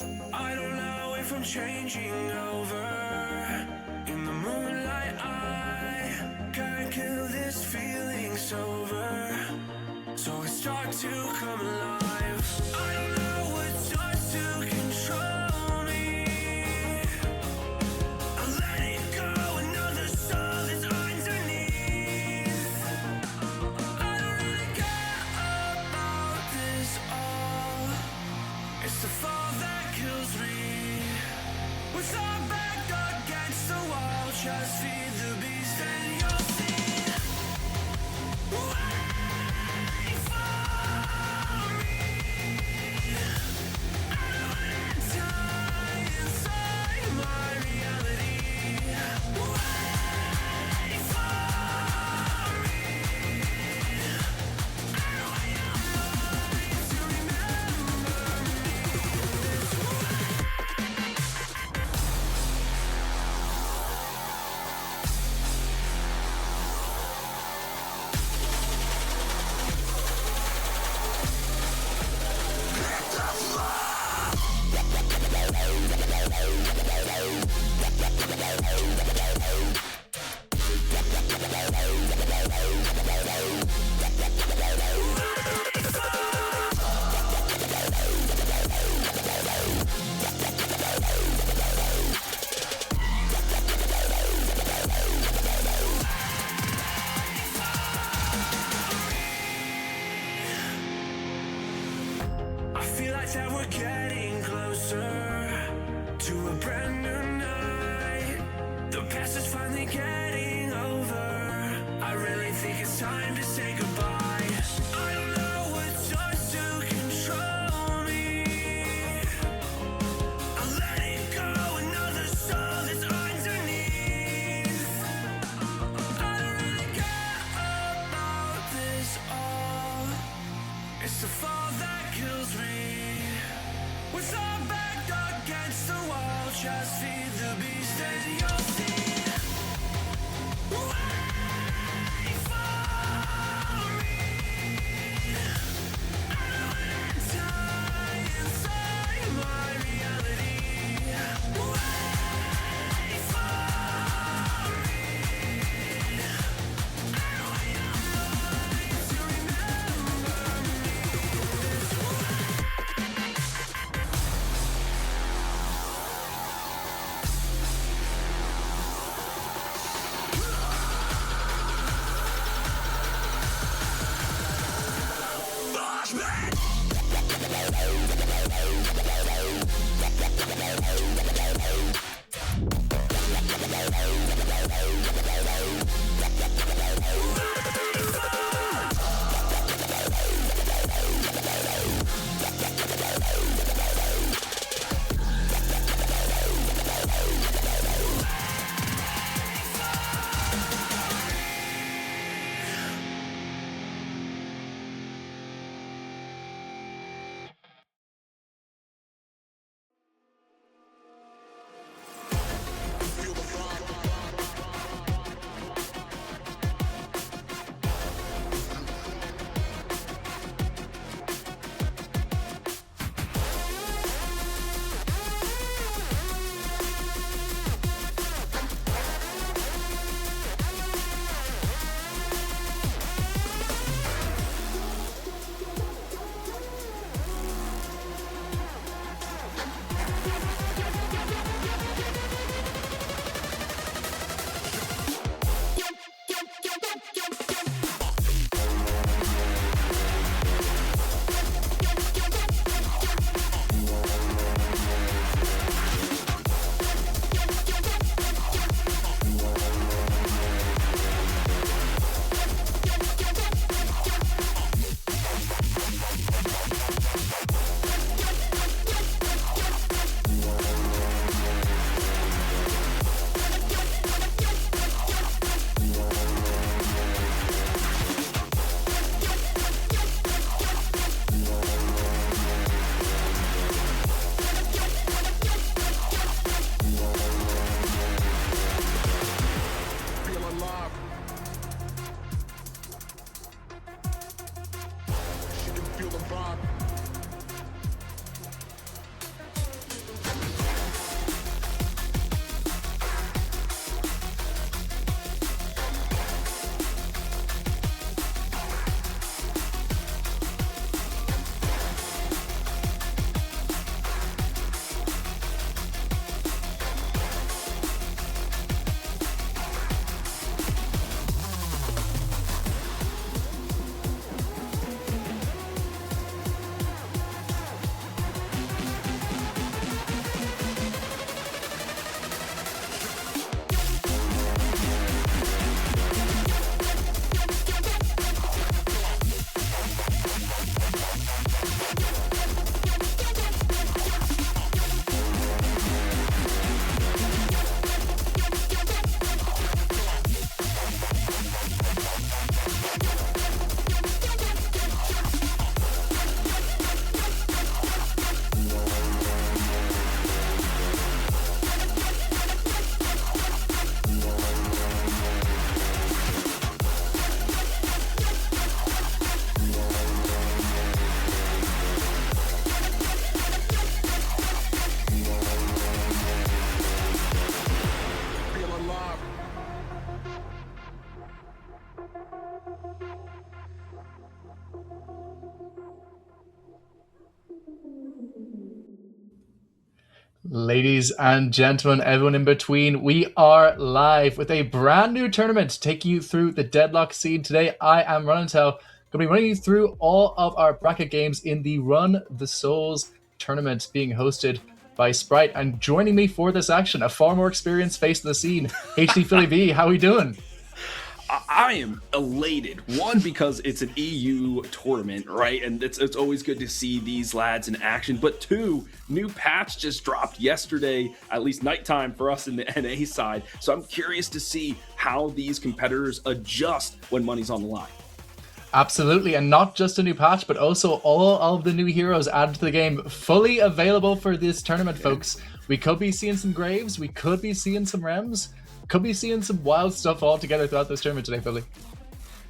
I don't know if I'm changing over. In the moonlight I can't kill this feeling sober. So I start to come alive. I don't know what starts to control me. I let it go, another soul is underneath. I don't really care about this all. It's the fall that kills me. With our back against the wall, just feed the beast and you'll see. Wait for me. I don't wanna die inside my reality. Wait for me. I don't want your mind to remember me this way. I feel like that we're getting closer to a brand new night. The past is finally getting over. I really think it's time to say goodbye. I don't know what starts to control me. I let it go, another soul is underneath. I don't really care about this all. It's the fall that kills me. With our back against the wall, just feed the beast and you'll see. Wait for me. I don't wanna die inside my reality. Wait for me. I don't want your mind to remember me this way. Ladies and gentlemen, everyone in between, we are live with a brand new tournament to take you through the Deadlock scene. Today, I am Runnintel, going to be running you through all of our bracket games in the Run the Souls tournament being hosted by Sprite. And joining me for this action, a far more experienced face of the scene, HD Philly V. How are we doing? I am elated. One, because it's an EU tournament, right? And it's always good to see these lads in action. But two, new patch just dropped yesterday, at least nighttime for us in the NA side. So I'm curious to see how these competitors adjust when money's on the line. Absolutely, and not just a new patch, but also all of the new heroes added to the game, fully available for this tournament, folks. We could be seeing some Graves, we could be seeing some Rems, could be seeing some wild stuff all together throughout this tournament today, Philly.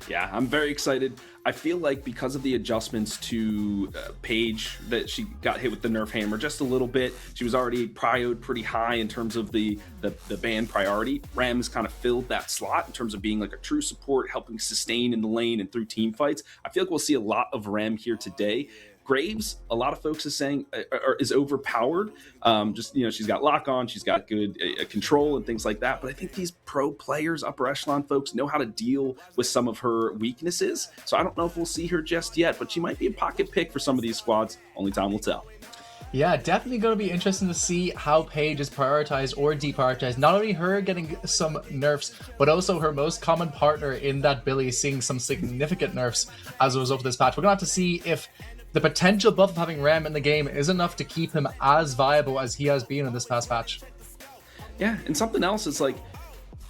Yeah, I'm very excited. I feel like because of the adjustments to Paige, that she got hit with the nerf hammer just a little bit. She was already prioed pretty high in terms of the ban priority. Rems kind of filled that slot in terms of being like a true support, helping sustain in the lane and through team fights. I feel like we'll see a lot of Rem here today. Graves, a lot of folks are saying is overpowered. She's got lock on, she's got good control and things like that. But I think these pro players, upper echelon folks, know how to deal with some of her weaknesses. So I don't know if we'll see her just yet, but she might be a pocket pick for some of these squads. Only time will tell. Yeah, definitely going to be interesting to see how Paige is prioritized or deprioritized. Not only her getting some nerfs, but also her most common partner in that Billy seeing some significant nerfs as a result of this patch. We're going to have to see if the potential buff of having Rem in the game is enough to keep him as viable as he has been in this past patch. Yeah, and something else is like,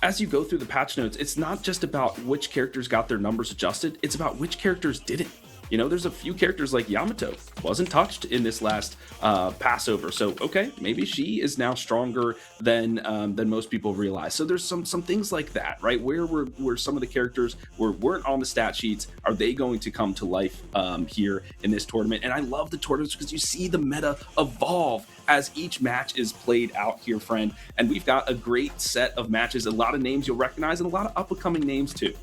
as you go through the patch notes, it's not just about which characters got their numbers adjusted, it's about which characters didn't. You know, there's a few characters like Yamato wasn't touched in this last Passover. So, okay, maybe she is now stronger than most people realize. So there's some things like that, right? Where were some of the characters weren't on the stat sheets? Are they going to come to life here in this tournament? And I love the tournaments because you see the meta evolve as each match is played out here, friend. And we've got a great set of matches, a lot of names you'll recognize, and a lot of up-and-coming names too.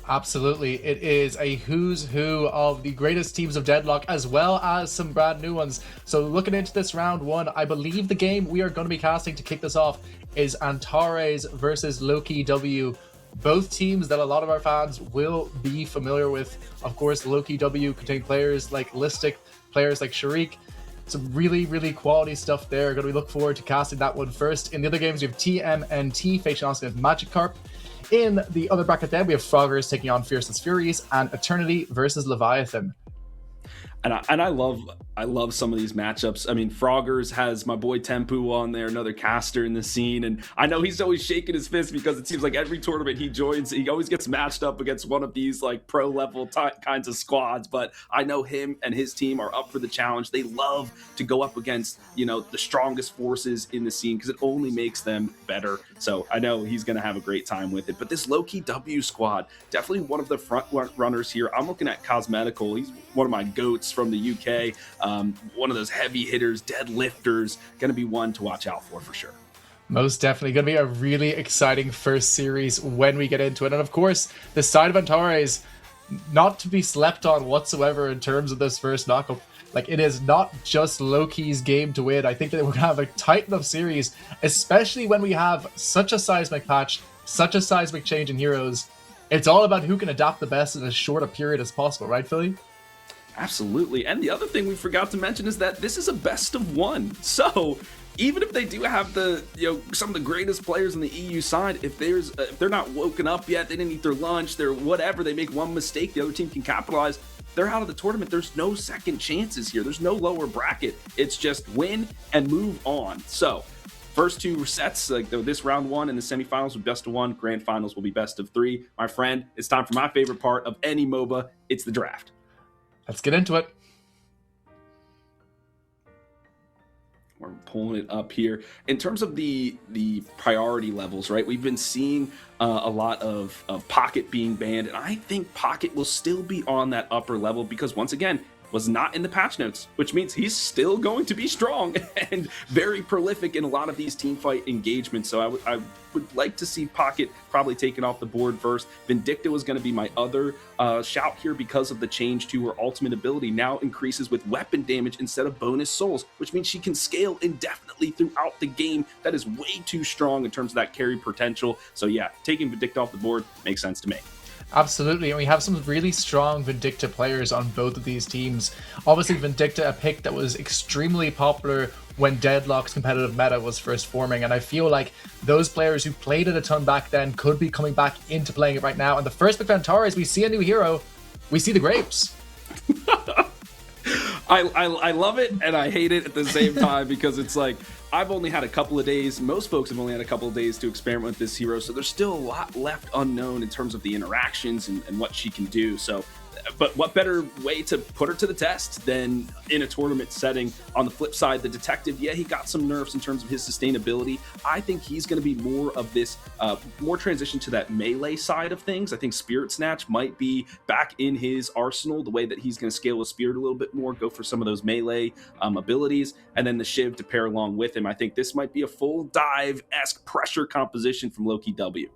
Absolutely. It is a who's who of the greatest teams of Deadlock, as well as some brand new ones. So looking into this round one, I believe the game we are going to be casting to kick this off is Antares versus Loki W. Both teams that a lot of our fans will be familiar with. Of course, Loki W contain players like Listic, players like Sharik. Some really, really quality stuff there. Going to be looking forward to casting that one first. In the other games, we have TMNT facing off against Magikarp. In the other bracket then, we have Froggers taking on Fierceless Furies and Eternity versus Leviathan. And I love some of these matchups. I mean, Froggers has my boy Tempu on there, another caster in the scene, and I know he's always shaking his fist because it seems like every tournament he joins, he always gets matched up against one of these like pro level kinds of squads. But I know him and his team are up for the challenge. They love to go up against, you know, the strongest forces in the scene because it only makes them better. So I know he's going to have a great time with it. But this Loki W squad, definitely one of the front runners here. I'm looking at Cosmetical. He's one of my goats from the UK. One of those heavy hitters, deadlifters, going to be one to watch out for sure. Most definitely going to be a really exciting first series when we get into it. And of course, the side of Antares, not to be slept on whatsoever in terms of this first knockup. Like, it is not just Loki's game to win. I think that we're going to have a tight enough series, especially when we have such a seismic patch, such a seismic change in heroes. It's all about who can adapt the best in as short a period as possible, right, Philly? Absolutely. And the other thing we forgot to mention is that this is a best of one. So even if they do have some of the greatest players on the EU side, if they're not woken up yet, they didn't eat their lunch, they're whatever, they make one mistake, the other team can capitalize, they're out of the tournament. There's no second chances here. There's no lower bracket. It's just win and move on. So first two sets, like this round one and the semifinals will be best of one. Grand finals will be best of three. My friend, it's time for my favorite part of any MOBA. It's the draft. Let's get into it. We're pulling it up here. In terms of the priority levels, right? We've been seeing a lot of Pocket being banned, and I think Pocket will still be on that upper level because, once again, was not in the patch notes, which means he's still going to be strong and very prolific in a lot of these team fight engagements. So I would like to see Pocket probably taken off the board first. Vindicta was going to be my other shout here because of the change to her ultimate ability now increases with weapon damage instead of bonus souls, which means she can scale indefinitely throughout the game. That is way too strong in terms of that carry potential. So yeah, taking Vindicta off the board makes sense to me. Absolutely, and we have some really strong Vindicta players on both of these teams. Obviously, Vindicta, a pick that was extremely popular when Deadlock's competitive meta was first forming, and I feel like those players who played it a ton back then could be coming back into playing it right now. And the first pick for Antares, we see a new hero, we see the Graves. I love it and I hate it at the same time because it's like I've only had a couple of days. Most folks have only had a couple of days to experiment with this hero, so there's still a lot left unknown in terms of the interactions and what she can do. So, but what better way to put her to the test than in a tournament setting? On the flip side, the detective, yeah, he got some nerfs in terms of his sustainability. I think he's going to be more of this, more transition to that melee side of things. I think Spirit Snatch might be back in his arsenal, the way that he's going to scale with Spirit a little bit more, go for some of those melee abilities, and then the Shiv to pair along with him. I think this might be a full dive-esque pressure composition from Loki W.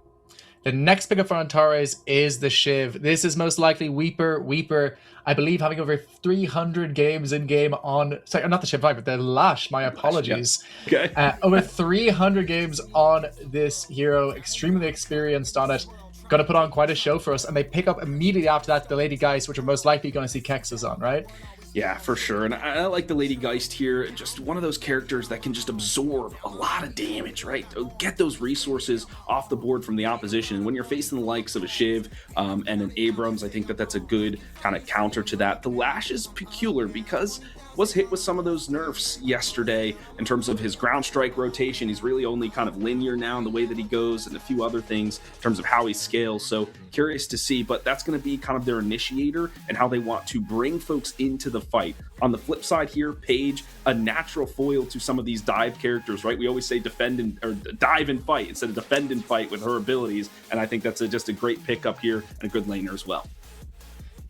The next pickup for Antares is the Shiv. This is most likely Weeper, I believe, having over 300 games in game on... Sorry, not the Shiv 5, but the Lash. My apologies. Yeah. Okay. Over 300 games on this hero. Extremely experienced on it. Going to put on quite a show for us. And they pick up immediately after that the Lady Geist, which are most likely going to see Kexas on, right? Yeah, for sure. And I like the Lady Geist here. Just one of those characters that can just absorb a lot of damage, right? Get those resources off the board from the opposition. And when you're facing the likes of a Shiv and an Abrams, I think that that's a good kind of counter to that. The Lash is peculiar because was hit with some of those nerfs yesterday in terms of his ground strike rotation. He's really only kind of linear now in the way that he goes and a few other things in terms of how he scales. So curious to see, but that's going to be kind of their initiator and how they want to bring folks into the fight. On the flip side here, Paige, a natural foil to some of these dive characters, right? We always say defend and or dive and fight instead of defend and fight with her abilities. And I think that's just a great pickup here and a good laner as well.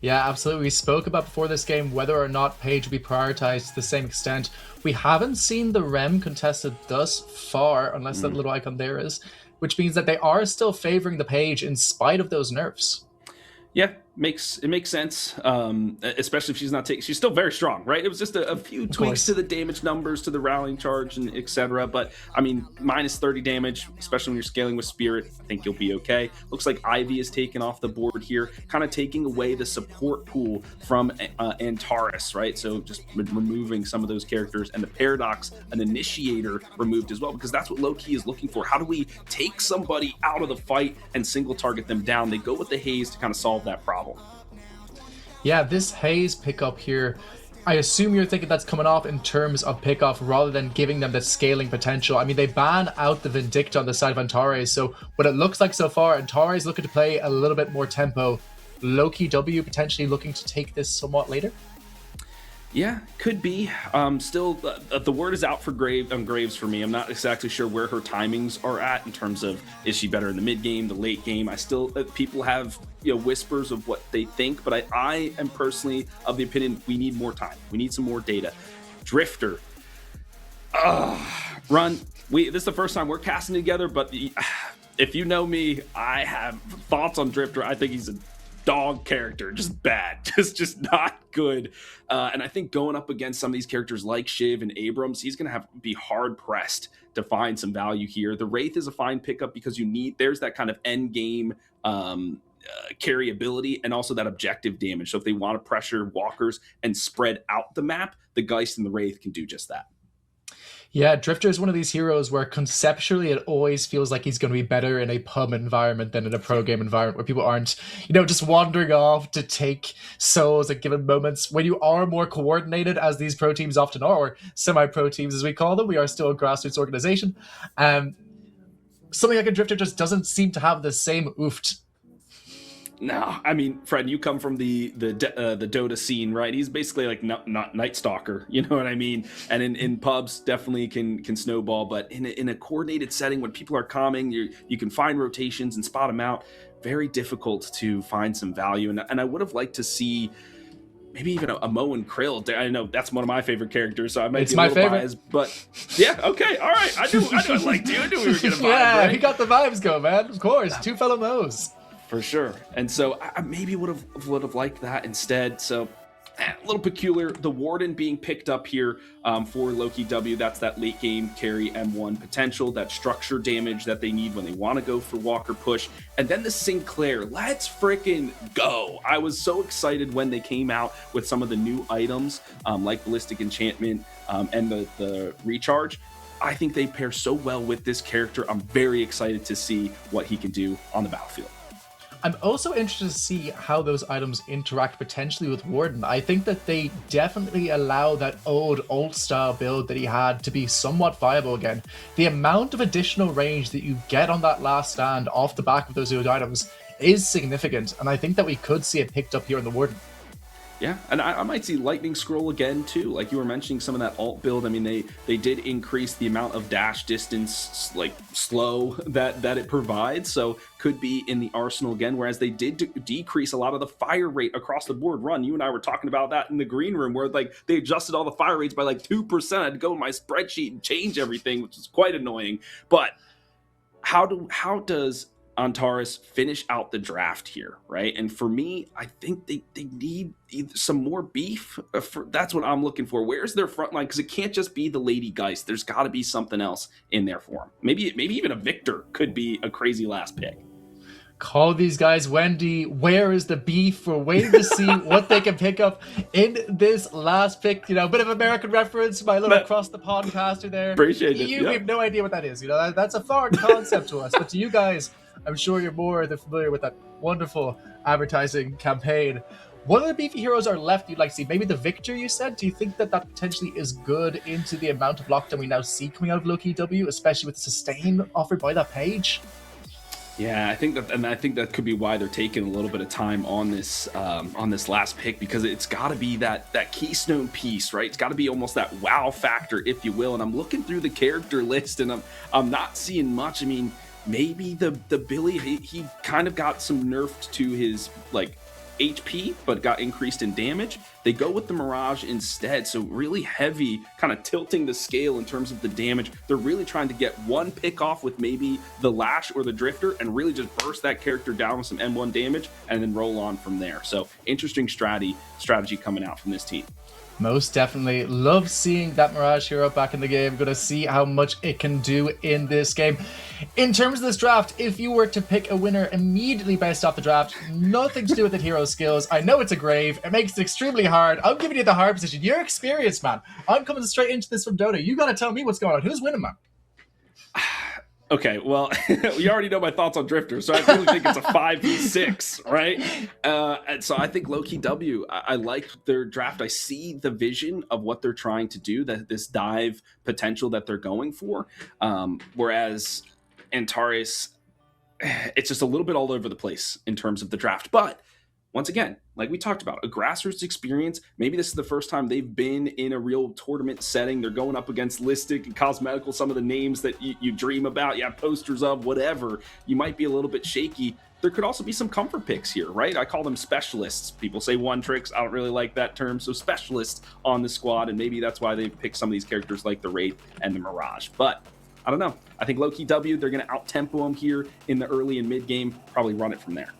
Yeah, absolutely. We spoke about before this game whether or not Paige will be prioritized to the same extent. We haven't seen the Rem contested thus far, unless that little icon there is, which means that they are still favoring the Paige in spite of those nerfs. Yeah, makes sense, especially if she's not taking. She's still very strong, right? It was just a few tweaks to the damage numbers, to the rallying charge, and etc. But I mean, minus 30 damage, especially when you're scaling with Spirit, I think you'll be okay. Looks like Ivy is taken off the board here, kind of taking away the support pool from Antares, right? So just removing some of those characters, and the Paradox, an initiator, removed as well, because that's what Loki is looking for. How do we take somebody out of the fight and single target them down? They go with the Haze to kind of solve that problem. Yeah, this Haze pickup here, I assume you're thinking that's coming off in terms of pickoff rather than giving them the scaling potential. I mean, they ban out the Vindicta on the side of Antares, so what it looks like so far, Antares looking to play a little bit more tempo. Loki W potentially looking to take this somewhat later. Yeah, could be. Still, the word is out for Graves for me. I'm not exactly sure where her timings are at in terms of is she better in the mid game, the late game. I still people have whispers of what they think, but I am personally of the opinion we need more time. We need some more data. Drifter, Run. This is the first time we're casting together, but if you know me, I have thoughts on Drifter. I think he's a dog character, just bad, just not good. And I think going up against some of these characters like Shiv and Abrams, he's going to be hard pressed to find some value here. The Wraith is a fine pickup because there's that kind of end game carry ability and also that objective damage. So if they want to pressure walkers and spread out the map, the Geist and the Wraith can do just that. Yeah, Drifter is one of these heroes where conceptually it always feels like he's going to be better in a pub environment than in a pro game environment where people aren't, just wandering off to take souls at given moments. When you are more coordinated, as these pro teams often are, or semi-pro teams as we call them, we are still a grassroots organization. Something like a Drifter just doesn't seem to have the same ooft. No, I mean, Fred, you come from the Dota scene, right? He's basically like not Night Stalker, you know what I mean? And in pubs, definitely can snowball, but in a coordinated setting when people are calming, you can find rotations and spot them out. Very difficult to find some value, and I would have liked to see maybe even a Mo and Krill. I know that's one of my favorite characters, so I might It's be a my little favorite. biased, but yeah, okay, all right. I knew I liked you. I knew we were gonna vibe, Yeah, right? we got the vibes going, man. Of course, two fellow Mo's. For sure. And so I maybe would have liked that instead. So a little peculiar. The Warden being picked up here for Loki W. That's that late game carry M1 potential, that structure damage that they need when they want to go for Walker push. And then the Sinclair. Let's freaking go. I was so excited when they came out with some of the new items like Ballistic Enchantment and the Recharge. I think they pair so well with this character. I'm very excited to see what he can do on the battlefield. I'm also interested to see how those items interact potentially with Warden. I think that they definitely allow that old style build that he had to be somewhat viable again. The amount of additional range that you get on that last stand off the back of those old items is significant, and I think that we could see it picked up here in the Warden. Yeah, and I might see Lightning Scroll again too. Like you were mentioning, some of that alt build. I mean, they did increase the amount of dash distance, like slow that it provides. So could be in the arsenal again. Whereas they did decrease a lot of the fire rate across the board. Run, you and I were talking about that in the green room, where like they adjusted all the fire rates by like 2%. I had to go in my spreadsheet and change everything, which is quite annoying. But how does Antares finish out the draft here, right? And for me, I think they need some more beef. That's what I'm looking for. Where's their front line? Because it can't just be the Lady Geist. There's got to be something else in there for them. Maybe even a Victor could be a crazy last pick. Call these guys Wendy. Where is the beef? We're waiting to see what they can pick up in this last pick. You know, a bit of American reference, my little across the podcaster there. Appreciate it. We have no idea what that is. You know, that's a foreign concept to us. But to you guys, I'm sure you're more than familiar with that wonderful advertising campaign. What other beefy heroes are left you'd like to see? Maybe the Victor, you said? Do you think that potentially is good into the amount of lockdown we now see coming out of Loki W, especially with the sustain offered by that page? Yeah, I think that could be why they're taking a little bit of time on this last pick, because it's got to be that keystone piece, right? It's got to be almost that wow factor, if you will. And I'm looking through the character list, and I'm not seeing much. I mean, maybe the Billy, he kind of got some nerfed to his like HP, but got increased in damage. They go with the Mirage instead, so really heavy, kind of tilting the scale in terms of the damage. They're really trying to get one pick off with maybe the Lash or the Drifter and really just burst that character down with some M1 damage and then roll on from there. So interesting strategy coming out from this team. Most definitely. Love seeing that Mirage hero back in the game. Going to see how much it can do in this game. In terms of this draft, if you were to pick a winner immediately based off the draft, nothing to do with the hero skills. I know it's a grave. It makes it extremely hard. I'm giving you the hard position. You're experienced, man. I'm coming straight into this from Dota. You got to tell me what's going on. Who's winning, man? Okay, well, you already know my thoughts on Drifter, so I really think it's a 5v6, right? And so I think Loki W, I like their draft. I see the vision of what they're trying to do, that this dive potential that they're going for. Whereas Antares, it's just a little bit all over the place in terms of the draft. But once again, like we talked about, a grassroots experience. Maybe this is the first time they've been in a real tournament setting. They're going up against Listic and Cosmetical, some of the names that you dream about, you have posters of, whatever. You might be a little bit shaky. There could also be some comfort picks here, right? I call them specialists. People say one tricks. I don't really like that term. So specialists on the squad, and maybe that's why they picked some of these characters like the Wraith and the Mirage. But I don't know. I think Loki W, they're going to out-tempo them here in the early and mid-game, probably run it from there.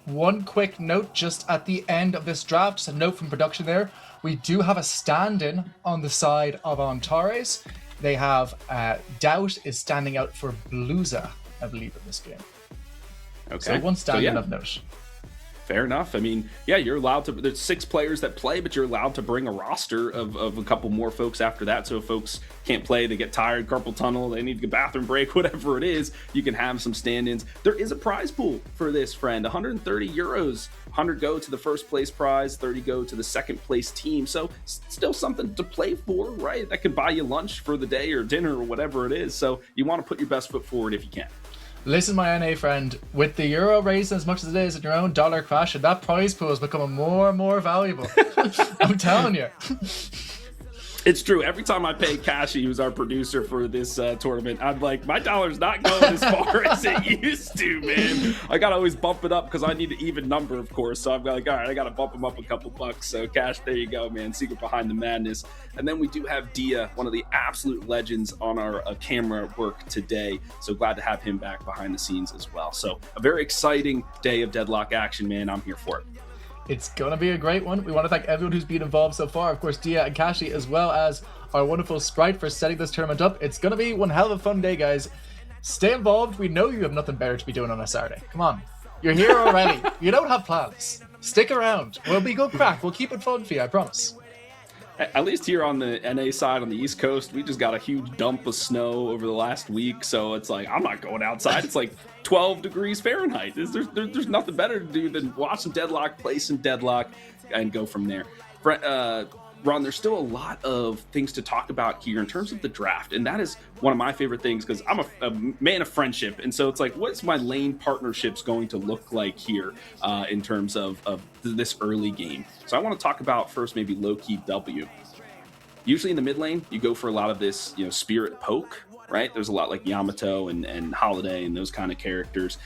One quick note just at the end of this draft, just a note from production there. We do have a stand-in on the side of Antares. They have Doubt is standing out for Bluza, I believe, in this game. Okay. So one stand-in of note. Fair enough. I mean, yeah, you're allowed to, there's 6 players that play, but you're allowed to bring a roster of a couple more folks after that. So if folks can't play, they get tired, carpal tunnel, they need a bathroom break, whatever it is, you can have some stand-ins. There is a prize pool for this, friend. 130 euros. 100 go to the first place prize, 30 go to the second place team. So still something to play for, right? That could buy you lunch for the day or dinner or whatever it is. So you want to put your best foot forward if you can. Listen, my NA friend, with the euro raising as much as it is and your own dollar crashing, that prize pool is becoming more and more valuable. I'm telling you. It's true. Every time I pay Kashi, who's our producer for this tournament, I'm like, my dollar's not going as far as it used to, man. I got to always bump it up because I need an even number, of course. So I'm like, all right, I got to bump him up a couple bucks. So Cash, there you go, man. Secret behind the madness. And then we do have Dia, one of the absolute legends on our camera work today. So glad to have him back behind the scenes as well. So a very exciting day of Deadlock action, man. I'm here for it. It's gonna be a great one. We want to thank everyone who's been involved so far. Of course, Dia and Kashi, as well as our wonderful Sprite for setting this tournament up. It's gonna be one hell of a fun day, guys. Stay involved. We know you have nothing better to be doing on a Saturday. Come on. You're here already. You don't have plans. Stick around. We'll be good crack. We'll keep it fun for you, I promise. At least here on the NA side, on the East Coast, we just got a huge dump of snow over the last week. So it's like, I'm not going outside. It's like 12 degrees Fahrenheit. There's nothing better to do than watch some Deadlock, play some Deadlock, and go from there. Ron, there's still a lot of things to talk about here in terms of the draft. And that is one of my favorite things because I'm a man of friendship. And so it's like, what's my lane partnerships going to look like here in terms of this early game? So I want to talk about first maybe low-key W. Usually in the mid lane, you go for a lot of this, spirit poke, right? There's a lot like Yamato and Holiday and those kind of characters.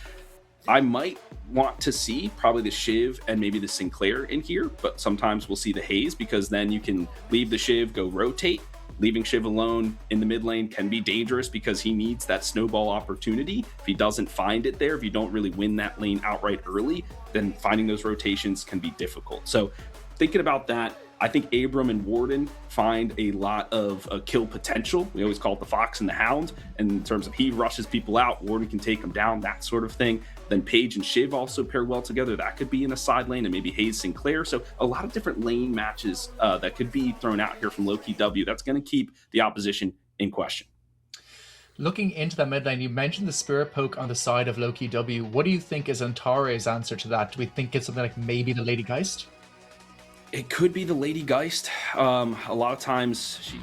I might want to see probably the Shiv and maybe the Sinclair in here, but sometimes we'll see the Haze because then you can leave the Shiv, go rotate. Leaving Shiv alone in the mid lane can be dangerous because he needs that snowball opportunity. If he doesn't find it there, if you don't really win that lane outright early, then finding those rotations can be difficult. So thinking about that, I think Abram and Warden find a lot of kill potential. We always call it the Fox and the Hound. And in terms of he rushes people out, Warden can take them down, that sort of thing. Then Paige and Shiv also pair well together. That could be in a side lane, and maybe Hayes Sinclair. So a lot of different lane matches that could be thrown out here from Loki W. That's going to keep the opposition in question. Looking into that mid lane, you mentioned the Spirit Poke on the side of Loki W. What do you think is Antare's answer to that? Do we think it's something like maybe the Lady Geist? It could be the Lady Geist. A lot of times she...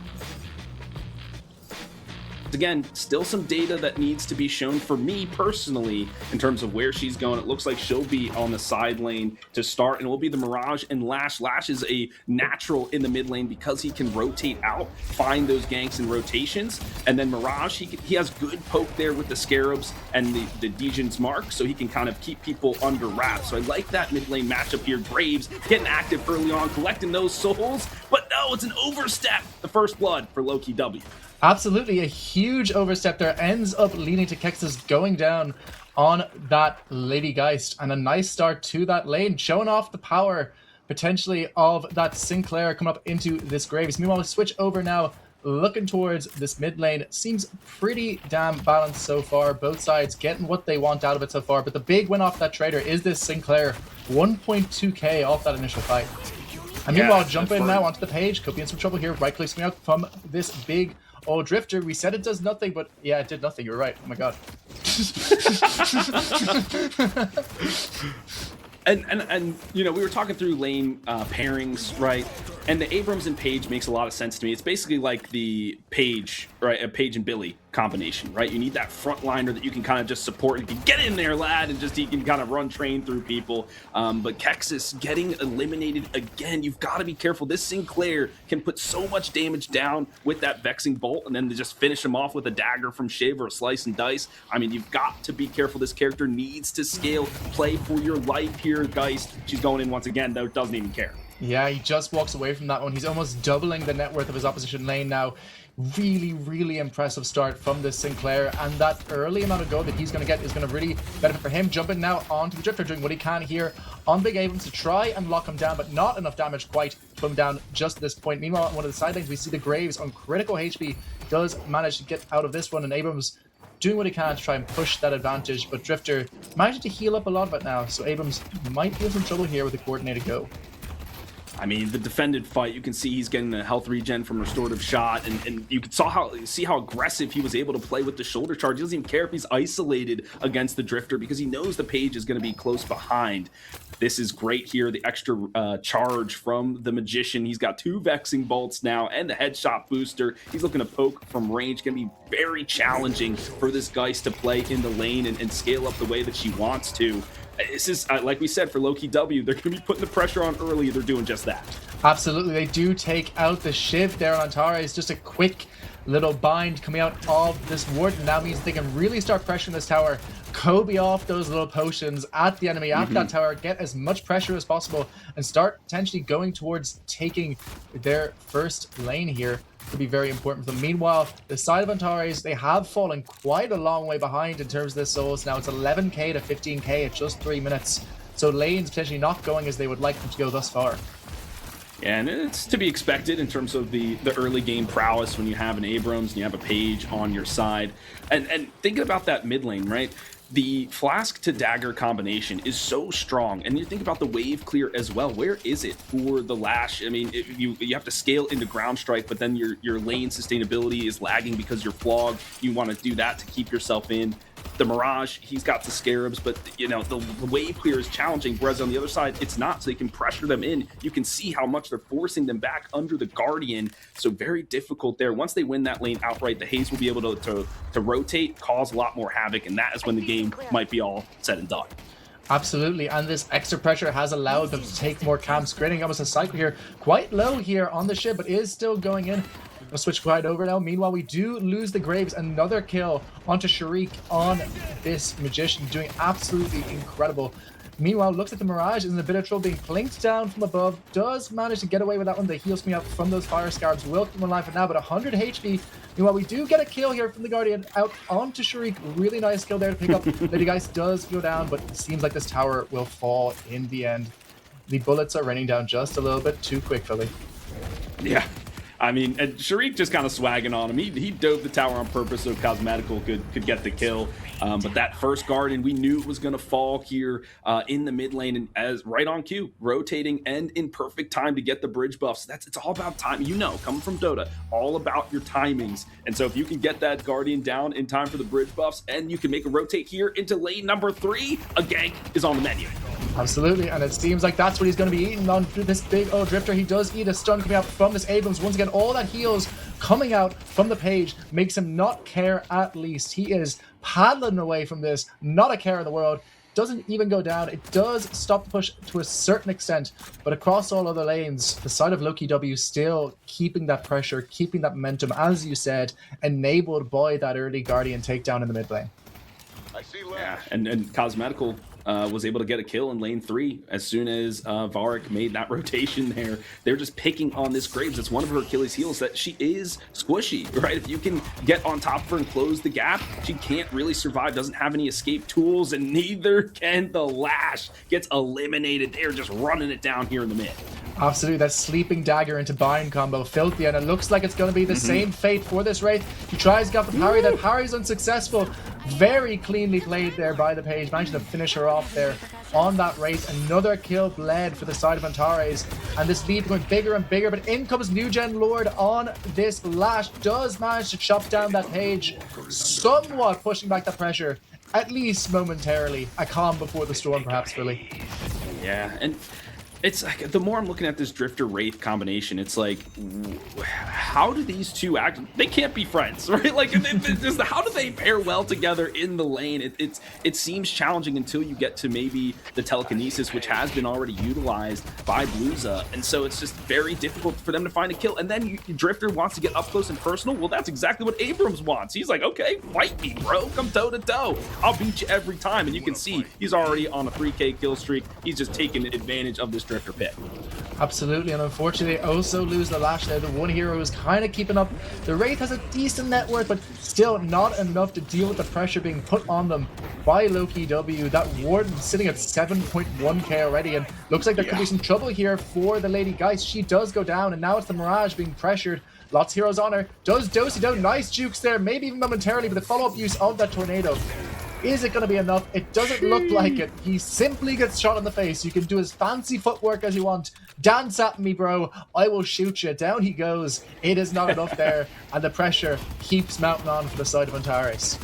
Again, still some data that needs to be shown for me personally in terms of where she's going. It looks like she'll be on the side lane to start, and it will be the Mirage and Lash. Lash is a natural in the mid lane because he can rotate out, find those ganks and rotations. And then Mirage, he has good poke there with the Scarabs and the Dejan's Mark, so he can kind of keep people under wraps. So I like that mid lane matchup here. Graves getting active early on, collecting those souls, but no, it's an overstep. The first blood for Loki W. Absolutely, a huge overstep there. Ends up leading to Kexus going down on that Lady Geist. And a nice start to that lane, showing off the power, potentially, of that Sinclair coming up into this Graves. Meanwhile, we switch over now, looking towards this mid lane. Seems pretty damn balanced so far. Both sides getting what they want out of it so far. But the big win off that trader is this Sinclair. 1.2k off that initial fight. And meanwhile, jump in now onto the page. Could be in some trouble here. Right clicks me out from this big Drifter. We said it does nothing, but yeah, it did nothing. You're right. Oh my god. And we were talking through lane pairings, right? And the Abrams and Paige makes a lot of sense to me. It's basically like the Paige, right? A Paige and Billy combination, right? You need that frontliner that you can kind of just support. You can get in there, lad, and just he can kind of run train through people. But Kexus getting eliminated again. You've got to be careful. This Sinclair can put so much damage down with that Vexing Bolt, and then to just finish him off with a dagger from Shiv or a slice and dice. I mean, you've got to be careful. This character needs to scale. Play for your life here, Geist. She's going in once again, though, doesn't even care. Yeah, he just walks away from that one. He's almost doubling the net worth of his opposition lane now. Really, really impressive start from this Sinclair, and that early amount of gold that he's going to get is going to really benefit for him. Jumping now onto the Drifter, doing what he can here on Big Abrams to try and lock him down, but not enough damage quite to put him down just at this point. Meanwhile, on one of the side lanes, we see the Graves on critical HP does manage to get out of this one, and Abrams doing what he can to try and push that advantage, but Drifter managed to heal up a lot of it now, so Abrams might be in some trouble here with a coordinated go. I mean, the defended fight, you can see he's getting a health regen from restorative shot, and you can see how aggressive he was able to play with the shoulder charge. He doesn't even care if he's isolated against the Drifter because he knows the Page is going to be close behind. This is great here, the extra charge from the Magician. He's got 2 Vexing Bolts now and the headshot booster. He's looking to poke from range. Going to be very challenging for this Geist to play in the lane and scale up the way that she wants to. This is, like we said, for Loki W, they're going to be putting the pressure on early. They're doing just that. Absolutely, they do take out the Shiv there on Antares. Just a quick little bind coming out of this Warden. Now means they can really start pressuring this tower. Kobe off those little potions at the enemy, at that tower, get as much pressure as possible, and start potentially going towards taking their first lane here. Could be very important for them. Meanwhile, the side of Antares, they have fallen quite a long way behind in terms of their souls. Now it's 11k to 15k at just 3 minutes. So lanes potentially not going as they would like them to go thus far. And it's to be expected in terms of the early game prowess when you have an Abrams and you have a Page on your side. And thinking about that mid lane, right? The flask to dagger combination is so strong, and you think about the wave clear as well. Where is it for the Lash? I mean, you have to scale into ground strike, but then your lane sustainability is lagging because you're flogged. You want to do that to keep yourself in. The Mirage, he's got the Scarabs, but you know the wave clear is challenging, whereas on the other side it's not, so you can pressure them in. You can see how much they're forcing them back under the Guardian, so very difficult there. Once they win that lane outright, the Haze will be able to rotate, cause a lot more havoc, and that is when the game might be all said and done. Absolutely, and this extra pressure has allowed them to take more camps. Grading almost a cycle here, quite low here on the ship, but is still going in. We'll switch right over now. Meanwhile, we do lose the Graves. Another kill onto Sharik on this Magician, doing absolutely incredible. Meanwhile, looks like the Mirage is in a bit of trouble, being plinked down from above. Does manage to get away with that one. The heals me out from those Fire Scarabs will keep him alive for now, but 100 HP. Meanwhile, we do get a kill here from the Guardian out onto Sharik. Really nice kill there to pick up. Lady Geist does go down, but it seems like this tower will fall in the end. The bullets are raining down just a little bit too quick, Philly. Yeah. I mean, and Sharik just kind of swagging on him. He dove the tower on purpose so Cosmetical could get the kill. But that first Guardian, we knew it was going to fall here in the mid lane, and as right on cue, rotating and in perfect time to get the bridge buffs. It's all about time. You know, coming from Dota, all about your timings. And so if you can get that Guardian down in time for the bridge buffs, and you can make a rotate here into lane number 3, a gank is on the menu. Absolutely, and it seems like that's what he's going to be eating on this big old Drifter. He does eat a stun coming out from this Abrams. Once again, all that heals coming out from the Page makes him not care at least. He is paddling away from this, not a care in the world. Doesn't even go down. It does stop the push to a certain extent, but across all other lanes, the side of Loki W still keeping that pressure, keeping that momentum, as you said, enabled by that early Guardian takedown in the mid lane. Yeah, and Cosmetical was able to get a kill in lane 3 as soon as Varric made that rotation there. They're just picking on this Graves. It's one of her Achilles heels, that she is squishy, right? If you can get on top of her and close the gap, she can't really survive, doesn't have any escape tools, and neither can the Lash. Gets eliminated. They're just running it down here in the mid. Absolutely, that sleeping dagger into bind combo, filthy, and it looks like it's going to be the same fate for this Wraith. He tries to get the parry, that parry's unsuccessful. Very cleanly played there by the Page, managing to finish her off there on that Wraith. Another kill bled for the side of Antares, and this lead going bigger and bigger, but in comes New Gen Lord on this Lash. Does manage to chop down that Page, somewhat pushing back the pressure, at least momentarily. A calm before the storm, perhaps, Philly. Yeah, and it's like, the more I'm looking at this Drifter Wraith combination, it's like, how do these two act? They can't be friends, right? Like, how do they pair well together in the lane? It seems challenging until you get to maybe the telekinesis, which has been already utilized by Bluza, and so it's just very difficult for them to find a kill. And then Drifter wants to get up close and personal. Well, that's exactly what Abrams wants. He's like, okay, fight me, bro. Come toe to toe. I'll beat you every time. And you can see he's already on a 3K kill streak. He's just taking advantage of this Drifter pick. Absolutely, and unfortunately they also lose the Lash there. The one hero who's kind of keeping up. The Wraith has a decent net worth, but still not enough to deal with the pressure being put on them by Loki W. That Warden sitting at 7.1k already, and looks like there could be some trouble here for the Lady Geist. She does go down, and now it's the Mirage being pressured. Lots of heroes on her. Does Dosey down. Nice jukes there, maybe even momentarily, but the follow-up use of that Tornado. Is it going to be enough? It doesn't look like it. He simply gets shot in the face. You can do as fancy footwork as you want. Dance at me, bro. I will shoot you. Down he goes. It is not enough there. And the pressure keeps mounting on for the side of Antares.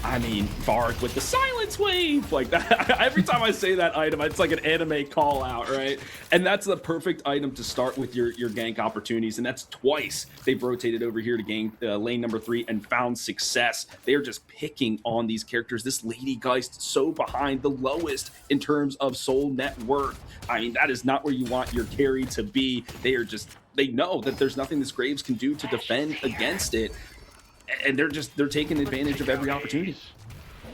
I mean, Varg with the silence wave, like that. Every time I say that item, it's like an anime call out, right? And that's the perfect item to start with your gank opportunities. And that's twice they've rotated over here to gank lane number 3 and found success. They are just picking on these characters. This Lady Geist so behind, the lowest in terms of soul net worth. I mean, that is not where you want your carry to be. They know that there's nothing this Graves can do to defend against it. And they're taking advantage of every opportunity.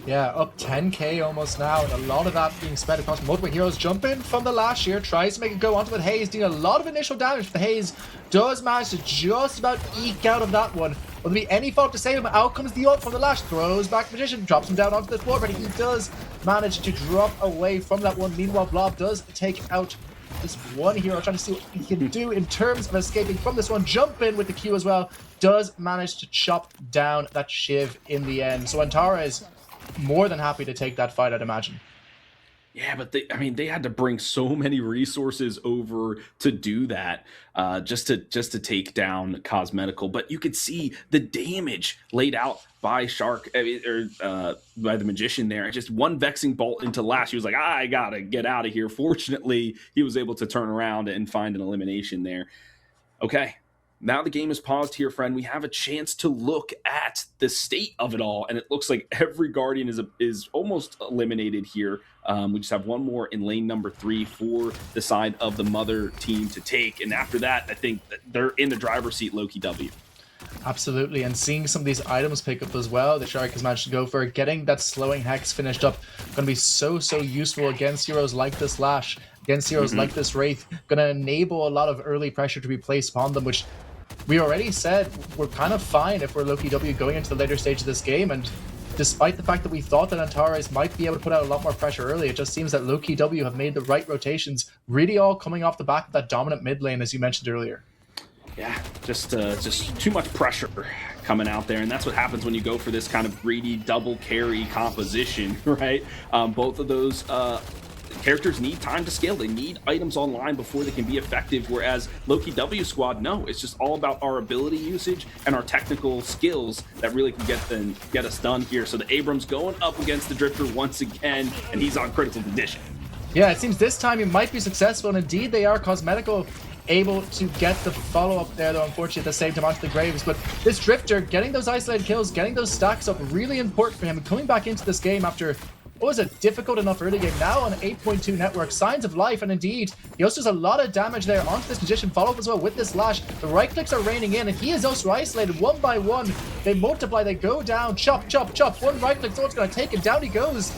Yeah, up 10k almost now, and a lot of that being spread across multiple heroes. Jump in from the Lash here, tries to make it go onto the Haze, doing a lot of initial damage. The Haze does manage to just about eke out of that one. Will there be any fault to save him? Out comes the ult from the Lash, throws back Magician, drops him down onto the floor, but he does manage to drop away from that one. Meanwhile, Blob does take out this one hero, trying to see what he can do in terms of escaping from this one. Jump in with the Q as well, does manage to chop down that Shiv in the end. So Antares more than happy to take that fight, I'd imagine. Yeah, but they had to bring so many resources over to do that, just to take down Cosmetical. But you could see the damage laid out by Shark, or by the Magician there. Just one vexing bolt into Lash. He was like, I gotta get out of here. Fortunately, he was able to turn around and find an elimination there. Okay. Now the game is paused here, friend. We have a chance to look at the state of it all, and it looks like every Guardian is almost eliminated here. We just have one more in lane number 3 for the side of the Mother team to take, and after that, I think that they're in the driver's seat, Loki W. Absolutely, and seeing some of these items pick up as well, the Shark has managed to go for getting that slowing Hex finished up. Going to be so useful against heroes like this Lash, against heroes like this Wraith. Going to enable a lot of early pressure to be placed upon them, which we already said we're kind of fine if we're Loki W going into the later stage of this game. And despite the fact that we thought that Antares might be able to put out a lot more pressure early, it just seems that Loki W have made the right rotations, really all coming off the back of that dominant mid lane, as you mentioned earlier. Yeah, just too much pressure coming out there, and that's what happens when you go for this kind of greedy double carry composition, right? Both of those characters need time to scale. They need items online before they can be effective, whereas Loki W squad, no, it's just all about our ability usage and our technical skills that really can get us done here. So the Abrams going up against the Drifter once again, and he's on critical condition. Yeah, it seems this time he might be successful, and indeed they are. Cosmetical able to get the follow-up there, though, unfortunately, at the same time onto the Graves. But this Drifter, getting those isolated kills, getting those stacks up, really important for him. Coming back into this game after what was a difficult enough early game, now on 8.2 network, signs of life, and indeed, he also does a lot of damage there onto this Magician follow-up as well with this Lash. The right clicks are raining in, and he is also isolated one by one. They multiply, they go down, chop, chop, chop. One right click, someone's going to take it, down he goes.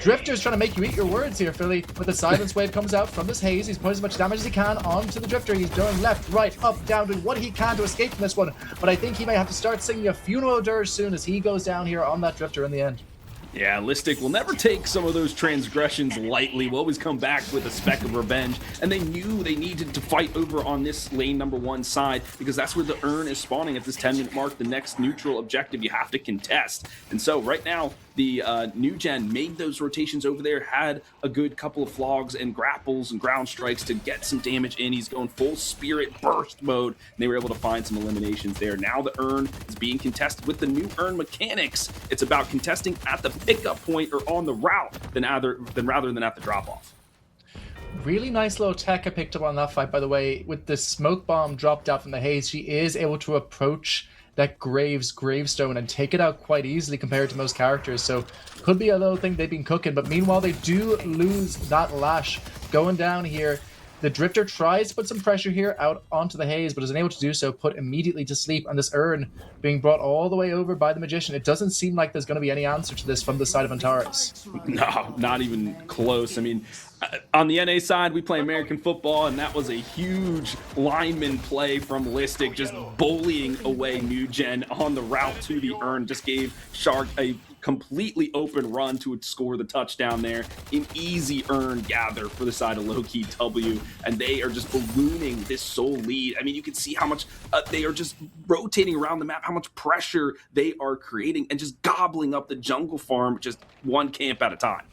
Drifter's trying to make you eat your words here, Philly, but the silence wave comes out from this Haze. He's putting as much damage as he can onto the Drifter. He's going left, right, up, down, doing what he can to escape from this one, but I think he may have to start singing a funeral dirge soon as he goes down here on that Drifter in the end. Yeah, Listic will never take some of those transgressions lightly. Will always come back with a speck of revenge. And they knew they needed to fight over on this lane number 1 side, because that's where the urn is spawning at this 10-minute mark. The next neutral objective you have to contest. And so right now, the new gen made those rotations over there, had a good couple of flogs and grapples and ground strikes to get some damage in. He's going full spirit burst mode, and they were able to find some eliminations there. Now the urn is being contested with the new urn mechanics. It's about contesting at the pickup point or on the route rather than at the drop off. Really nice little tech I picked up on that fight, by the way. With the smoke bomb dropped out from the Haze, she is able to approach that Graves gravestone and take it out quite easily compared to most characters. So could be a little thing they've been cooking, but meanwhile they do lose that Lash going down here. The Drifter tries to put some pressure here out onto the Haze, but is unable to do so, put immediately to sleep, and this urn being brought all the way over by the Magician. It doesn't seem like there's going to be any answer to this from the side of Antares. No, not even close. I mean, on the NA side, we play American football, and that was a huge lineman play from Listic, just bullying away New Gen on the route to the urn. Just gave Shark a completely open run to score the touchdown there. An easy urn gather for the side of Loki W, and they are just ballooning this soul lead. I mean, you can see how much they are just rotating around the map, how much pressure they are creating, and just gobbling up the jungle farm just one camp at a time.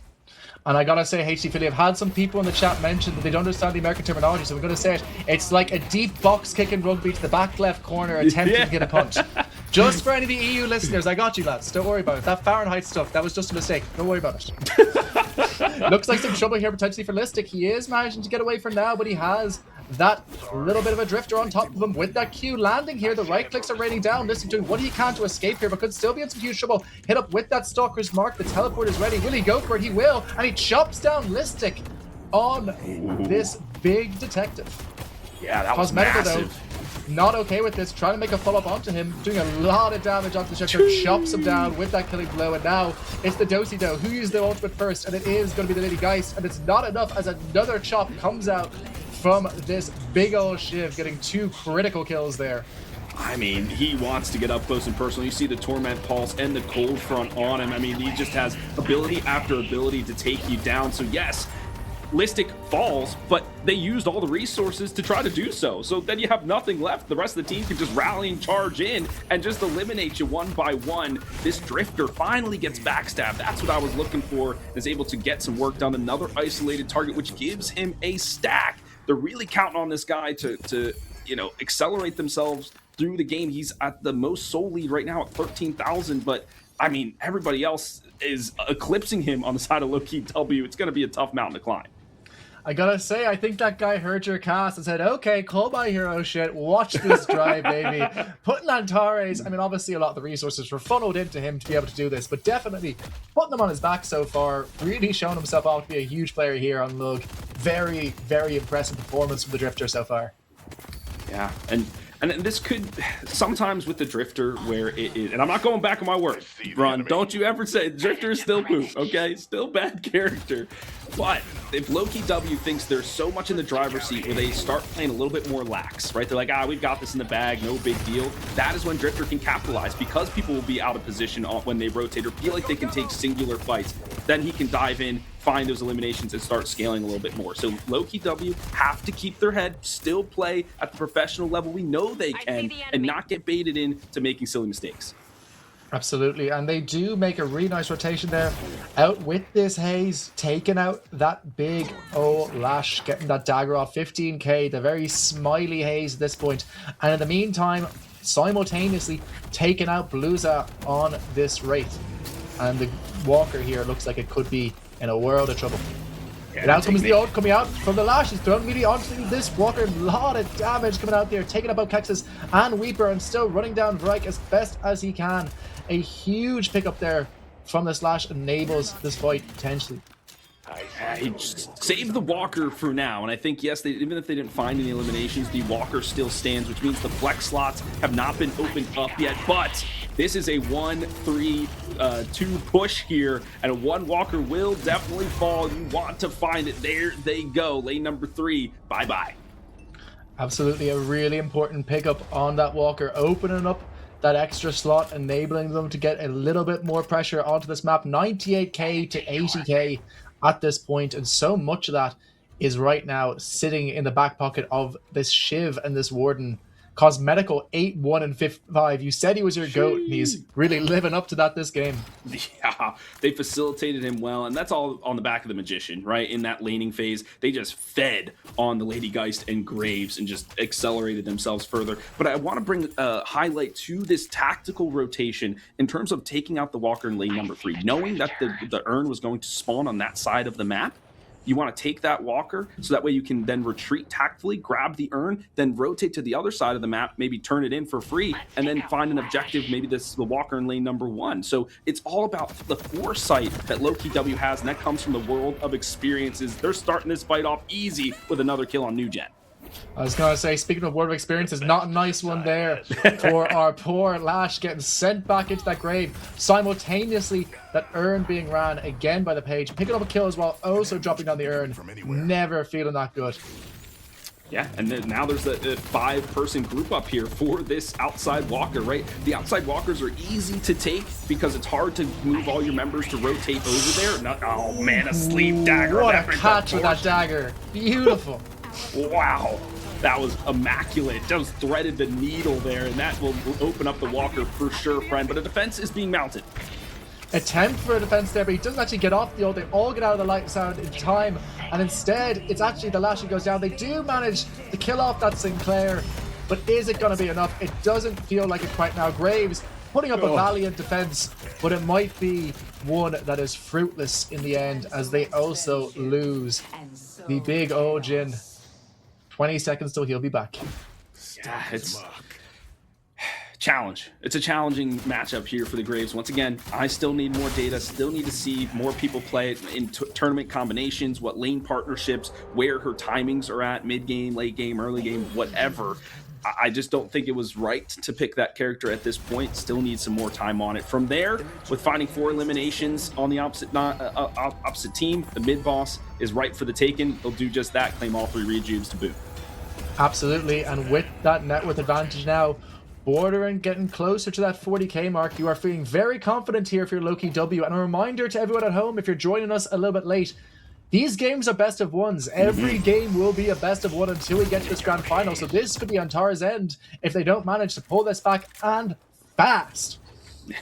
And I gotta say, HC Philly, I've had some people in the chat mention that they don't understand the American terminology, so we're gonna say it. It's like a deep box kick in rugby to the back left corner attempting to get a punch. Just for any of the EU listeners, I got you, lads. Don't worry about it. That Fahrenheit stuff, that was just a mistake. Don't worry about it. Looks like some trouble here potentially for Listic. He is managing to get away for now, but he has that little bit of a drifter on top of him with that Q landing here. The right clicks are raining down. Listic doing what he can to escape here, but could still be in some huge trouble. Hit up with that Stalker's Mark. The teleport is ready. Will he go for it? He will. And he chops down Listic on this big detective. Yeah, that was Cosmetical massive. though. Not okay with this, trying to make a follow-up onto him, doing a lot of damage onto the Shifter, chops him down with that killing blow, and now it's the Dosey-Do who used the ultimate first, and it is going to be the Lady Geist, and it's not enough as another chop comes out from this big old Shiv, getting 2 critical kills there. I mean, he wants to get up close and personal. You see the Torment Pulse and the Cold Front on him. I mean, he just has ability after ability to take you down. So yes, Listic falls, but they used all the resources to try to do so. So then you have nothing left. The rest of the team can just rally and charge in and just eliminate you one by one. This Drifter finally gets backstabbed. That's what I was looking for, is able to get some work done. Another isolated target, which gives him a stack. They're really counting on this guy to you know, accelerate themselves through the game. He's at the most soul lead right now at 13,000, but I mean, everybody else is eclipsing him on the side of Low-Key W. It's going to be a tough mountain to climb. I gotta say, I think that guy heard your cast and said, okay, call my hero shit, watch this drive, baby. Putting Antares, I mean, obviously a lot of the resources were funneled into him to be able to do this, but definitely putting them on his back so far, really showing himself off to be a huge player here on Lug. Very, very impressive performance from the Drifter so far. Yeah, and this could sometimes with the Drifter where it is, and I'm not going back on my word, Run, don't you ever say Drifter is still poop, okay? Still bad character. But if Low-Key W thinks there's so much in the driver's seat where they start playing a little bit more lax, right? They're like, we've got this in the bag, no big deal. That is when Drifter can capitalize, because people will be out of position when they rotate or feel like they can take singular fights. Then he can dive in, find those eliminations, and start scaling a little bit more. So Low-Key W have to keep their head, still play at the professional level we know they can, and not get baited into making silly mistakes. Absolutely, and they do make a really nice rotation there. Out with this Haze, taking out that big old Lash, getting that dagger off 15k, the very smiley Haze at this point. And in the meantime, simultaneously taking out Bluza on this Wraith. And the Walker here looks like it could be in a world of trouble. Yeah, and out comes the ult coming out from the Lash. He's thrown immediately onto this Walker. A lot of damage coming out there, taking out Kexus and Weeper, and still running down Vrike as best as he can. A huge pickup there from the Slash enables this fight potentially. He just saved the Walker for now, and I think, yes, even if they didn't find any eliminations, the Walker still stands, which means the flex slots have not been opened up yet, but this is a 1-3-2 push here, and one Walker will definitely fall. You want to find it. There they go. Lane number 3. Bye-bye. Absolutely a really important pickup on that Walker, opening up that extra slot, enabling them to get a little bit more pressure onto this map. 98k to 80k at this point, and so much of that is right now sitting in the back pocket of this Shiv and this Warden. Cosmetical 8-1 and 5. You said he was your GOAT, and he's really living up to that this game. Yeah, they facilitated him well, and that's all on the back of the Magician, right? In that laning phase, they just fed on the Lady Geist and Graves and just accelerated themselves further. But I want to bring a highlight to this tactical rotation in terms of taking out the Walker in lane number 3, knowing that the urn was going to spawn on that side of the map. You want to take that Walker so that way you can then retreat tactfully, grab the urn, then rotate to the other side of the map, maybe turn it in for free, and then find an objective. Maybe this is the Walker in lane number 1. So it's all about the foresight that Low-Key W has, and that comes from the world of experiences. They're starting this fight off easy with another kill on New Gen. I was going to say, speaking of World of Experiences, not a nice one there for our poor Lash, getting sent back into that grave. Simultaneously, that urn being ran again by the Page, picking up a kill as well, also dropping down the urn. Never feeling that good. Yeah, and then now there's a 5-person group up here for this outside Walker, right? The outside Walkers are easy to take because it's hard to move all your members to rotate over there. Oh man, a sleep dagger. What a catch with that dagger. Beautiful. Wow, that was immaculate. Just threaded the needle there, and that will open up the Walker for sure, friend. But a defense is being mounted. Attempt for a defense there, but he doesn't actually get off the ult. They all get out of the light sound in time, and instead it's actually the Lash who goes down. They do manage to kill off that Sinclair, but is it going to be enough? It doesn't feel like it quite now. Graves putting up a valiant defense, but it might be one that is fruitless in the end, as they also lose the big Jin. 20 seconds till he'll be back. Yeah, it's challenge. It's a challenging matchup here for the Graves. Once again, I still need more data, still need to see more people play it in tournament combinations, what lane partnerships, where her timings are at, mid game, late game, early game, whatever. I just don't think it was right to pick that character at this point. Still need some more time on it. From there, with finding 4 eliminations on the opposite team, the mid boss is right for the taking. They'll do just that, claim all 3 rejuves to boot. Absolutely, and with that net worth advantage now, bordering, getting closer to that 40k mark, you are feeling very confident here for your Loki W. And a reminder to everyone at home, if you're joining us a little bit late, these games are best of ones. Every game will be a best of one until we get to this grand final. So this could be Antares' end if they don't manage to pull this back, and fast.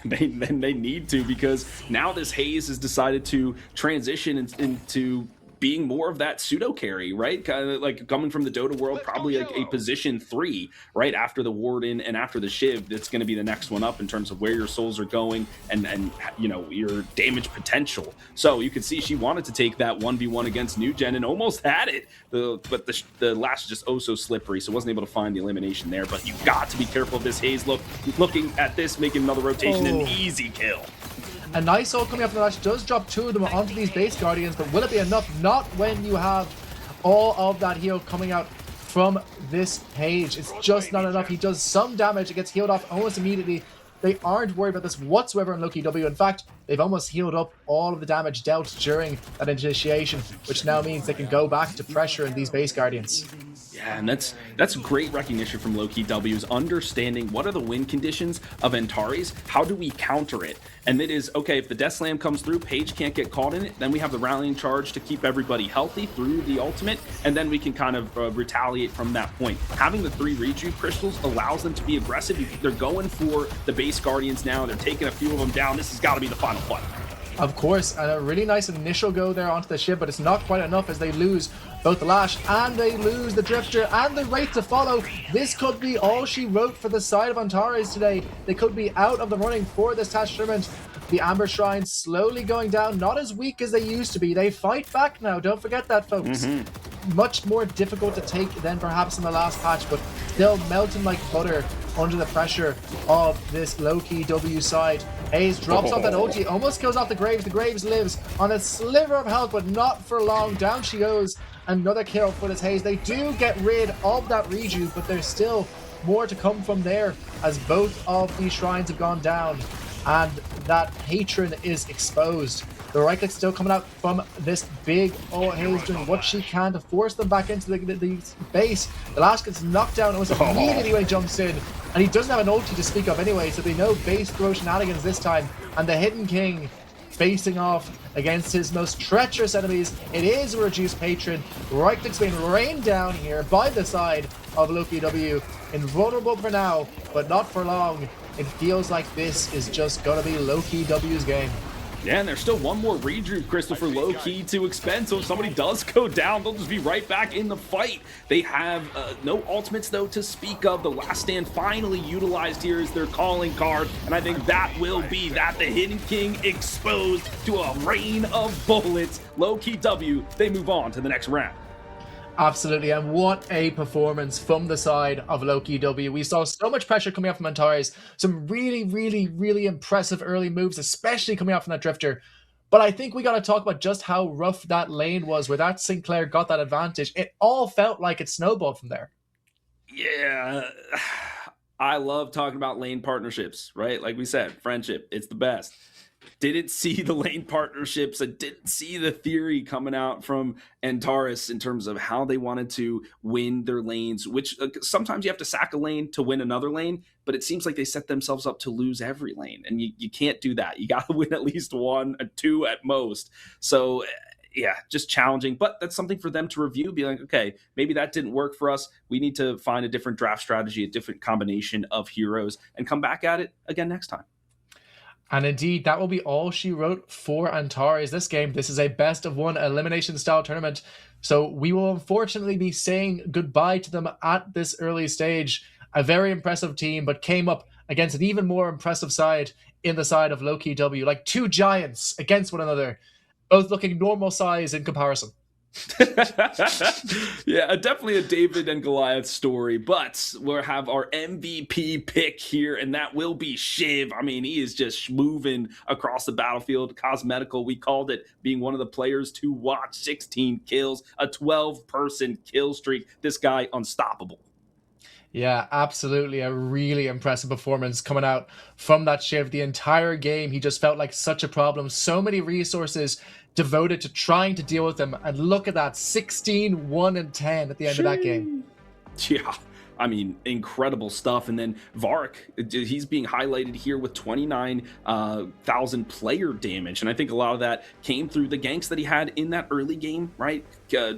They need to, because now this Haze has decided to transition into being more of that pseudo carry, right? Kind of like coming from the Dota world, probably like a position 3, right? After the Warden and after the Shiv, that's going to be the next one up in terms of where your souls are going and you know, your damage potential. So you can see she wanted to take that 1v1 against New Gen and almost had it, but the last is just oh so slippery, so wasn't able to find the elimination there. But you got to be careful of this Haze. Looking at this, making another rotation, an easy kill. A nice ult coming up from the Lash does drop 2 of them onto these base Guardians, but will it be enough? Not when you have all of that heal coming out from this Page. It's just not enough. He does some damage. It gets healed off almost immediately. They aren't worried about this whatsoever in Loki W. In fact, they've almost healed up all of the damage dealt during that initiation, which now means they can go back to pressure in these base Guardians. Yeah, and that's great recognition from Loki W's, understanding what are the win conditions of Antares, how do we counter it? And it is, okay, if the Death Slam comes through, Paige can't get caught in it, then we have the rallying charge to keep everybody healthy through the ultimate, and then we can kind of retaliate from that point. Having the 3 Rejuve crystals allows them to be aggressive. They're going for the base Guardians now, they're taking a few of them down. This has got to be the final fight. Of course, and a really nice initial go there onto the ship, but it's not quite enough as they lose both the Lash and they lose the Drifter and the Wraith to follow. This could be all she wrote for the side of Antares today. They could be out of the running for this Tash tournament. The Amber Shrine slowly going down, not as weak as they used to be. They fight back now, don't forget that, folks. Much more difficult to take than perhaps in the last patch, but still melting like butter under the pressure of this Loki W side. Haze drops off that ulti, almost kills off the Graves. The Graves lives on a sliver of health, but not for long. Down she goes. Another kill for this Haze. They do get rid of that Rejuve, but there's still more to come from there as both of these shrines have gone down and that Patron is exposed. The right click still coming out from this big Haze doing what she can to force them back into the base. The last gets knocked down almost immediately when he jumps in, and he doesn't have an ulti to speak of anyway, so there'll be no base throw shenanigans this time. And the Hidden King facing off against his most treacherous enemies. It is a reduced Patron. Right click's being rained down here by the side of Loki W. Invulnerable for now, but not for long. It feels like this is just gonna be Loki W's game. Yeah, and there's still one more Rejuve crystal for Low-Key to expend, so if somebody does go down, they'll just be right back in the fight. They have no ultimates, though, to speak of. The Last Stand finally utilized here as their calling card, and I think that will be that. The Hidden King exposed to a rain of bullets. Low-Key W, they move on to the next round. Absolutely, and what a performance from the side of Loki W. We saw so much pressure coming out from Antares. Some really impressive early moves, especially coming out from that Drifter. But I think we got to talk about just how rough that lane was, where that Sinclair got that advantage. It all felt like it snowballed from there. Yeah, I love talking about lane partnerships, right? Like we said, friendship, it's the best. Didn't see the lane partnerships. I didn't see the theory coming out from Antares in terms of how they wanted to win their lanes, which sometimes you have to sack a lane to win another lane, but it seems like they set themselves up to lose every lane, and you can't do that. You got to win at least 1 or 2 at most. So yeah, just challenging, but that's something for them to review, be like, okay, maybe that didn't work for us. We need to find a different draft strategy, a different combination of heroes, and come back at it again next time. And indeed, that will be all she wrote for Antares this game. This is a best-of-1 elimination-style tournament, so we will unfortunately be saying goodbye to them at this early stage, a very impressive team, but came up against an even more impressive side in the side of Low Key W, like two giants against one another, both looking normal size in comparison. Yeah, definitely a David and Goliath story, but we'll have our MVP pick here, and that will be Shiv. I mean, he is just moving across the battlefield. Cosmetical, we called it, being one of the players to watch. 16 kills, a 12-person kill streak. This guy unstoppable. Yeah, absolutely. A really impressive performance coming out from that Shiv. The entire game, he just felt like such a problem. So many resources devoted to trying to deal with him. And look at that, 16, 1, and 10 at the end of that game. Yeah, I mean, incredible stuff. And then Vark, he's being highlighted here with 29,000 player damage. And I think a lot of that came through the ganks that he had in that early game, right?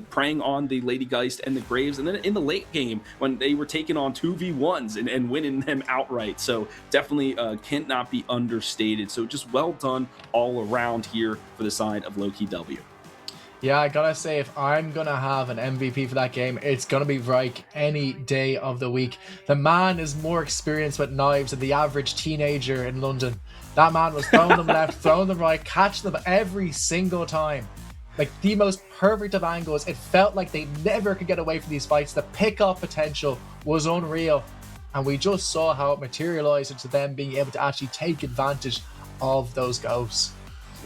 Preying on the Lady Geist and the Graves. And then in the late game, when they were taking on 2v1s and winning them outright. So definitely cannot be understated. So just well done all around here for the side of Low Key W. Yeah, I gotta say, if I'm gonna have an MVP for that game, it's gonna be Vrike any day of the week. The man is more experienced with knives than the average teenager in London. That man was throwing them left, throwing them right, catching them every single time. Like, the most perfect of angles. It felt like they never could get away from these fights. The pick-off potential was unreal. And we just saw how it materialized into them being able to actually take advantage of those ghosts.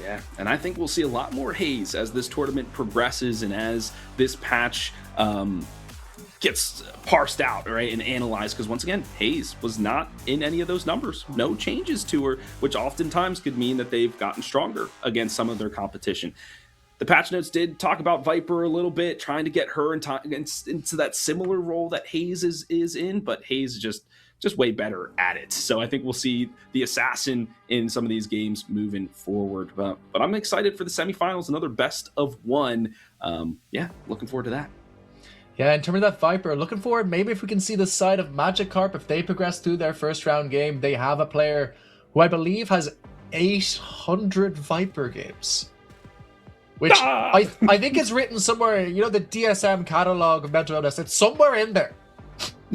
Yeah, and I think we'll see a lot more Haze as this tournament progresses and as this patch gets parsed out, right, and analyzed. Because once again, Haze was not in any of those numbers. No changes to her, which oftentimes could mean that they've gotten stronger against some of their competition. The patch notes did talk about Viper a little bit, trying to get her into that similar role that Haze is in, but Haze is just way better at it. So I think we'll see the assassin in some of these games moving forward. But I'm excited for the semifinals, another best of one. Yeah, looking forward to that. Yeah, in terms of that Viper, looking forward, maybe if we can see the side of Magikarp, if they progress through their first round game, they have a player who I believe has 800 Viper games. Which I think is written somewhere, you know, the DSM catalog of mental illness, it's somewhere in there.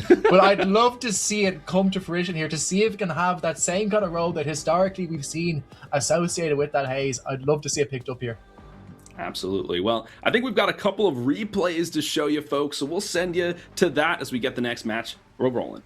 But I'd love to see it come to fruition here, to see if it can have that same kind of role that historically we've seen associated with that Haze. I'd love to see it picked up here. Absolutely. Well, I think we've got a couple of replays to show you folks, so we'll send you to that as we get the next match. We're rolling.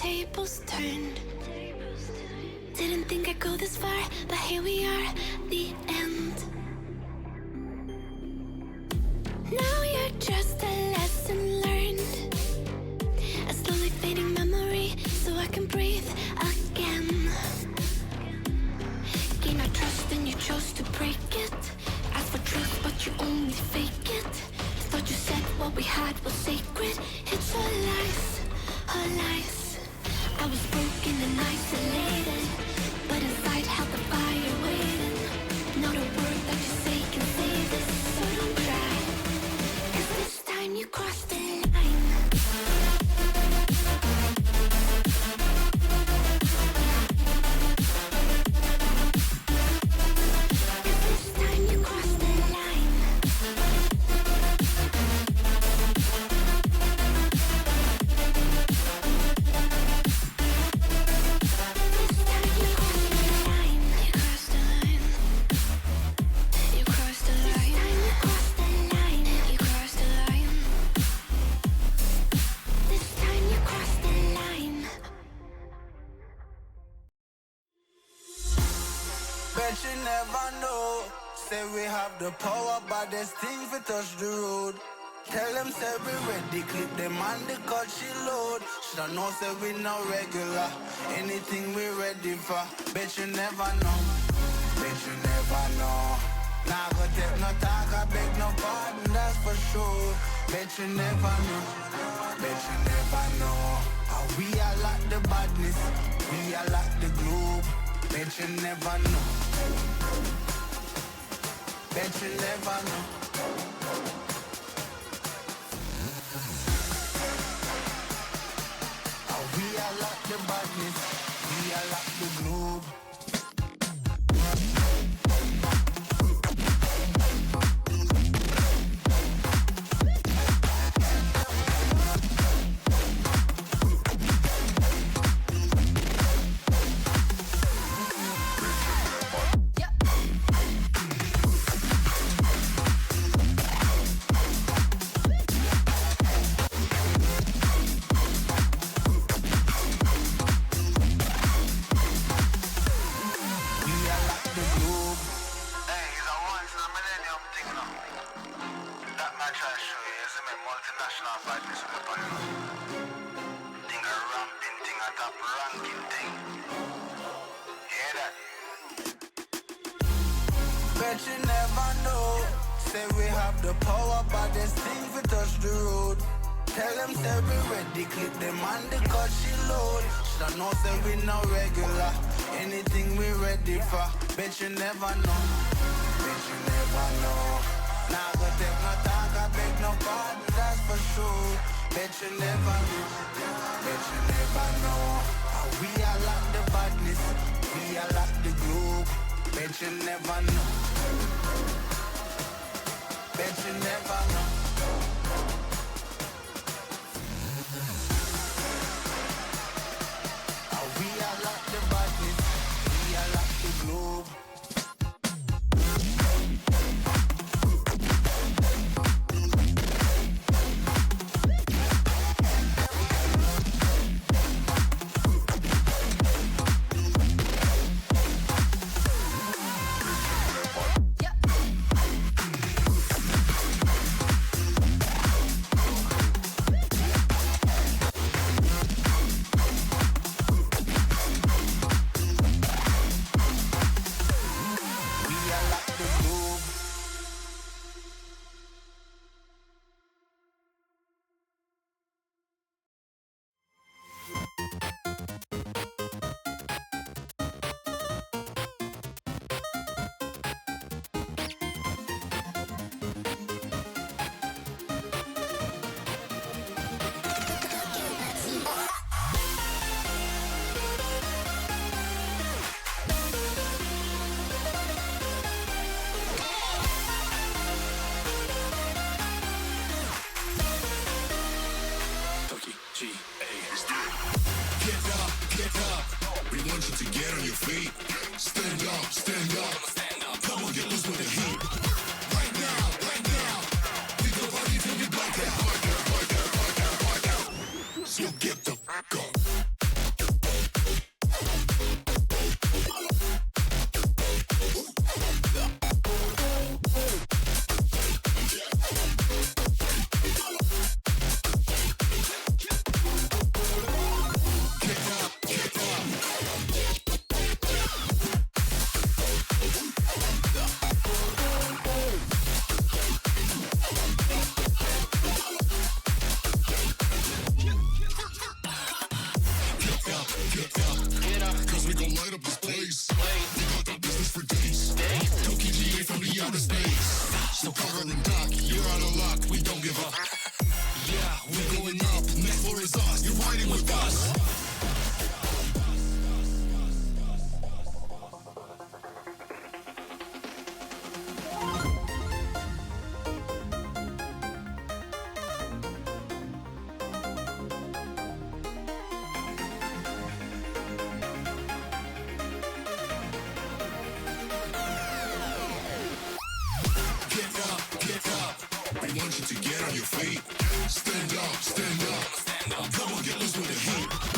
tables turned. Didn't think I'd go this far, but here we are, the end. Now you're just a lesson learned, a slowly fading memory, so I can breathe again. Gain our trust and you chose to break it. Ask for truth, but you only fake it. Thought you said what we had was sacred. It's all lies, all lies. I was broken and isolated, but inside held the fire waiting. Not a word that you say can save this, so don't cry, 'cause this time you crossed the line. This time you crossed the line. Bet you never know. Say we have the power, but there's things we touch the road. Tell them say we ready, clip them on the cut she load. Shoulda know say we no regular, anything we ready for. Bet you never know, bet you never know. Nah go take no talk, I beg no pardon, that's for sure. Bet you never know, bet you never know. How we are like the badness, we are like the globe. Bet you never know, bet you never know. We are like the badness, we are like the globe. Bet you never know. Say we have the power, but there's things we touch the road. Tell them say we ready, clip them on the cut she load. Shoulda know say we no regular, anything we ready for. Bet you never know, bet you never know. Nah go take no talk, I beg no pardon, that's for sure. Bet you never know, bet you never know. How we are like the badness, we are like the globe. Bet you never know, bet you never know. How we are like the badness, we are like the globe. So get the fuck up. light up this place. We got the business for days. Tokyo GA from the outer space. So cargo and dock, you're out of luck. We don't give up. Yeah, we're going up. Next floor is us. You're riding with us. I want you to get on your feet. Stand up, stand up. Come on, get loose with the heat.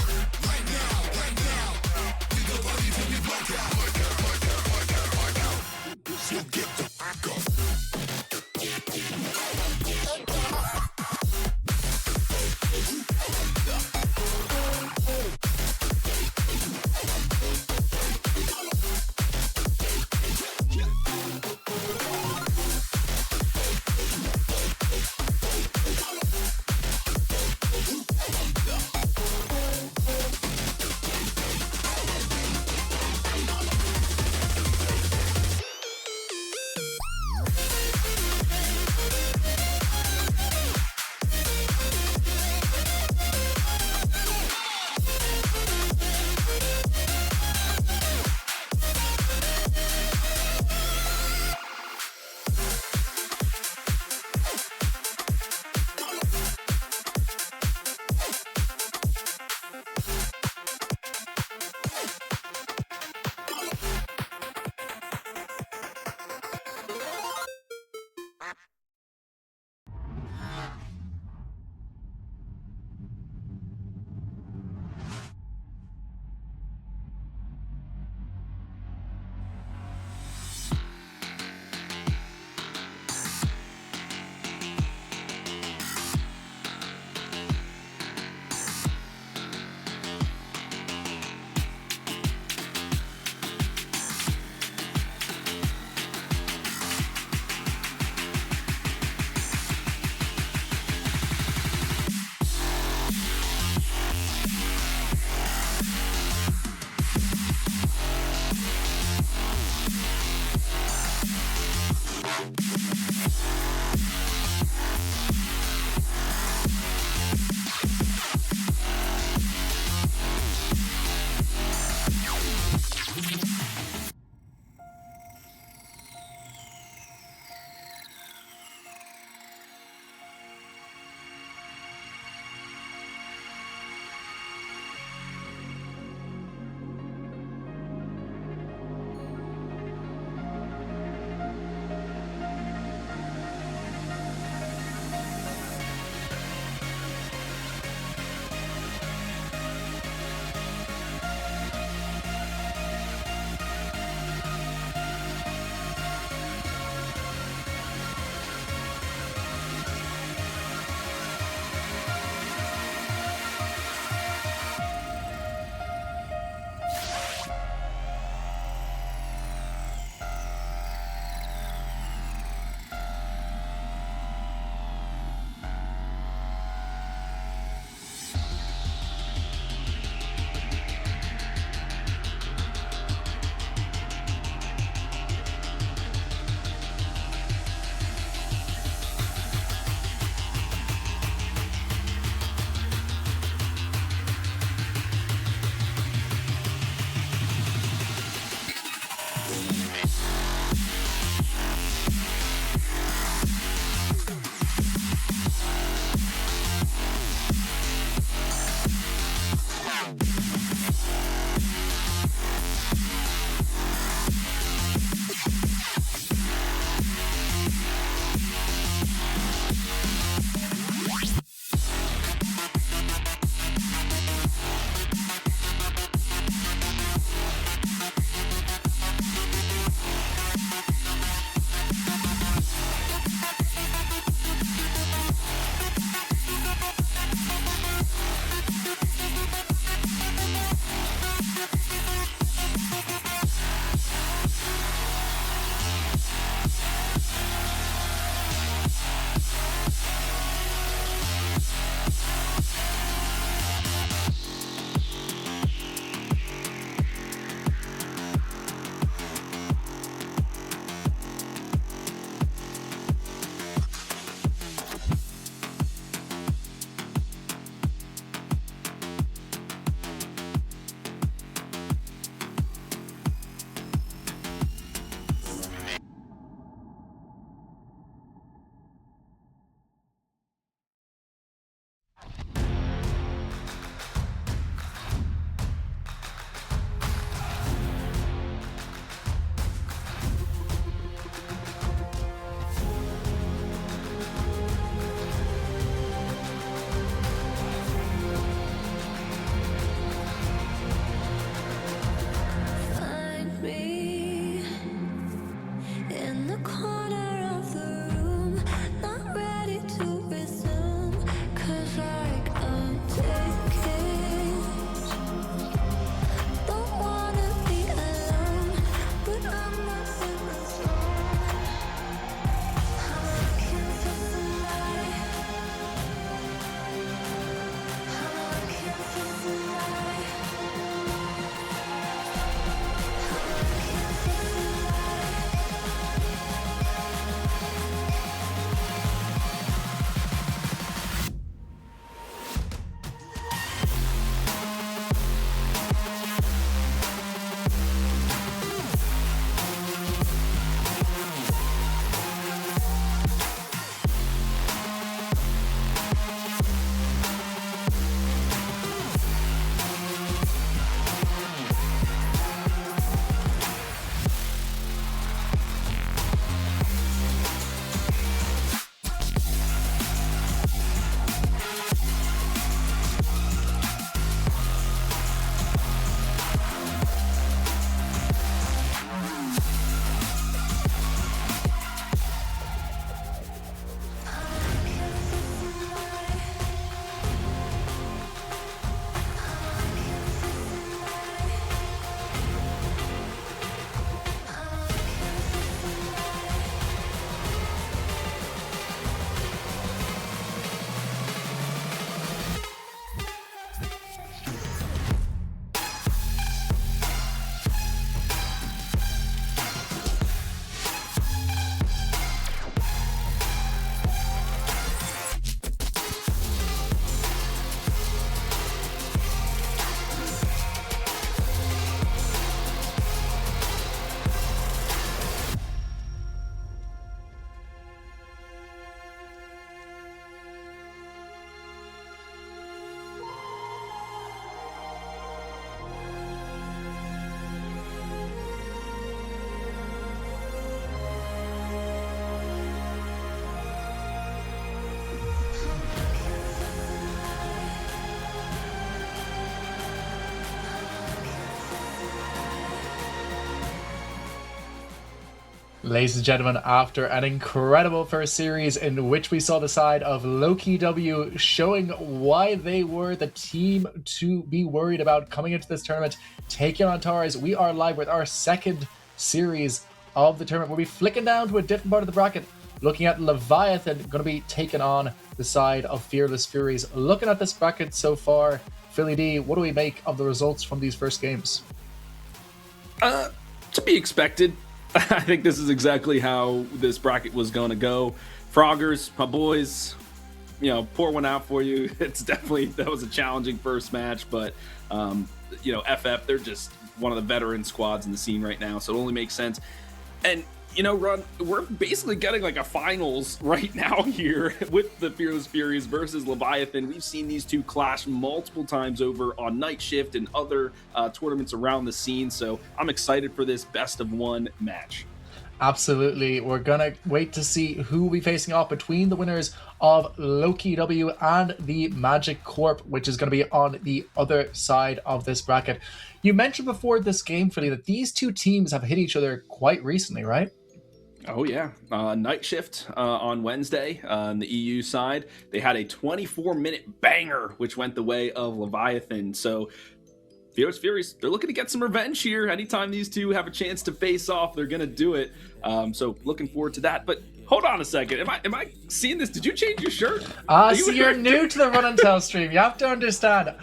Ladies and gentlemen, after an incredible first series in which we saw the side of Loki W showing why they were the team to be worried about coming into this tournament, taking on Taurus, we are live with our second series of the tournament. We'll be flicking down to a different part of the bracket, looking at Leviathan, going to be taking on the side of Fearless Furies. Looking at this bracket so far, Philly D, what do we make of the results from these first games? To be expected. I think this is exactly how this bracket was going to go. Froggers, my boys, pour one out for you. It's definitely, that was a challenging first match, but, FF, they're just one of the veteran squads in the scene right now, so it only makes sense. And, Ron, we're basically getting like a finals right now here with the Fearless Furies versus Leviathan. We've seen these two clash multiple times over on Night Shift and other tournaments around the scene, so I'm excited for this best of one match. Absolutely. We're going to wait to see who will be facing off between the winners of Loki W and the Magic Corp, which is going to be on the other side of this bracket. You mentioned before this game, Philly, that these two teams have hit each other quite recently, right? Oh, yeah. Night Shift on Wednesday on the EU side. They had a 24-minute banger, which went the way of Leviathan. So Fearless Furies, they're looking to get some revenge here. Anytime these two have a chance to face off, they're going to do it. So looking forward to that. But hold on a second. Am I seeing this? Did you change your shirt? So you're new to the Run and Tell stream. You have to understand.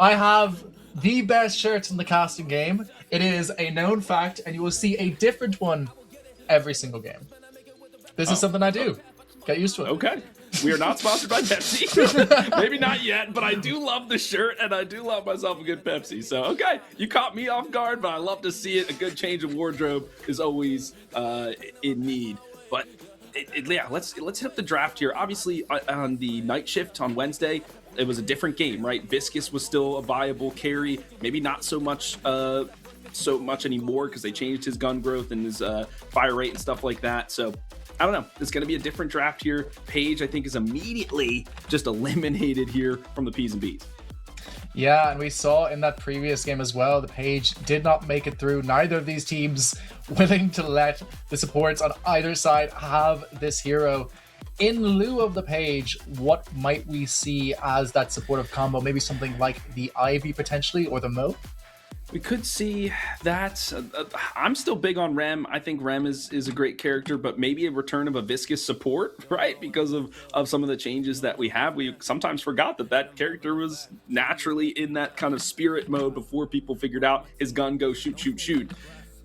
I have the best shirts in the casting game. It is a known fact, and you will see a different one every single game. This is something I do. Get used to it. Okay. We are not sponsored by Pepsi. Maybe not yet, but I do love the shirt, and I do love myself a good Pepsi. So, okay, you caught me off guard, but I love to see it. A good change of wardrobe is always in need. But, yeah, let's hit up the draft here. Obviously, on the Night Shift on Wednesday, it was a different game, right? Viscus was still a viable carry. Maybe not so much anymore because they changed his gun growth and his fire rate and stuff like that. So I don't know. It's going to be a different draft here. Paige, I think, is immediately just eliminated here from the P's and B's. Yeah, and we saw in that previous game as well, the Paige did not make it through. Neither of these teams willing to let the supports on either side have this hero. In lieu of the Paige, what might we see as that supportive combo? Maybe something like the Ivy potentially, or the Mo? We could see that. I'm still big on Rem. I think Rem is a great character, but maybe a return of a Viscous support, right? Because of some of the changes that we have. We sometimes forgot that character was naturally in that kind of spirit mode before people figured out his gun go shoot, shoot, shoot.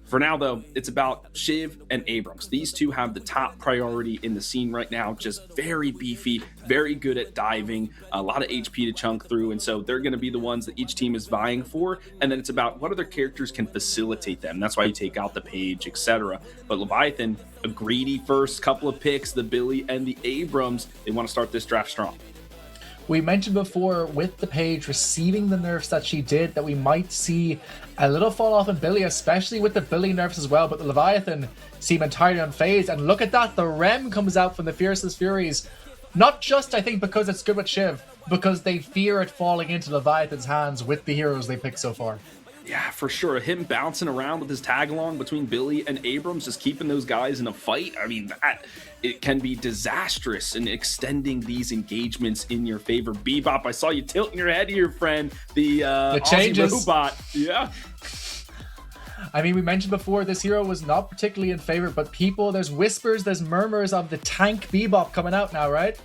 For now, though, it's about Shiv and Abrams. These two have the top priority in the scene right now. Just very beefy, very good at diving, a lot of HP to chunk through. And so they're going to be the ones that each team is vying for. And then it's about what other characters can facilitate them. That's why you take out the Paige, etc. But Leviathan, a greedy first couple of picks, the Billy and the Abrams, they want to start this draft strong. We mentioned before with the Paige receiving the nerfs that she did that we might see a little fall off in Billy, especially with the Billy nerfs as well, but the Leviathan seem entirely unfazed. And look at that, the Rem comes out from the Fiercest Furies. Not just, I think, because it's good with Shiv, because they fear it falling into Leviathan's hands with the heroes they picked so far. Yeah, for sure. Him bouncing around with his tag along between Billy and Abrams, just keeping those guys in a fight. I mean, it can be disastrous in extending these engagements in your favor. Bebop, I saw you tilting your head here, friend. The changes. Aussie robot. Yeah. I mean, we mentioned before, this hero was not particularly in favor, but there's whispers, there's murmurs of the tank Bebop coming out now, right?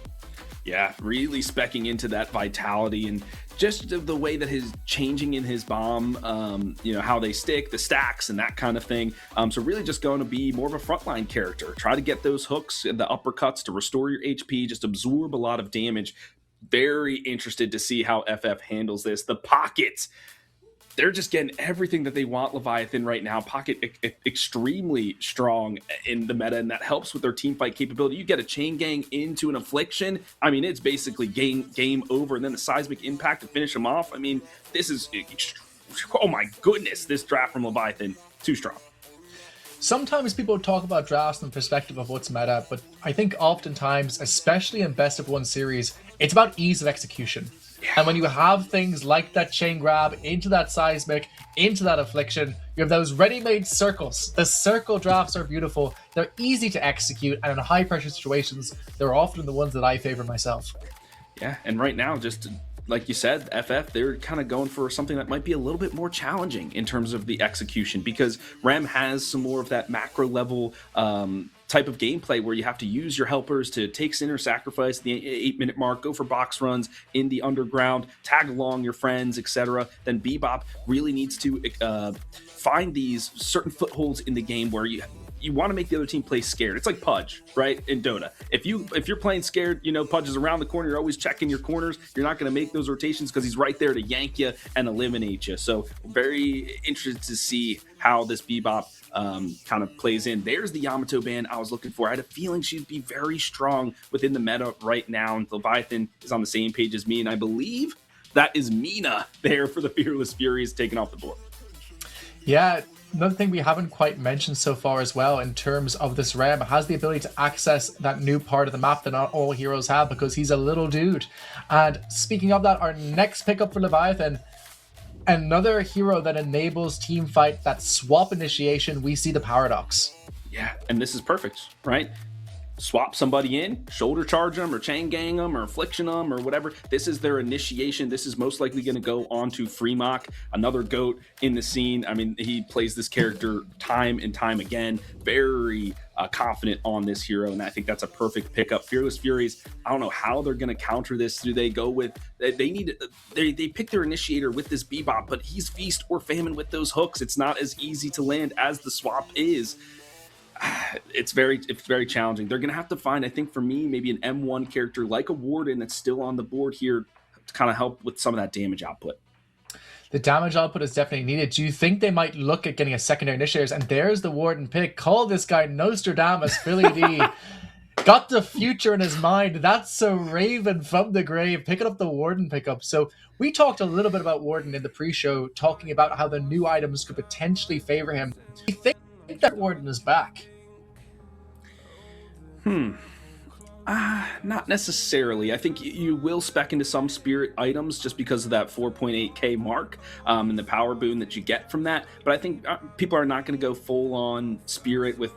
Yeah, really specking into that vitality and just the way that his changing in his bomb, how they stick, the stacks and that kind of thing. So really just going to be more of a frontline character. Try to get those hooks and the uppercuts to restore your HP, just absorb a lot of damage. Very interested to see how FF handles this. The pockets. They're just getting everything that they want Leviathan right now. Pocket extremely strong in the meta, and that helps with their team fight capability. You get a chain gang into an affliction. I mean, it's basically game over, and then the seismic impact to finish them off. I mean, this is, oh my goodness, this draft from Leviathan, too strong. Sometimes people talk about drafts from the perspective of what's meta, but I think oftentimes, especially in best of one series, it's about ease of execution. And when you have things like that chain grab into that seismic, into that affliction, you have those ready-made circles. The circle drafts are beautiful. They're easy to execute, and in high-pressure situations, they're often the ones that I favor myself. Yeah, and right now, just like you said, FF, they're kind of going for something that might be a little bit more challenging in terms of the execution, because Rem has some more of that macro level type of gameplay where you have to use your helpers to take Sinner Sacrifice the 8-minute mark, go for box runs in the underground, tag along your friends, etc. Then Bebop really needs to find these certain footholds in the game where you want to make the other team play scared. It's like Pudge, right, in Dota. If you're playing scared, Pudge is around the corner, you're always checking your corners, you're not going to make those rotations because he's right there to yank you and eliminate you. So very interested to see how this Bebop kind of plays in. There's the Yamato ban I was looking for. I had a feeling she'd be very strong within the meta right now, and Leviathan is on the same page as me, and I believe that is Mina there for the Fearless Furies taking off the board. Yeah, another thing we haven't quite mentioned so far as well in terms of this Rem has the ability to access that new part of the map that not all heroes have, because he's a little dude. And speaking of that, our next pickup for Leviathan, another hero that enables team fight, that swap initiation, we see the Paradox. Yeah, and this is perfect, right? Swap somebody in, shoulder charge them, or chain gang them, or affliction them, or whatever. This is their initiation. This is most likely going to go on to Freemock, another GOAT in the scene. I mean, he plays this character time and time again. Very confident on this hero, and I think that's a perfect pickup. Fearless Furies, I don't know how they're going to counter this. Do they go with, they pick their initiator with this Bebop, but he's feast or famine with those hooks. It's not as easy to land as the swap is. It's very challenging. They're going to have to find, I think for me, maybe an M1 character like a Warden that's still on the board here to kind of help with some of that damage output. The damage output is definitely needed. Do you think they might look at getting a secondary initiators? And there's the Warden pick. Call this guy Nostradamus, Philly D. Got the future in his mind. That's a Raven from the grave picking up the Warden pickup. So we talked a little bit about Warden in the pre-show, talking about how the new items could potentially favor him. Do you think that Warden is back? Not necessarily. I think you will spec into some spirit items just because of that 4.8k mark and the power boon that you get from that. But I think people are not going to go full on spirit with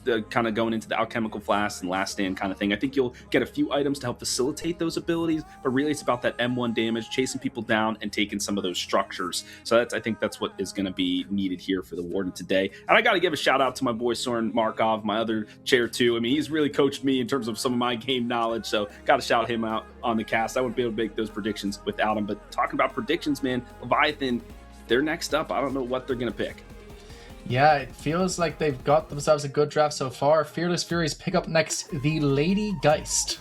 the kind of going into the alchemical flask and last stand kind of thing. I think you'll get a few items to help facilitate those abilities, but really it's about that M1 damage, chasing people down and taking some of those structures. So I think that's what is going to be needed here for the Warden today. And I got to give a shout out to my boy Soren Markov, my other chair too. I mean, he's really coached me in terms of some of my game knowledge, so got to shout him out on the cast. I wouldn't be able to make those predictions without him. But talking about predictions, man, Leviathan, they're next up. I don't know what they're gonna pick. Yeah, it feels like they've got themselves a good draft so far. Fearless Furies pick up next the Lady Geist.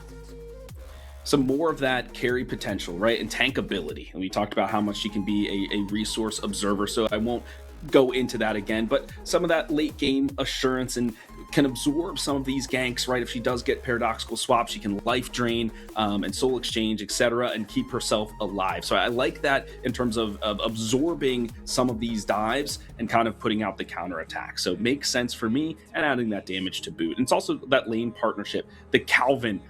Some more of that carry potential, right, and tankability. And we talked about how much she can be a resource observer, so I won't go into that again, but some of that late game assurance and can absorb some of these ganks, right? If she does get paradoxical swap, she can life drain and soul exchange, etc., and keep herself alive. So I like that in terms of absorbing some of these dives and kind of putting out the counter attack. So it makes sense for me, and adding that damage to boot. And it's also that lane partnership. The Calvin,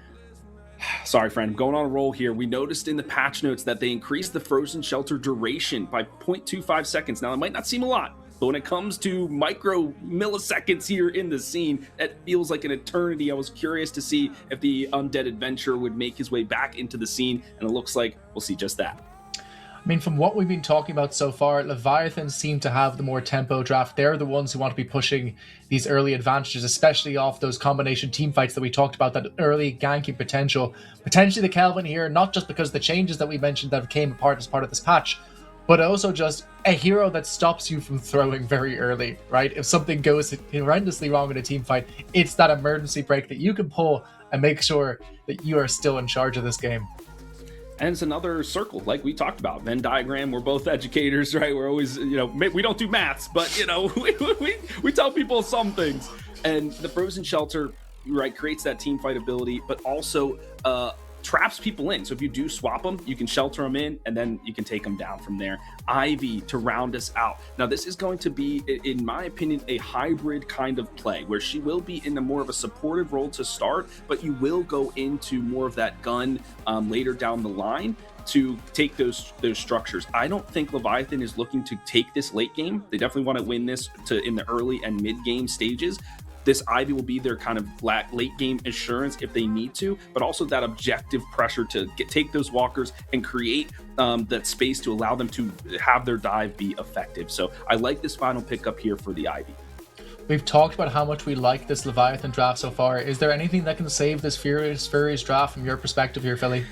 sorry friend, I'm going on a roll here. We noticed in the patch notes that they increased the frozen shelter duration by 0.25 seconds. Now it might not seem a lot, but when it comes to micro milliseconds here in the scene, that feels like an eternity. I was curious to see if the undead adventurer would make his way back into the scene, and it looks like we'll see just that. I mean, from what we've been talking about so far, Leviathan seem to have the more tempo draft. They're the ones who want to be pushing these early advantages, especially off those combination team fights that we talked about, that early ganking potential. Potentially the Kelvin here, not just because of the changes that we mentioned that came apart as part of this patch, but also just a hero that stops you from throwing very early, right? If something goes horrendously wrong in a team fight, it's that emergency break that you can pull and make sure that you are still in charge of this game. And it's another circle, like we talked about. Venn diagram, we're both educators, right? We're always, we don't do maths, but, we tell people some things. And the frozen shelter, right, creates that team fight ability, but also traps people in. So if you do swap them, you can shelter them in, and then you can take them down from there. Ivy to round us out. Now this is going to be, in my opinion, a hybrid kind of play where she will be in a more of a supportive role to start, but you will go into more of that gun later down the line. to take those structures. I don't think Leviathan is looking to take this late game. They definitely want to win this in the early and mid game stages. This Ivy will be their kind of late game assurance if they need to, but also that objective pressure to take those walkers and create that space to allow them to have their dive be effective. So I like this final pickup here for the Ivy. We've talked about how much we like this Leviathan draft so far. Is there anything that can save this Furies draft from your perspective here, Philly?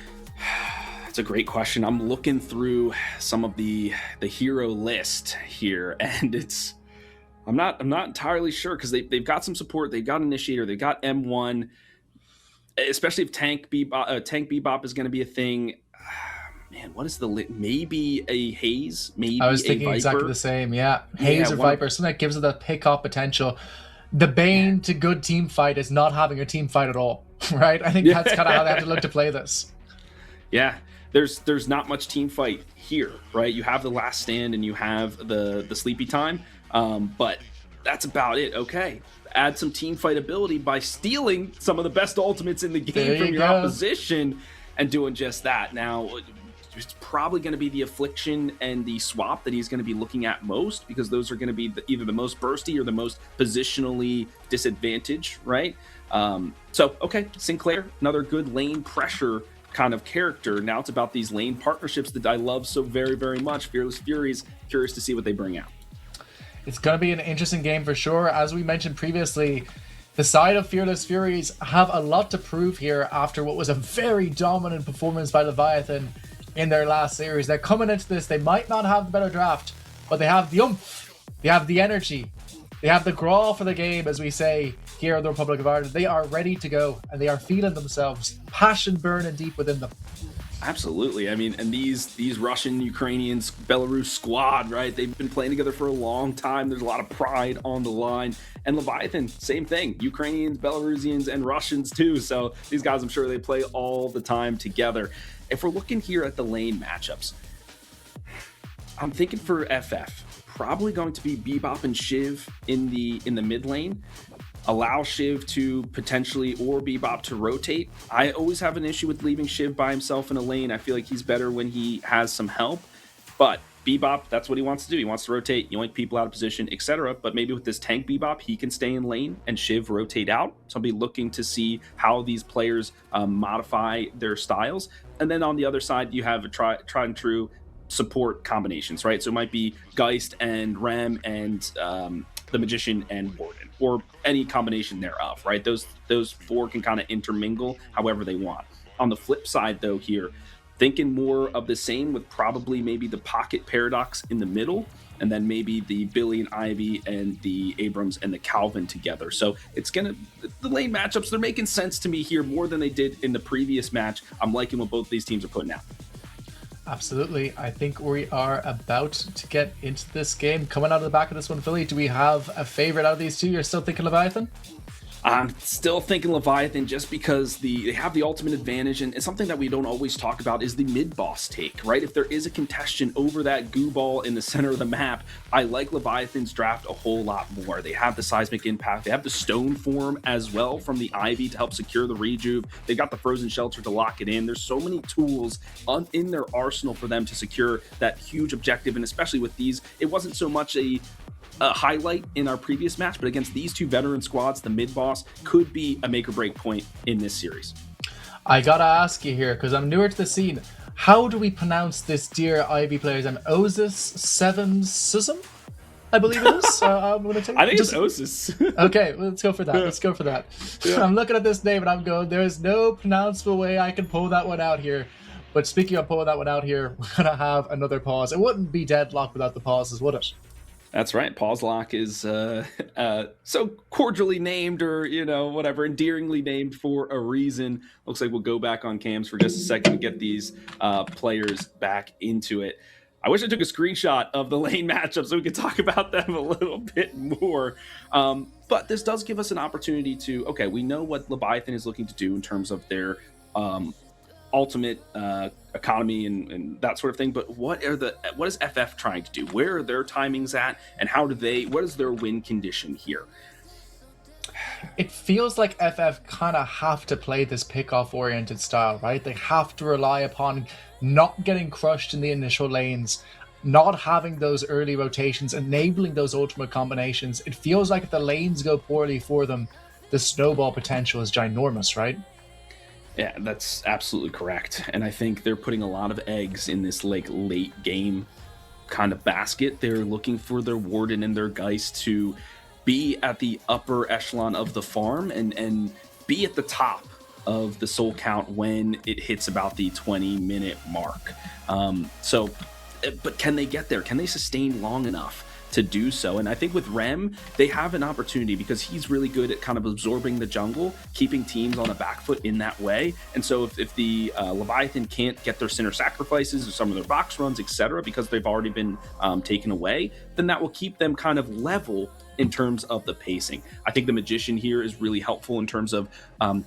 That's a great question. I'm looking through some of the hero list here, and I'm not entirely sure, because they've got some support. They've got Initiator. They've got M1, especially if Tank Bebop is going to be a thing. Man, what is maybe a Haze? Maybe I was thinking Viper? exactly the same. Yeah, Haze or Viper, something that gives it that pick-off potential. The bane to good team fight is not having a team fight at all, right? I think that's kind of how they have to look to play this. Yeah, there's not much team fight here, right? You have the last stand and you have the sleepy time, but that's about it. Okay, add some team fight ability by stealing some of the best ultimates in the game from your opposition and doing just that. Now, it's probably going to be the Affliction and the Swap that he's going to be looking at most, because those are going to be either the most bursty or the most positionally disadvantaged, right? So, okay, Sinclair, another good lane pressure kind of character. Now it's about these lane partnerships that I love so very, very much. Fearless Furies, curious to see what they bring out. It's going to be an interesting game for sure. As we mentioned previously, the side of Fearless Furies have a lot to prove here after what was a very dominant performance by Leviathan in their last series. They're coming into this, they might not have the better draft, but they have the oomph, they have the energy, they have the graw for the game, as we say here in the Republic of Ireland. They are ready to go, and they are feeling themselves, passion burning deep within them. Absolutely. I mean, and these Russian, Ukrainians, Belarus squad, right? They've been playing together for a long time. There's a lot of pride on the line. And Leviathan, same thing. Ukrainians, Belarusians, and Russians too. So these guys, I'm sure they play all the time together. If we're looking here at the lane matchups, I'm thinking for FF, probably going to be Bebop and Shiv in the mid lane. Allow Shiv to potentially, or Bebop to rotate. I always have an issue with leaving Shiv by himself in a lane. I feel like he's better when he has some help. But Bebop, that's what he wants to do. He wants to rotate, yoink people out of position, etc. But maybe with this tank Bebop, he can stay in lane and Shiv rotate out. So I'll be looking to see how these players modify their styles. And then on the other side, you have a tried and true support combinations, right? So it might be Geist and Rem and the Magician and Warden, or any combination thereof, right? Those four can kind of intermingle however they want. On the flip side, though, here, thinking more of the same with probably maybe the Pocket Paradox in the middle, and then maybe the Billy and Ivy and the Abrams and the Calvin together. So the lane matchups, they're making sense to me here more than they did in the previous match. I'm liking what both these teams are putting out. Absolutely. I think we are about to get into this game. Coming out of the back of this one, Philly, do we have a favorite out of these two? You're still thinking Leviathan? I'm still thinking Leviathan, just because they have the ultimate advantage, and something that we don't always talk about is the mid-boss take, right? If there is a contestant over that goo ball in the center of the map, I like Leviathan's draft a whole lot more. They have the seismic impact, they have the stone form as well from the Ivy to help secure the rejuve, they got the frozen shelter to lock it in. There's so many tools in their arsenal for them to secure that huge objective, and especially with these, it wasn't so much a highlight in our previous match, but against these two veteran squads, the mid-boss could be a make or break point in this series. I gotta ask you here, because I'm newer to the scene, how do we pronounce this dear Ivy player's name? Osis Seven Sism, I believe it is. I'm gonna take. I think it's Osis. Okay, let's go for that. Yeah. I'm looking at this name and I'm going, there's no pronounceable way I can pull that one out here. But speaking of pulling that one out here, we're gonna have another pause. It wouldn't be Deadlock without the pauses, would it? That's right. Pawslock is so cordially named, or, whatever, endearingly named for a reason. Looks like we'll go back on cams for just a second to get these players back into it. I wish I took a screenshot of the lane matchup so we could talk about them a little bit more. But this does give us an opportunity to, okay, we know what Leviathan is looking to do in terms of their ultimate economy and that sort of thing, but what is FF trying to do? Where are their timings at, and what is their win condition here? it feels like FF kind of have to play this pick-off oriented style, right? They have to rely upon not getting crushed in the initial lanes, not having those early rotations, enabling those ultimate combinations. It feels like if the lanes go poorly for them, the snowball potential is ginormous, right? Yeah, that's absolutely correct. And I think they're putting a lot of eggs in this like late game kind of basket. They're looking for their Warden and their Geist to be at the upper echelon of the farm and be at the top of the soul count when it hits about the 20-minute mark. But can they get there? Can they sustain long enough to do so? And I think with Rem, they have an opportunity because he's really good at kind of absorbing the jungle, keeping teams on a back foot in that way. And so if the Leviathan can't get their center sacrifices or some of their box runs, etc., because they've already been taken away, then that will keep them kind of level in terms of the pacing. I think the Magician here is really helpful in terms of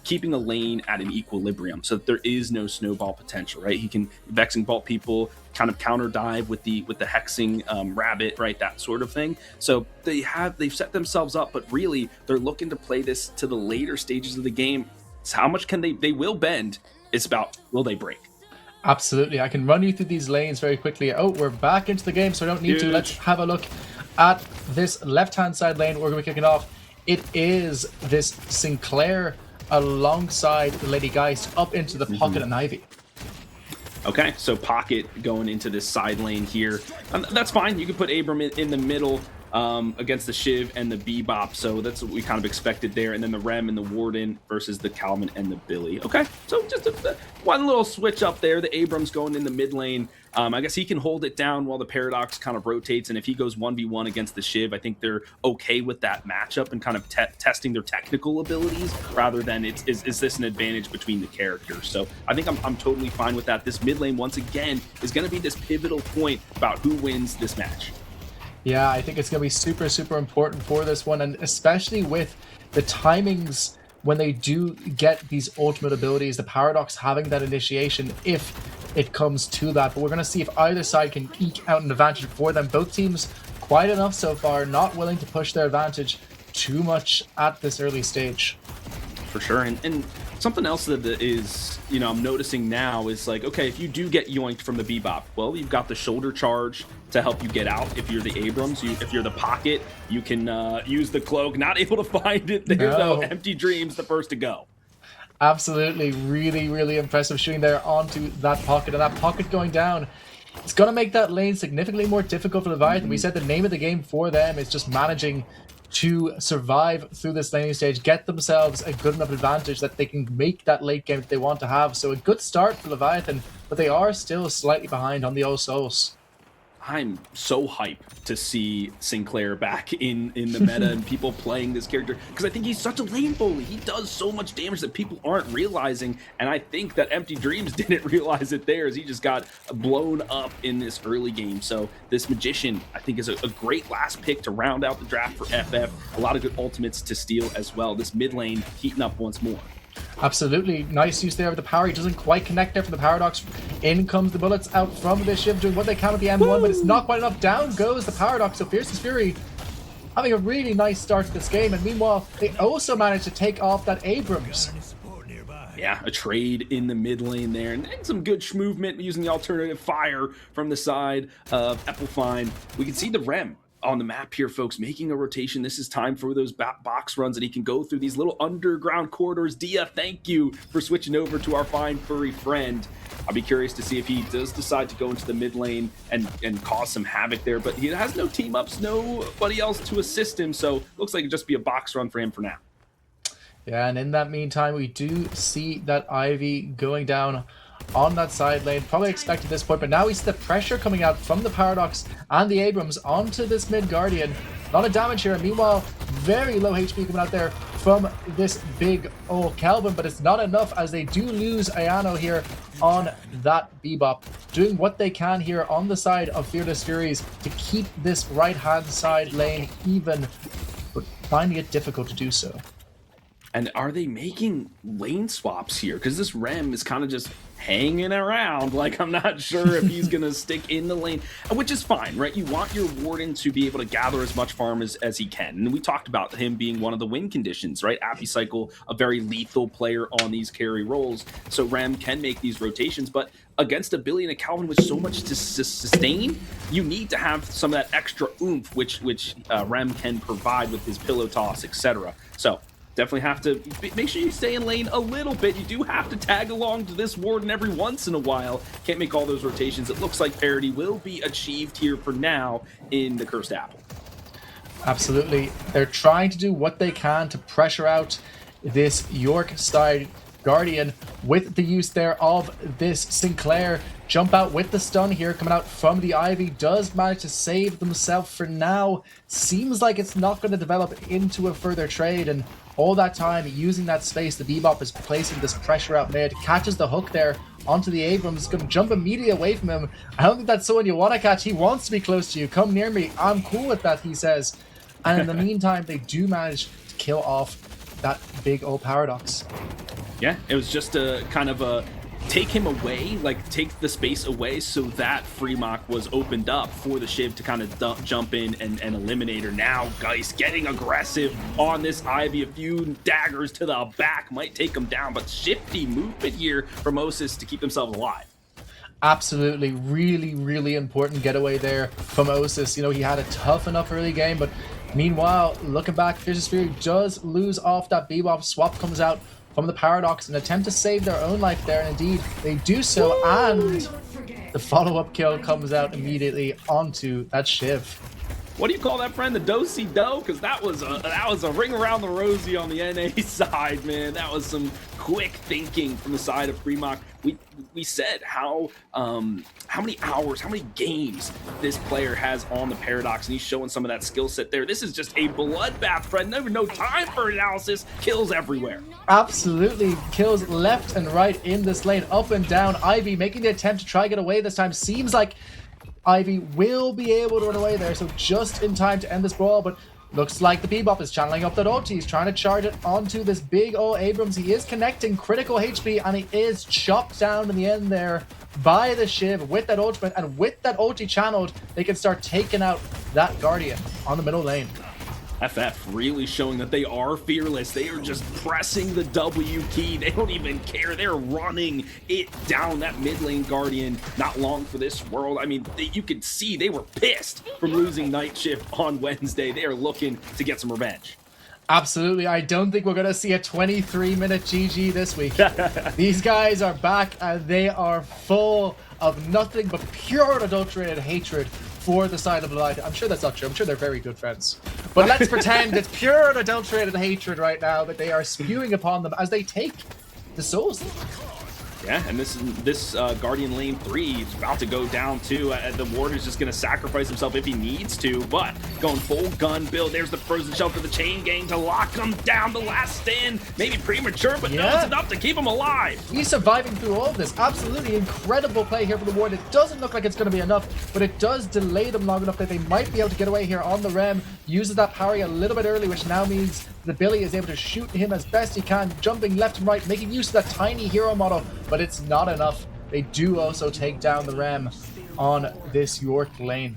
keeping a lane at an equilibrium so that there is no snowball potential, right? He can Vexing Bolt people, kind of counter dive with the hexing rabbit, right? That sort of thing. So they've set themselves up, but really they're looking to play this to the later stages of the game. So how much can they will bend? It's about, will they break? Absolutely. I can run you through these lanes very quickly. Oh, we're back into the game, so I don't need to. Let's have a look at this left-hand side lane. We're going to be kicking off. It is this Sinclair alongside the Lady Geist up into the Pocket and Ivy. Okay, so Pocket going into this side lane here. That's fine. You can put Abram in the middle against the Shiv and the Bebop. So that's what we kind of expected there. And then the Rem and the Warden versus the Calvin and the Billy. Okay, so just one little switch up there. The Abrams going in the mid lane. I guess he can hold it down while the Paradox kind of rotates. And if he goes 1v1 against the Shiv, I think they're okay with that matchup and kind of testing their technical abilities rather than is this an advantage between the characters. So I think I'm totally fine with that. This mid lane, once again, is going to be this pivotal point about who wins this match. Yeah, I think it's going to be super, super important for this one, and especially with the timings when they do get these ultimate abilities, the Paradox having that initiation if it comes to that. But we're going to see if either side can eke out an advantage for them. Both teams quite enough so far, not willing to push their advantage too much at this early stage. For sure, and something else that is, I'm noticing now is like, okay, if you do get yoinked from the Bebop, well, you've got the shoulder charge to help you get out. If you're the Abrams, if you're the Pocket, you can use the cloak. Not able to find it there, though. Empty Dreams, the first to go. Absolutely, really, really impressive shooting there onto that Pocket, and that Pocket going down. It's going to make that lane significantly more difficult for Leviathan. We said the name of the game for them is just managing to survive through this laning stage, get themselves a good enough advantage that they can make that late game that they want to have. So a good start for Leviathan, but they are still slightly behind on the All Souls. I'm so hyped to see Sinclair back in the meta and people playing this character, because I think he's such a lane bully. He does so much damage that people aren't realizing, and I think that Empty Dreams didn't realize it there as he just got blown up in this early game. So this Magician, I think, is a great last pick to round out the draft for FF. A lot of good ultimates to steal as well. This mid lane heating up once more. Absolutely. Nice use there of the power. He doesn't quite connect there from the Paradox. In comes the bullets out from the Shiv, doing what they can with the M1, but it's not quite enough. Down goes the Paradox. So Fierce as Fury having a really nice start to this game. And meanwhile, they also managed to take off that Abrams. Yeah, a trade in the mid lane there, and some good movement using the alternative fire from the side of Epplefine. We can see the Rem on the map here, folks, making a rotation. This is time for those box runs, and he can go through these little underground corridors. Dia, thank you for switching over to our fine furry friend. I'll be curious to see if he does decide to go into the mid lane and cause some havoc there, but he has no team ups, nobody else to assist him, so looks like it'd just be a box run for him for now. Yeah, and in that meantime, we do see that Ivy going down on that side lane, probably expected this point, but now we see the pressure coming out from the Paradox and the Abrams onto this mid Guardian. A lot of damage here, and meanwhile, very low HP coming out there from this big old Kelvin, but it's not enough as they do lose Ayano here on that Bebop. Doing what they can here on the side of Fearless Furies to keep this right-hand side lane even, but finding it difficult to do so. And are they making lane swaps here? Because this Rem is kind of just hanging around. Like, I'm not sure if he's going to stick in the lane, which is fine, right? You want your Warden to be able to gather as much farm as he can. And we talked about him being one of the win conditions, right? Appy Cycle, a very lethal player on these carry roles. So Rem can make these rotations, but against a Billy and a Calvin with so much to sustain, you need to have some of that extra oomph, which Rem can provide with his pillow toss, etc. So definitely have to make sure you stay in lane a little bit. You do have to tag along to this Warden every once in a while. Can't make all those rotations. It looks like parity will be achieved here for now in the Cursed Apple. Absolutely. They're trying to do what they can to pressure out this York-style Guardian with the use there of this Sinclair. Jump out with the stun here coming out from the Ivy. Does manage to save themselves for now. Seems like it's not going to develop into a further trade, and all that time using that space, the Bebop is placing this pressure out mid. Catches the hook there onto the Abrams. Going to jump immediately away from him. I don't think that's someone you want to catch. He wants to be close to you. Come near me. I'm cool with that, he says. And in the meantime, they do manage to kill off that big old Paradox. Yeah, it was just a kind of a take him away, like take the space away so that Fremont was opened up for the Shiv to kind of jump in and eliminate her. Now Geist getting aggressive on this Ivy. A few daggers to the back might take him down, but shifty movement here from Osis to keep themselves alive. Absolutely, really important getaway there from Osis. You know, he had a tough enough early game, but meanwhile, looking back, Vicious Fury does lose off that Bebop. Swap comes out from the Paradox, an attempt to save their own life there, and indeed they do so, and the follow-up kill comes out immediately onto that Shiv. What do you call that, friend? The do-si-do? Because that was a ring around the rosy on the NA side, man. That was some quick thinking from the side of Fremont. We said how many hours, how many games this player has on the Paradox, and he's showing some of that skill set there. This is just a bloodbath, friend. Never no time for analysis. Kills everywhere. Absolutely, kills left and right in this lane, up and down. Ivy making the attempt to try get away this time. Seems like Ivy will be able to run away there, so just in time to end this brawl, but looks like the Bebop is channeling up that ulti. He's trying to charge it onto this big old Abrams. He is connecting critical HP, and he is chopped down in the end there by the Shiv with that ultimate, and with that ulti channeled, they can start taking out that Guardian on the middle lane. FF really showing that they are fearless. They are just pressing the W key. They don't even care. They're running it down. That mid lane Guardian, not long for this world. I mean, you could see they were pissed from losing Night Shift on Wednesday. They are looking to get some revenge. Absolutely. I don't think we're going to see a 23-minute GG this week. These guys are back, and they are full of nothing but pure adulterated hatred for the side of the light. I'm sure that's not true. I'm sure they're very good friends. But let's pretend it's pure and adulterated hatred right now that they are spewing upon them as they take the Souls. Yeah, and this Guardian lane 3 is about to go down too. The Ward is just going to sacrifice himself if he needs to, but going full gun build. There's the Frozen Shell for the Chain Gang to lock him down. The last stand, maybe premature, but no, it's enough to keep him alive. He's surviving through all of this. Absolutely incredible play here for the Ward. It doesn't look like it's going to be enough, but it does delay them long enough that they might be able to get away here on the Rem. Uses that parry a little bit early, which now means the Billy is able to shoot him as best he can, jumping left and right, making use of that tiny hero model, but it's not enough. They do also take down the Rem on this York lane.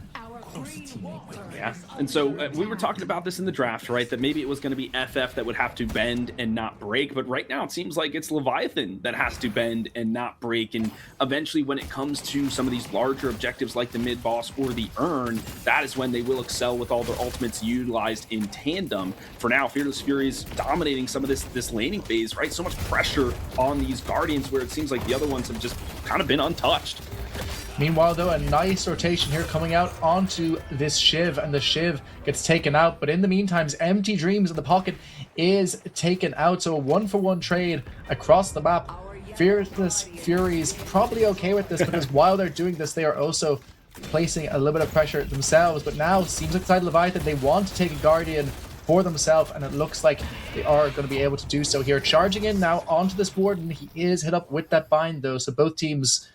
Yeah, and so we were talking about this in the draft, right? That maybe it was going to be FF that would have to bend and not break, but right now it seems like it's Leviathan that has to bend and not break. And eventually, when it comes to some of these larger objectives like the mid boss or the urn, that is when they will excel with all their ultimates utilized in tandem. For now, Fearless Fury is dominating some of this laning phase, right? So much pressure on these Guardians where it seems like the other ones have just kind of been untouched. Meanwhile, though, a nice rotation here coming out onto this Shiv, and the Shiv gets taken out. But in the meantime, Empty Dreams in the pocket is taken out. So a 1-for-1 trade across the map. Fearless Fury's probably okay with this because while they're doing this, they are also placing a little bit of pressure themselves. But now, seems like the side of Leviathan, they want to take a Guardian for themselves, and it looks like they are going to be able to do so here. Charging in now onto this board, and he is hit up with that bind, though. So both teams,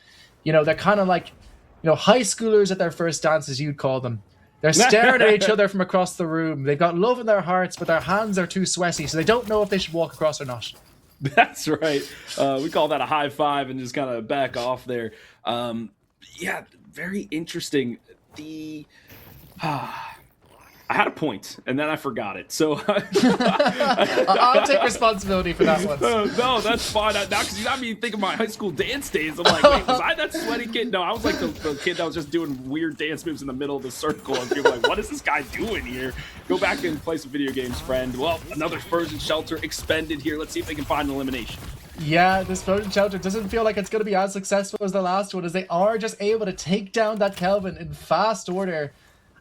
you know, they're kind of like, you know, high schoolers at their first dances, you'd call them. They're staring at each other from across the room. They've got love in their hearts, but their hands are too sweaty, so they don't know if they should walk across or not. That's right. We call that a high five and just kind of back off there. Yeah, very interesting. I had a point, and then I forgot it. So I'll take responsibility for that one. No, that's fine. Now, because you got me thinking of my high school dance days. I'm like, wait, was I that sweaty kid? No, I was like the kid that was just doing weird dance moves in the middle of the circle. And people were like, what is this guy doing here? Go back and play some video games, friend. Well, another frozen shelter expended here. Let's see if they can find an elimination. Yeah, this frozen shelter doesn't feel like it's going to be as successful as the last one, as they are just able to take down that Kelvin in fast order.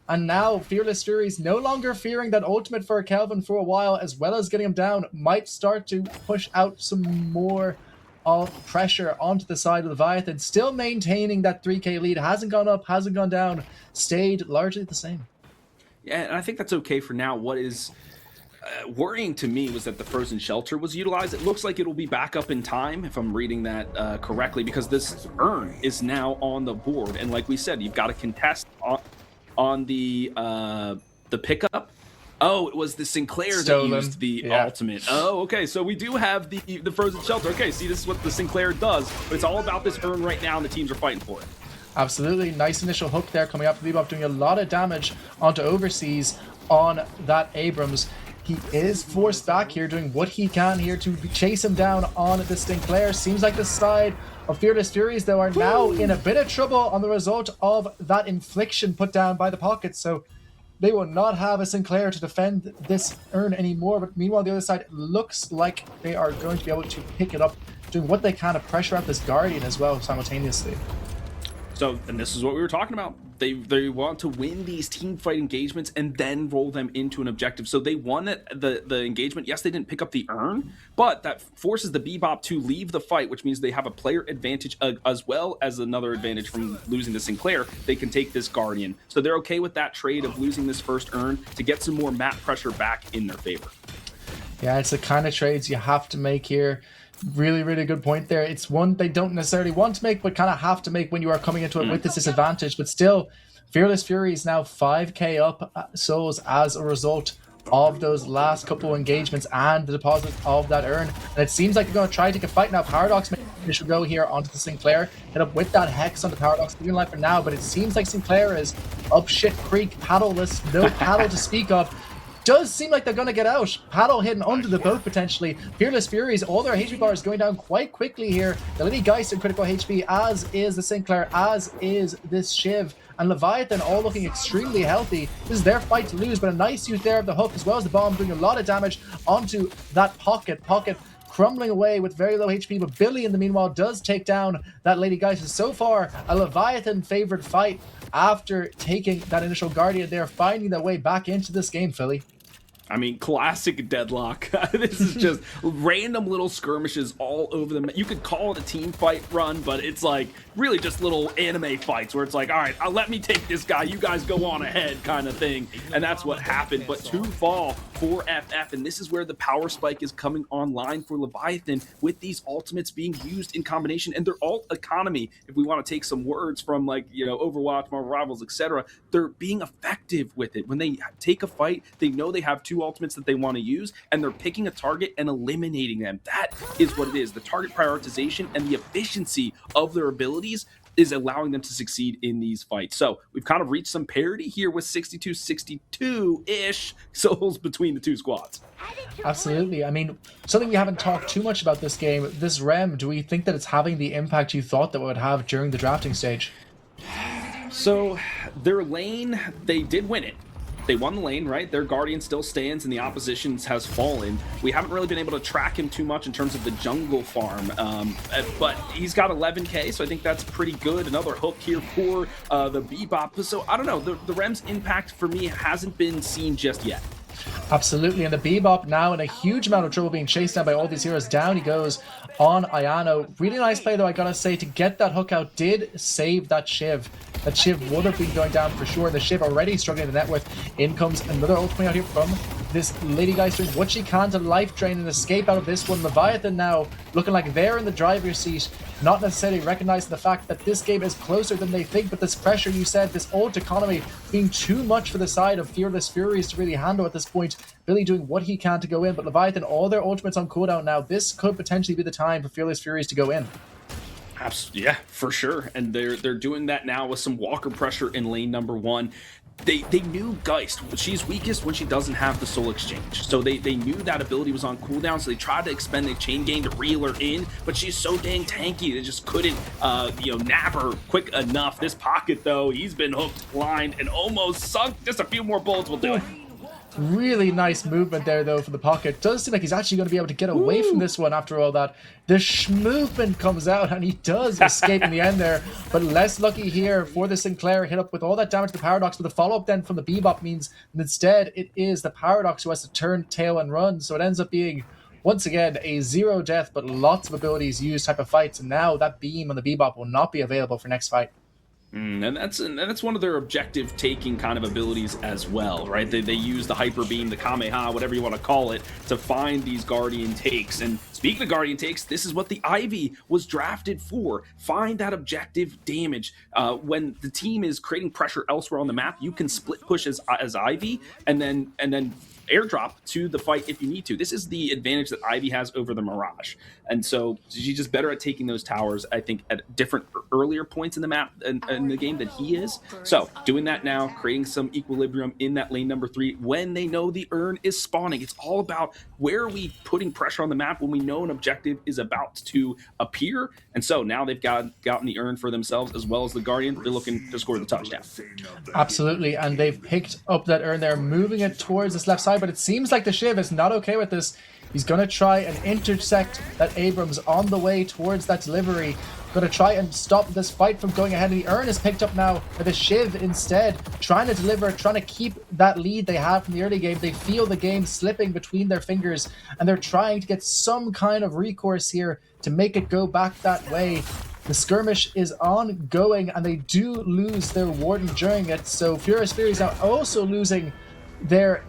And now Fearless Furies, no longer fearing that ultimate for Kelvin for a while, as well as getting him down, might start to push out some more of pressure onto the side of Leviathan. Still maintaining that 3k lead. Hasn't gone up, hasn't gone down, stayed largely the same. Yeah, and I think that's okay for now. What is worrying to me was that the frozen shelter was utilized. It looks like it'll be back up in time, if I'm reading that correctly, because this urn is now on the board. And like we said, you've got to contest on the pickup. Oh, it was the Sinclair Stolen. that used the ultimate. Oh, okay. So we do have the frozen shelter. Okay, see, this is what the Sinclair does, but it's all about this urn right now, and the teams are fighting for it. Absolutely. Nice initial hook there coming up. Bebop doing a lot of damage onto Overseas on that Abrams. He is forced back here, doing what he can here to chase him down on the Sinclair. Seems like the side of Fearless Furies, though, are now in a bit of trouble on the result of that infliction put down by the Pockets. So they will not have a Sinclair to defend this urn anymore. But meanwhile, the other side looks like they are going to be able to pick it up, doing what they can to pressure out this Guardian as well simultaneously. So, and this is what we were talking about. They want to win these team fight engagements and then roll them into an objective. So they won the engagement. Yes, they didn't pick up the urn, but that forces the Bebop to leave the fight, which means they have a player advantage as well as another advantage from losing the Sinclair. They can take this Guardian. So they're okay with that trade of losing this first urn to get some more map pressure back in their favor. Yeah, it's the kind of trades you have to make here. Really, really good point there. It's one they don't necessarily want to make, but kind of have to make when you are coming into it with this disadvantage. But still, Fearless Furies now 5k up souls as a result of those last couple engagements and the deposit of that urn. And it seems like they're going to try to take a fight now. Paradox may initial go here onto the Sinclair, hit up with that Hex on the Paradox green light for now, but it seems like Sinclair is up shit creek, paddleless, no paddle to speak of. Does seem like they're going to get out. Paddle hidden under the boat potentially. Fearless Furies, all their HP bars going down quite quickly here. The Lady Geist in critical HP, as is the Sinclair, as is this Shiv. And Leviathan all looking extremely healthy. This is their fight to lose, but a nice use there of the hook as well as the bomb, doing a lot of damage onto that Pocket. Pocket crumbling away with very low HP, but Billy in the meanwhile does take down that Lady Geist. So far, a Leviathan favored fight. After taking that initial Guardian, they're finding their way back into this game, Philly. I mean, classic Deadlock. This is just random little skirmishes all over the. You could call it a team fight run, but it's like really just little anime fights where it's like, all right, let me take this guy, you guys go on ahead kind of thing. And that's what happened. But 2 fall for FF, and this is where the power spike is coming online for Leviathan with these ultimates being used in combination. And their ult economy, if we want to take some words from like, Overwatch, Marvel Rivals, etc., they're being effective with it. When they take a fight, they know they have 2 ultimates that they want to use, and they're picking a target and eliminating them. That is what it is. The target prioritization and the efficiency of their abilities is allowing them to succeed in these fights. So we've kind of reached some parity here with 62-62-ish souls between the 2 squads. Absolutely. I mean, something we haven't talked too much about this game, this REM, do we think that it's having the impact you thought that it would have during the drafting stage? So their lane, they did win it. They won the lane, right? Their Guardian still stands and the opposition's has fallen. We haven't really been able to track him too much in terms of the jungle farm, but he's got 11k, so I think that's pretty good. Another hook here for the Bebop. So I don't know, the Rem's impact for me hasn't been seen just yet. Absolutely, and the Bebop now in a huge amount of trouble being chased down by all these heroes. Down he goes on Ayano. Really nice play though, I gotta say, to get that hook out. Did save that Shiv. that Shiv would have been going down for sure. The Shiv already struggling the net worth. In comes another ult coming out here from this Lady Geist doing what she can to life drain and escape out of this one. Leviathan now looking like they're in the driver's seat, not necessarily recognizing the fact that this game is closer than they think, but this pressure, you said, this ult economy being too much for the side of Fearless Furies to really handle at this point. Billy doing what he can to go in, but Leviathan, all their ultimates on cooldown now. This could potentially be the time for Fearless Furies to go in. Yeah, for sure. And they're doing that now with some walker pressure in lane number 1. They knew Geist, she's weakest when she doesn't have the soul exchange. So they knew that ability was on cooldown, so they tried to expend the chain gang to reel her in, but she's so dang tanky, they just couldn't nab her quick enough. This pocket, though, he's been hooked, blind, and almost sunk. Just a few more bullets will do it. Really nice movement there, though, for the pocket. Does seem like he's actually going to be able to get away from this one after all that. The movement comes out, and he does escape in the end there. But less lucky here for the Sinclair. Hit up with all that damage to the Paradox. But the follow-up then from the Bebop means that instead it is the Paradox who has to turn tail and run. So it ends up being, once again, a 0 death, but lots of abilities used type of fights. And now that beam on the Bebop will not be available for next fight. And that's one of their objective taking kind of abilities as well, right? They use the hyper beam, the Kamehameha, whatever you want to call it, to find these Guardian takes. And speaking of Guardian takes, this is what the Ivy was drafted for. Find that objective damage. When the team is creating pressure elsewhere on the map, you can split push as Ivy and then airdrop to the fight if you need to. This is the advantage that Ivy has over the Mirage. And so she's just better at taking those towers, I think, at different earlier points in the map and in the game than he is. So doing that now, creating some equilibrium in that lane number 3 when they know the urn is spawning. It's all about where are we putting pressure on the map when we know an objective is about to appear. And so now they've gotten the urn for themselves as well as the Guardian. They're looking to score the touchdown. Absolutely, and they've picked up that urn there, moving it towards this left side, but it seems like the Shiv is not okay with this. He's going to try and intersect that Abrams on the way towards that delivery. Going to try and stop this fight from going ahead, and the urn is picked up now by the Shiv instead, trying to deliver, trying to keep that lead they had from the early game. They feel the game slipping between their fingers, and they're trying to get some kind of recourse here to make it go back that way. The skirmish is ongoing, and they do lose their Warden during it, so Furious Fury is now also losing their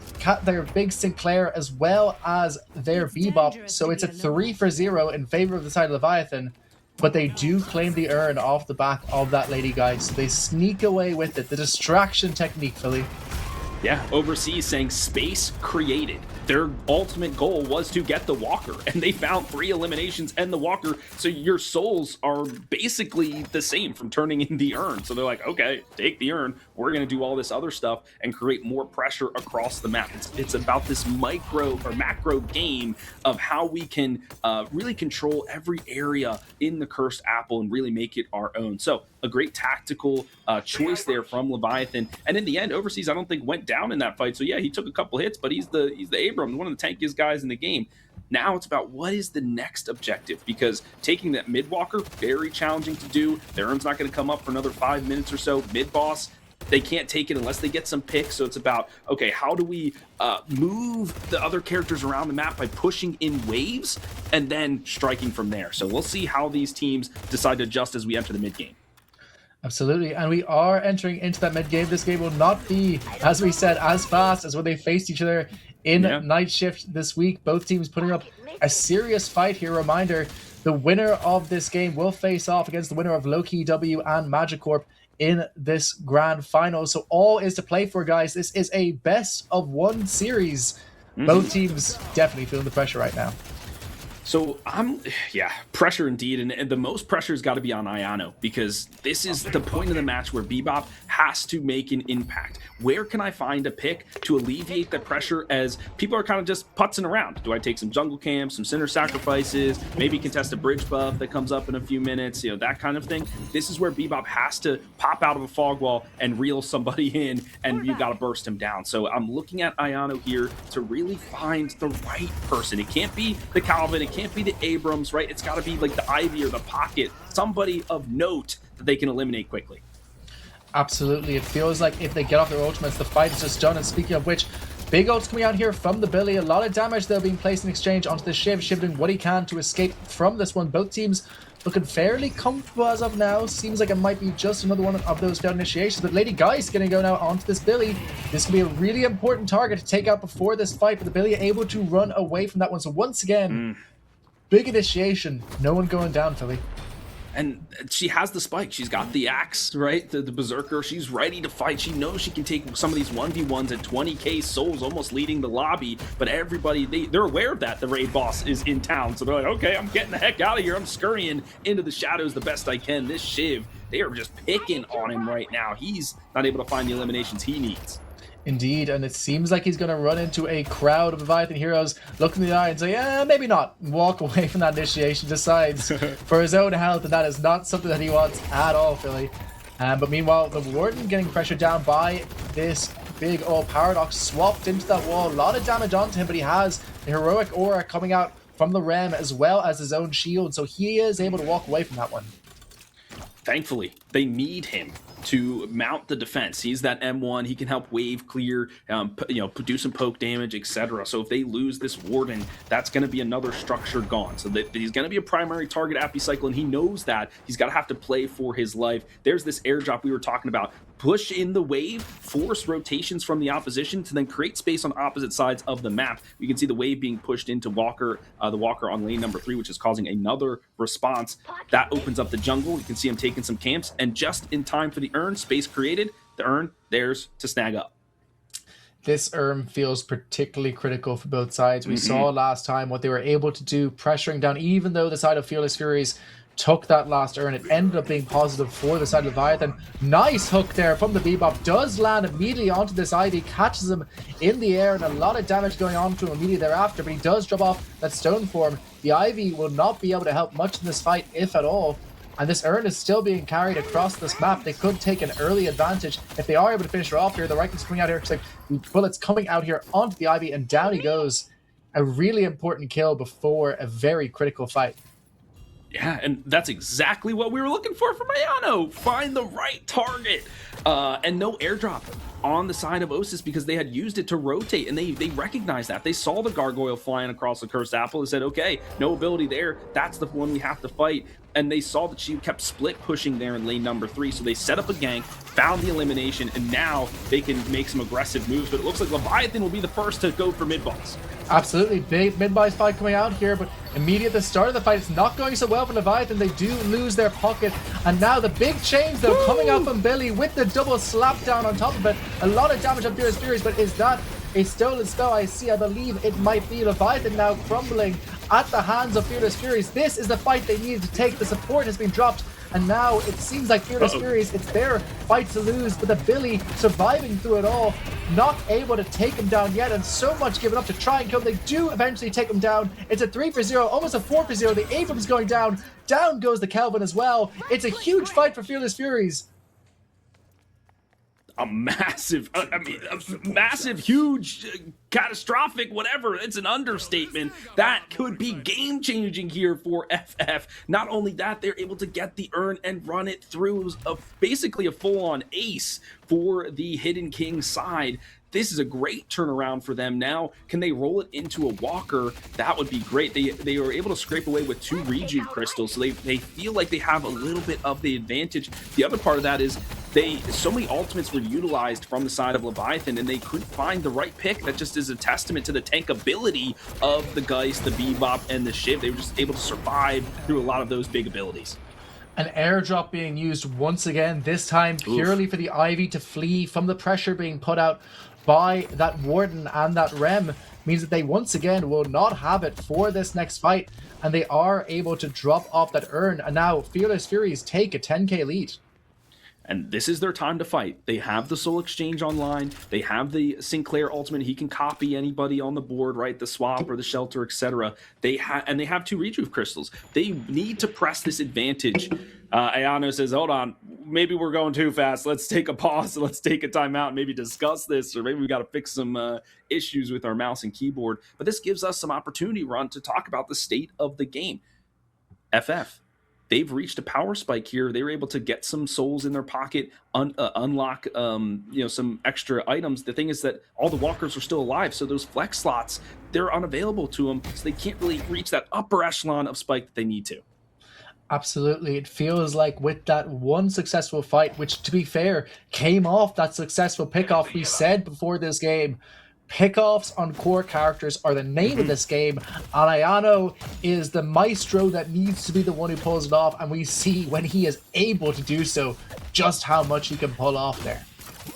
big Sinclair as well as their Bebop, so it's a 3-for-0 in favor of the side of Leviathan, but they do claim the urn off the back of that Lady Guide, so they sneak away with it. The distraction technique, Philly. Yeah, Overseas saying space created. Their ultimate goal was to get the Walker, and they found 3 eliminations and the Walker, so your souls are basically the same from turning in the urn. So they're like, okay, take the urn, we're going to do all this other stuff and create more pressure across the map. It's about this micro or macro game of how we can really control every area in the Cursed Apple and really make it our own. So a great tactical choice there from Leviathan, and in the end, Overseas I don't think went down in that fight. So yeah, he took a couple hits, but he's the Abram, one of the tankiest guys in the game. Now it's about what is the next objective, because taking that mid walker, very challenging to do. Their urn's not going to come up for another 5 minutes or so. Mid boss, they can't take it unless they get some picks. So it's about, okay, how do we move the other characters around the map by pushing in waves and then striking from there. So we'll see how these teams decide to adjust as we enter the mid game. Absolutely, and we are entering into that mid game. This game will not be, as we said, as fast as when they faced each other in Night Shift this week. Both teams putting up a serious fight here. Reminder, the winner of this game will face off against the winner of Loki W and Magicorp in this grand final. So all is to play for, guys. This is a best of 1 series. Both teams definitely feeling the pressure right now. So pressure indeed, and the most pressure has got to be on Ayano, because this is the point of the match where Bebop has to make an impact. Where can I find a pick to alleviate the pressure as people are kind of just putzing around? Do I take some jungle camps, some center sacrifices, maybe contest a bridge buff that comes up in a few minutes, that kind of thing? This is where Bebop has to pop out of a fog wall and reel somebody in, and you got to burst him down. So I'm looking at Ayano here to really find the right person. It can't be the Calvin, it can't be the Abrams, right? It's got to be like the Ivy or the Pocket, somebody of note that they can eliminate quickly. Absolutely. It feels like if they get off their ultimates, the fight is just done. And speaking of which, big ults coming out here from the Billy. A lot of damage, though, being placed in exchange onto the Shiv. Shiv doing what he can to escape from this one. Both teams looking fairly comfortable as of now. Seems like it might be just another one of those failed initiations, but Lady Geist going to go now onto this Billy. This could be a really important target to take out before this fight, but the Billy able to run away from that one. So once again, big initiation. No one going down, Philly. And she has the spike. She's got the axe, right? The berserker. She's ready to fight. She knows she can take some of these 1v1s at 20k souls, almost leading the lobby. But everybody, they're aware of that. The raid boss is in town. So they're like, okay, I'm getting the heck out of here. I'm scurrying into the shadows the best I can. This Shiv, they are just picking on him right now. He's not able to find the eliminations he needs. Indeed, and it seems like he's going to run into a crowd of Leviathan heroes, look in the eye and say, maybe not, and walk away from that initiation, decides for his own health, and that is not something that he wants at all, Philly. But meanwhile, the Warden getting pressured down by this big old Paradox, swapped into that wall, a lot of damage onto him, but he has the heroic aura coming out from the Rem as well as his own shield, so he is able to walk away from that one. Thankfully, they need him to mount the defense. He's that M1. He can help wave clear, do some poke damage, etc. So if they lose this Warden, that's going to be another structure gone. So that he's going to be a primary target at Cycle, and he knows that. He's got to have to play for his life. There's this airdrop we were talking about. Push in the wave, force rotations from the opposition to then create space on opposite sides of the map. You can see the wave being pushed into Walker, the Walker on lane number 3, which is causing another response. That opens up the jungle. You can see him taking some camps, and just in time for the urn, space created, the urn, theirs to snag up. This feels particularly critical for both sides. We saw last time what they were able to do, pressuring down, even though the side of Fearless Furies took that last urn. It ended up being positive for the side of Leviathan. Nice hook there from the Bebop. Does land immediately onto this Ivy, catches him in the air, and a lot of damage going on to him immediately thereafter, but he does drop off that stone form. The Ivy will not be able to help much in this fight, if at all. And this urn is still being carried across this map. They could take an early advantage if they are able to finish her off here. The Rifle's coming out here. It's like bullets coming out here onto the Ivy, and down he goes. A really important kill before a very critical fight. Yeah, and that's exactly what we were looking for from Ayano. Find the right target. And no airdrop on the side of Osis because they had used it to rotate, and they recognized that. They saw the gargoyle flying across the cursed apple and said, okay, no ability there. That's the one we have to fight. And they saw that she kept split pushing there in lane number 3, so they set up a gank, found the elimination, and now they can make some aggressive moves. But it looks like Leviathan will be the first to go for mid-boss. Absolutely, big mid-boss fight coming out here, but immediately at the start of the fight, it's not going so well for Leviathan. They do lose their pocket, and now the big chains, though, coming out from Billy with the double slap down on top of it. A lot of damage on Fearless Furies, but is that a stolen spell? I believe it might be. Leviathan now crumbling at the hands of Fearless Furies. This is the fight they needed to take. The support has been dropped, and now it seems like Fearless Furies, it's their fight to lose, but the Billy surviving through it all, not able to take him down yet, and so much given up to try and kill him. They do eventually take him down. It's a 3-0, almost a 4-0. The Abram's going down. Down goes the Kelvin as well. It's a huge fight for Fearless Furies. A massive, huge, catastrophic, whatever. It's an understatement. That could be game-changing here for FF. Not only that, they're able to get the urn and run it through. It was basically a full-on ace for the Hidden King side. This is a great turnaround for them. Now, can they roll it into a Walker? That would be great. They were able to scrape away with 2 Rejuve crystals, so they feel like they have a little bit of the advantage. The other part of that is so many ultimates were utilized from the side of Leviathan, and they couldn't find the right pick. That just is a testament to the tankability of the Geist, the Bebop, and the Shiv. They were just able to survive through a lot of those big abilities. An airdrop being used once again, this time purely for the Ivy to flee from the pressure being put out by that Warden and that Rem, means that they once again will not have it for this next fight, and they are able to drop off that urn, and now Fearless Furies take a 10k lead. And this is their time to fight. They have the Soul Exchange online. They have the Sinclair ultimate. He can copy anybody on the board, right? The swap or the shelter, etc. They have 2 Rejuve crystals. They need to press this advantage. Ayano says, hold on, maybe we're going too fast. Let's take a pause. Let's take a timeout and maybe discuss this, or maybe we got to fix some issues with our mouse and keyboard. But this gives us some opportunity, Ron, to talk about the state of the game. FF. They've reached a power spike here. They were able to get some souls in their pocket, unlock some extra items. The thing is that all the walkers are still alive, so those flex slots, they're unavailable to them, so they can't really reach that upper echelon of spike that they need to. Absolutely. It feels like with that one successful fight, which to be fair, came off that successful pickoff, we said before this game, pickoffs on core characters are the name of this game. And Ayano is the maestro that needs to be the one who pulls it off. And we see when he is able to do so, just how much he can pull off there.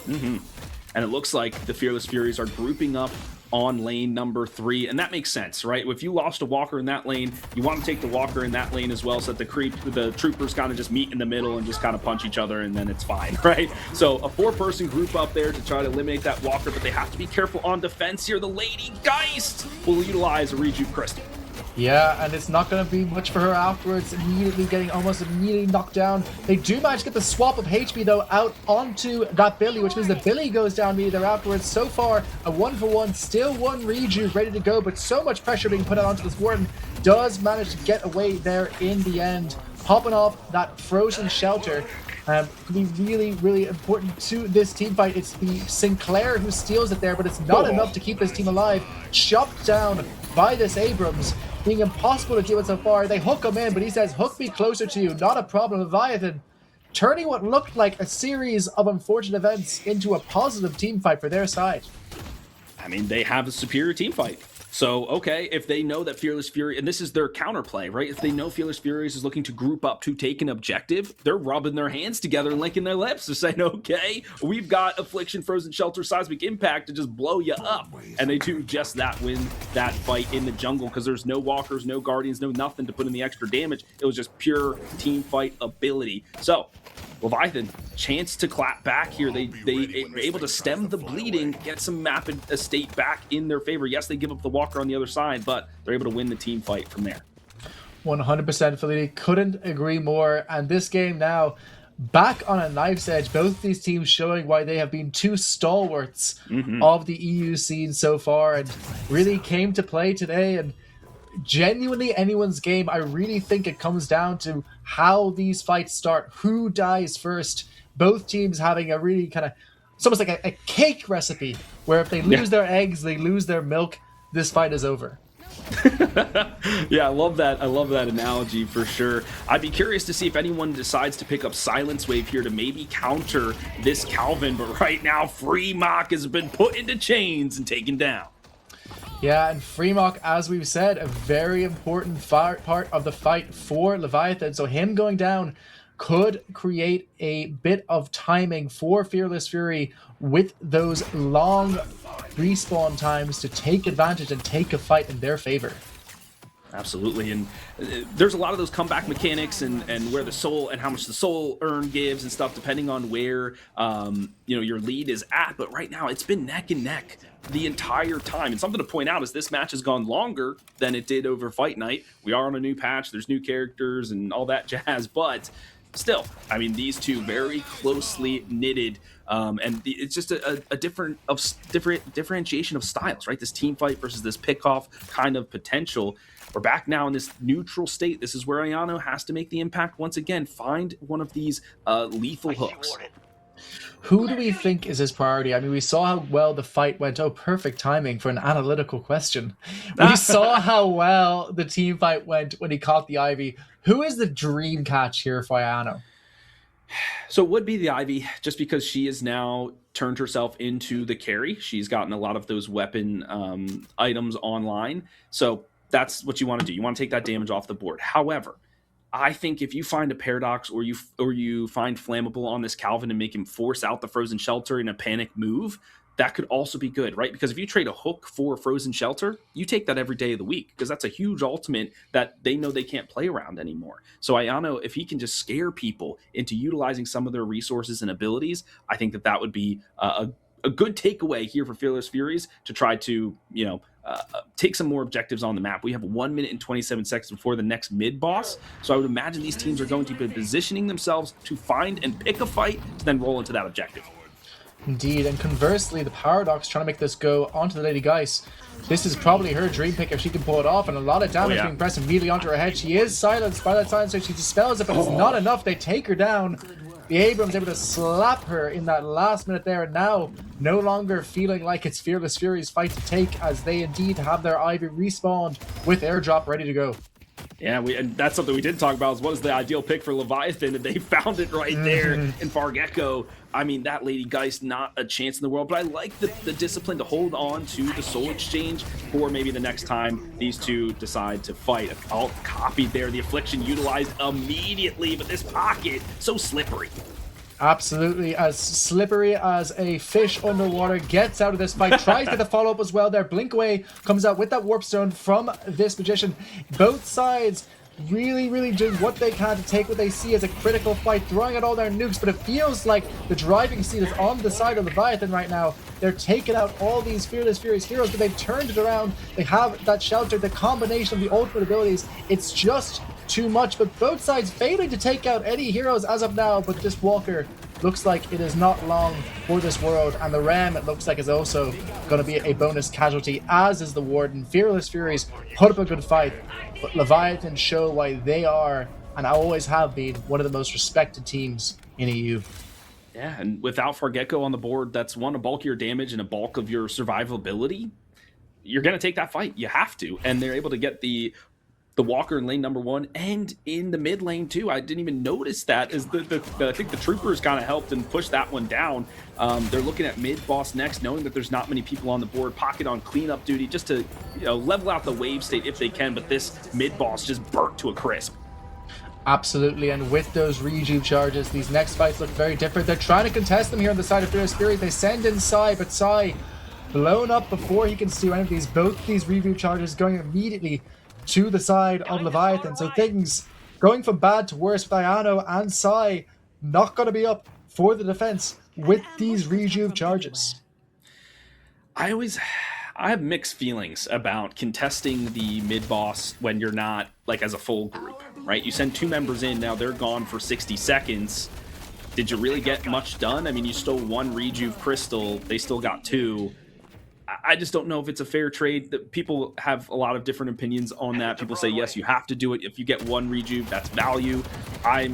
And it looks like the Fearless Furies are grouping up on lane number 3, and that makes sense, right? If you lost a walker in that lane, you want to take the walker in that lane as well, so that the troopers kind of just meet in the middle and just kind of punch each other, and then it's fine, right? So a 4-person group up there to try to eliminate that walker, but they have to be careful on defense here. The Lady Geist will utilize a rejuve crystal. Yeah, and it's not going to be much for her afterwards, almost immediately knocked down. They do manage to get the swap of HP, though, out onto that Billy, which means that Billy goes down immediately afterwards. So far, a 1-for-1, still one rejuve ready to go, but so much pressure being put onto this Warden. Does manage to get away there in the end, popping off that frozen shelter. Could be really, really important to this team fight. It's the Sinclair who steals it there, but it's not enough to keep this team alive. Chopped down by this Abrams. Being impossible to deal with so far. They hook him in, but he says, hook me closer to you. Not a problem. Leviathan turning what looked like a series of unfortunate events into a positive team fight for their side. I mean, they have a superior team fight. So, okay, if they know that Fearless Fury, and this is their counterplay, right? If they know Fearless Furies is looking to group up to take an objective, they're rubbing their hands together and licking their lips. They're saying, okay, we've got Affliction, Frozen Shelter, Seismic Impact to just blow you up. And they do just that, win that fight in the jungle, because there's no walkers, no guardians, no nothing to put in the extra damage. It was just pure team fight ability. So, Leviathan, chance to clap back here. They were able to stem the bleeding, get some map estate back in their favor. Yes, they give up the walker on the other side, but they're able to win the team fight from there. 100% Felipe. Couldn't agree more. And this game now, back on a knife's edge. Both these teams showing why they have been two stalwarts of the EU scene so far, and really came to play today. And genuinely anyone's game. I really think it comes down to how these fights start, who dies first. Both teams having a really kind of, it's almost like a cake recipe, where if they lose their eggs, they lose their milk, this fight is over. Yeah, I love that. I love that analogy for sure. I'd be curious to see if anyone decides to pick up Silence Wave here to maybe counter this Calvin, but right now Freemock has been put into chains and taken down. Yeah, and Freemock, as we've said, a very important part of the fight for Leviathan. So him going down could create a bit of timing for Fearless Fury with those long respawn times to take advantage and take a fight in their favor. Absolutely, and there's a lot of those comeback mechanics and where the soul and how much the soul earn gives and stuff, depending on where your lead is at. But right now, it's been neck and neck the entire time. And something to point out is this match has gone longer than it did over Fight Night. We are on a new patch. There's new characters and all that jazz, but still, I mean, these two very closely knitted. And it's just a differentiation of styles, right? This team fight versus this pick-off kind of potential. We're back now in this neutral state. This is where Ayano has to make the impact once again. Find one of these lethal hooks. Who do we think is his priority? I mean, we saw how well the fight went. Oh, perfect timing for an analytical question. We saw how well the team fight went when he caught the Ivy. Who is the dream catch here for Ayano? So it would be the Ivy, just because she has now turned herself into the carry. She's gotten a lot of those weapon items online. So that's what you want to do. You want to take that damage off the board. However, I think if you find a Paradox or you find Flammable on this Calvin and make him force out the Frozen Shelter in a panic move, that could also be good, right? Because if you trade a hook for Frozen Shelter, you take that every day of the week, because that's a huge ultimate that they know they can't play around anymore. So Ayano, if he can just scare people into utilizing some of their resources and abilities, I think that would be a good takeaway here for Fearless Furies to try to, take some more objectives on the map. We have 1 minute and 27 seconds before the next mid boss. So I would imagine these teams are going to be positioning themselves to find and pick a fight to then roll into that objective. Indeed, and conversely, the Paradox trying to make this go onto the Lady Geist. This is probably her dream pick if she can pull it off, and a lot of damage being pressed immediately onto her head. She is silenced by that time, so she dispels it, but it's not enough. They take her down. The Abrams able to slap her in that last minute there, and now no longer feeling like it's Fearless Fury's fight to take, as they indeed have their Ivy respawned with airdrop ready to go. Yeah, and that's something we didn't talk about is what is the ideal pick for Leviathan, and they found it right there in Fargecko. I mean, that Lady Geist, not a chance in the world, but I like the discipline to hold on to the soul exchange for maybe the next time these two decide to fight. All copied there, the affliction utilized immediately, but this pocket, so slippery. Absolutely, as slippery as a fish underwater, gets out of this fight, tries to get the follow-up as well there. Blink away comes out with that warp stone from this magician. Both sides really doing what they can to take what they see as a critical fight, throwing out all their nukes, but it feels like the driving seat is on the side of Leviathan right now. They're taking out all these Fearless Furies heroes, but they've turned it around. They have that shelter, the combination of the ultimate abilities. It's just too much, but both sides failing to take out any heroes as of now. But this Walker looks like it is not long for this world, and the Ram, it looks like, is also going to be a bonus casualty, as is the Warden. Fearless Furies put up a good fight, but Leviathan show why they are, and always have been, one of the most respected teams in EU. Yeah, and without Fargecko on the board, that's one, a bulk of your damage and a bulk of your survivability. You're going to take that fight. You have to. And they're able to get the Walker in lane number 1 and in the mid lane too. I didn't even notice that, as I think the troopers kind of helped and pushed that one down. They're looking at mid boss next, knowing that there's not many people on the board. Pocket on cleanup duty just to, level out the wave state if they can, but this mid boss just burnt to a crisp. Absolutely, and with those rejuve charges, these next fights look very different. They're trying to contest them here on the side of Fearless Furies. They send in Sai, but Sai blown up before he can steal any of these. Both these rejuve charges going immediately to the side of Leviathan. So things going from bad to worse with Ayano and Sai not going to be up for the defense with these rejuve charges. I have mixed feelings about contesting the mid boss when you're not like as a full group, right? You send 2 members in, now they're gone for 60 seconds. Did you really get much done? I mean, you stole 1 rejuve crystal, they still got 2. I just don't know if it's a fair trade. That people have a lot of different opinions on that. People say, yes, you have to do it. If you get 1 rejuve, that's value. I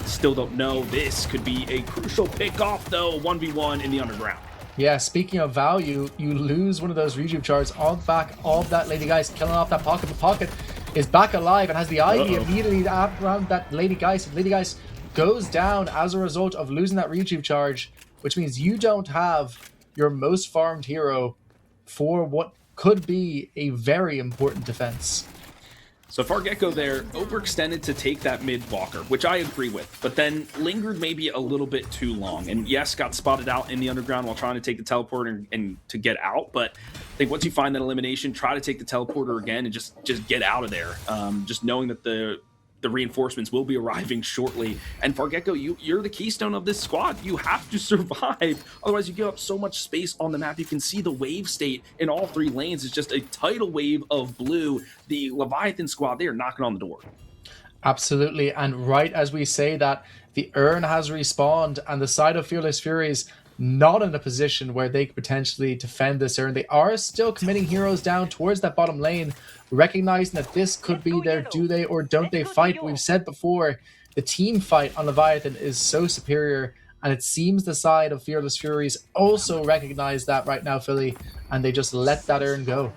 still don't know. This could be a crucial pick off, though, 1v1 in the underground. Yeah, speaking of value, you lose one of those rejuve charges on the back of that Lady Geist, killing off that Pocket. The Pocket is back alive and has the Ivy immediately around that Lady Geist. Lady Geist goes down as a result of losing that rejuve charge, which means you don't have your most farmed hero for what could be a very important defense. So Fargecko there overextended to take that mid walker, which I agree with, but then lingered maybe a little bit too long. And yes, got spotted out in the underground while trying to take the teleporter and to get out. But I think once you find that elimination, try to take the teleporter again and just get out of there. Just knowing that the reinforcements will be arriving shortly. And Fargecko, you're the keystone of this squad. You have to survive. Otherwise, you give up so much space on the map. You can see the wave state in all 3 lanes. It's just a tidal wave of blue. The Leviathan squad, they are knocking on the door. Absolutely. And right as we say that, the urn has respawned, and the side of Fearless Furies not in a position where they could potentially defend this urn. They are still committing heroes down towards that bottom lane, recognizing that this could be their do they or don't they fight. But we've said before, the team fight on Leviathan is so superior, and it seems the side of Fearless Furies also recognize that right now, Philly, and they just let that urn go.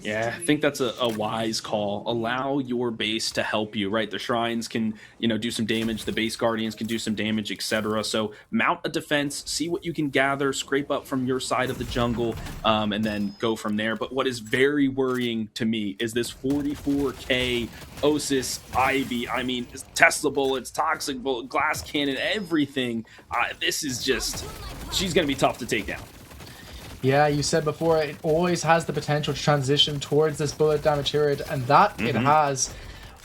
Yeah, I think that's a wise call. Allow your base to help you, right? The shrines can, do some damage. The base guardians can do some damage, etc. So mount a defense, see what you can gather, scrape up from your side of the jungle, and then go from there. But what is very worrying to me is this 44k Osis Ivy. I mean, it's testable, it's toxic bullet, glass cannon, everything. This is just, she's going to be tough to take down. Yeah, you said before, it always has the potential to transition towards this bullet damage Herod, and that it has,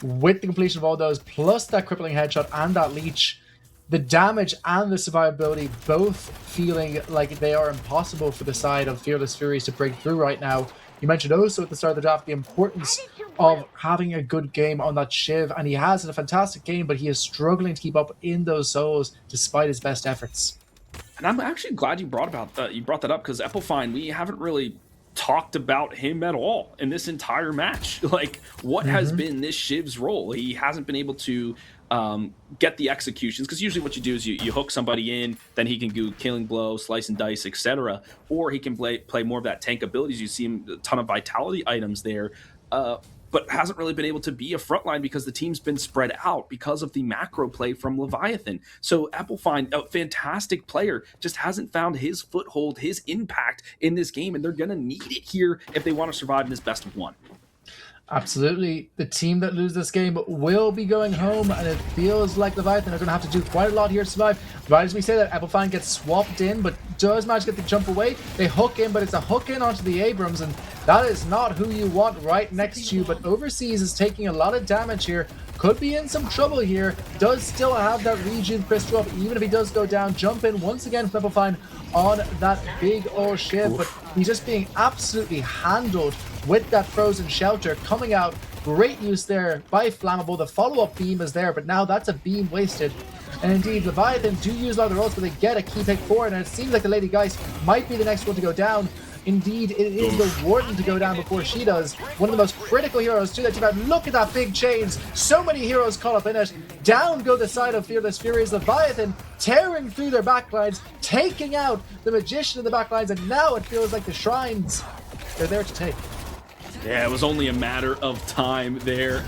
with the completion of all those, plus that crippling headshot and that leech. The damage and the survivability both feeling like they are impossible for the side of Fearless Furies to break through right now. You mentioned also at the start of the draft the importance of having a good game on that Shiv, and he has a fantastic game, but he is struggling to keep up in those solos despite his best efforts. And I'm actually glad you brought that up, because Epplefine, we haven't really talked about him at all in this entire match. Like, what has been this Shiv's role? He hasn't been able to get the executions, because usually what you do is you hook somebody in, then he can do killing blow, slice and dice, etc. Or he can play more of that tank abilities. You see him, a ton of vitality items there. but hasn't really been able to be a frontline because the team's been spread out because of the macro play from Leviathan. So Applefine, a fantastic player, just hasn't found his foothold, his impact in this game, and they're going to need it here if they want to survive in this best of one. Absolutely. The team that loses this game will be going home, and it feels like Leviathan are going to have to do quite a lot here to survive. Right as we say that, Applefine gets swapped in, but does manage to get the jump away. They hook in, but it's a hook in onto the Abrams, and that is not who you want right next to you. But Overseas is taking a lot of damage here. Could be in some trouble here. Does still have that regen crystal up, even if he does go down. Jump in once again from Applefine on that big old ship, but he's just being absolutely handled with that frozen shelter coming out. Great use there by Flammable. The follow-up beam is there, but now that's a beam wasted. And indeed, Leviathan do use a lot of the rolls, but they get a key pick for it, and it seems like the Lady Geist might be the next one to go down. Indeed, it is the Warden to go down before she does. One of the most critical heroes to that team. And look at that big chains. So many heroes caught up in it. Down go the side of Fearless Furies. Leviathan tearing through their backlines, taking out the Magician in the backlines, and now it feels like the Shrines, they're there to take. Yeah, it was only a matter of time there.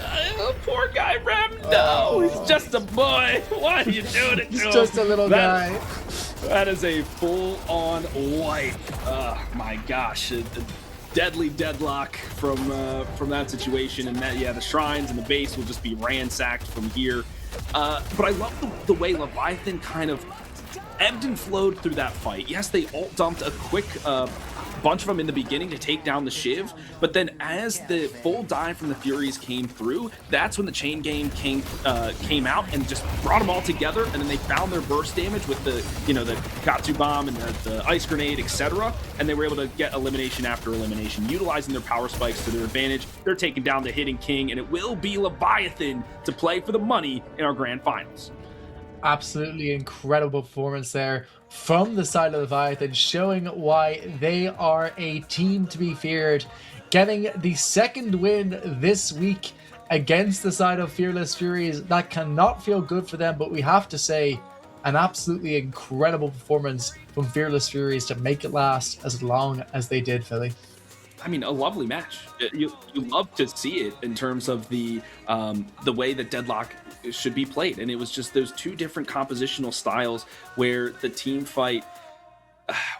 Poor guy, Rem. No, he's just a boy. Why are you doing it to him? He's just a little guy. That is a full-on wipe. My gosh, a deadly deadlock from that situation, and that the shrines and the base will just be ransacked from here. But I love the way Leviathan kind of ebbed and flowed through that fight. Yes, they ult dumped a quick bunch of them in the beginning to take down the Shiv, but then as the full dive from the Furies came through, that's when the chain game came out and just brought them all together, and then they found their burst damage with the the Katsu bomb and the ice grenade, etc., and they were able to get elimination after elimination, utilizing their power spikes to their advantage. They're taking down the Hidden King, and it will be Leviathan to play for the money in our grand finals. Absolutely incredible performance there from the side of Leviathan, showing why they are a team to be feared, getting the second win this week against the side of Fearless Furies. That cannot feel good for them, but we have to say an absolutely incredible performance from Fearless Furies to make it last as long as they did, Philly. I mean, a lovely match. You love to see it in terms of the way that Deadlock should be played, and it was just those two different compositional styles where the team fight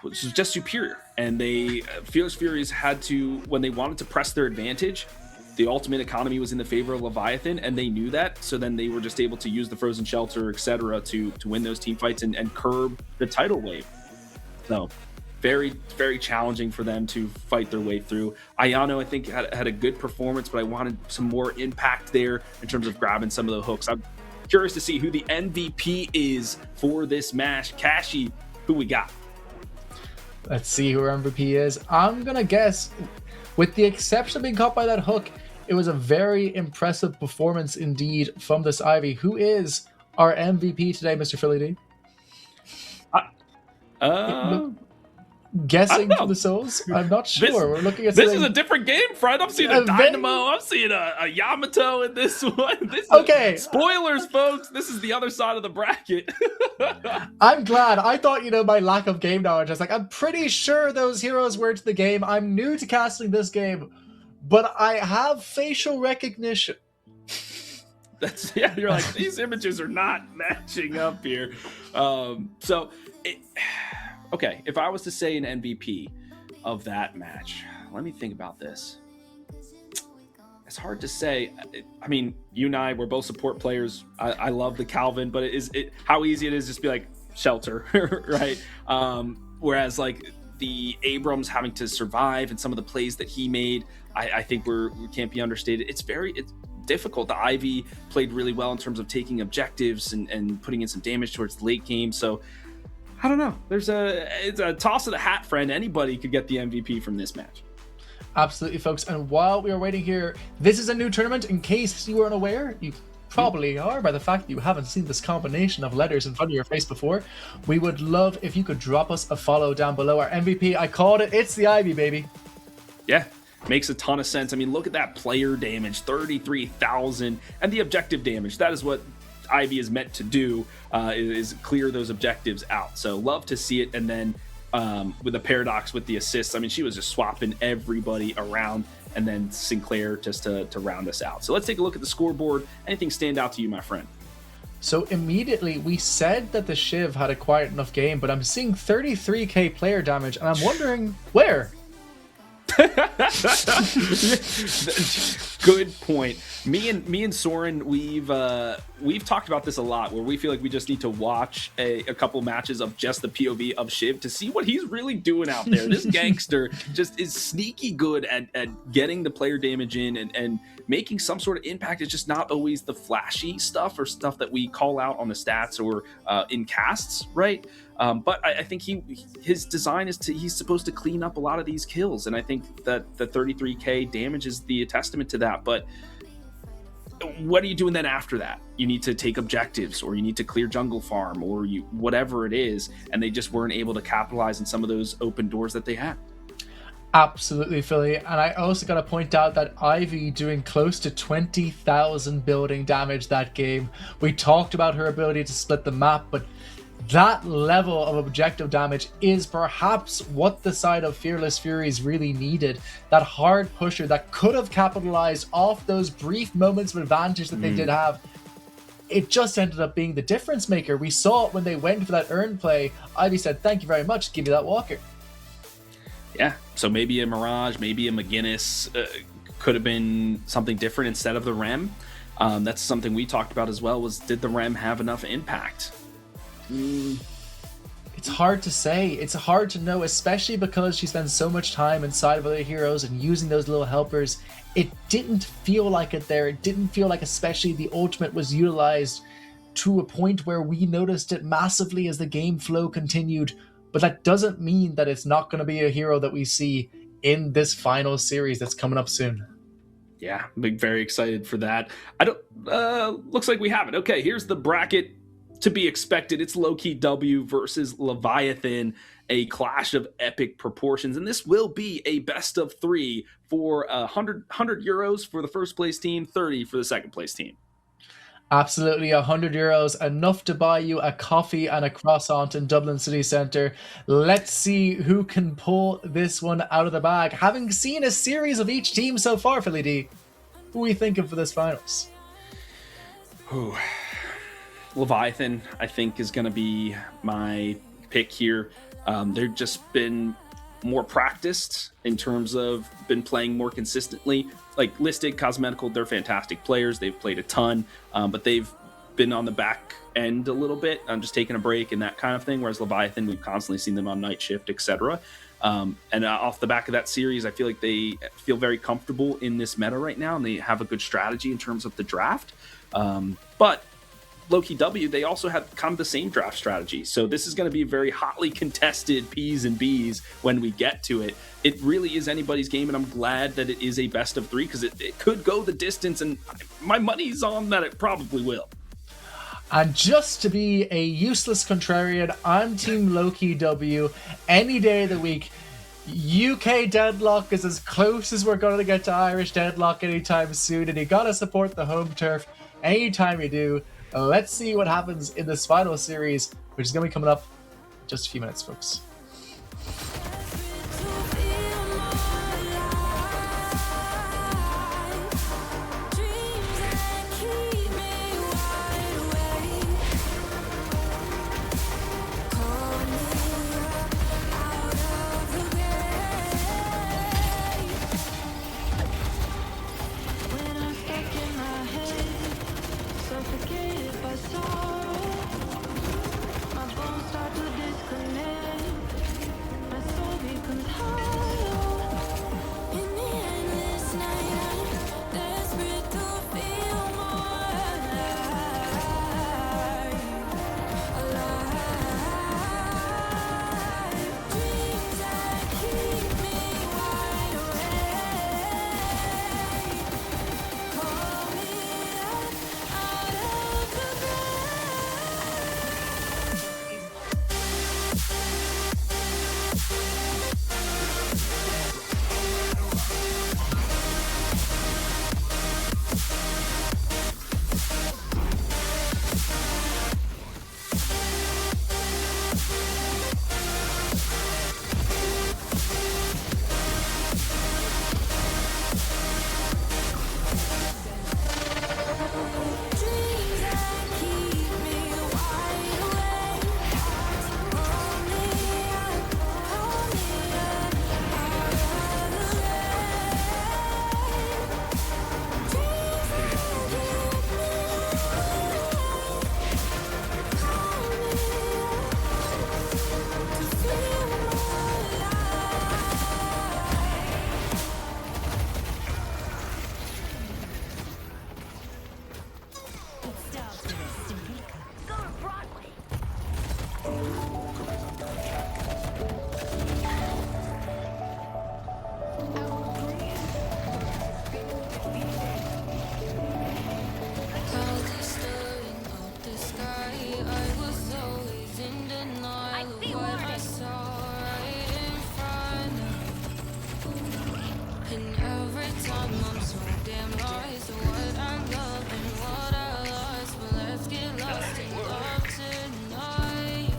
was just superior, and they Fearless Furies had to, when they wanted to press their advantage, the ultimate economy was in the favor of Leviathan, and they knew that, so then they were just able to use the frozen shelter, etc., to win those team fights and curb the tidal wave. So very, very challenging for them to fight their way through. Ayano, I think, had a good performance, but I wanted some more impact there in terms of grabbing some of the hooks. I'm curious to see who the MVP is for this match. Kashi, who we got? Let's see who our MVP is. I'm going to guess, with the exception of being caught by that hook, it was a very impressive performance indeed from this Ivy. Who is our MVP today, Mr. Philly D? Guessing for the souls? I'm not sure. We're looking at this is a different game, Fred. I'm seeing a Dynamo. I'm seeing a Yamato in this one. Okay. Spoilers, folks. This is the other side of the bracket. I'm glad. I thought, my lack of game knowledge. I was like, I'm pretty sure those heroes were into the game. I'm new to casting this game, but I have facial recognition. You're like, these images are not matching up here. Okay, if I was to say an MVP of that match, let me think about this. It's hard to say. I mean, you and I, we're both support players. I love the Calvin, but how easy it is just to be like, shelter, right? Whereas like the Abrams having to survive and some of the plays that he made, I think we can't be understated. It's difficult. The Ivy played really well in terms of taking objectives and putting in some damage towards the late game. So I don't know. It's a toss of the hat, friend. Anybody could get the MVP from this match. Absolutely, folks. And while we are waiting here, this is a new tournament. In case you were unaware, you probably are by the fact that you haven't seen this combination of letters in front of your face before. We would love if you could drop us a follow down below. Our MVP, I called it. It's the Ivy, baby. Yeah. Makes a ton of sense. I mean, look at that player damage, 33,000, and the objective damage. That is what Ivy is meant to do, is clear those objectives out. So love to see it. And then with the Paradox with the assists, I mean, she was just swapping everybody around. and then Sinclair just to round us out. So let's take a look at the scoreboard. Anything stand out to you, my friend? So immediately we said that the Shiv had a quiet enough game, but I'm seeing 33k player damage, and I'm wondering where. Good point. Me and Soren, we've talked about this a lot, where we feel like we just need to watch a couple matches of just the POV of Shiv to see what he's really doing out there. This gangster just is sneaky good at getting the player damage in and making some sort of impact. It's just not always the flashy stuff or stuff that we call out on the stats or in casts, right? But I think his design is he's supposed to clean up a lot of these kills, and I think that the 33k damage is the testament to that. But what are you doing then after that? You need to take objectives, or you need to clear jungle farm, or whatever it is, and they just weren't able to capitalize on some of those open doors that they had. Absolutely, Philly. And I also got to point out that Ivy doing close to 20,000 building damage that game. We talked about her ability to split the map, but that level of objective damage is perhaps what the side of Fearless Furies really needed. That hard pusher that could have capitalized off those brief moments of advantage that they did have. It just ended up being the difference maker. We saw it when they went for that earn play. Ivy said, "Thank you very much, give you that walker." Yeah, so maybe a Mirage, maybe a McGinnis could have been something different instead of the Rem. That's something we talked about as well, was did the Rem have enough impact? It's hard to say. It's hard to know, especially because she spends so much time inside of other heroes and using those little helpers. It didn't feel like it there. It didn't feel like especially the ultimate was utilized to a point where we noticed it massively as the game flow continued. But that doesn't mean that it's not going to be a hero that we see in this final series that's coming up soon. Yeah, I'm very excited for that. Looks like we have it. Okay, here's the bracket to be expected. It's Low-Key W versus Leviathan, a clash of epic proportions. And this will be a best of 3 for 100 euros for the first place team, 30 for the second place team. Absolutely, 100 euros, enough to buy you a coffee and a croissant in Dublin City Centre. Let's see who can pull this one out of the bag. Having seen a series of each team so far, Philly D, who are we thinking for this finals? Ooh. Leviathan, I think, is going to be my pick here. They've just been more practiced in terms of been playing more consistently. Like Listed, Cosmetical, they're fantastic players. They've played a ton, but they've been on the back end a little bit. I'm just taking a break and that kind of thing. Whereas Leviathan, we've constantly seen them on night shift, etc. And off the back of that series, I feel like they feel very comfortable in this meta right now, and they have a good strategy in terms of the draft. But Low-Key W, they also have kind of the same draft strategy. So this is going to be a very hotly contested P's and B's when we get to it. It really is anybody's game, and I'm glad that it is a best of 3 because it could go the distance, and my money's on that it probably will. And just to be a useless contrarian, I'm Team Low-Key W any day of the week. UK Deadlock is as close as we're going to get to Irish Deadlock anytime soon, and you got to support the home turf anytime you do. Let's see what happens in this final series, which is going to be coming up in just a few minutes, folks. time. I'm so damn lost to what I love and what I lost. But let's get lost in love tonight.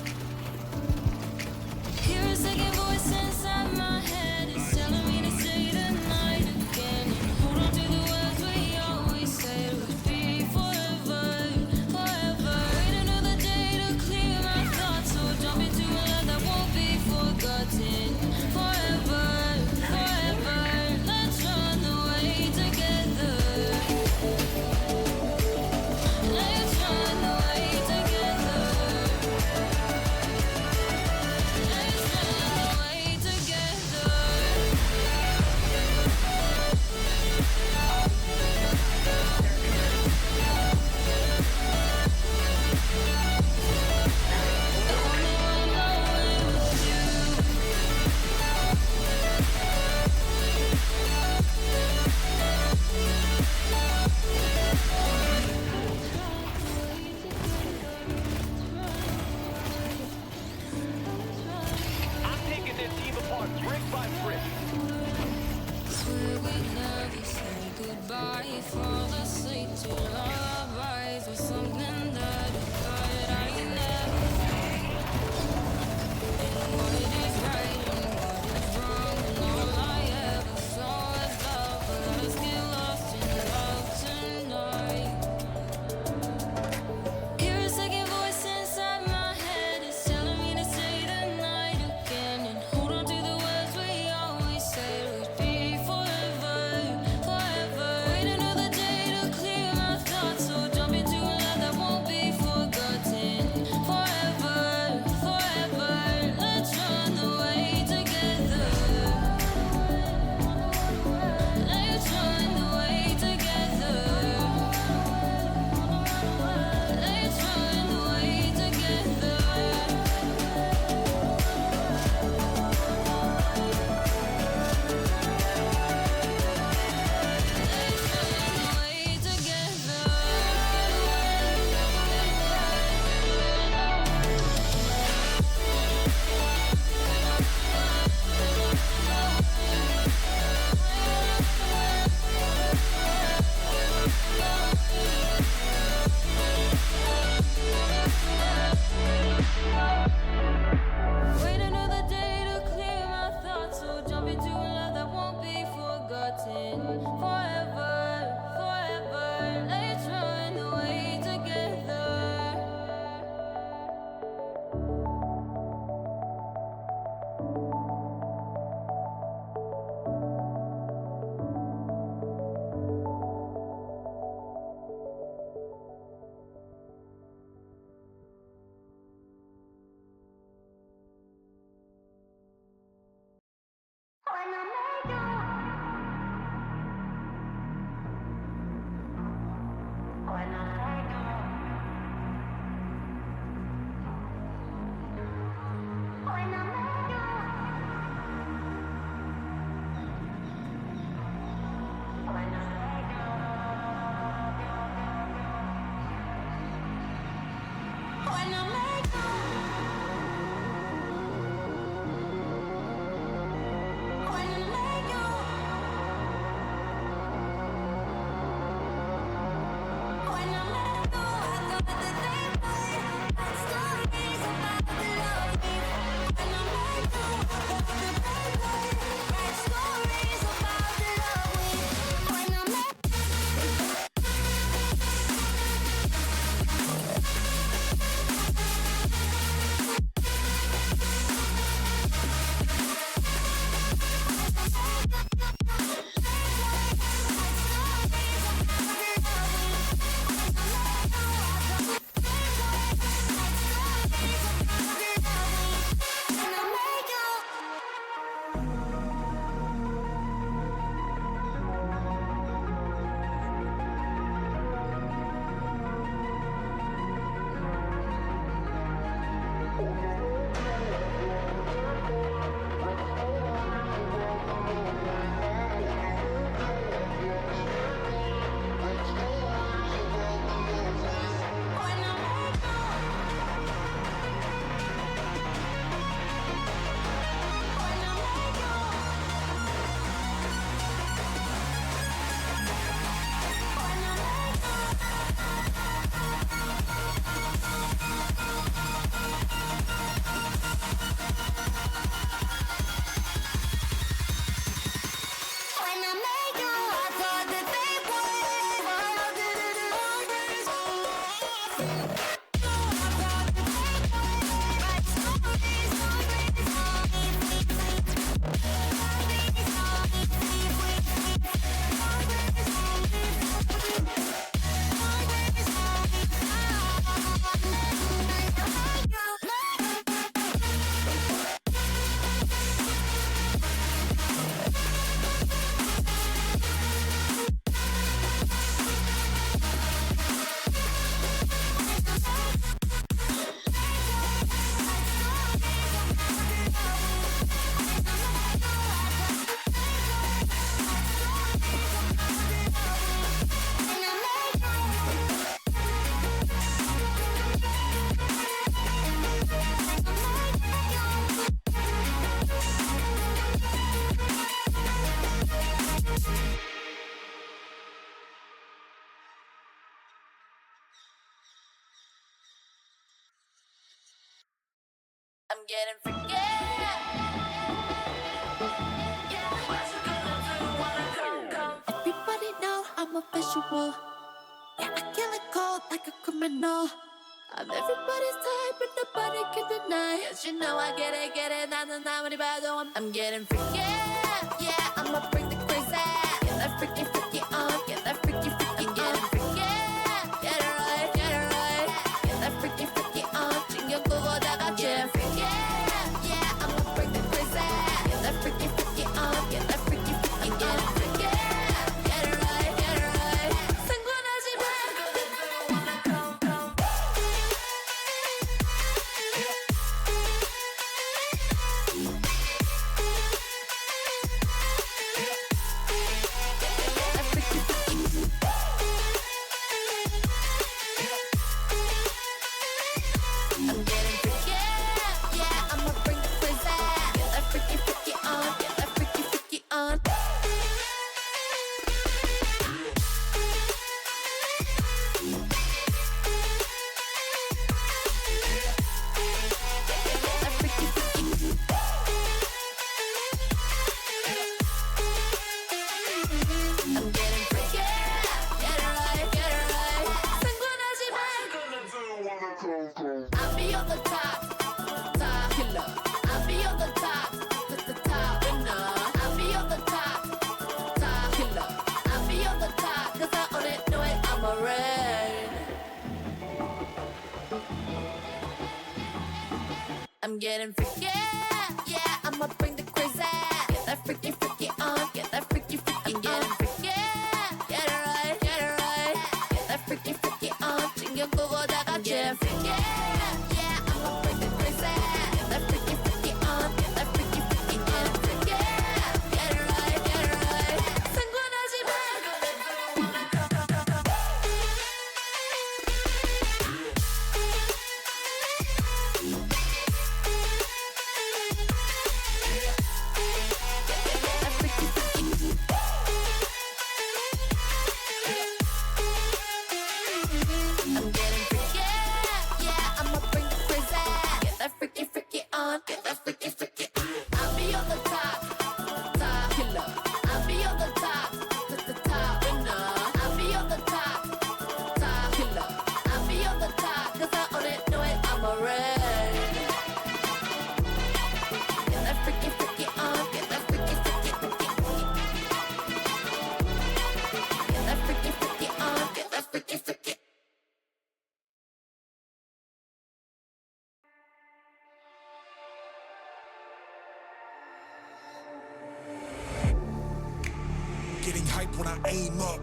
Hear a second voice inside my head. It's telling me to stay the night again. Hold on to the words we always said would be forever, forever. Wait another day to clear my thoughts. So jump into a love that won't be forgotten. Forever, forever. Let's run away together. Let's run away together. Let's run away together. I'm taking this team apart brick by brick. Swear we never say goodbye. Fall asleep to lullabies with something that I thought I never find. And what is right and what is wrong, and all I ever saw was love. But let's get lost in love tonight. Hear a second voice inside my head. It's telling me to stay the night again. And hold on to the words we always said would be forever, forever. Wait another day to clear my thoughts. So jump into a love that won't be forgotten. Forever, forever. Let's run away together. Let's run away together. Let's run away together. Let's run away together. Wait another day to clear my thoughts. So jump into a love that won't be forgotten. Forever, forever. Let's run away together. When I I'm getting freaky. Everybody know I'm a visual. Yeah, I kill it cold like a criminal. I'm everybody's type, but nobody can deny. Yes, you know I get it, I'm getting freaky. Yeah, I'ma bring the crazy. Get that freaky, freaky on. Get that freaky, freaky on. Getting freaky. Get it right, get it right. Get that freaky, freaky on. 신경 끄고다가 get freaky. Yeah, I'ma bring the crazy. Get that freaky, freaky on. Get that freaky, freaky on. Getting freaky. Get it right, get it right. 상관하지 마. I'm getting freaky, yeah, I'ma bring the crazy. Get that freaky, freaky on, get that freaky, freaky on. That freaky, freaky. I'm getting freaky, get it right, get it right. 상관하지 마. I'll be on the top killer. I'll be on the top winner. I'll be on the top killer. I'll be on the top 'cause I own it, know it, I'm a red. I'm getting freaky, yeah, I'ma bring the crazy. Get that freaky, freaky on, get that freaky, freaky. I'm getting freaky, get it right, get it right. Get that freaky, freaky on, 신경 끄고다가 get freaky. Yeah, I'ma bring the crazy. Get that freaky, freaky on, get that freaky, freaky. Getting freaky, get it right, get it right. 상관하지 마. That freaky, freaky. I'm getting freaky, yeah, I'ma bring the crazy. Get that freaky, freaky on, get that freaky, freaky. I'll be on the top killer. I'll be on the top winner. I'll be on the top killer. I'll be on the top 'cause I own it, know it, I'm a red. Get that freaky, freaky on, get that freaky, freaky, freaky. Get that freaky, freaky on, get that freaky, freaky. Getting hype when I aim up.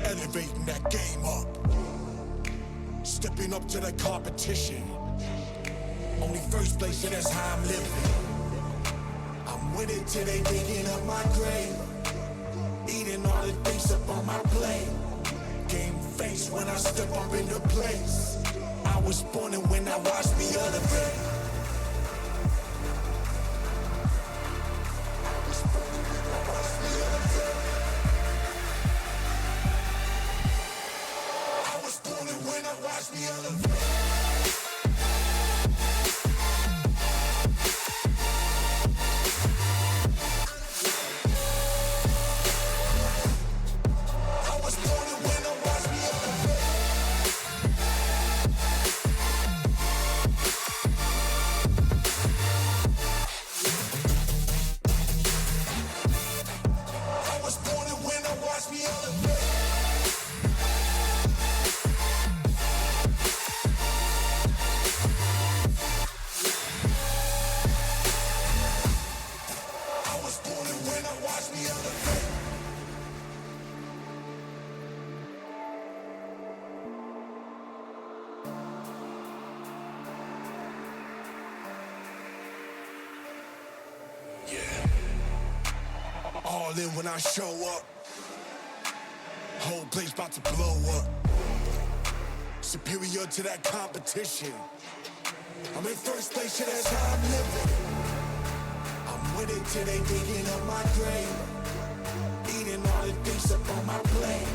Elevating that game up. Stepping up to the competition. Only first place, and that's how I'm living. I'm with it till they digging up my grave. Eating all the things up on my plate. Game face when I step up into place. I was born and when I watched me elevate. I was born and when I watched me elevate. I was born and when I watched me elevate. I was born and when I watched me elevate. I was born and when I watched me elevate. Yeah. All in when I show up. Whole place about to blow up. Superior to that competition. I'm in first place, yeah, that's how I'm living. I'm with it till they digging up my grave. Eating all the things up on my plate.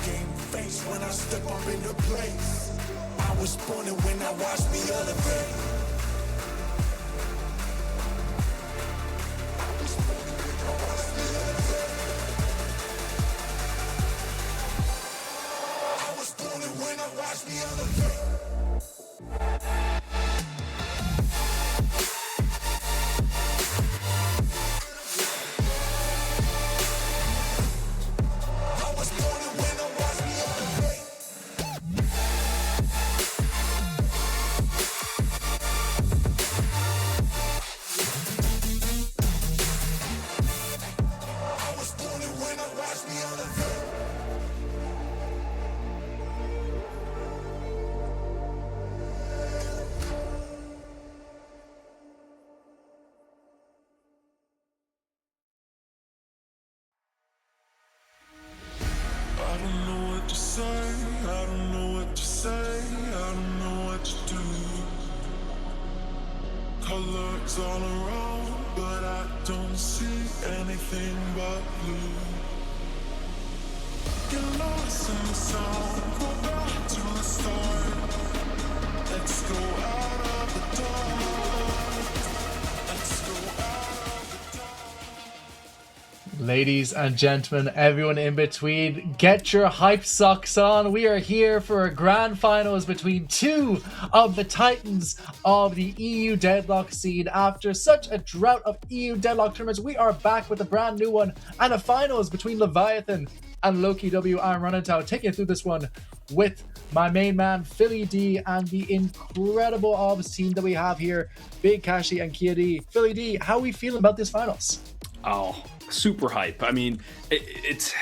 Game face when I step up into place. I was born and when I watched me elevate. Diamonds all around, but I don't see anything but blue. Get lost in the sound, go back to the start. Let's go out of the dark. Let's go out of the dark. Ladies and gentlemen, everyone in between, get your hype socks on. We are here for a grand finals between two of the titans of the EU Deadlock scene. After such a drought of EU Deadlock tournaments, we are back with a brand new one and a finals between Leviathan and Loki W. I'm Running taking you through this one with my main man Philly D and the incredible Obs team that we have here, Big Kashi and Kia D. Philly D, how are we feeling about this finals? Oh, super hype. I mean, it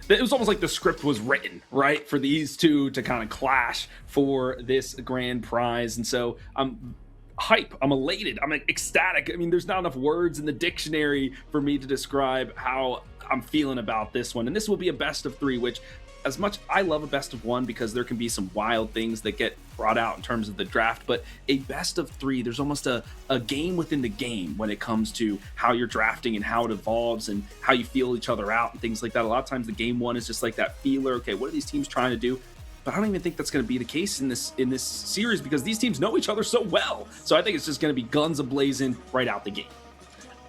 was almost like the script was written, right, for these two to kind of clash for this grand prize. And so I'm hype. I'm elated. I'm ecstatic. I mean, there's not enough words in the dictionary for me to describe how I'm feeling about this one. And this will be a best of three, which, as much I love a best of one because there can be some wild things that get brought out in terms of the draft, but a best of three, there's almost a game within the game when it comes to how you're drafting and how it evolves and how you feel each other out and things like that. A lot of times the game one is just like that feeler. Okay, what are these teams trying to do? But I don't even think that's going to be the case in this series because these teams know each other so well. So I think it's just going to be guns a-blazing right out the gate.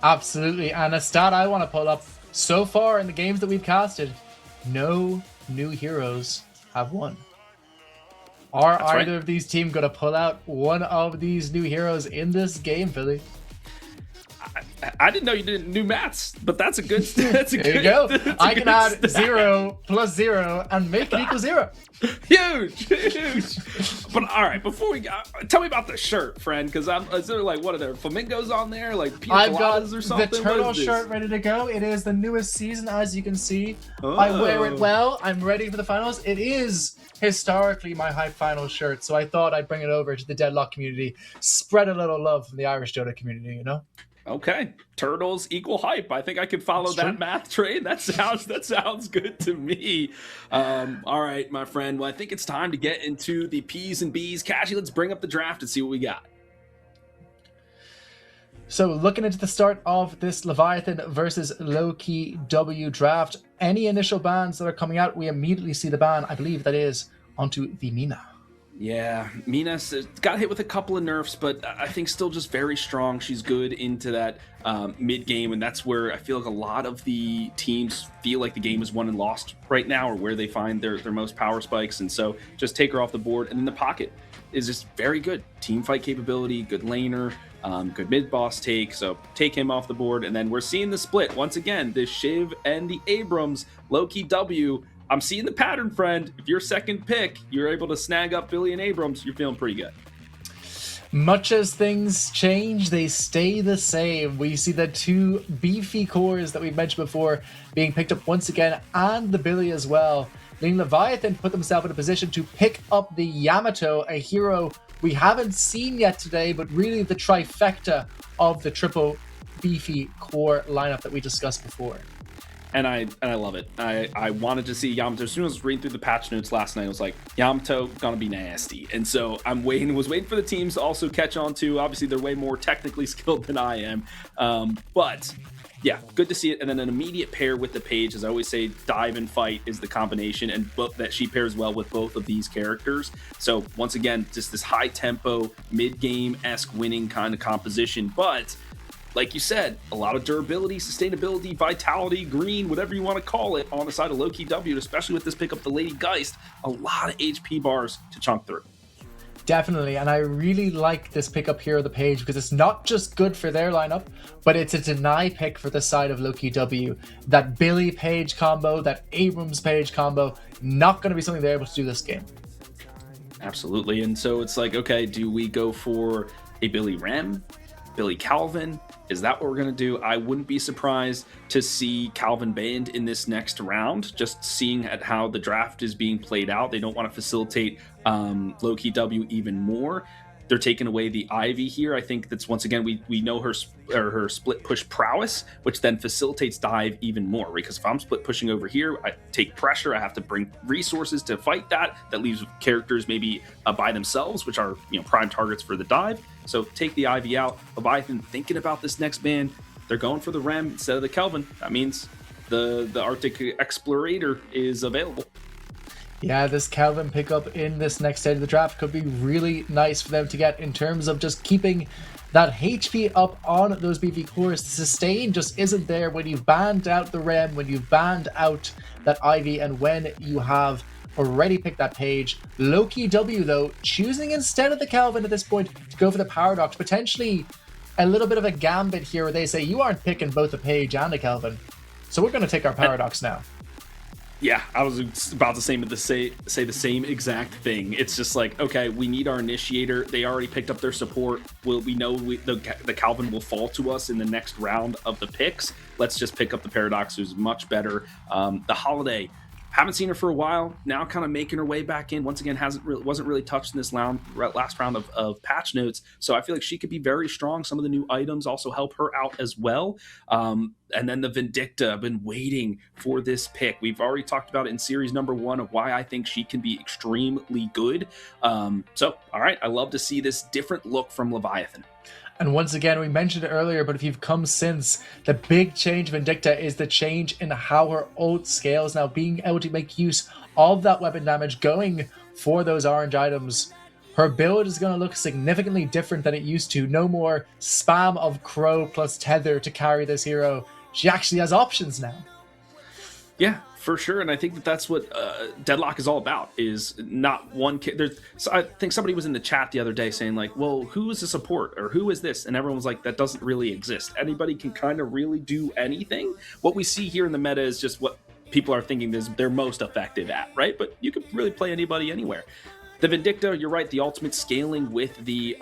Absolutely. And a stat I want to pull up, so far in the games that we've casted, no new heroes have won. Are That's either right. of these teams going to pull out one of these new heroes in this game, Philly? I didn't know you did new maths, but that's a good. That's a There good. you go. that's a I can good add stat. 0 plus 0 and make it equal 0. Huge. But all right, before we go, tell me about the shirt, friend, because is there like, what are there, flamingos on there, like pina I've got coladas or something? the What turtle is this? shirt ready to go. It is the newest season, as you can see. I wear it well. I'm ready for the finals. It is historically my hype final shirt, so I thought I'd bring it over to the Deadlock community, spread a little love from the Irish Dota community, you know? Okay, turtles equal hype. I think I could follow That's that true. math train. That sounds good to me. All right, my friend. Well, I think it's time to get into the P's and B's. Cashy, let's bring up the draft and see what we got. So looking into the start of this Leviathan versus Loki W draft, any initial bans that are coming out, we immediately see the ban, I believe that is, onto the Mina. Yeah, Mina got hit with a couple of nerfs, but I think still just very strong. She's good into that mid game, and that's where I feel like a lot of the teams feel like the game is won and lost right now, or where they find their most power spikes. And so just take her off the board. And then the pocket is just very good. Team fight capability, good laner, good mid boss take. So take him off the board. And then we're seeing the split once again, the Shiv and the Abrams, Loki W. I'm seeing the pattern, friend. If you're second pick, you're able to snag up Billy and Abrams, you're feeling pretty good. Much as things change, they stay the same. We see the two beefy cores that we've mentioned before being picked up once again, and the Billy as well. Letting Leviathan put themselves in a position to pick up the Yamato, a hero we haven't seen yet today, but really the trifecta of the triple beefy core lineup that we discussed before. And I love it. I wanted to see Yamato. As soon as I was reading through the patch notes last night, I was like, Yamato gonna be nasty. And so was waiting for the teams to also catch on to. Obviously, they're way more technically skilled than I am. But yeah, good to see it. And then an immediate pair with the Page. As I always say, dive and fight is the combination, and that she pairs well with both of these characters. So once again, just this high tempo, mid game-esque winning kind of composition. But like you said, a lot of durability, sustainability, vitality, green, whatever you want to call it, on the side of Loki W, especially with this pickup, the Lady Geist. A lot of HP bars to chunk through. Definitely, and I really like this pickup here of the Page because it's not just good for their lineup, but it's a deny pick for the side of Loki W. That Billy Page combo, that Abrams Page combo, not going to be something they're able to do this game. Absolutely. And so it's like, okay, do we go for a Billy Rem, Billy Calvin? Is that what we're going to do? I wouldn't be surprised to see Calvin banned in this next round, just seeing at how the draft is being played out. They don't want to facilitate Loki W even more. They're taking away the Ivy here. I think that's, once again, we know her split push prowess, which then facilitates dive even more. Because if I'm split pushing over here, I take pressure. I have to bring resources to fight that. That leaves characters maybe by themselves, which are prime targets for the dive. So take the Ivy out. Leviathan thinking about this next ban. They're going for the Rem instead of the Kelvin. That means the Arctic Explorator is available. Yeah, this Calvin pickup in this next stage of the draft could be really nice for them to get in terms of just keeping that HP up on those beefy cores. The sustain just isn't there when you've banned out the Rem, when you've banned out that Ivy, and when you have already picked that page. Loki W, though, choosing instead of the Calvin at this point to go for the Paradox. Potentially a little bit of a gambit here where they say, you aren't picking both a page and a Calvin, so we're going to take our Paradox now. Yeah, I was about to say the same exact thing. It's just like, okay, we need our initiator. They already picked up their support. We know the Calvin will fall to us in the next round of the picks. Let's just pick up the Paradox, who's much better. The Holiday, haven't seen her for a while. Now kind of making her way back in. Once again, wasn't really touched in this last round of patch notes. So I feel like she could be very strong. Some of the new items also help her out as well. And then the Vindicta, I've been waiting for this pick. We've already talked about it in series number 1 of why I think she can be extremely good. So, all right, I love to see this different look from Leviathan. And once again, we mentioned it earlier, but if you've come since, the big change of Vindicta is the change in how her ult scales. Now, being able to make use of that weapon damage, going for those orange items, her build is going to look significantly different than it used to. No more spam of Crow plus Tether to carry this hero. She actually has options now. Yeah, for sure. And I think that's what Deadlock is all about, is not one kid. So I think somebody was in the chat the other day saying like, well, who is the support or who is this? And everyone was like, that doesn't really exist. Anybody can kind of really do anything. What we see here in the meta is just what people are thinking they're most effective at, right? But you can really play anybody anywhere. The Vindicta, you're right, the ultimate scaling with the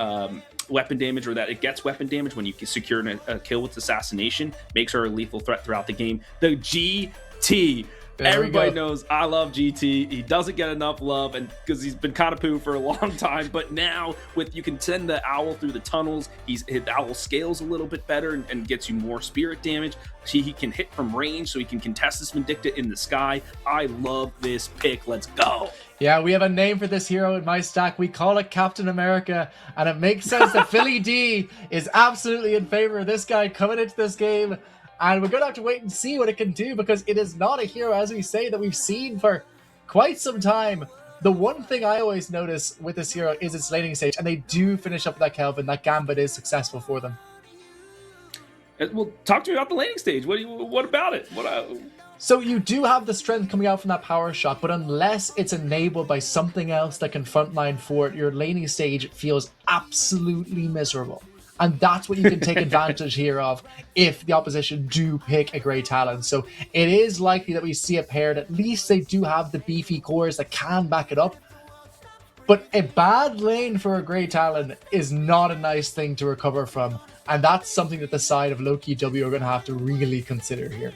weapon damage, or that it gets weapon damage when you secure a kill with assassination, makes her a lethal threat throughout the game. The GT. Everybody knows I love GT. He doesn't get enough love, and because he's been kind of poo for a long time. But now, with you can send the owl through the tunnels, the owl scales a little bit better and gets you more spirit damage. He can hit from range, so he can contest this Vindicta in the sky. I love this pick. Let's go. Yeah, we have a name for this hero in my stack. We call it Captain America, and it makes sense that Philly D is absolutely in favor of this guy coming into this game. And we're going to have to wait and see what it can do, because it is not a hero, as we say, that we've seen for quite some time. The one thing I always notice with this hero is its laning stage, and they do finish up with that Kelvin. That Gambit is successful for them. Well, talk to me about the laning stage. What about it? So you do have the strength coming out from that power shot, but unless it's enabled by something else that can frontline for it, your laning stage feels absolutely miserable. And that's what you can take advantage here of if the opposition do pick a Grey Talon. So it is likely that we see a paired. At least they do have the beefy cores that can back it up. But a bad lane for a Grey Talon is not a nice thing to recover from. And that's something that the side of Loki W are going to have to really consider here.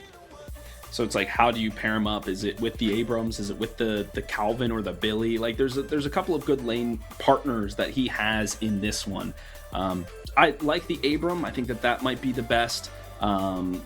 So it's like, how do you pair them up? Is it with the Abrams? Is it with the Calvin or the Billy? Like, there's a couple of good lane partners that he has in this one. I like the Abram. I think that might be the best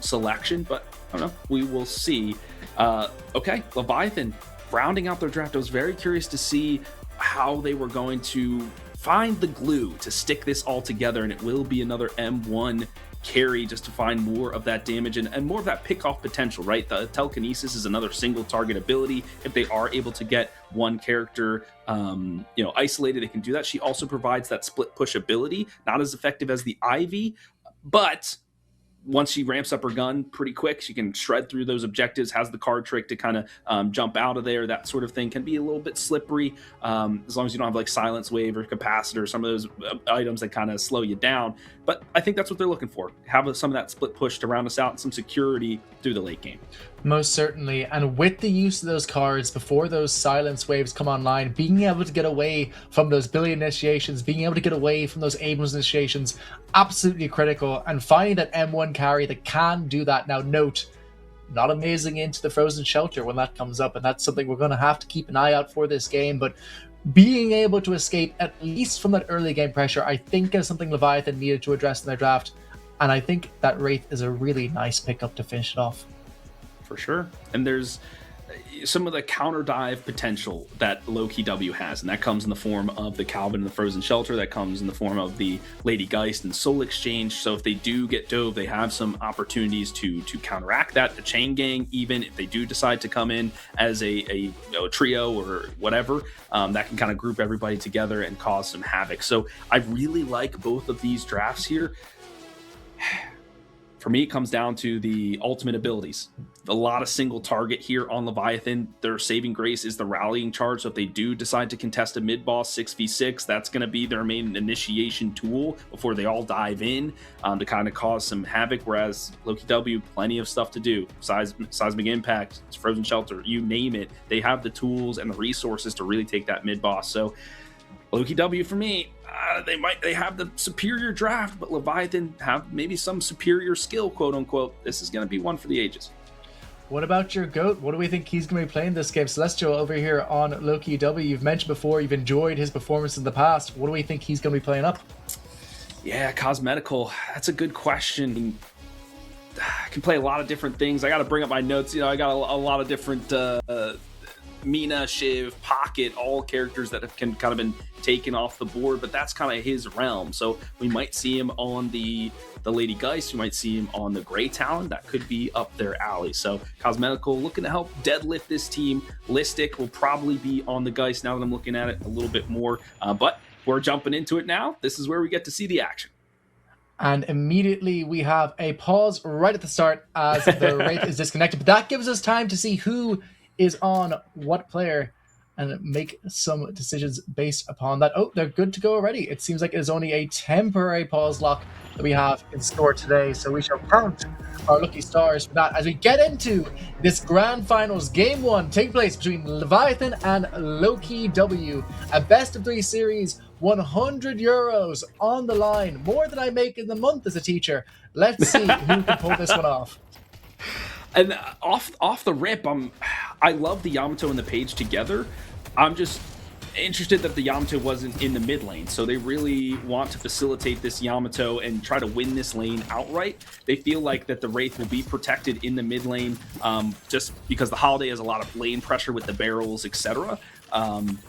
selection, but I don't know. We will see. Okay, Leviathan, rounding out their draft. I was very curious to see how they were going to find the glue to stick this all together, and it will be another M1 carry just to find more of that damage and more of that pick-off potential, right? The telekinesis is another single target ability. If they are able to get one character isolated, they can do that. She also provides that split push ability, not as effective as the Ivy, but once she ramps up her gun pretty quick, she can shred through those objectives, has the card trick to kind of jump out of there. That sort of thing can be a little bit slippery, as long as you don't have like silence wave or capacitor, some of those items that kind of slow you down. But I think that's what they're looking for. Have some of that split push to round us out and some security through the late game. Most certainly. And with the use of those cards before those silence waves come online, being able to get away from those Billy initiations, being able to get away from those Abrams initiations, absolutely critical. And finding that M1 carry that can do that. Now note, not amazing into the Frozen Shelter when that comes up, and that's something we're going to have to keep an eye out for this game. But being able to escape at least from that early game pressure, I think is something Leviathan needed to address in their draft. And I think that Wraith is a really nice pickup to finish it off. For sure. And there's some of the counter dive potential that Loki W has, and that comes in the form of the Calvin and the Frozen Shelter, that comes in the form of the Lady Geist and Soul Exchange. So if they do get dove, they have some opportunities to counteract that. The Chain Gang, even if they do decide to come in as a trio or whatever, that can kind of group everybody together and cause some havoc. So I really like both of these drafts here. For me, it comes down to the ultimate abilities. A lot of single target here on Leviathan. Their saving grace is the rallying charge. So if they do decide to contest a mid-boss 6v6, that's going to be their main initiation tool before they all dive in to kind of cause some havoc. Whereas Loki W, plenty of stuff to do. Seismic Impact, Frozen Shelter, you name it. They have the tools and the resources to really take that mid-boss. So Loki W for me, they have the superior draft, but Leviathan have maybe some superior skill, quote unquote. This is going to be one for the ages. What about your GOAT? What do we think he's going to be playing this game? Celestial over here on Loki W. You've mentioned before you've enjoyed his performance in the past. What do we think he's going to be playing up? Yeah, Cosmetical. That's a good question. I can play a lot of different things. I got to bring up my notes. I got a lot of different Mina, Shiv, Pocket, all characters that have kind of been taken off the board, but that's kind of his realm. So we might see him on the Lady Geist, we might see him on the Grey Talon. That could be up their alley. So Cosmetical looking to help deadlift this team. Listic will probably be on the Geist now that I'm looking at it a little bit more, but we're jumping into it now. This is where we get to see the action. And immediately we have a pause right at the start as the Wraith is disconnected, but that gives us time to see who is on what player and make some decisions based upon that. Oh, they're good to go already. It seems like it is only a temporary pause lock that we have in store today, so we shall count our lucky stars for that as we get into this grand finals. Game 1 take place between Leviathan and Loki W, a best of 3 series, 100 euros on the line, more than I make in the month as a teacher. Let's see who can pull this one off. And off the rip, I love the Yamato and the Page together. I'm just interested that the Yamato wasn't in the mid lane, so they really want to facilitate this Yamato and try to win this lane outright. They feel like that the Wraith will be protected in the mid lane, just because the Holiday has a lot of lane pressure with the barrels, etc.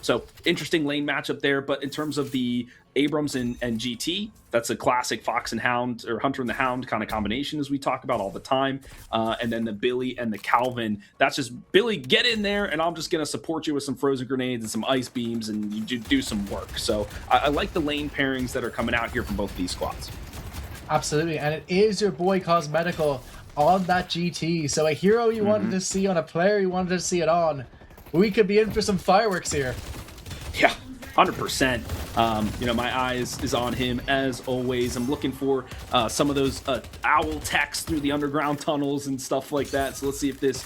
So interesting lane matchup there. But in terms of the Abrams and GT, that's a classic Fox and Hound or Hunter and the Hound kind of combination, as we talk about all the time. And then the Billy and the Calvin, that's just Billy, get in there and I'm just going to support you with some frozen grenades and some ice beams and you do some work. So I like the lane pairings that are coming out here from both of these squads. Absolutely. And it is your boy Cosmetical on that GT. So a hero you wanted to see on a player you wanted to see it on. We could be in for some fireworks here. Yeah, 100%. My eyes is on him as always. I'm looking for some of those owl techs through the underground tunnels and stuff like that. So let's see if this,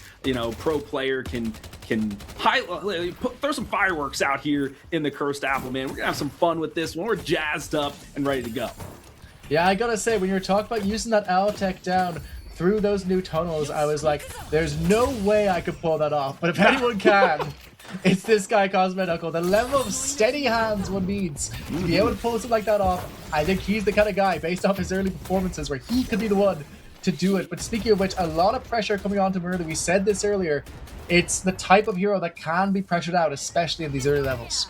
pro player can throw some fireworks out here in the Cursed Apple, man. We're gonna have some fun with this when we're jazzed up and ready to go. Yeah, I gotta say, when you were talking about using that owl tech down through those new tunnels, I was like, there's no way I could pull that off. But if anyone can, it's this guy Cosmetical. The level of steady hands one needs to be able to pull something like that off, I think he's the kind of guy, based off his early performances, where he could be the one to do it. But speaking of which, a lot of pressure coming on to Murder. We said this earlier. It's the type of hero that can be pressured out, especially in these early levels.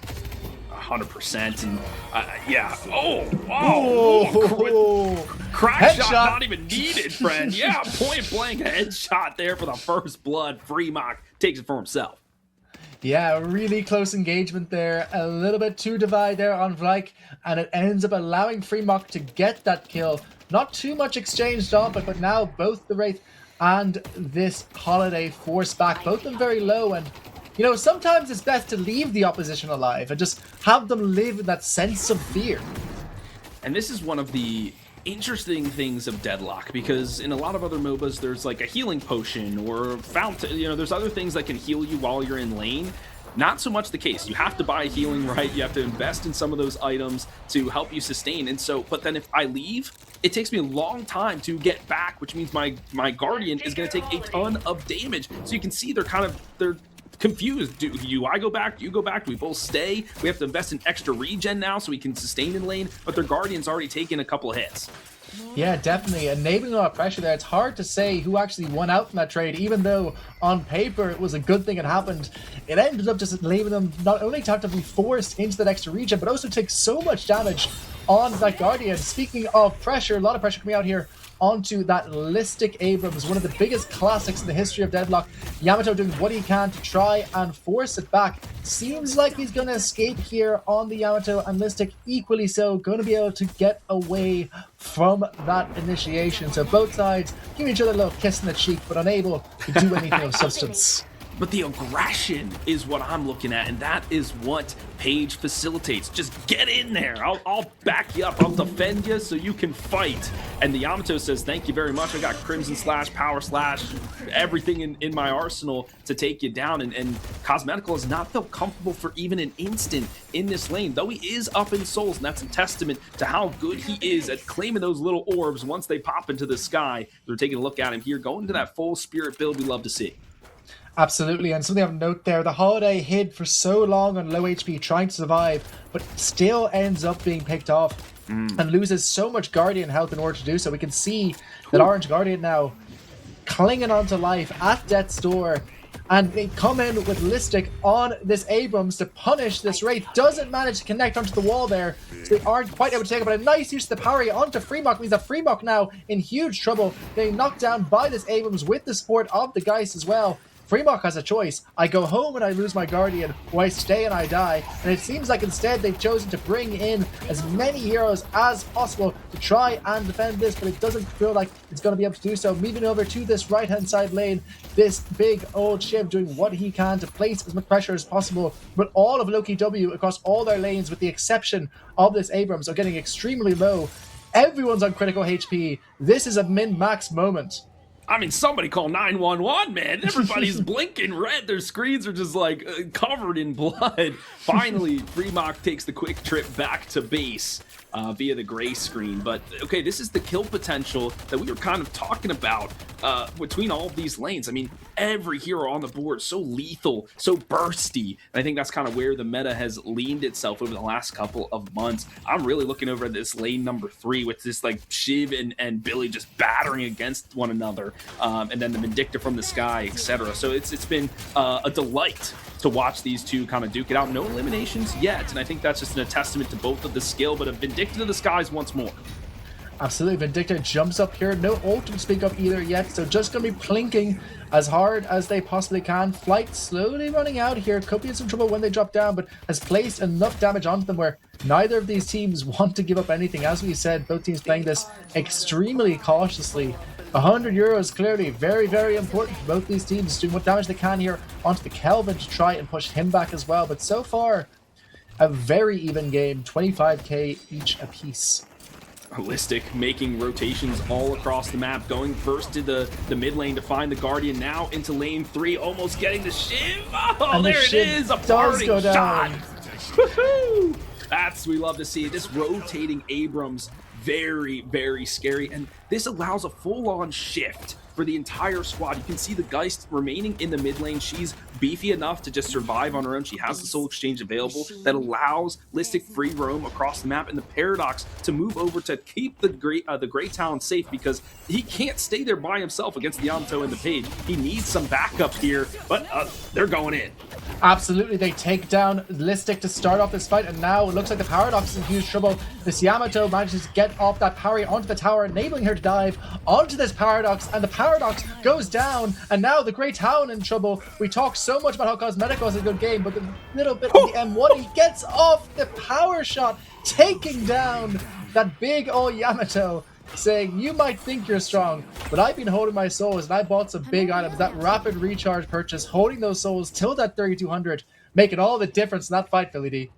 100%. And yeah. Crack Headshot. shot not even needed, friend. Yeah, point blank headshot there for the first blood. Fremont takes it for himself. Yeah, really close engagement there. A little bit too divide there on Vlyke, and it ends up allowing Fremont to get that kill. Not too much exchanged off it, but now both the Wraith and this Holiday force back, both of them very low. And sometimes it's best to leave the opposition alive and just have them live in that sense of fear. And this is one of the interesting things of Deadlock, because in a lot of other MOBAs, there's like a healing potion or fountain, there's other things that can heal you while you're in lane. Not so much the case. You have to buy healing, right? You have to invest in some of those items to help you sustain. And so, but then if I leave, it takes me a long time to get back, which means my Guardian is going to take a ton of damage. So you can see they're confused. Do I go back? Do you go back? Do we both stay? We have to invest in extra regen now so we can sustain in lane, but their Guardian's already taken a couple of hits. Yeah, definitely. Enabling a lot of pressure there. It's hard to say who actually won out from that trade, even though on paper it was a good thing it happened. It ended up just leaving them not only to have to be forced into that extra region, but also take so much damage on that Guardian. Speaking of pressure, a lot of pressure coming out here onto that Listic Abrams, one of the biggest classics in the history of Deadlock. Yamato doing what he can to try and force it back. Seems like he's going to escape here on the Yamato, and Listic equally so, going to be able to get away from that initiation. So both sides giving each other a little kiss in the cheek, but unable to do anything of substance. But the aggression is what I'm looking at, and that is what Paige facilitates. Just get in there. I'll back you up. I'll defend you so you can fight. And the Yamato says, thank you very much. I got Crimson Slash, Power Slash, everything in my arsenal to take you down. And Cosmetical has not felt comfortable for even an instant in this lane, though he is up in souls, and that's a testament to how good he is at claiming those little orbs once they pop into the sky. They're taking a look at him here, going to that full spirit build we love to see. Absolutely, and something of note there, the Holiday hid for so long on low HP trying to survive, but still ends up being picked off and loses so much Guardian health in order to do so. We can see that Orange Guardian now clinging onto life at death's door, and they come in with Listic on this Abrams to punish this Wraith. Doesn't manage to connect onto the wall there, so they aren't quite able to take it, but a nice use of the parry onto Freemok means that Freemok now in huge trouble, getting knocked down by this Abrams with the support of the Geist as well. Freemok has a choice. I go home and I lose my Guardian, or I stay and I die. And it seems like instead they've chosen to bring in as many heroes as possible to try and defend this, but it doesn't feel like it's going to be able to do so. Moving over to this right-hand side lane, this big old Shiv doing what he can to place as much pressure as possible, but all of Loki W across all their lanes, with the exception of this Abrams, are getting extremely low. Everyone's on critical HP. This is a min-max moment. I mean, somebody call 911, man. Everybody's blinking red. Their screens are just like covered in blood. Finally, Freemok takes the quick trip back to base via the gray screen. But okay, this is the kill potential that we were kind of talking about between all of these lanes. I mean, every hero on the board so lethal, so bursty. And I think that's kind of where the meta has leaned itself over the last couple of months. I'm really looking over at this lane number 3 with this like Shiv and Billy just battering against one another. And then the Vindicta from the sky, etc. So it's been a delight to watch these two kind of duke it out. No eliminations yet, and I think that's just a testament to both of the skill, but a Vindicta to the skies once more. Absolutely, Vindicta jumps up here. No ult to speak of either yet, so just going to be plinking as hard as they possibly can. Flight slowly running out here. Could be in some trouble when they drop down, but has placed enough damage onto them where neither of these teams want to give up anything. As we said, both teams playing this extremely cautiously. 100 euros clearly very, very important for both these teams, doing what damage they can here onto the Kelvin to try and push him back as well. But so far, a very even game, 25k each apiece. Listic making rotations all across the map, going first to the mid lane to find the Guardian, now into lane 3, almost getting the Shiv. Oh, and there it is, a parting shot. Woohoo! That's we love to see. This rotating Abrams, very, very scary, and this allows a full-on shift for the entire squad. You can see the Geist remaining in the mid lane. She's beefy enough to just survive on her own. She has the soul exchange available that allows Listic free roam across the map, and the Paradox to move over to keep the Grey Talon safe, because he can't stay there by himself against the Yamato and the Page. He needs some backup here, but they're going in. Absolutely, they take down Listic to start off this fight, and now it looks like the Paradox is in huge trouble. This Yamato manages to get off that parry onto the tower, enabling her to dive onto this Paradox, and the Paradox goes down, and now the Grey Talon in trouble. We talked so much about how Cosmetical is a good game, but the little bit of the M1, he gets off the power shot, taking down that big old Yamato, saying, you might think you're strong, but I've been holding my souls, and I bought some big items. That rapid recharge purchase, holding those souls till that 3200, making all the difference in that fight, Philly D.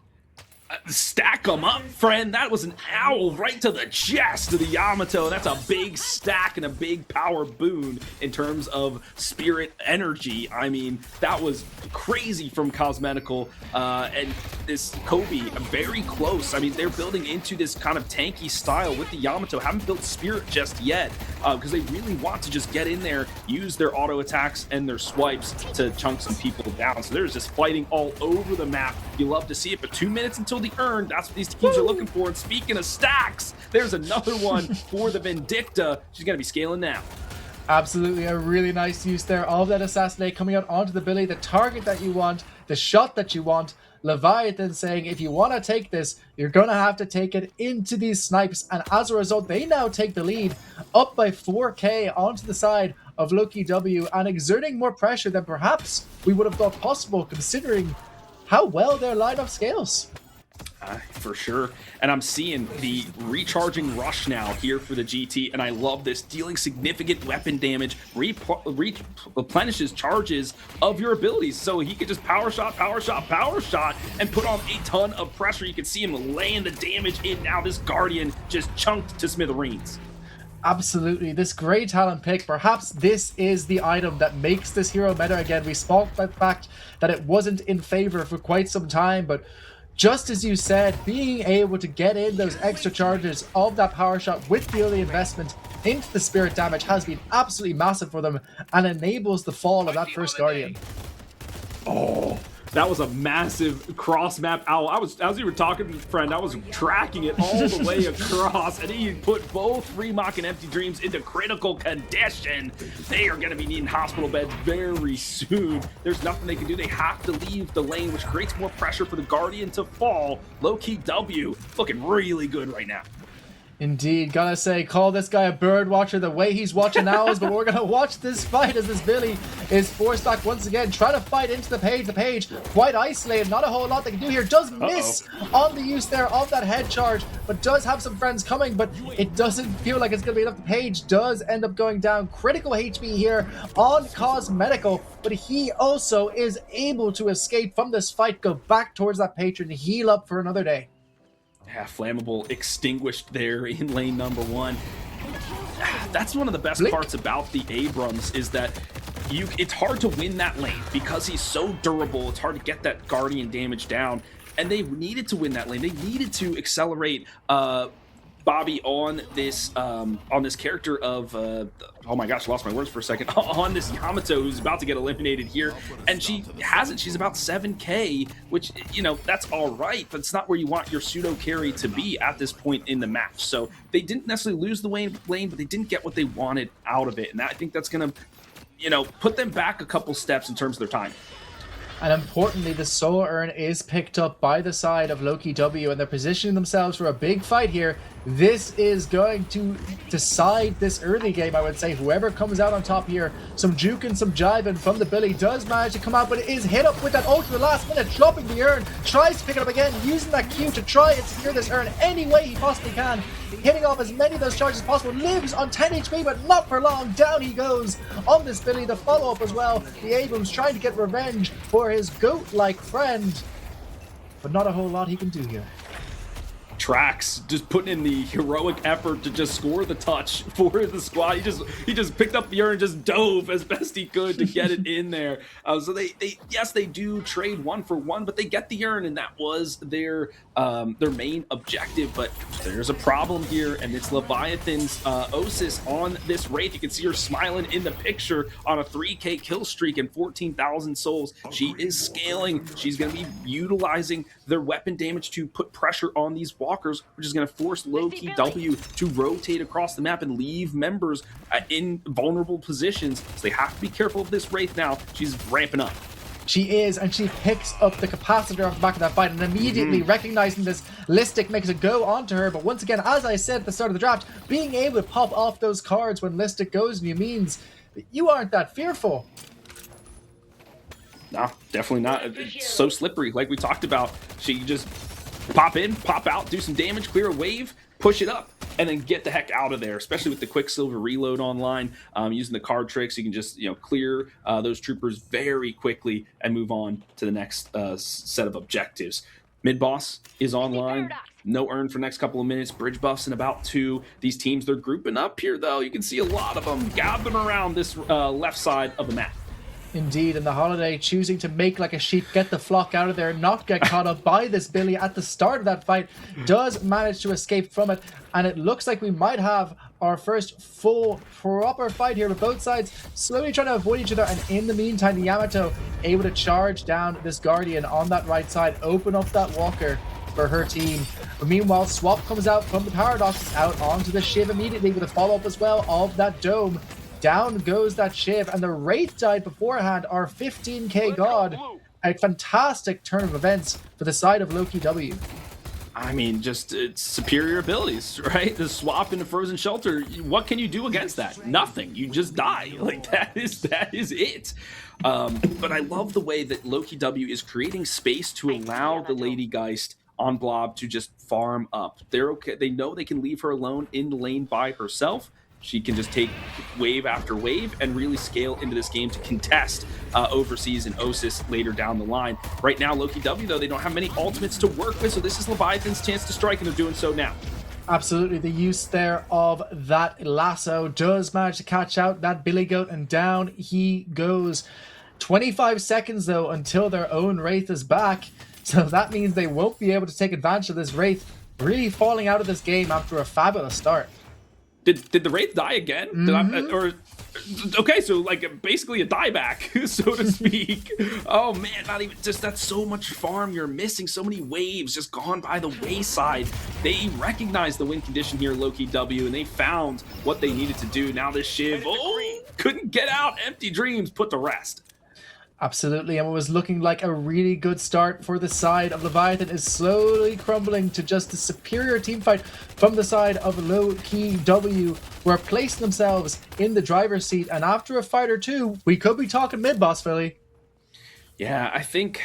Stack them up, friend. That was an owl right to the chest of the Yamato. That's a big stack and a big power boon in terms of spirit energy. I mean, that was crazy from Cosmetical. And this Kobe very close. I mean, they're building into this kind of tanky style with the Yamato. Haven't built Spirit just yet because they really want to just get in there, use their auto attacks and their swipes to chunk some people down. So there's just fighting all over the map. You love to see it, but 2 minutes until the urn. That's what these teams are looking for. And speaking of stacks, there's another one for the Vindicta. She's going to be scaling now. Absolutely, a really nice use there of that assassinate coming out onto the Billy, the target that you want, the shot that you want. Leviathan saying, if you want to take this, you're going to have to take it into these snipes. And as a result, they now take the lead up by 4K onto the side of Loki W and exerting more pressure than perhaps we would have thought possible considering how well their lineup scales. For sure. And I'm seeing the recharging rush now here for the GT, and I love this. Dealing significant weapon damage, replenishes charges of your abilities. So he could just power shot, and put on a ton of pressure. You can see him laying the damage in now. This Guardian just chunked to smithereens. Absolutely, this great talent pick. Perhaps this is the item that makes this hero meta again. We spoke about the fact that it wasn't in favor for quite some time, but just as you said, being able to get in those extra charges of that power shot with the early investment into the spirit damage has been absolutely massive for them and enables the fall of that first Guardian. Oh, that was a massive cross map owl. As you were talking, friend, I was tracking it all the way across, and he put both Remok and Empty Dreams into critical condition. They are going to be needing hospital beds very soon. There's nothing they can do. They have to leave the lane, which creates more pressure for the Guardian to fall. Low-key W looking really good right now. Indeed, gotta say, call this guy a bird watcher the way he's watching owls, but we're gonna watch this fight as this Billy is forced back once again, trying to fight into the page. The page quite isolated, not a whole lot they can do here. Does miss on the use there of that head charge, but does have some friends coming, but it doesn't feel like it's gonna be enough. The page does end up going down. Critical HP here on Cosmetical, but he also is able to escape from this fight, go back towards that patron, heal up for another day. Yeah, flammable extinguished there in lane number 1. That's one of the best parts about the Abrams is that it's hard to win that lane because he's so durable. It's hard to get that Guardian damage down, and they needed to win that lane. They needed to accelerate Bobby on this character of oh my gosh, I lost my words for a second, on this Yamato who's about to get eliminated here, and she hasn't. She's about 7k, which, you know, that's all right, but it's not where you want your pseudo carry to be at this point in the match. So they didn't necessarily lose the lane, but they didn't get what they wanted out of it, and I think that's gonna, you know, put them back a couple steps in terms of their time. And importantly, the Soul Urn is picked up by the side of Loki W, and they're positioning themselves for a big fight here. This is going to decide this early game, I would say. Whoever comes out on top here, some juking, some jiving from the Billy does manage to come out, but it is hit up with that ult at the last minute, dropping the urn, tries to pick it up again, using that Q to try and secure this urn any way he possibly can, hitting off as many of those charges as possible, lives on 10 HP, but not for long. Down he goes on this Billy. The follow-up as well, the Abrams trying to get revenge for his goat-like friend, but not a whole lot he can do here. Trax just putting in the heroic effort to just score the touch for the squad. He just picked up the urn and just dove as best he could to get it in there. So they yes, they do trade 1 for 1, but they get the urn, and that was their main objective. But there's a problem here, and it's Leviathan's Osis on this Wraith. You can see her smiling in the picture on a 3k kill streak and 14,000 souls. She is scaling. She's going to be utilizing their weapon damage to put pressure on these walkers, which is going to force Loki W to rotate across the map and leave members in vulnerable positions. So they have to be careful of this Wraith now. She's ramping up. She is, and she picks up the capacitor off the back of that fight, and immediately recognizing this, Listic makes a go onto her. But once again, as I said at the start of the draft, being able to pop off those cards when Listic goes to you means that you aren't that fearful. No, definitely not. It's so slippery, like we talked about. She just pop in, pop out, do some damage, clear a wave, push it up, and then get the heck out of there, especially with the Quicksilver reload online. Using the card tricks, you can just, you know, clear those troopers very quickly and move on to the next set of objectives. Mid boss is online. No urn for next couple of minutes. Bridge buffs in about 2. These teams, they're grouping up here, though. You can see a lot of them gathering around this left side of the map. Indeed, and the Holiday choosing to make like a sheep, get the flock out of there, not get caught up by this Billy at the start of that fight, does manage to escape from it, and it looks like we might have our first full proper fight here with both sides slowly trying to avoid each other, and in the meantime the Yamato able to charge down this Guardian on that right side, open up that Walker for her team. But meanwhile, Swap comes out from the Paradox, out onto the Shiv immediately with a follow-up as well of that Dome. Down goes that Shiv, and the Wraith died beforehand, our 15k god. A fantastic turn of events for the side of Loki W. I mean, just it's superior abilities, right? The Swap into Frozen Shelter. What can you do against that? Nothing. You just die. Like that is it. But I love the way that Loki W is creating space to allow the Lady Geist on Blob to just farm up. They're okay. They know they can leave her alone in the lane by herself. She can just take wave after wave and really scale into this game to contest Overseas and Osis later down the line. Right now, Loki W, though, they don't have many ultimates to work with, so this is Leviathan's chance to strike, and they're doing so now. Absolutely, the use there of that lasso does manage to catch out that Billy Goat, and down he goes. 25 seconds, though, until their own Wraith is back, so that means they won't be able to take advantage of this Wraith really falling out of this game after a fabulous start. Did the Wraith die again? Okay, so like basically a dieback, so to speak. Oh man, not even just that's so much farm you're missing, so many waves just gone by the wayside. They recognized the win condition here, Loki W, and they found what they needed to do. Now this Shiv, couldn't get out. Empty Dreams put to rest. Absolutely, and what was looking like a really good start for the side of Leviathan is slowly crumbling to just a superior team fight from the side of Low-Key W, who are placing themselves in the driver's seat, and after a fight or two, we could be talking mid-boss, Philly. Yeah, I think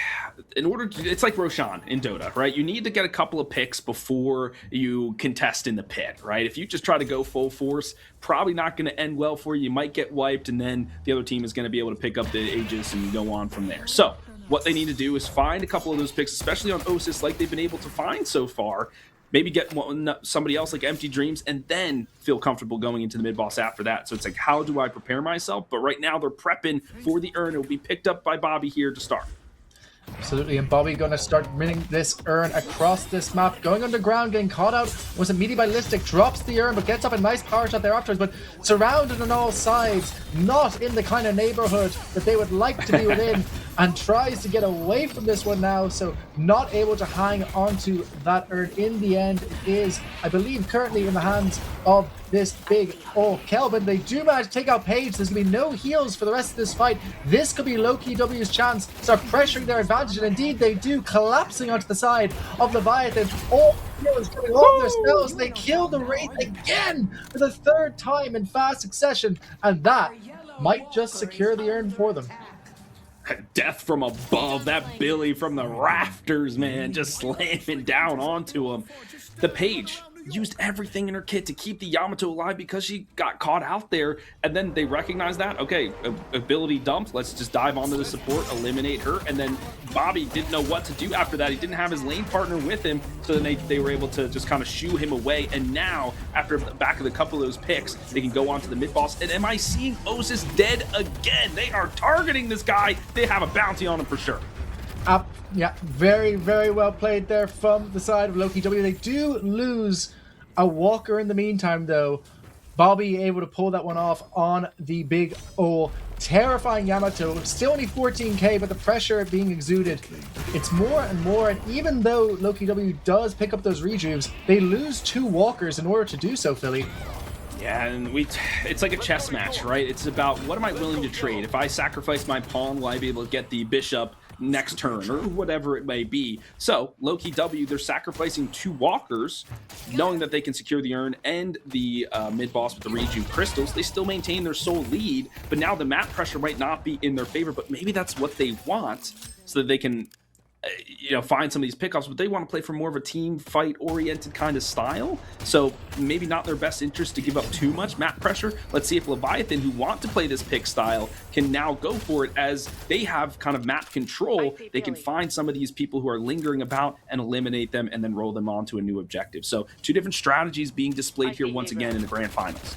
in order to, it's like Roshan in Dota, right? You need to get a couple of picks before you contest in the pit, right? If you just try to go full force, probably not going to end well for you. You might get wiped, and then the other team is going to be able to pick up the Aegis and go on from there. So what they need to do is find a couple of those picks, especially on Osis, like they've been able to find so far. Maybe get somebody else like Empty Dreams, and then feel comfortable going into the mid-boss after that. So it's like, how do I prepare myself? But right now, they're prepping for the urn. It will be picked up by Bobby here to start. Absolutely, and Bobby gonna start winning this urn across this map, going underground, getting caught out, was immediately ballistic, drops the urn, but gets up a nice power shot there afterwards, but surrounded on all sides, not in the kind of neighborhood that they would like to be within, and tries to get away from this one now, so not able to hang onto that urn. In the end, it is, I believe, currently in the hands of this big Kelvin. They do manage to take out Paige. There's going to be no heals for the rest of this fight. This could be Loki W's chance to start pressuring their advantage, and indeed they do, collapsing onto the side of Leviathan. All heals coming off themselves. They kill the Wraith again for the third time in fast succession, and that might just secure the urn for them. Death from above, that Billy from the rafters, man, just slamming down onto him. The Paige used everything in her kit to keep the Yamato alive because she got caught out there, and then they recognized that, okay, ability dumped, let's just dive onto the support, eliminate her, and then Bobby didn't know what to do after that. He didn't have his lane partner with him, so then they were able to just kind of shoo him away, and now, after the back of a couple of those picks, they can go on to the mid-boss, and am I seeing Osis dead again? They are targeting this guy. They have a bounty on him for sure. Yeah, very, very well played there from the side of Loki W. They do lose a Walker in the meantime, though. Bobby able to pull that one off on the big terrifying Yamato. Still only 14k, but the pressure being exuded, it's more and more. And even though Loki W does pick up those rejuves, they lose 2 Walkers in order to do so, Philly. Yeah, and it's like a chess match, right? It's about what am I willing to trade? If I sacrifice my pawn, will I be able to get the bishop next turn or whatever it may be? So Loki W, they're sacrificing 2 walkers, knowing that they can secure the urn and the mid-boss with the Reju crystals. They still maintain their sole lead, but now the map pressure might not be in their favor, but maybe that's what they want so that they can find some of these pickups, but they want to play for more of a team fight oriented kind of style. So maybe not their best interest to give up too much map pressure. Let's see if Leviathan, who want to play this pick style, can now go for it as they have kind of map control. They can find some of these people who are lingering about and eliminate them and then roll them on to a new objective. So 2 different strategies being displayed here once again in the grand finals.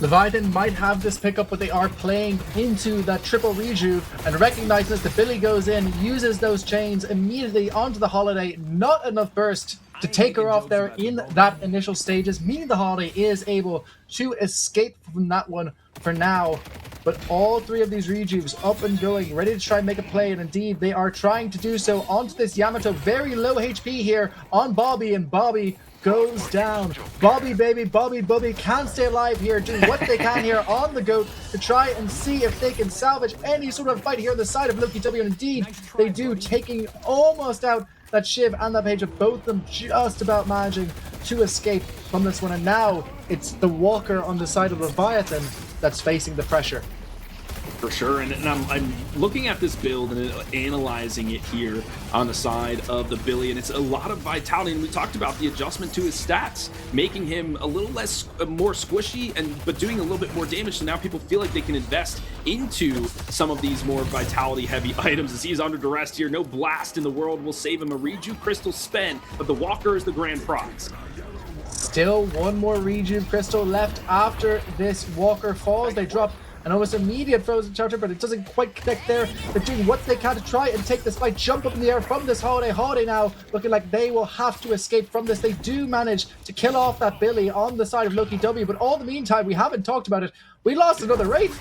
Leviathan might have this pickup, but they are playing into that triple rejuve and recognizing this. The Billy goes in, uses those chains immediately onto the Holiday. Not enough burst to take her off there in that initial stages, meaning the Holiday is able to escape from that one for now. But all three of these rejuves up and going, ready to try and make a play, and indeed they are trying to do so onto this Yamato. Very low HP here on Bobby, and Bobby goes down. Bobby baby, Bobby Bubby can stay alive here, doing what they can here on the goat to try and see if they can salvage any sort of fight here on the side of Loki W. And indeed they do, taking almost out that Shiv and that Page, of both of them just about managing to escape from this one. And now it's the Walker on the side of Leviathan that's facing the pressure. For sure, and I'm looking at this build and analyzing it here on the side of the Billy, and it's a lot of vitality. And we talked about the adjustment to his stats, making him a little less, more squishy, but doing a little bit more damage. So now people feel like they can invest into some of these more vitality-heavy items. As he's under duress here, no blast in the world will save him. A Reju Crystal spent, but the Walker is the grand prize. Still one more Rejuve Crystal left after this Walker falls. They drop an almost immediate frozen charger, but it doesn't quite connect there. They're doing what they can to try and take this fight, jump up in the air from this Holiday. Holiday now looking like they will have to escape from this. They do manage to kill off that Billy on the side of Loki W, but all the meantime, we haven't talked about it. We lost another Wraith.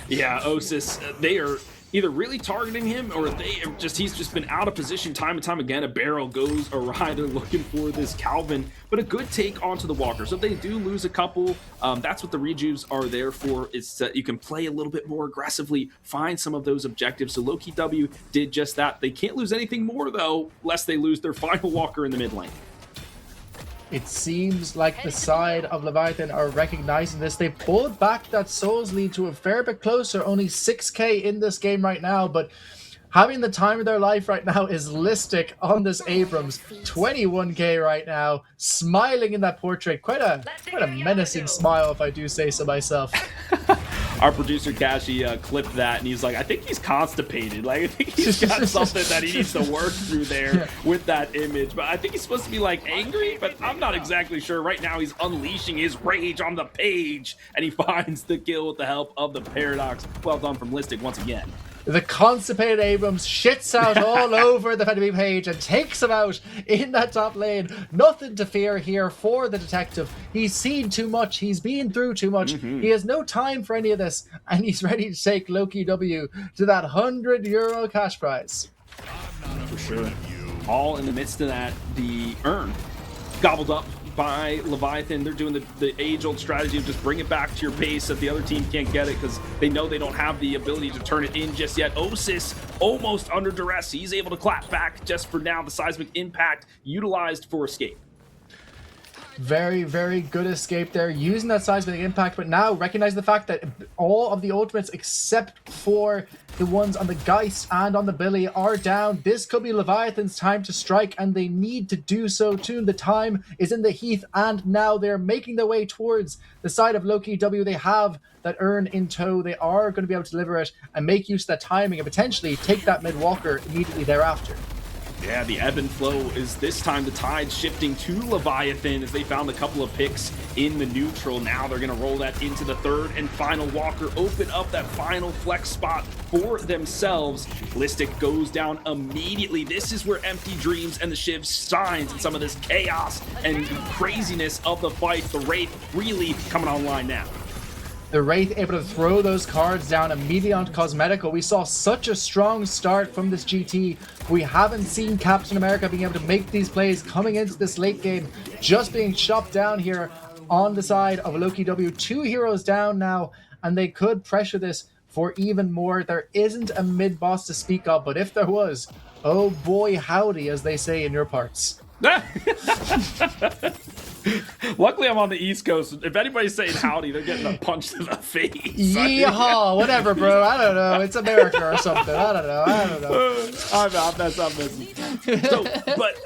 Yeah, Osis, they are either really targeting him or he's just been out of position time and time again. A barrel goes awry. They're looking for this Calvin, but a good take onto the Walker. So if they do lose a couple, that's what the rejuves are there for, is that you can play a little bit more aggressively, find some of those objectives. So Loki W did just that. They can't lose anything more though, lest they lose their final Walker in the mid lane. It seems like the side of Leviathan are recognizing this. They pulled back that Souls lead to a fair bit closer, only 6k in this game right now, but having the time of their life right now is Listic on this Abrams. 21k right now, smiling in that portrait. Quite a menacing smile, if I do say so myself. Our producer Kashi clipped that, and he's like, I think he's constipated. Like, I think he's got something that he needs to work through there with that image. But I think he's supposed to be like angry, but I'm not exactly sure. Right now, he's unleashing his rage on the Page, and he finds the kill with the help of the Paradox. Well done from Listic once again. The constipated Abrams shits out all over the Fenemy Page and takes him out in that top lane. Nothing to fear here for the detective. He's seen too much. He's been through too much. He has no time for any of this, and he's ready to take Loki W to that €100 cash prize. For sure. All in the midst of that, the urn gobbled up by Leviathan. They're doing the age-old strategy of just bring it back to your base if the other team can't get it, because they know they don't have the ability to turn it in just yet. Osis almost under duress. He's able to clap back just for now. The seismic impact utilized for escape. Very, very good escape there, using that seismic impact, but now recognize the fact that all of the ultimates except for the ones on the Geist and on the Billy are down. This could be Leviathan's time to strike, and they need to do so too. The time is in the Heath, and now they're making their way towards the side of Loki W. They have that urn in tow. They are going to be able to deliver it and make use of that timing and potentially take that mid Walker immediately thereafter. Yeah, the ebb and flow is this time the tide shifting to Leviathan as they found a couple of picks in the neutral. Now they're going to roll that into the third and final Walker, open up that final flex spot for themselves. Listic goes down immediately. This is where Empty Dreams and the Shiv shines in some of this chaos and craziness of the fight. The Wraith really coming online now. The Wraith able to throw those cards down immediately onto Cosmetical. We saw such a strong start from this GT. We haven't seen Captain America being able to make these plays coming into this late game. Just being chopped down here on the side of Loki W. 2 heroes down now, and they could pressure this for even more. There isn't a mid boss to speak of, but if there was, oh boy howdy, as they say in your parts. Luckily, I'm on the East Coast. If anybody's saying howdy, they're getting a punch to the face. Yeehaw, whatever, bro. I don't know. It's America or something. I don't know. I'm messing. So, but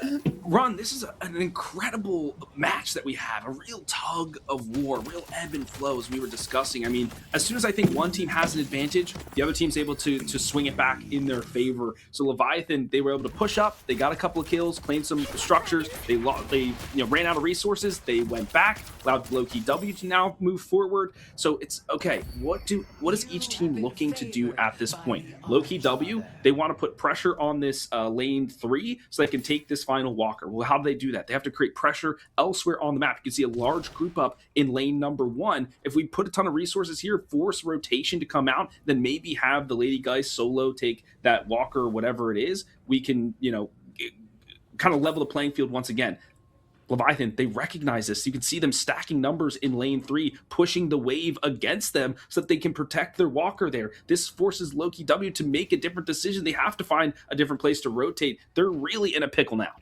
Ron, this is an incredible match that we have. A real tug of war, real ebb and flow as we were discussing. I mean, as soon as I think one team has an advantage, the other team's able to swing it back in their favor. So Leviathan, they were able to push up. They got a couple of kills, claimed some structures. They ran out of resources. They went back, allowed Low-Key W to now move forward. So it's okay. What is each team looking to do at this point? Low-Key W, they want to put pressure on this lane 3 so they can take this final walker. Well, how do they do that? They have to create pressure elsewhere on the map. You can see a large group up in lane number 1. If we put a ton of resources here, force rotation to come out, then maybe have the Lady Guys solo take that walker or whatever it is, we can, kind of level the playing field once again. Leviathan, they recognize this. You can see them stacking numbers in lane 3, pushing the wave against them so that they can protect their walker there. This forces Low-Key W to make a different decision. They have to find a different place to rotate. They're really in a pickle now.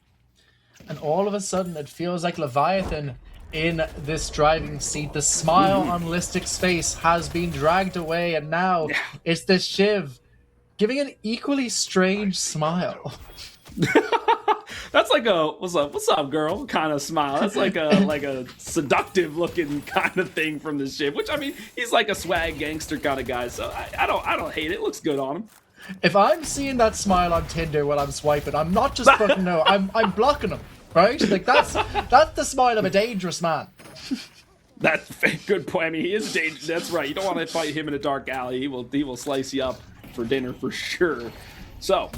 And all of a sudden, it feels like Leviathan in this driving seat. The smile on Listic's face has been dragged away, and now it's the Shiv giving an equally strange smile. That's like a what's up, girl kind of smile. That's like a seductive looking kind of thing from the Shiv, which I mean, he's like a swag gangster kind of guy, so I don't hate it. It looks good on him. If I'm seeing that smile on Tinder when I'm swiping, I'm not just fucking no, I'm blocking him, right? Like that's the smile of a dangerous man. That's a good point. I mean, he is dangerous. That's right. You don't want to fight him in a dark alley. He will slice you up for dinner for sure. So,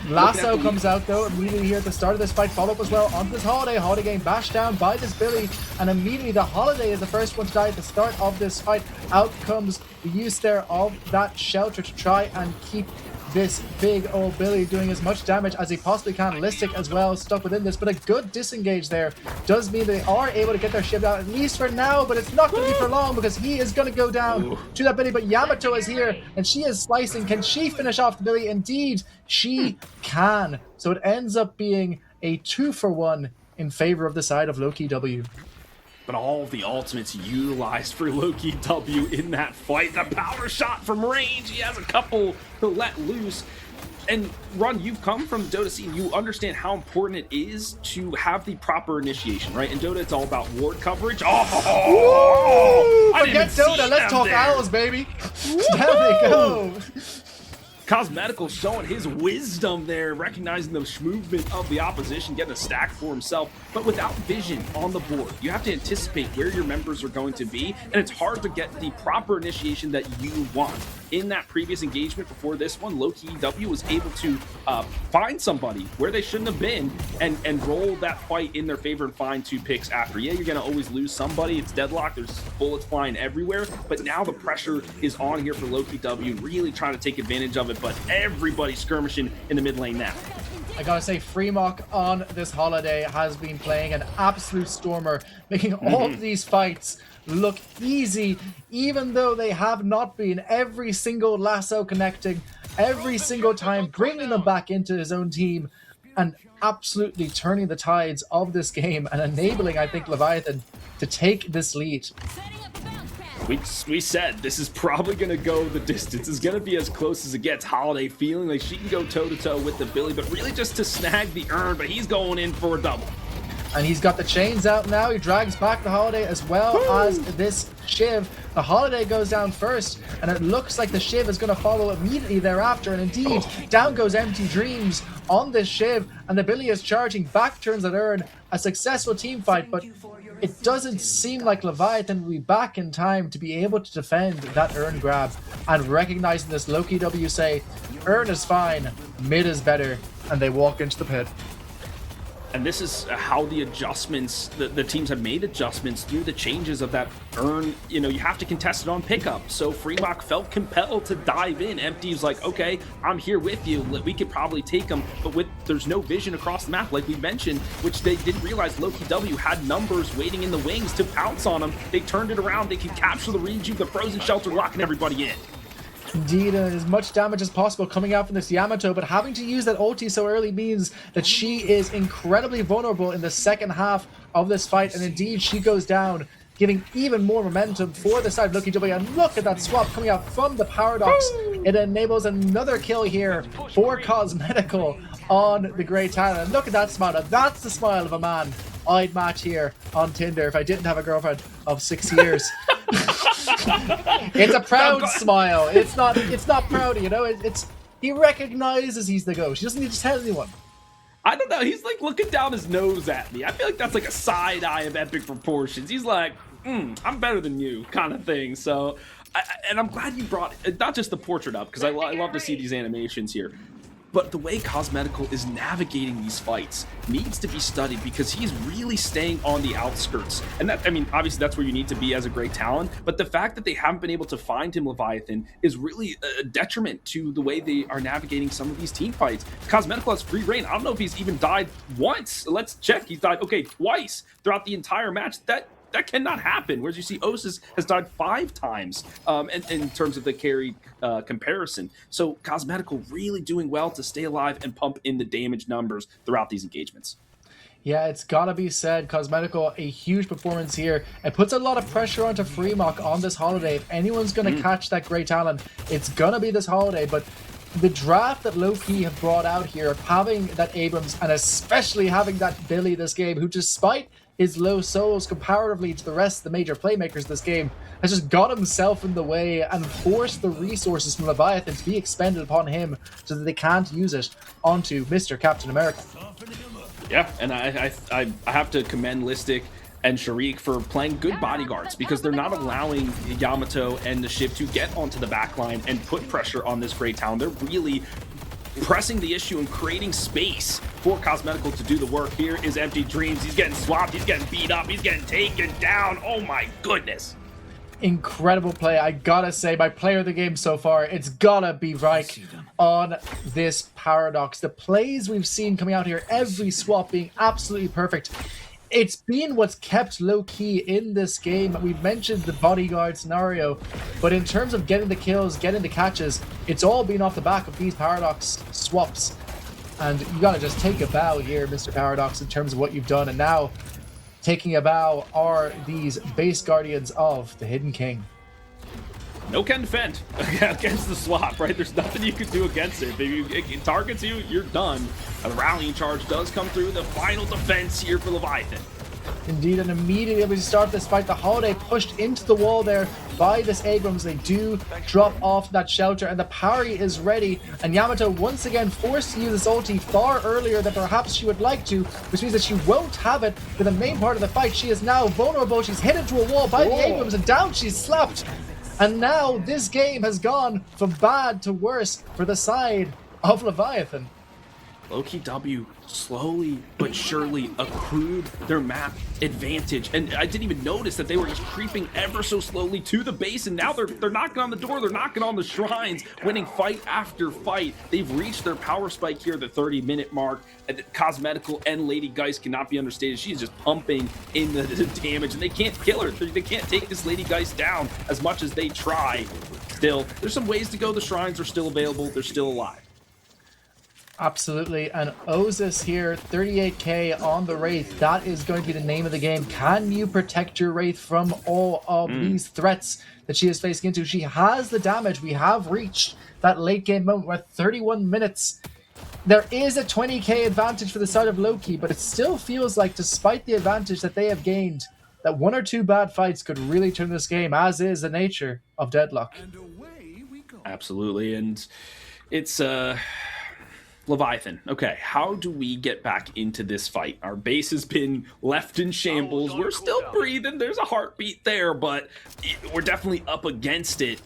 Lasso comes out though immediately here at the start of this fight. Follow up as well onto this Holiday. Holiday getting bashed down by this Billy, and immediately the Holiday is the first one to die at the start of this fight. Out comes the use there of that shelter to try and keep this big old Billy doing as much damage as he possibly can. Listic as well stuck within this, but a good disengage there does mean they are able to get their shift out, at least for now, but it's not going to be for long because he is going to go down to that Billy. But Yamato is here and she is slicing. Can she finish off the Billy? Indeed she can. So it ends up being a 2-for-1 in favor of the side of Low-Key W. But all of the ultimates utilized for Low-Key W in that fight. The power shot from range. He has a couple to let loose. And Ron, you've come from the Dota scene. You understand how important it is to have the proper initiation, right? In Dota, it's all about ward coverage. Forget Dota. Let's talk owls, baby. There they go. Cosmetical showing his wisdom there, recognizing the movement of the opposition, getting a stack for himself, but without vision on the board. You have to anticipate where your members are going to be, and it's hard to get the proper initiation that you want. In that previous engagement before this one, Low-Key W was able to find somebody where they shouldn't have been and roll that fight in their favor and find 2 picks after. Yeah, you're going to always lose somebody. It's Deadlock. There's bullets flying everywhere, but now the pressure is on here for Low-Key W, really trying to take advantage of it, but everybody's skirmishing in the mid lane now. I gotta say, Freemock on this Holiday has been playing an absolute stormer, making all of these fights look easy, even though they have not been. Every single lasso connecting, every single time bringing them back into his own team, and absolutely turning the tides of this game and enabling, I think, Leviathan to take this lead. We said this is probably going to go the distance. It's going to be as close as it gets. Holiday feeling like she can go toe-to-toe with the Billy, but really just to snag the urn, but he's going in for a double. And he's got the chains out now. He drags back the Holiday as well as this Shiv. The Holiday goes down first, and it looks like the Shiv is going to follow immediately thereafter. And indeed, down goes Empty Dreams on this Shiv, and the Billy is charging. Back turns that urn. A successful team fight, but it doesn't seem like Leviathan will be back in time to be able to defend that urn grab. And recognizing this, Low-Key W say, urn is fine, mid is better, and they walk into the pit. And this is how the adjustments, the teams have made adjustments through the changes of that urn. You know, you have to contest it on pickup. So Freemock felt compelled to dive in. Empty's like, okay, I'm here with you. We could probably take him, but there's no vision across the map, like we mentioned, which they didn't realize Low-Key W had numbers waiting in the wings to pounce on him. They turned it around. They could capture the Reju, the frozen shelter, locking everybody in. Indeed, as much damage as possible coming out from this Yamato, but having to use that ulti so early means that she is incredibly vulnerable in the second half of this fight, and indeed she goes down giving even more momentum for the side of Loki W. And look at that swap coming out from the Paradox. It enables another kill here for Cosmetical on the Grey Talon. And look at that smile. Now, that's the smile of a man I'd match here on Tinder if I didn't have a girlfriend of 6 years. It's a proud smile. It's not proud, you know. It's he recognizes he's the GOAT. He doesn't need to tell anyone. I don't know. He's like looking down his nose at me. I feel like that's like a side eye of epic proportions. He's like, I'm better than you kind of thing. So, and I'm glad you brought not just the portrait up because I love to see these animations here. But the way Cosmetical is navigating these fights needs to be studied because he's really staying on the outskirts. And that, I mean, obviously that's where you need to be as a great talent. But the fact that they haven't been able to find him, Leviathan, is really a detriment to the way they are navigating some of these team fights. Cosmetical has free reign. I don't know if he's even died once. Let's check. He's died, okay, twice throughout the entire match. That cannot happen. Whereas you see Osis has died 5 times in terms of the carry comparison. So Cosmetical really doing well to stay alive and pump in the damage numbers throughout these engagements. Yeah, it's gotta be said, Cosmetical, a huge performance here. It puts a lot of pressure onto Freemock on this holiday. If anyone's gonna catch that Grey Talon, it's gonna be this holiday. But the draft that Loki have brought out here, having that Abrams and especially having that Billy this game, who despite his low souls comparatively to the rest of the major playmakers this game, has just got himself in the way and forced the resources from Leviathan to be expended upon him so that they can't use it onto Mr. Captain America. Yeah, and I have to commend Listic and Sharik for playing good bodyguards because they're not allowing Yamato and the ship to get onto the backline and put pressure on this Grey Talon. They're really pressing the issue and creating space for Cosmetical to do the work. Here is Empty Dreams. He's getting swapped. He's getting beat up. He's getting taken down. Oh my goodness. Incredible play. I gotta say, my player of the game so far, it's gotta be Reich on this Paradox. The plays we've seen coming out here, every swap being absolutely perfect. It's been what's kept low-key in this game. We've mentioned the bodyguard scenario, but in terms of getting the kills, getting the catches, it's all been off the back of these Paradox swaps. And you gotta just take a bow here, Mr. Paradox, in terms of what you've done. And now, taking a bow are these base guardians of the Hidden King. No can defend against the swap, right? There's nothing you can do against it. If it targets you, you're done. A rallying charge does come through. The final defense here for Leviathan. Indeed, and immediately as we start this fight, the Holiday pushed into the wall there by this Abrams. They do drop off that shelter, and the parry is ready. And Yamato once again forced to use this ulti far earlier than perhaps she would like to, which means that she won't have it for the main part of the fight. She is now vulnerable. She's hit into a wall by the Abrams, and down she's slapped. And now this game has gone from bad to worse for the side of Leviathan. Loki W slowly but surely accrued their map advantage, and I didn't even notice that they were just creeping ever so slowly to the base, and now they're knocking on the door, they're knocking on the shrines, winning fight after fight. They've reached their power spike here, the 30-minute mark. And Cosmetical and Lady Geist cannot be understated. She's just pumping in the damage, and they can't kill her. They can't take this Lady Geist down as much as they try. Still, there's some ways to go. The shrines are still available. They're still alive. Absolutely, and Osis here, 38k on the Wraith. That is going to be the name of the game. Can you protect your Wraith from all of these threats that she is facing into? She has the damage. We have reached that late game moment. We're at 31 minutes. There is a 20k advantage for the side of Loki, but it still feels like, despite the advantage that they have gained, that 1 or 2 bad fights could really turn this game, as is the nature of Deadlock. Absolutely, and it's Leviathan. Okay, how do we get back into this fight? Our base has been left in shambles. We're still breathing. There's a heartbeat there, but we're definitely up against it.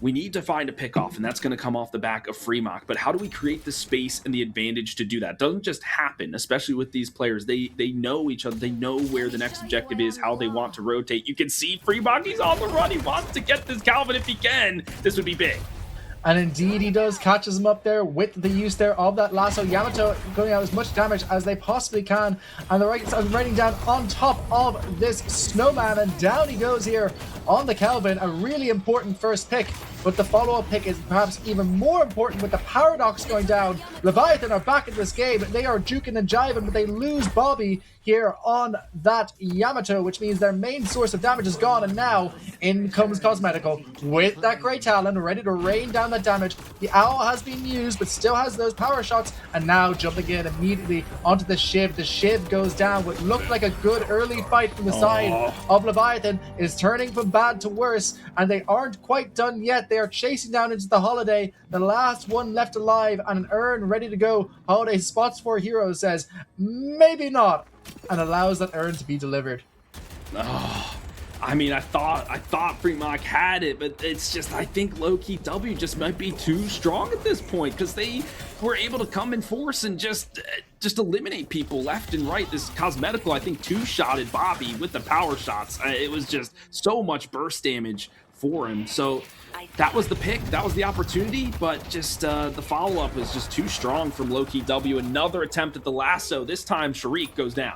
We need to find a pick-off, and that's going to come off the back of Freemock. But how do we create the space and the advantage to do that? It doesn't just happen, especially with these players. They know each other. They know where the next objective is, how they want to rotate. You can see Freemock, he's on the run. He wants to get this Calvin if he can. This would be big. And indeed he does, catches him up there with the use there of that lasso. Yamato going out as much damage as they possibly can. And the Wraiths are riding down on top of this snowman. And down he goes here on the Calvin. A really important first pick. But the follow-up pick is perhaps even more important with the Paradox going down. Leviathan are back in this game. They are juking and jiving, but they lose Bobby. here on that Yamato, which means their main source of damage is gone, and now in comes Cosmetical with that Great Talon, ready to rain down that damage. The Owl has been used, but still has those power shots, and now jumping in immediately onto the Shiv. The Shiv goes down. What looked like a good early fight from the side of Leviathan is turning from bad to worse, and they aren't quite done yet. They are chasing down into the Holiday, the last one left alive, and an urn ready to go. Holiday spots 4 heroes, says, maybe not, and allows that urn to be delivered. Oh, I mean, I thought Fremont had it, but it's just, I think low-key W just might be too strong at this point, because they were able to come in force and just eliminate people left and right. This Cosmetical, I think, 2-shotted Bobby with the power shots. It was just so much burst damage for him. So that was the pick, that was the opportunity, but just the follow-up was just too strong from low-key W. Another attempt at the lasso. This time Sharik goes down.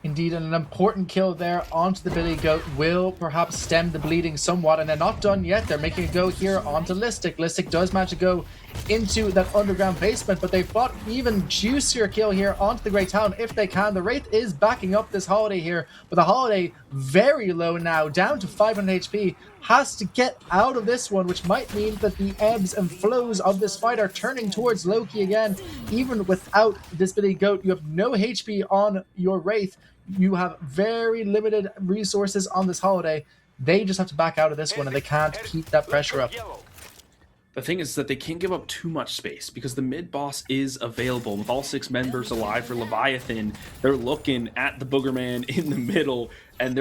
Indeed, and an important kill there onto the Billy Goat will perhaps stem the bleeding somewhat, and they're not done yet. They're making a go here onto Listic. Listic does manage to go into that underground basement, but they fought even juicier kill here onto the Great Town if they can. The Wraith is backing up this Holiday here, but the Holiday very low now, down to 500 HP, has to get out of this one, which might mean that the ebbs and flows of this fight are turning towards Loki again. Even without this Billy Goat, you have no HP on your Wraith. You have very limited resources on this Holiday. They just have to back out of this one, and they can't keep that pressure up. The thing is that they can't give up too much space because the mid boss is available. With all 6 members alive for Leviathan, they're looking at the Boogerman in the middle, and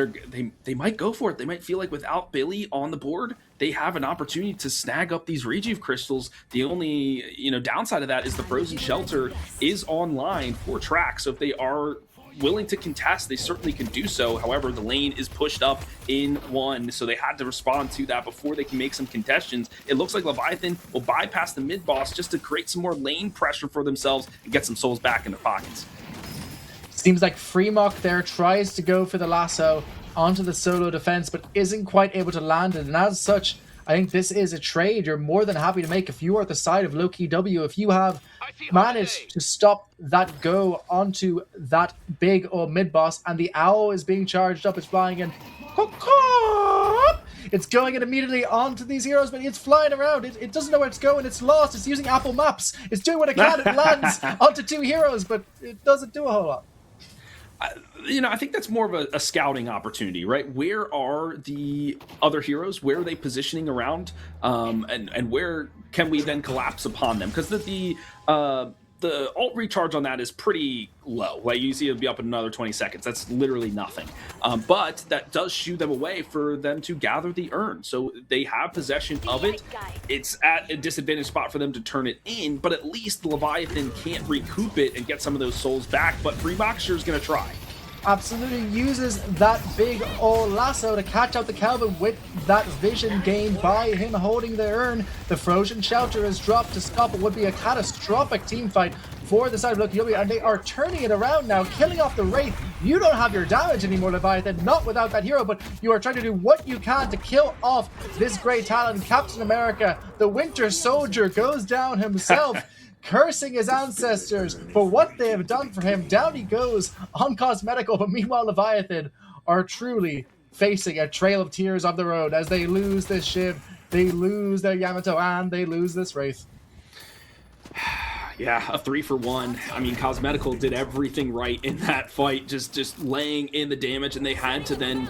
they might go for it. They might feel like without Billy on the board, they have an opportunity to snag up these Rejuve crystals. The only downside of that is the Frozen Shelter is online for track, so if they are willing to contest, they certainly can do so. However, the lane is pushed up in 1, so they had to respond to that before they can make some contestions. It looks like Leviathan will bypass the mid boss just to create some more lane pressure for themselves and get some souls back in their pockets. Seems like Fremont there tries to go for the lasso onto the solo defense, but isn't quite able to land it, and as such, I think this is a trade you're more than happy to make if you are at the side of low-key W. If you have managed to stop that go onto that big old mid-boss, and the Owl is being charged up, it's flying in. It's going in immediately onto these heroes, but it's flying around. It doesn't know where it's going. It's lost. It's using Apple Maps. It's doing what it can. It lands onto 2 heroes, but it doesn't do a whole lot. I think that's more of a scouting opportunity, right? Where are the other heroes? Where are they positioning around? And where can we then collapse upon them? Because the alt recharge on that is pretty low. Like you see, it'll be up in another 20 seconds. That's literally nothing. But that does shoo them away for them to gather the urn. So they have possession of it. It's at a disadvantaged spot for them to turn it in, but at least the Leviathan can't recoup it and get some of those souls back. But Freeboxer is going to try. Absolutely uses that big old lasso to catch out the Calvin with that vision gained by him holding the urn. The Frozen Shelter is dropped to stop what would be a catastrophic team fight for the side of Loki W, and they are turning it around now, killing off the Wraith. You don't have your damage anymore, Leviathan, not without that hero, but you are trying to do what you can to kill off this Great Talon. Captain America, the Winter Soldier, goes down himself. Cursing his ancestors for what they have done for him. Down he goes on Cosmetical, but meanwhile Leviathan are truly facing a trail of tears of their own as they lose this Shiv, they lose their Yamato, and they lose this Wraith. Yeah, a 3-for-1. I mean, Cosmetical did everything right in that fight, just laying in the damage, and they had to then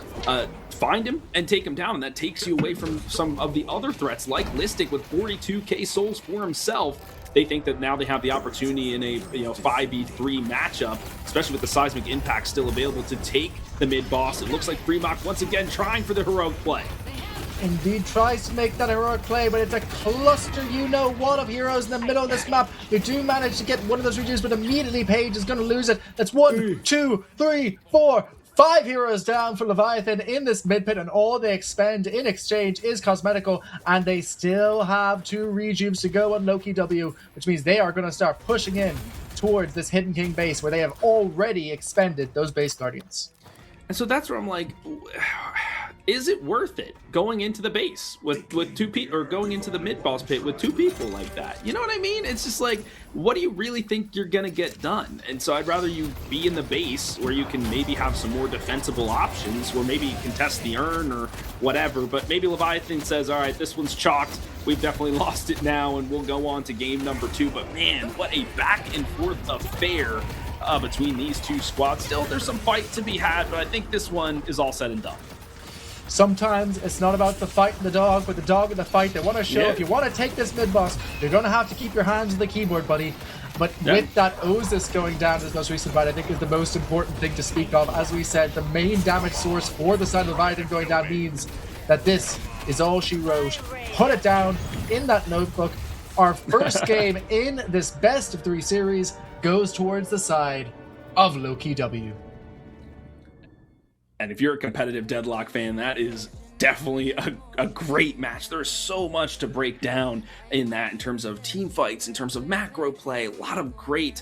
find him and take him down, and that takes you away from some of the other threats, like Listic with 42k souls for himself. They think that now they have the opportunity in a 5v3 matchup, especially with the seismic impact still available, to take the mid boss. It looks like Fremont once again trying for the heroic play. Indeed tries to make that heroic play, but it's a cluster what of heroes in the middle of this map. They do manage to get one of those regions, but immediately Paige is going to lose it. That's 1, 2, 3, 4, 5 heroes down for Leviathan in this mid pit, and all they expend in exchange is Cosmetical, and they still have 2 rejuves to go on Loki W, which means they are going to start pushing in towards this Hidden King base where they have already expended those base guardians. And so that's where I'm like, is it worth it going into the base with two people, or going into the mid boss pit with two people like that? You know what I mean? It's just like, what do you really think you're gonna get done? And so I'd rather you be in the base where you can maybe have some more defensible options, or maybe contest the urn or whatever. But maybe Leviathan says, all right, this one's chalked. We've definitely lost it now, and we'll go on to game number 2. But man, what a back and forth affair between these two squads. Still, there's some fight to be had, but I think this one is all said and done. Sometimes it's not about the fight and the dog, but the dog and the fight. They want to show, if you want to take this mid-boss, you're going to have to keep your hands on the keyboard, buddy. But with that Osis going down in his most recent fight, I think is the most important thing to speak of. As we said, the main damage source for the side of Leviathan going down means that this is all she wrote. Put it down in that notebook. Our first game in this best of 3 series goes towards the side of Loki W. And if you're a competitive Deadlock fan, that is definitely a great match. There's so much to break down in that, in terms of team fights, in terms of macro play, a lot of great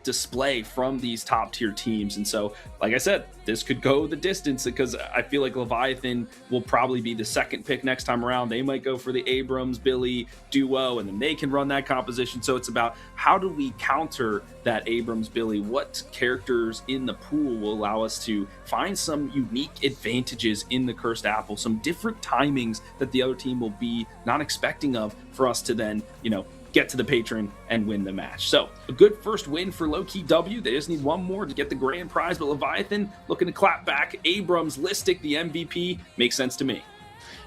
display from these top tier teams. And so, like I said, this could go the distance, because I feel like Leviathan will probably be the second pick next time around. They might go for the Abrams Billy duo, and then they can run that composition. So it's about, how do we counter that Abrams Billy? What characters in the pool will allow us to find some unique advantages in the Cursed Apple, some different timings that the other team will be not expecting of, for us to then, get to the patron and win the match. So a good first win for Low-Key W. They just need one more to get the grand prize, but Leviathan looking to clap back. Abrams, Listic, the MVP, makes sense to me.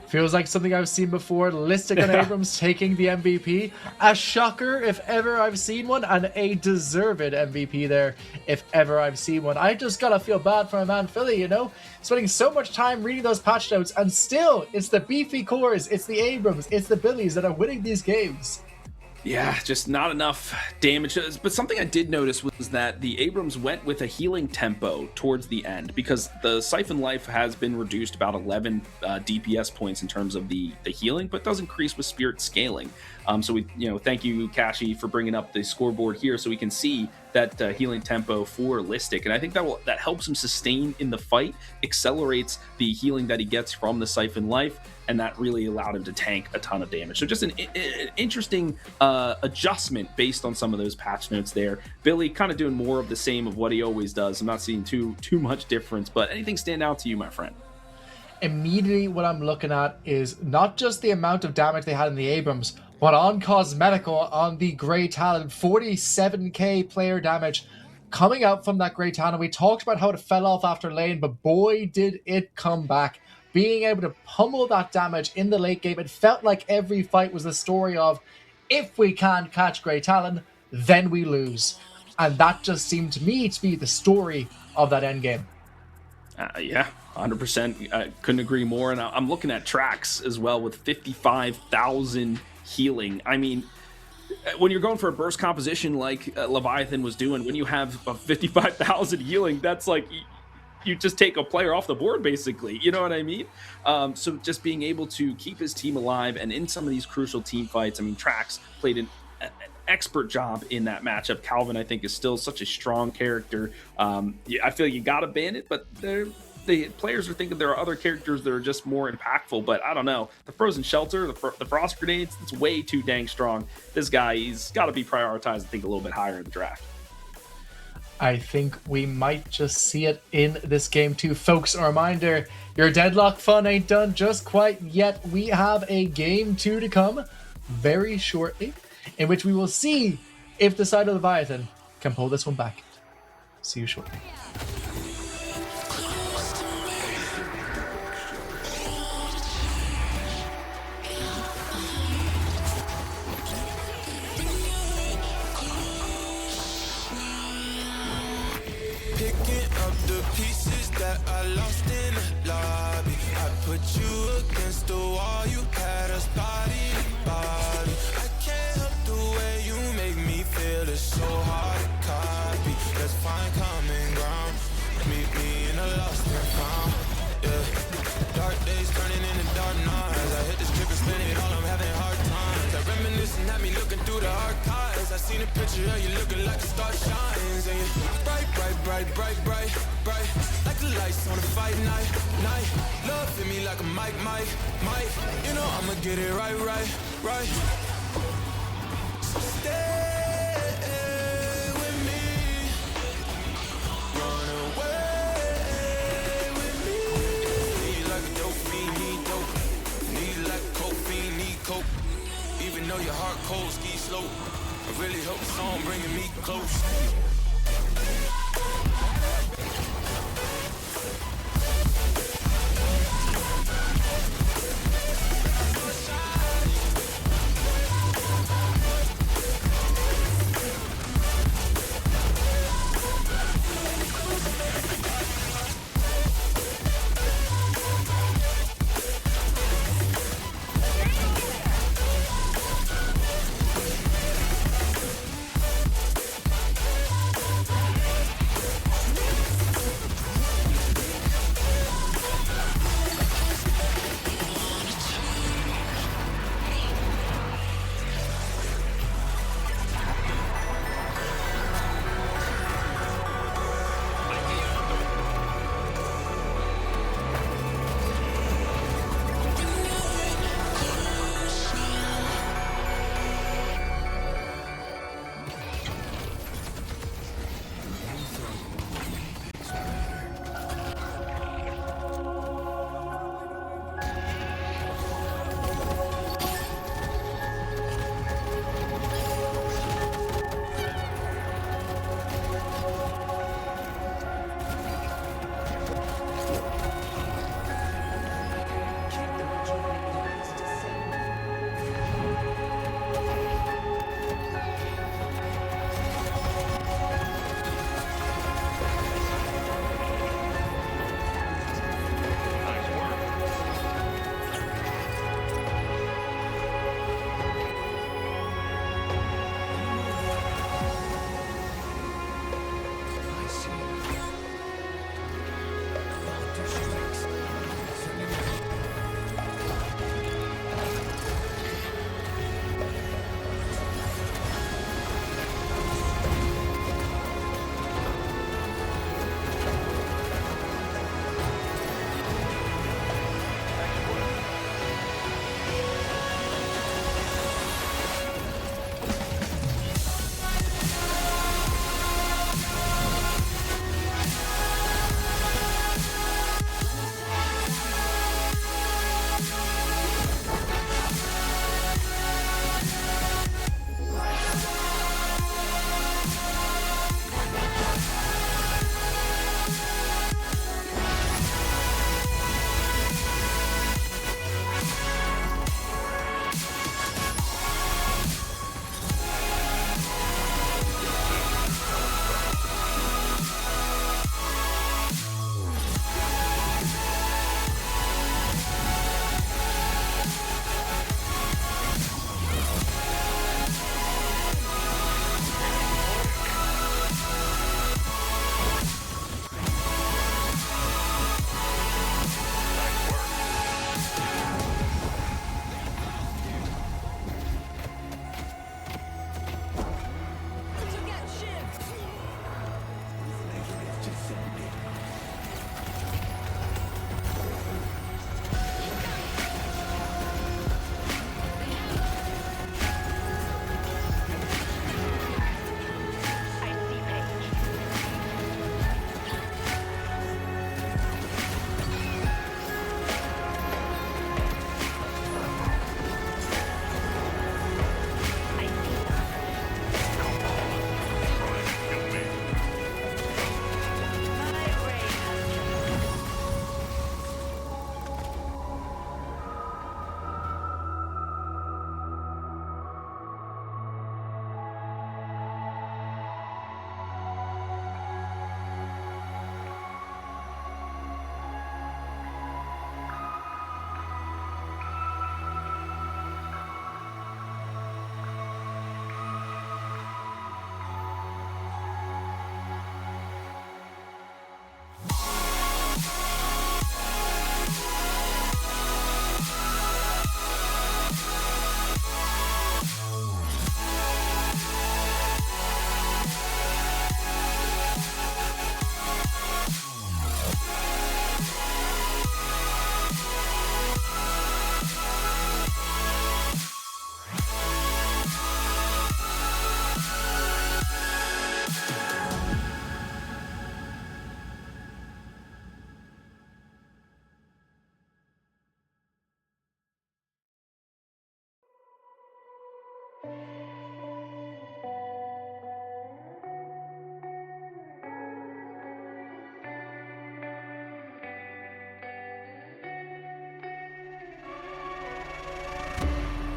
Feels like something I've seen before. Listic and Abrams taking the MVP. A shocker if ever I've seen one, and a deserved MVP there if ever I've seen one. I just gotta feel bad for my man Philly, spending so much time reading those patch notes, and still it's the beefy cores, it's the Abrams, it's the Billies that are winning these games. Yeah, just not enough damage. But something I did notice was that the Abrams went with a healing tempo towards the end, because the Siphon life has been reduced about 11 DPS points in terms of the healing, but does increase with spirit scaling. So we, thank you, Kashi, for bringing up the scoreboard here so we can see that healing tempo for Listic. And I think that helps him sustain in the fight, accelerates the healing that he gets from the Siphon life, and that really allowed him to tank a ton of damage. So just an interesting adjustment based on some of those patch notes there. Billy kind of doing more of the same of what he always does. I'm not seeing too much difference, but anything stand out to you, my friend? Immediately what I'm looking at is not just the amount of damage they had in the Abrams, but on Cosmetical, on the Grey Talon, 47k player damage coming out from that Grey Talon. We talked about how it fell off after lane, but boy did it come back. Being able to pummel that damage in the late game, it felt like every fight was the story of, if we can't catch Grey Talon, then we lose. And that just seemed to me to be the story of that endgame. Yeah, 100%. I couldn't agree more. And I'm looking at tracks as well with 55,000 healing. I mean, when you're going for a burst composition like Leviathan was doing, when you have a 55,000 healing, that's like you just take a player off the board, basically. You know what I mean? So just being able to keep his team alive, and in some of these crucial team fights, I mean, Trax played an expert job in that matchup. Calvin, I think, is still such a strong character. I feel you got to ban it, but the players are thinking there are other characters that are just more impactful. But I don't know. The Frozen Shelter, the Frost Grenades, it's way too dang strong. This guy, he's got to be prioritized, I think, a little bit higher in the draft. I think we might just see it in this game too. Folks, a reminder, your Deadlock fun ain't done just quite yet. We have a game 2 to come very shortly, in which we will see if the side of Leviathan can pull this one back. See you shortly. Picking up the pieces that I lost in the lobby. I put you against the wall, you had us body to body. I can't help the way you make me feel, it's so hard to copy. Let's find common ground, meet me in a lost and found. Yeah, dark days turning into dark nights. I hit this trip and spin it all, I'm having hard times. I reminiscing at me looking through the archives. I seen a picture of you looking like a star shines, and you bright, bright, bright, bright, bright. bright, like the lights on a fight night. Love hit me like a mic. You know I'ma get it right. So stay with me, run away with me. Need like a dope fiend, need dope. Need like a coke fiend, need coke. Even though your heart cold, ski slow. I really hope the song bringing me close.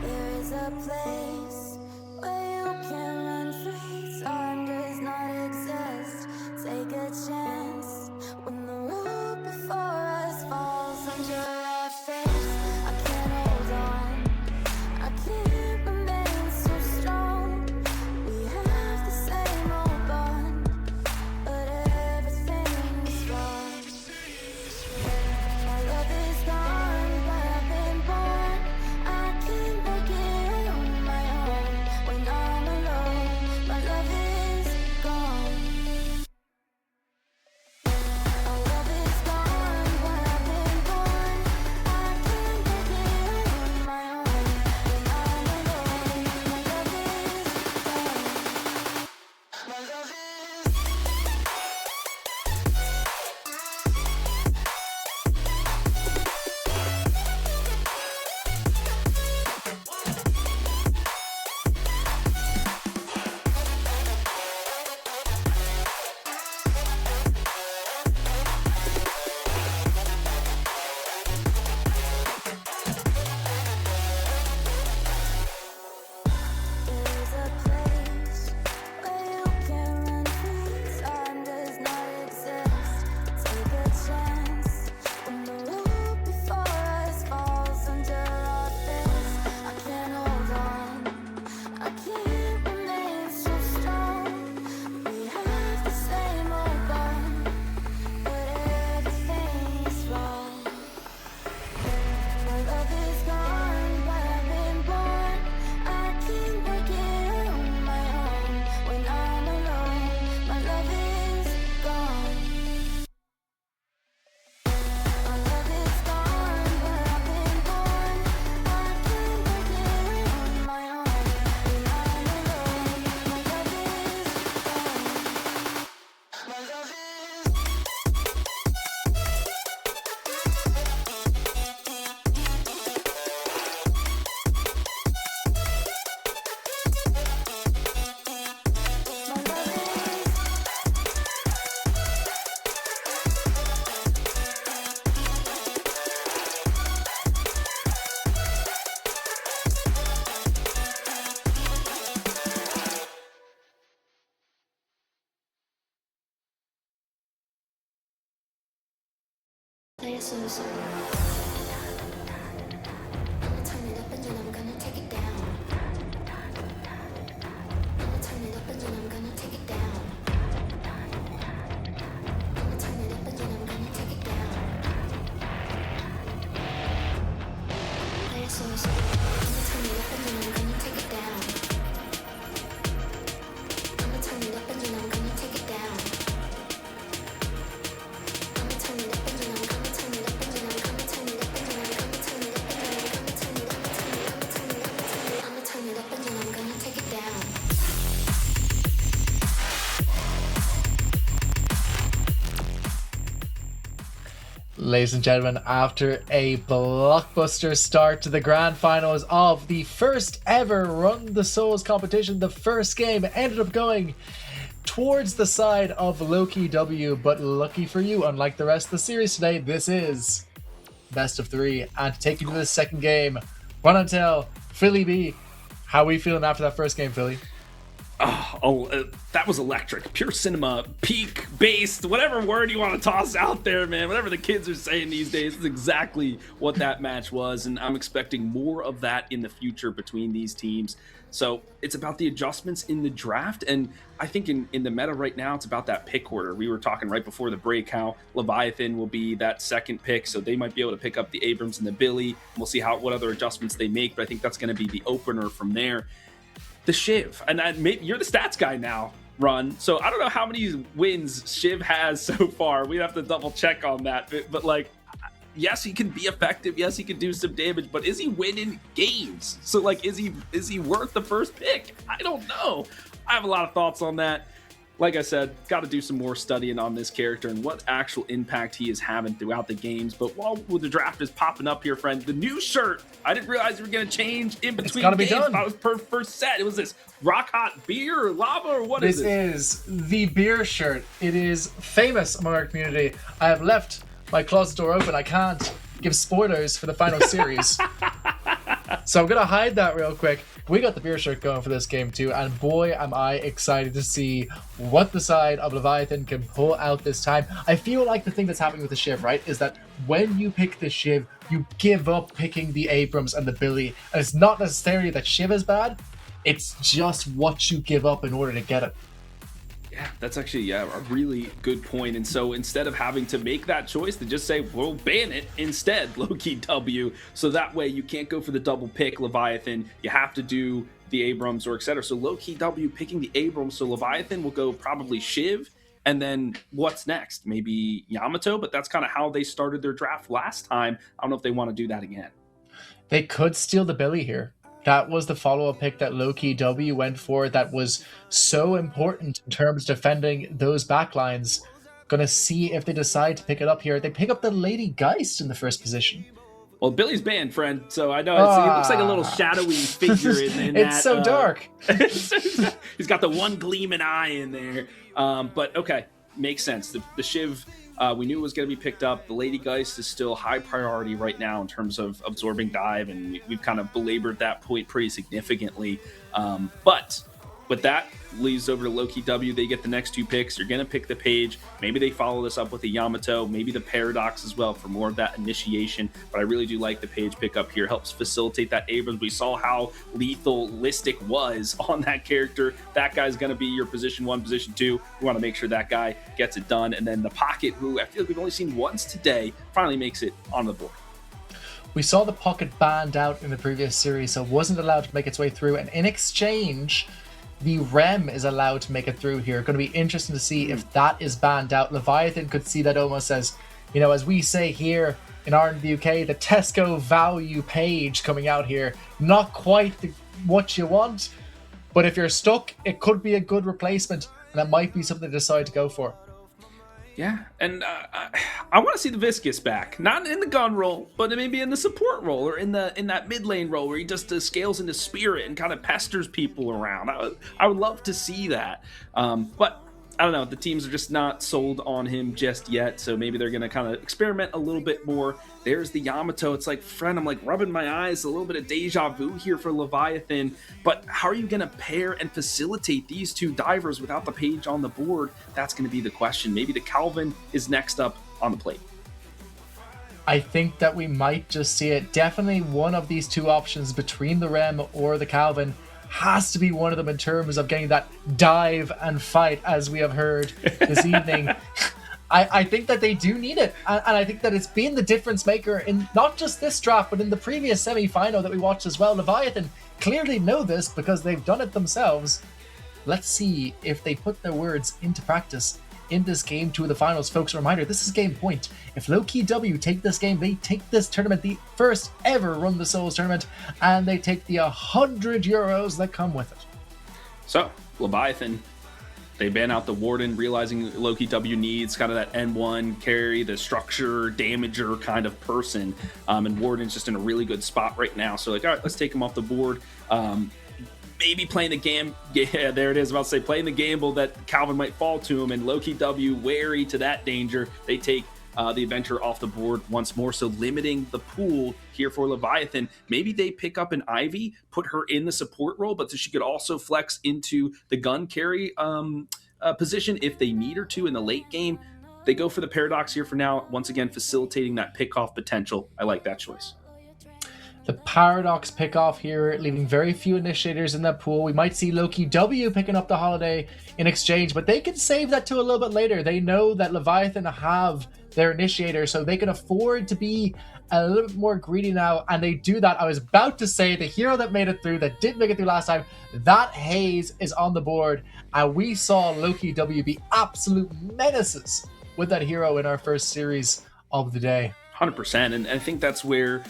There is a place where you can run free. Time does not exist. Take a chance when the road before us falls under our face. I can't hold on. I can't remain so strong. We have the same old bond, but everything is wrong. My love is gone, but I've been born. I can make it on my own. When I'm alone, my love is gone. My love is gone, but I've been born. I can make it on my own. When I'm alone, my love is gone. My love is. There's a place where you can run free. Time does not exist. Take a chance when the road before us falls under our face. I can't hold on. I can't remain so strong. We have the same old bond, but everything is wrong. My love is gone, but I've been born. I can make it on my own. When I'm alone, my love is gone. My love is gone, but I've been born. I can make it on my own. When I'm alone, my love is gone. My love is. Play a song. I'ma turn it up and then I'm gonna take it down. I'ma turn it up and then I'm gonna take it down. I'ma turn it up and then I'm gonna take it down. Play a song. I'ma turn it up and then I'm gonna take it down. I'ma turn it up and then I'm gonna take it down. I'ma turn it up and then I'm gonna turn it up and then I'm gonna turn it up and then I'm gonna turn it up and then I'm gonna turn it up and then I'm gonna turn it up and then I'ma turn it up and then I'm gonna take it down. Ladies and gentlemen, after a blockbuster start to the grand finals of the first ever Run the Souls competition, the first game ended up going towards the side of Loki W, but lucky for you, unlike the rest of the series today, this is best of three. And to take you to the second game, run and tell, Philly B, how are we feeling after that first game, Philly? That was electric. Pure cinema, peak, based, whatever word you want to toss out there, man. Whatever the kids are saying these days is exactly what that match was, and I'm expecting more of that in the future between these teams. So it's about the adjustments in the draft, and I think in the meta right now, it's about that pick order. We were talking right before the break how Leviathan will be that second pick, so they might be able to pick up the Abrams and the Billy. We'll see what other adjustments they make, but I think that's going to be the opener from there. The Shiv, and maybe you're the stats guy now, Run. So I don't know how many wins Shiv has so far. We have to double check on that. But like, yes, he can be effective. Yes, he can do some damage. But is he winning games? So like, is he worth the first pick? I don't know. I have a lot of thoughts on that. like I said, got to do some more studying on this character and what actual impact he is having throughout the games. But while the draft is popping up here, friend, the new shirt, I didn't realize we were going to change in between gotta be games. done. That was per first set. It was this rock hot beer or lava or what is This is the beer shirt. It is famous among our community. I have left my closet door open. I can't give spoilers for the final series. So I'm going to hide that real quick. We got the beer shirt going for this game too, and boy am I excited to see what the side of Leviathan can pull out this time. I feel like the thing that's happening with the Shiv, right, is that when you pick the Shiv, you give up picking the Abrams and the Billy. And it's not necessarily that Shiv is bad, it's just what you give up in order to get it. Yeah, that's actually a really good point. And so instead of having to make that choice, they just say, we'll ban it instead, low-key W. So that way you can't go for the double pick Leviathan. You have to do the Abrams or etc. So low-key W picking the Abrams. So Leviathan will go probably Shiv. And then what's next? Maybe Yamato, but that's kind of how they started their draft last time. I don't know if they want to do that again. They could steal the Billy here. That was the follow-up pick that low-key W went for that was so important in terms of defending those backlines. Gonna see if they decide to pick it up here. They pick up the Lady Geist in the first position. Well, Billy's banned, friend, so I know it looks like a little shadowy figure in It's that. so dark. He's got the one gleaming eye in there. But okay, makes sense. The Shiv, we knew it was going to be picked up. The Lady Geist is still high priority right now in terms of absorbing dive, and we've kind of belabored that point pretty significantly. But with that, leaves over to Loki W. They get the next two picks. You're going to pick the Page. Maybe they follow this up with a Yamato, maybe the Paradox as well for more of that initiation. But I really do like the Page pickup here. Helps facilitate that Abrams. We saw how lethal Listic was on that character. That guy's going to be your position 1, position 2. We want to make sure that guy gets it done. And then the Pocket, who I feel like we've only seen once today, finally makes it on the board. We saw the Pocket banned out in the previous series, so it wasn't allowed to make its way through. And in exchange, the Rem is allowed to make it through here. Going to be interesting to see if that is banned out. Leviathan could see that almost as, you know, as we say here in Ireland, the UK, the Tesco value page coming out here. Not quite what you want, but if you're stuck, it could be a good replacement, and it might be something to decide to go for. Yeah, and I want to see the Viscous back, not in the gun role, but maybe in the support role or in that mid lane role where he just scales into spirit and kind of pesters people around. I would love to see that, but I don't know. The teams are just not sold on him just yet, so maybe they're gonna kind of experiment a little bit more. There's the Yamato. It's like, friend, I'm like rubbing my eyes, a little bit of deja vu here for Leviathan. But how are you gonna pair and facilitate these two divers without the Page on the board? That's gonna be the question. Maybe the Calvin is next up on the plate. I think that we might just see it. Definitely one of these two options between the Rem or the Calvin has to be one of them in terms of getting that dive and fight, as we have heard this evening. I think that they do need it, and I think that it's been the difference maker in not just this draft, but in the previous semi-final that we watched as well. Leviathan clearly know this because they've done it themselves. Let's see if they put their words into practice in this game to the finals. Folks, a reminder, this is game point. If low-key W take this game, they take this tournament, the first ever Run the Souls tournament, and they take the €100 that come with it. So, Leviathan, they ban out the Warden, realizing low-key W needs kind of that N1 carry, the structure, damager kind of person, and Warden's just in a really good spot right now. So like, all right, let's take him off the board. Maybe playing the game, yeah, there it is. I was about to say, playing the gamble that Calvin might fall to him, and low-key W wary to that danger. They take the Adventurer off the board once more, so limiting the pool here for Leviathan. Maybe they pick up an Ivy, put her in the support role, but so she could also flex into the gun carry position if they need her to in the late game. They go for the Paradox here for now, once again facilitating that pick-off potential. I like that choice. The Paradox pick off here, leaving very few initiators in that pool. We might see low-key W picking up the Holiday in exchange, but they can save that to a little bit later. They know that Leviathan have their initiator, so they can afford to be a little bit more greedy now, and they do that. I was about to say the hero that made it through, that didn't make it through last time, that Haze is on the board, and we saw low-key W be absolute menaces with that hero in our first series of the day. 100%, and I think that's where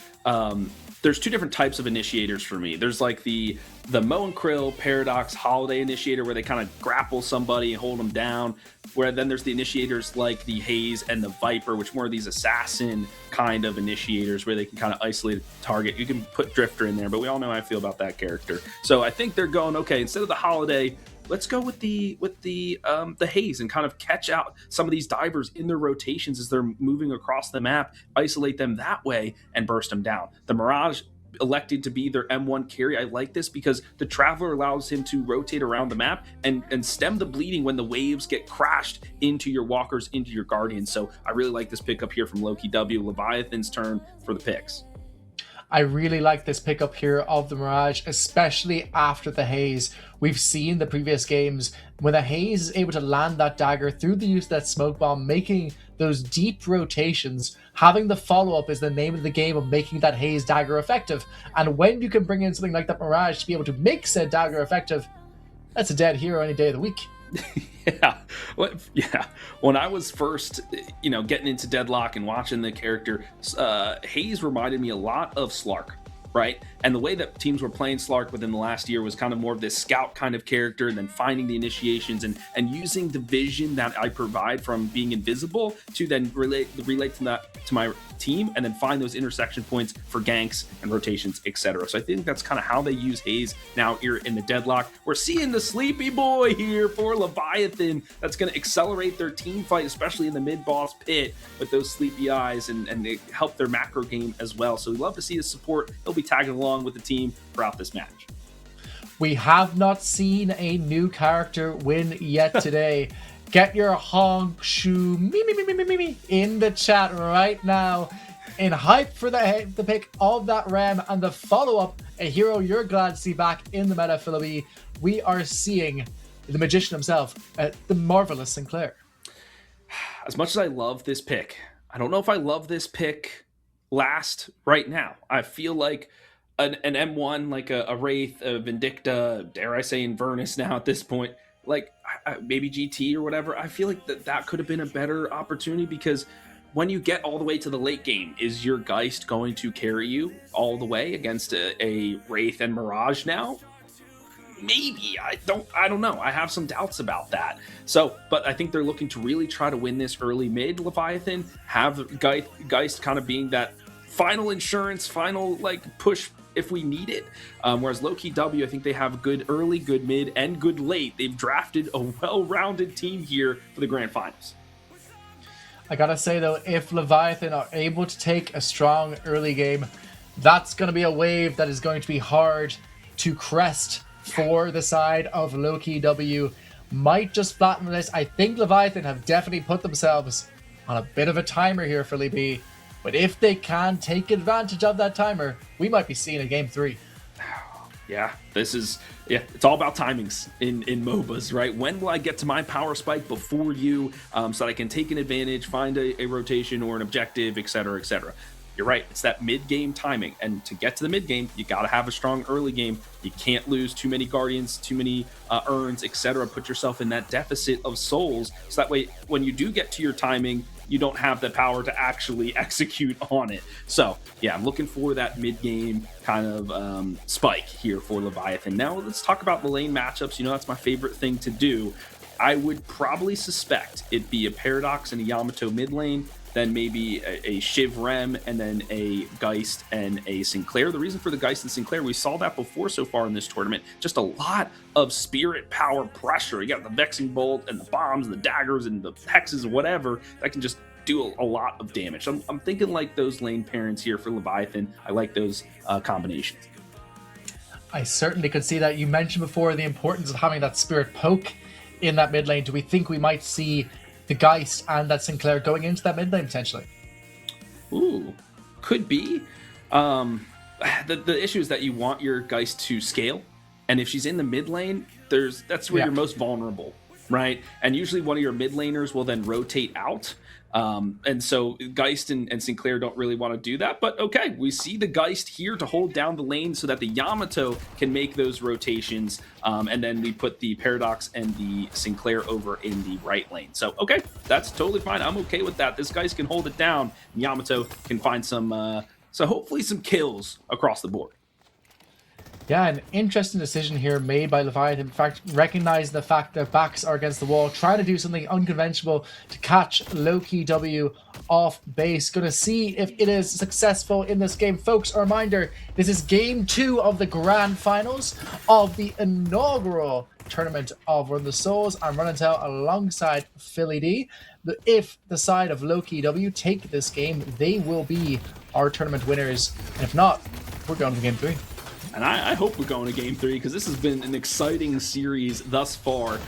there's two different types of initiators for me. There's like the Mo and Krill Paradox Holiday Initiator, where they kind of grapple somebody and hold them down. Where then there's the initiators like the Haze and the Viper, which more of these assassin kind of initiators where they can kind of isolate a target. You can put Drifter in there, but we all know how I feel about that character. So I think they're going, okay, instead of the Holiday, let's go with the Haze and kind of catch out some of these divers in their rotations as they're moving across the map, isolate them that way, and burst them down. The Mirage elected to be their M1 carry. I like this because the Traveler allows him to rotate around the map and stem the bleeding when the waves get crashed into your walkers, into your Guardians. So I really like this pickup here from Loki W. Leviathan's turn for the picks. I really like this pickup here of the Mirage, especially after the Haze. We've seen the previous games when the Haze is able to land that dagger through the use of that smoke bomb, making those deep rotations. Having the follow-up is the name of the game of making that Haze dagger effective. And when you can bring in something like that Mirage to be able to make said dagger effective, that's a dead hero any day of the week. Yeah. When I was first, getting into Deadlock and watching the character, Haze reminded me a lot of Slark, right? And the way that teams were playing Slark within the last year was kind of more of this scout kind of character, and then finding the initiations and using the vision that I provide from being invisible to then relate to my team, and then find those intersection points for ganks and rotations, etc. So I think that's kind of how they use Haze now here in the Deadlock. We're seeing the sleepy boy here for Leviathan. That's going to accelerate their team fight, especially in the mid-boss pit with those sleepy eyes, and they help their macro game as well. So we love to see his support. He'll be tagging along with the team throughout this match. We have not seen a new character win yet today. Get your honk shoe me in the chat right now in hype for the pick of that Rem and the follow-up, a hero you're glad to see back in the meta, Philly. We are seeing the magician himself, the marvelous Sinclair. As much as I love this pick, I don't know if I love this pick last right now. I feel like an M1, like a Wraith, a Vindicta, dare I say Inverness now at this point, like maybe GT or whatever. I feel like that could have been a better opportunity, because when you get all the way to the late game, is your Geist going to carry you all the way against a Wraith and Mirage now? Maybe. I don't know. I have some doubts about that. So, but I think they're looking to really try to win this early mid Leviathan, have Geist kind of being that final insurance, final like push if we need it. Whereas Loki W, I think they have good early, good mid, and good late. They've drafted a well-rounded team here for the grand finals. I gotta say though, if Leviathan are able to take a strong early game, that's gonna be a wave that is going to be hard to crest for the side of Loki W. Might just flatten this. I think Leviathan have definitely put themselves on a bit of a timer here for Lee B. But if they can take advantage of that timer, we might be seeing a game 3. Yeah, it's all about timings in MOBAs, right? When will I get to my power spike before you, so that I can take an advantage, find a rotation or an objective, etc., etc. You're right, it's that mid-game timing, and to get to the mid-game, you got to have a strong early game. You can't lose too many Guardians, too many urns, etc. Put yourself in that deficit of souls, so that way, when you do get to your timing, you don't have the power to actually execute on it. So, yeah, I'm looking for that mid-game kind of spike here for Leviathan. Now, let's talk about the lane matchups. That's my favorite thing to do. I would probably suspect it'd be a Paradox and a Yamato mid lane, then maybe a Shiv Rem, and then a Geist and a Sinclair. The reason for the Geist and Sinclair, we saw that before so far in this tournament. Just a lot of spirit power pressure. You got the Vexing Bolt and the bombs and the daggers and the hexes and whatever that can just do a lot of damage. I'm thinking like those lane pairings here for Leviathan. I like those combinations. I certainly could see that. You mentioned before the importance of having that spirit poke in that mid lane. Do we think we might see the Geist and that Sinclair going into that mid lane potentially? Ooh, could be. The issue is that you want your Geist to scale, and if she's in the mid lane, that's where you're most vulnerable, right? And usually one of your mid laners will then rotate out. And so Geist and Sinclair don't really want to do that, but okay, we see the Geist here to hold down the lane so that the Yamato can make those rotations, and then we put the Paradox and the Sinclair over in the right lane. So okay, that's totally fine. I'm okay with that. This Geist can hold it down. Yamato can find some So hopefully some kills across the board. Yeah, an interesting decision here made by Leviathan. In fact, recognizing the fact their backs are against the wall, trying to do something unconventional to catch Loki W off base. Gonna see if it is successful in this game. Folks, a reminder, this is game 2 of the grand finals of the inaugural tournament of Run the Souls. I'm Run and Tell alongside Philly D. If the side of Loki W take this game, they will be our tournament winners. And if not, we're going to game 3. And I hope we're going to game 3 because this has been an exciting series thus far.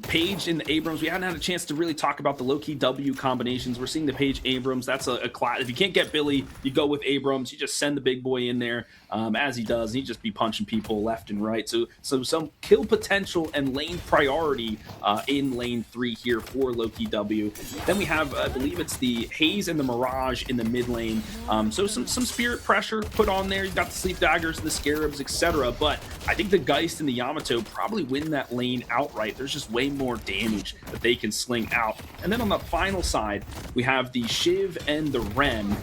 Paige and the Abrams, we haven't had a chance to really talk about the Loki W combinations. We're seeing the Paige Abrams. That's a class. If you can't get Billy, you go with Abrams. You just send the big boy in there as he does. And he just be punching people left and right. So some kill potential and lane priority in lane 3 here for Loki W. Then we have, I believe it's the Haze and the Mirage in the mid lane. So some spirit pressure put on there. You've got the Sleep Daggers and the Scarabs, etc. But I think the Geist and the Yamato probably win that lane outright. There's just way more damage that they can sling out. And then on the final side, we have the Shiv and the Ren.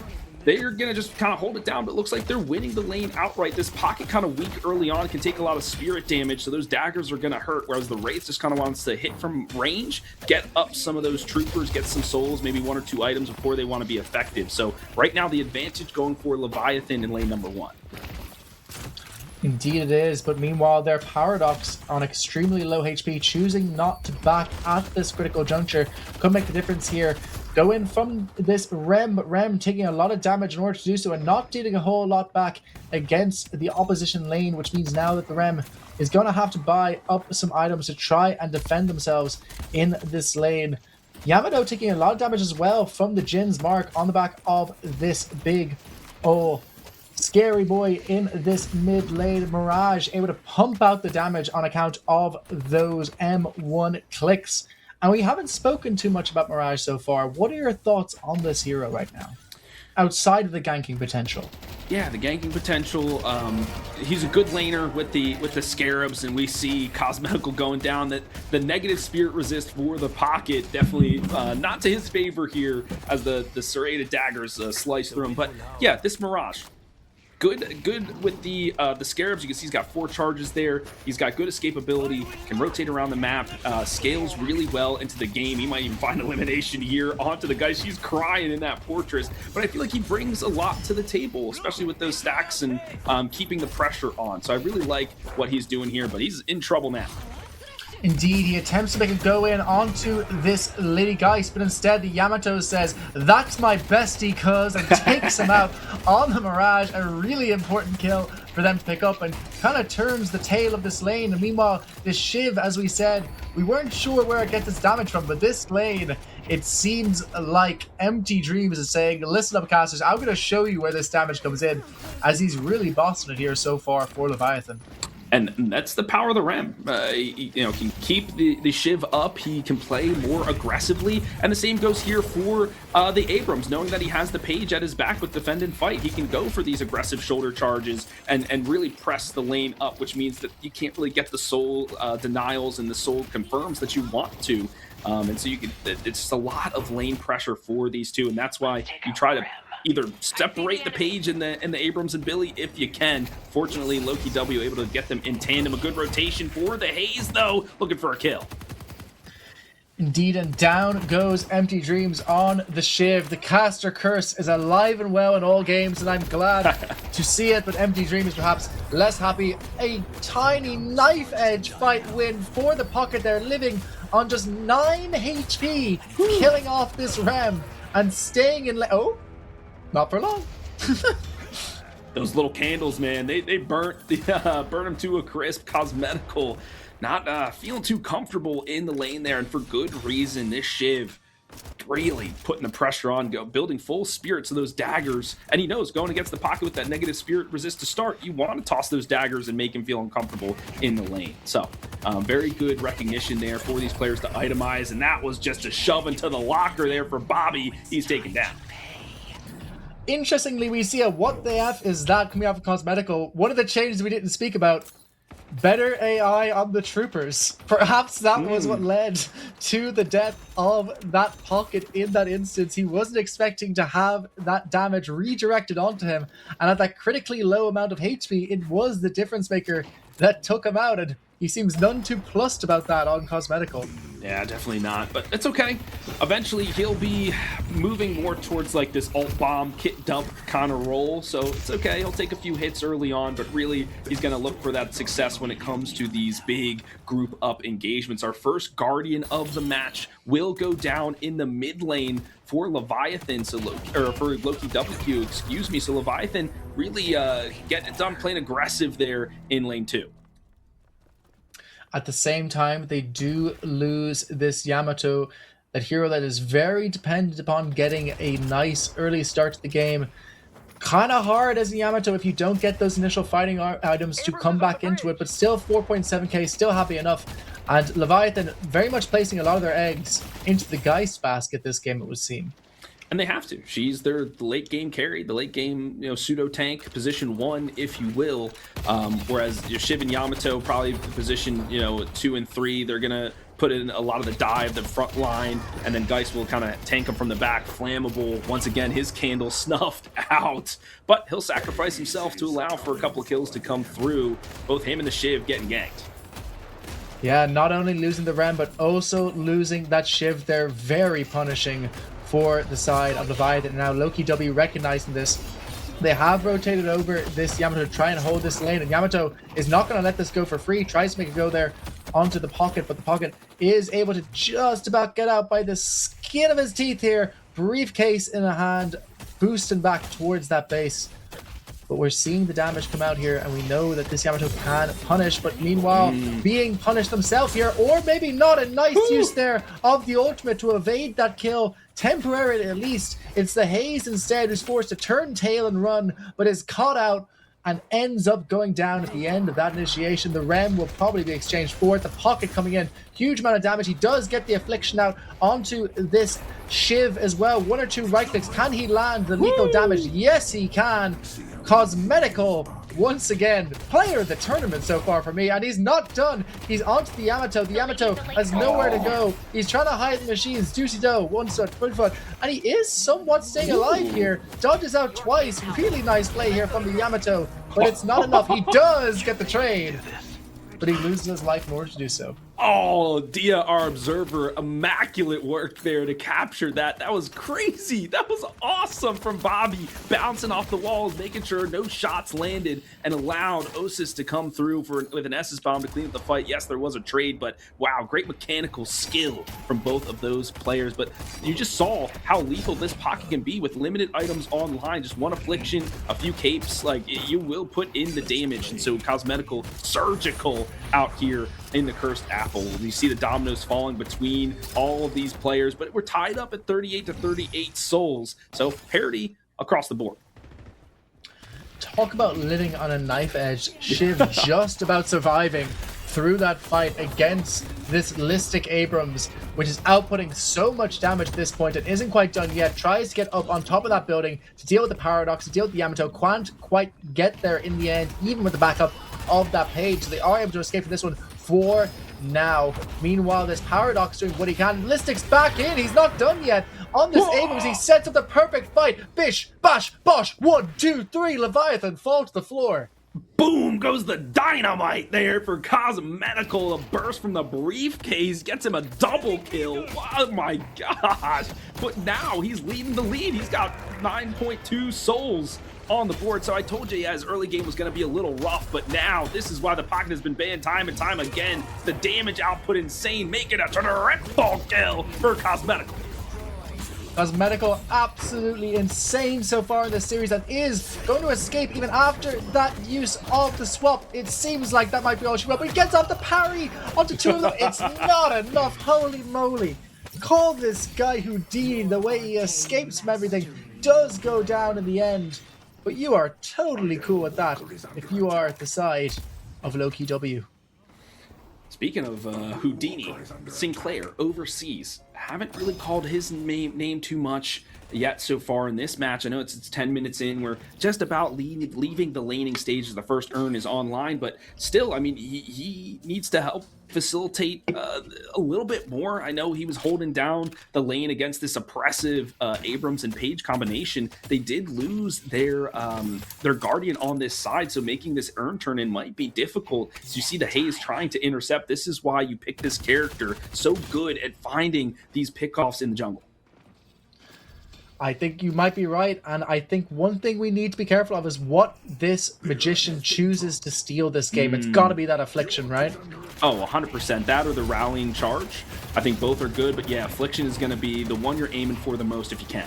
They're going to just kind of hold it down, but it looks like they're winning the lane outright. This pocket kind of weak early on, can take a lot of spirit damage, so those daggers are going to hurt, whereas the Wraith just kind of wants to hit from range, get up some of those troopers, get some souls, maybe 1 or 2 items before they want to be effective. So right now, the advantage going for Leviathan in lane number 1. Indeed it is, but meanwhile their Paradox on extremely low HP, choosing not to back at this critical juncture, could make the difference here. Go in from this Rem taking a lot of damage in order to do so and not dealing a whole lot back against the opposition lane, which means now that the Rem is going to have to buy up some items to try and defend themselves in this lane. Yamato taking a lot of damage as well from the Jin's Mark on the back of this big scary boy in this mid lane. Mirage able to pump out the damage on account of those M1 clicks. And we haven't spoken too much about Mirage so far. What are your thoughts on this hero right now, outside of the ganking potential? Yeah, the ganking potential. He's a good laner with the Scarabs, and we see Cosmetical going down. That the negative spirit resist for the pocket definitely not to his favor here as the serrated daggers slice through him. But yeah, this Mirage. Good with the Scarabs. You can see he's got 4 charges there. He's got good escapability, can rotate around the map, scales really well into the game. He might even find elimination here onto the guy. She's crying in that Fortress, but I feel like he brings a lot to the table, especially with those stacks and keeping the pressure on. So I really like what he's doing here, but he's in trouble now. Indeed, he attempts to make a go in onto this Lady Geist, but instead the Yamato says, "That's my bestie, cuz," and takes him out on the Mirage. A really important kill for them to pick up and kind of turns the tail of this lane. And meanwhile, this Shiv, as we said, we weren't sure where it gets its damage from, but this lane, it seems like Empty Dreams is saying, "Listen up, casters, I'm going to show you where this damage comes in," as he's really bossing it here so far for Leviathan. And that's the power of the Rem. He, can keep the Shiv up. He can play more aggressively. And the same goes here for the Abrams. Knowing that he has the Page at his back with Defend and Fight, he can go for these aggressive shoulder charges and really press the lane up, which means that you can't really get the soul denials and the soul confirms that you want to. And so it's just a lot of lane pressure for these two. And that's why you try to either separate the Page and the Abrams and Billy if you can. Fortunately, Loki W able to get them in tandem. A good rotation for the Haze, though, looking for a kill. Indeed, and down goes Empty Dreams on the Shiv. The caster curse is alive and well in all games, and I'm glad to see it, but Empty Dreams perhaps less happy. A tiny knife edge fight win for the pocket. They're living on just 9 HP, killing off this Rem and staying in not for long. Those little candles, man, they burnt them to a crisp. Cosmetical not feeling too comfortable in the lane there, and for good reason. This Shiv really putting the pressure on, building full spirit to those daggers, and he knows going against the pocket with that negative spirit resist to start, you want to toss those daggers and make him feel uncomfortable in the lane. So very good recognition there for these players to itemize, and that was just a shove into the locker there for Bobby. He's taken down. Interestingly, we see a what the F is that coming off of Cosmetical. One of the changes we didn't speak about, Better AI on the troopers. Perhaps that was what led to the death of that pocket in that instance. He wasn't expecting to have that damage redirected onto him, and at that critically low amount of HP, it was the difference maker that took him out, and he seems none too plussed about that on Cosmetical. Yeah, definitely not, but it's okay. Eventually, he'll be moving more towards like this ult bomb, kit dump kind of role, so it's okay. He'll take a few hits early on, but really, he's going to look for that success when it comes to these big group up engagements. Our first Guardian of the match will go down in the mid lane for Leviathan, so for Loki W, excuse me. So Leviathan really getting it done, playing aggressive there in lane 2. At the same time, they do lose this Yamato, that hero that is very dependent upon getting a nice early start to the game. Kind of hard as a Yamato if you don't get those initial fighting items to come back into it, but still 4.7k, still happy enough. And Leviathan very much placing a lot of their eggs into the Geist basket this game, it would seem. And they have to. She's the late game carry, the late game, pseudo tank, position 1, if you will. Whereas Shiv and Yamato probably position 2 and 3. They're gonna put in a lot of the dive, the front line, and then Geist will kind of tank him from the back. Flammable. Once again, his candle snuffed out, but he'll sacrifice himself to allow for a couple of kills to come through. Both him and the Shiv getting ganked. Yeah, not only losing the Ram, but also losing that Shiv. They're very punishing for the side of Leviathan. Now Loki W recognizing this, they have rotated over this Yamato to try and hold this lane, and Yamato is not going to let this go for free. Tries to make it go there onto the pocket, but the pocket is able to just about get out by the skin of his teeth here. Briefcase in a hand, boosting back towards that base. But we're seeing the damage come out here, and we know that this Yamato can punish, but meanwhile, being punished themselves here, or maybe not. A nice use there of the ultimate to evade that kill, temporarily at least. It's the Haze instead who's forced to turn tail and run, but is caught out and ends up going down at the end of that initiation. The Rem will probably be exchanged for it. The pocket coming in, huge amount of damage. He does get the affliction out onto this Shiv as well. 1 or 2 right clicks. Can he land the lethal damage? Yes, he can. Cosmetical, once again, player of the tournament so far for me, and he's not done. He's onto the Yamato. The Yamato has nowhere to go. He's trying to hide the machines. Juicy Dough, 1 foot, front foot, and he is somewhat staying alive here. Dodges out twice. Really nice play here from the Yamato, but it's not enough. He does get the trade, but he loses his life in order to do so. Oh, Dia, our observer, immaculate work there to capture that. That was crazy. That was awesome from Bobby, bouncing off the walls, making sure no shots landed, and allowed Osis to come through with an Essus bomb to clean up the fight. Yes, there was a trade, but wow, great mechanical skill from both of those players. But you just saw how lethal this pocket can be with limited items online. Just 1 affliction, a few capes, like you will put in the damage. And so Cosmetical, surgical out here in the Cursed Apple. You see the dominoes falling between all of these players, but we're tied up at 38 to 38 souls. So parity across the board. Talk about living on a knife edge. Shiv just about surviving through that fight against this Listic Abrams, which is outputting so much damage at this point and isn't quite done yet. Tries to get up on top of that building to deal with the Paradox, to deal with the Yamato. Can't quite get there in the end, even with the backup of that page. So they are able to escape from this one for now. Meanwhile, this Paradox doing what he can. Listic's back in. He's not done yet. On this Abrams, he sets up the perfect fight. Bish, bash, bosh. 1, 2, 3. Leviathan fall to the floor. Boom goes the dynamite there for Cosmetical. A burst from the briefcase gets him a double kill. Oh my gosh. But now he's leading the lead. He's got 9.2 souls on the board. So I told you his early game was going to be a little rough, but now this is why the pocket has been banned time and time again. The damage output insane, making a triple kill for Cosmetical. Cosmetical absolutely insane so far in this series, and is going to escape even after that use of the swap. It seems like that might be all she will, but he gets off the parry onto 2 of them. It's not enough. Holy moly. Call this guy Houdini. The way he escapes from everything does go down in the end, but you are totally cool with that if you are at the side of Loki W. Speaking of Houdini, Sinclair overseas haven't really called his name too much yet so far in this match. I know it's 10 minutes in. We're just about leaving the laning stage. The first urn is online, but still, I mean, he needs to help facilitate a little bit more. I know he was holding down the lane against this oppressive Abrams and Page combination. They did lose their Guardian on this side, so making this urn turn in might be difficult. So you see the Haze trying to intercept. This is why you pick this character, so good at finding these pickoffs in the jungle. I think you might be right, and I think one thing we need to be careful of is what this Magician chooses to steal this game. It's got to be that Affliction, right? Oh, 100%. That or the Rallying Charge. I think both are good, but yeah, Affliction is going to be the one you're aiming for the most if you can.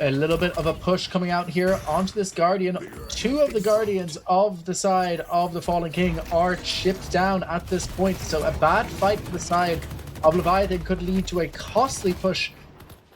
A little bit of a push coming out here onto this Guardian. Two of the Guardians of the side of the Fallen King are chipped down at this point, so a bad fight for the side of Leviathan could lead to a costly push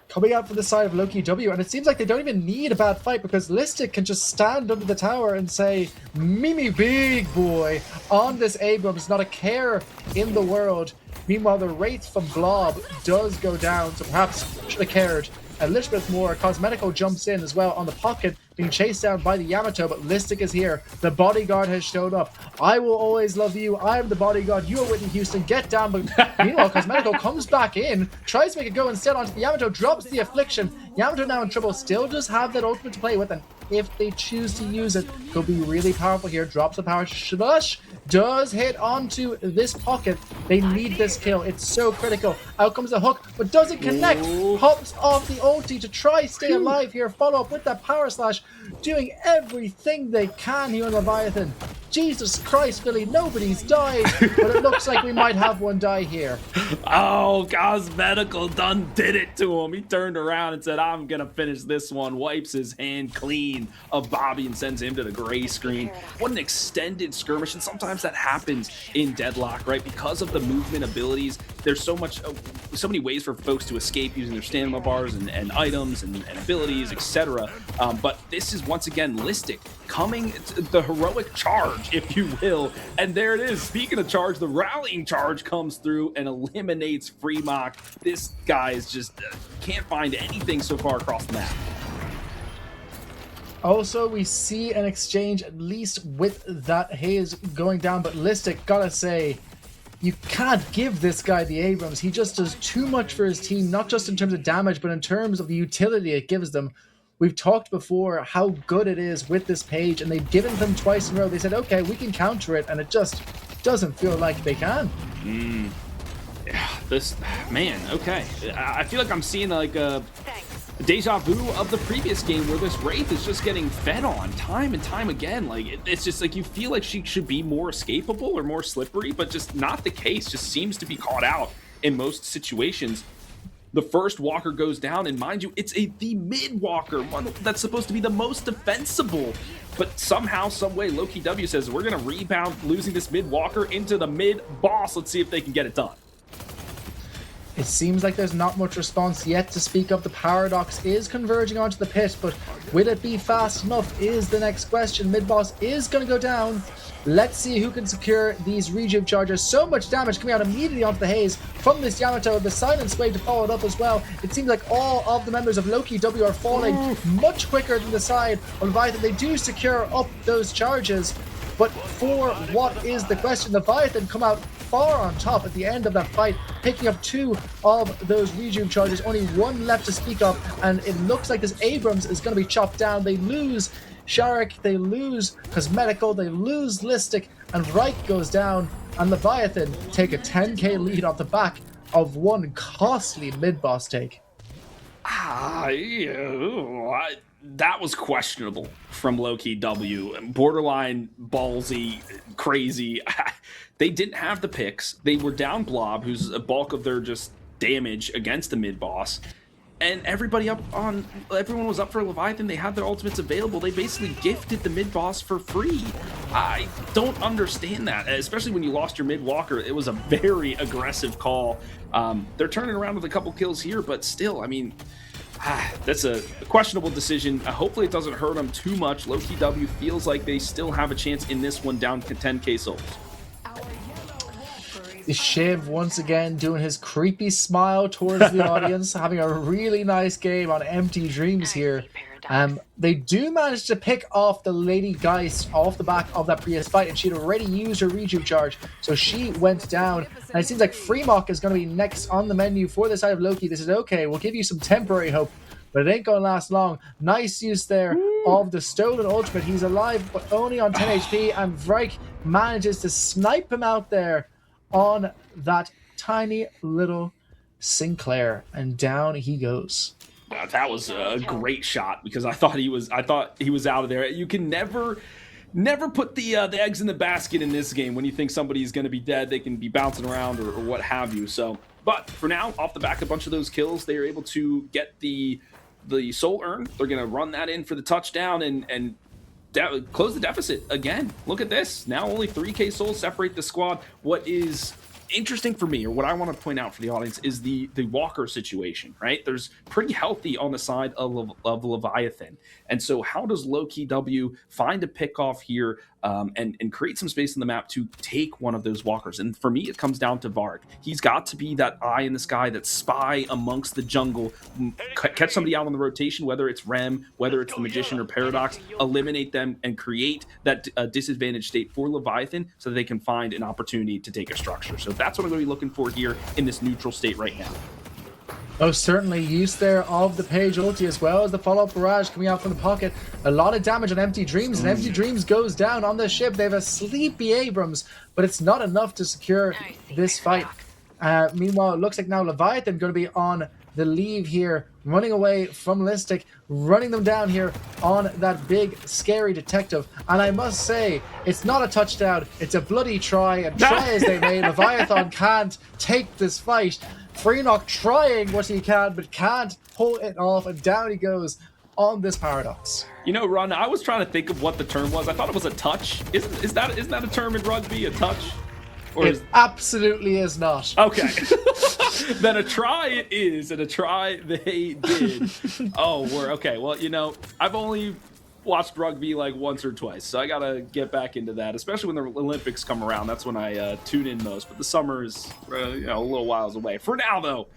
coming out from the side of Loki W, and it seems like they don't even need a bad fight because Listic can just stand under the tower and say, "Mimi big boy," on this Abrams, not a care in the world. Meanwhile, the Wraith from Blob does go down, so perhaps should have cared a little bit more. Cosmetico jumps in as well on the pocket, being chased down by the Yamato, but Listic is here. The bodyguard has showed up. I will always love you. I am the bodyguard. You are Whitney Houston. Get down. But meanwhile, Cosmetico comes back in, tries to make it go instead onto the Yamato, drops the Affliction. Yamato now in trouble, still does have that ultimate to play with, and if they choose to use it, could be really powerful here. Drops the power. Slush does hit onto this pocket. They need this kill. It's so critical. Out comes the hook, but doesn't connect. Pops off the ulti to try stay alive here. Follow up with that power slash, doing everything they can here on Leviathan. Jesus Christ, Billy, nobody's died, but it looks like we might have one die here. Oh, Cosmetical done did it to him. He turned around and said, "I'm gonna finish this one." Wipes his hand clean of Bobby and sends him to the gray screen. What an extended skirmish, and sometimes that happens in Deadlock, right? Because of the movement abilities, there's so many ways for folks to escape using their stamina bars and items and abilities, etc. But this is once again Listic coming to the heroic charge, if you will, and there it is. Speaking of charge, the Rallying Charge comes through and eliminates Freemock. This guy is just can't find anything so far across the map. Also, we see an exchange, at least with that Haze going down, but Listic, gotta say, you can't give this guy the Abrams. He just does too much for his team, not just in terms of damage, but in terms of the utility it gives them. We've talked before how good it is with this Page, and they've given them twice in a row. They said, okay, we can counter it, and it just doesn't feel like they can. Yeah, this, man, okay. I feel like I'm seeing like a deja vu of the previous game where this Wraith is just getting fed on time and time again. Like, it's just like you feel like she should be more escapable or more slippery, but just not the case. Just seems to be caught out in most situations. The first walker goes down, and mind you, it's the mid walker, one that's supposed to be the most defensible. But somehow, some way, Loki W says, we're going to rebound losing this mid walker into the mid boss. Let's see if they can get it done. It seems like there's not much response yet to speak of. The Paradox is converging onto the pit, but will it be fast enough is the next question. Mid-boss is going to go down. Let's see who can secure these rejuve charges. So much damage coming out immediately onto the Haze from this Yamato. The Silence Wave to follow it up as well. It seems like all of the members of Loki W are falling much quicker than the side of Leviathan. They do secure up those charges, but for what is the question? Leviathan come out far on top at the end of that fight, picking up two of those rejuve charges. Only one left to speak of, and it looks like this Abrams is going to be chopped down. They lose Sharik, they lose Cosmetical, they lose Listic, and Reich goes down, and Leviathan take a 10k lead off the back of one costly mid-boss take. That was questionable from Loki W. Borderline ballsy, crazy. They didn't have the picks. They were down Blob, who's a bulk of their just damage against the mid boss. And everyone was up for Leviathan. They had their ultimates available. They basically gifted the mid boss for free. I don't understand that, especially when you lost your mid walker. It was a very aggressive call. They're turning around with a couple kills here, but still, I mean, that's a questionable decision. Hopefully it doesn't hurt them too much. Loki W feels like they still have a chance in this one, down to 10k souls. The Shiv once again doing his creepy smile towards the audience, having a really nice game on Empty Dreams here. They do manage to pick off the Lady Geist off the back of that previous fight, and she'd already used her rejuve charge, so she went down. And it seems like Freemok is going to be next on the menu for the side of Loki. This is okay. We'll give you some temporary hope, but it ain't going to last long. Nice use there of the stolen ultimate. He's alive, but only on 10 HP, and Vrike manages to snipe him out there on that tiny little Sinclair, and down he goes. That was a great shot because I thought he was out of there. You can never put the eggs in the basket in this game. When you think somebody's going to be dead, they can be bouncing around or what have you. So, but for now, off the back of a bunch of those kills, they are able to get the soul urn. They're going to run that in for the touchdown and close the deficit again. Look at this. Now only 3k souls separate the squad. What is interesting for me, or what I want to point out for the audience, is the Walker situation, right? There's pretty healthy on the side of Leviathan. And so how does Loki W find a pick off here and create some space in the map to take one of those walkers? And for me, it comes down to Varg. He's got to be that eye in the sky, that spy amongst the jungle, catch somebody out on the rotation, whether it's Rem, whether it's the Magician or Paradox, eliminate them and create that disadvantaged state for Leviathan so that they can find an opportunity to take a structure. So that's what I'm going to be looking for here in this neutral state right now. Oh, certainly. Use there of the Page ulti as well as the follow-up barrage coming out from the pocket. A lot of damage on Empty Dreams, and Empty Dreams goes down on the ship. They have a sleepy Abrams, but it's not enough to secure this fight. Meanwhile, it looks like now Leviathan going to be on the leave here, running away from Listic, running them down here on that big, scary detective. And I must say, it's not a touchdown, it's a bloody try, and try as they may, Leviathan can't take this fight. Freemok trying what he can, but can't pull it off, and down he goes on this Paradox. You know, Ron, I was trying to think of what the term was. I thought it was a touch. Isn't that a term in rugby, a touch? Or It absolutely is not. Okay. Then a try it is, and a try they did. Oh, we're okay. Well, you know, I've only watched rugby like once or twice, so I gotta get back into that, especially when the Olympics come around. That's when I tune in most, but the summer is a little whiles away. For now, though,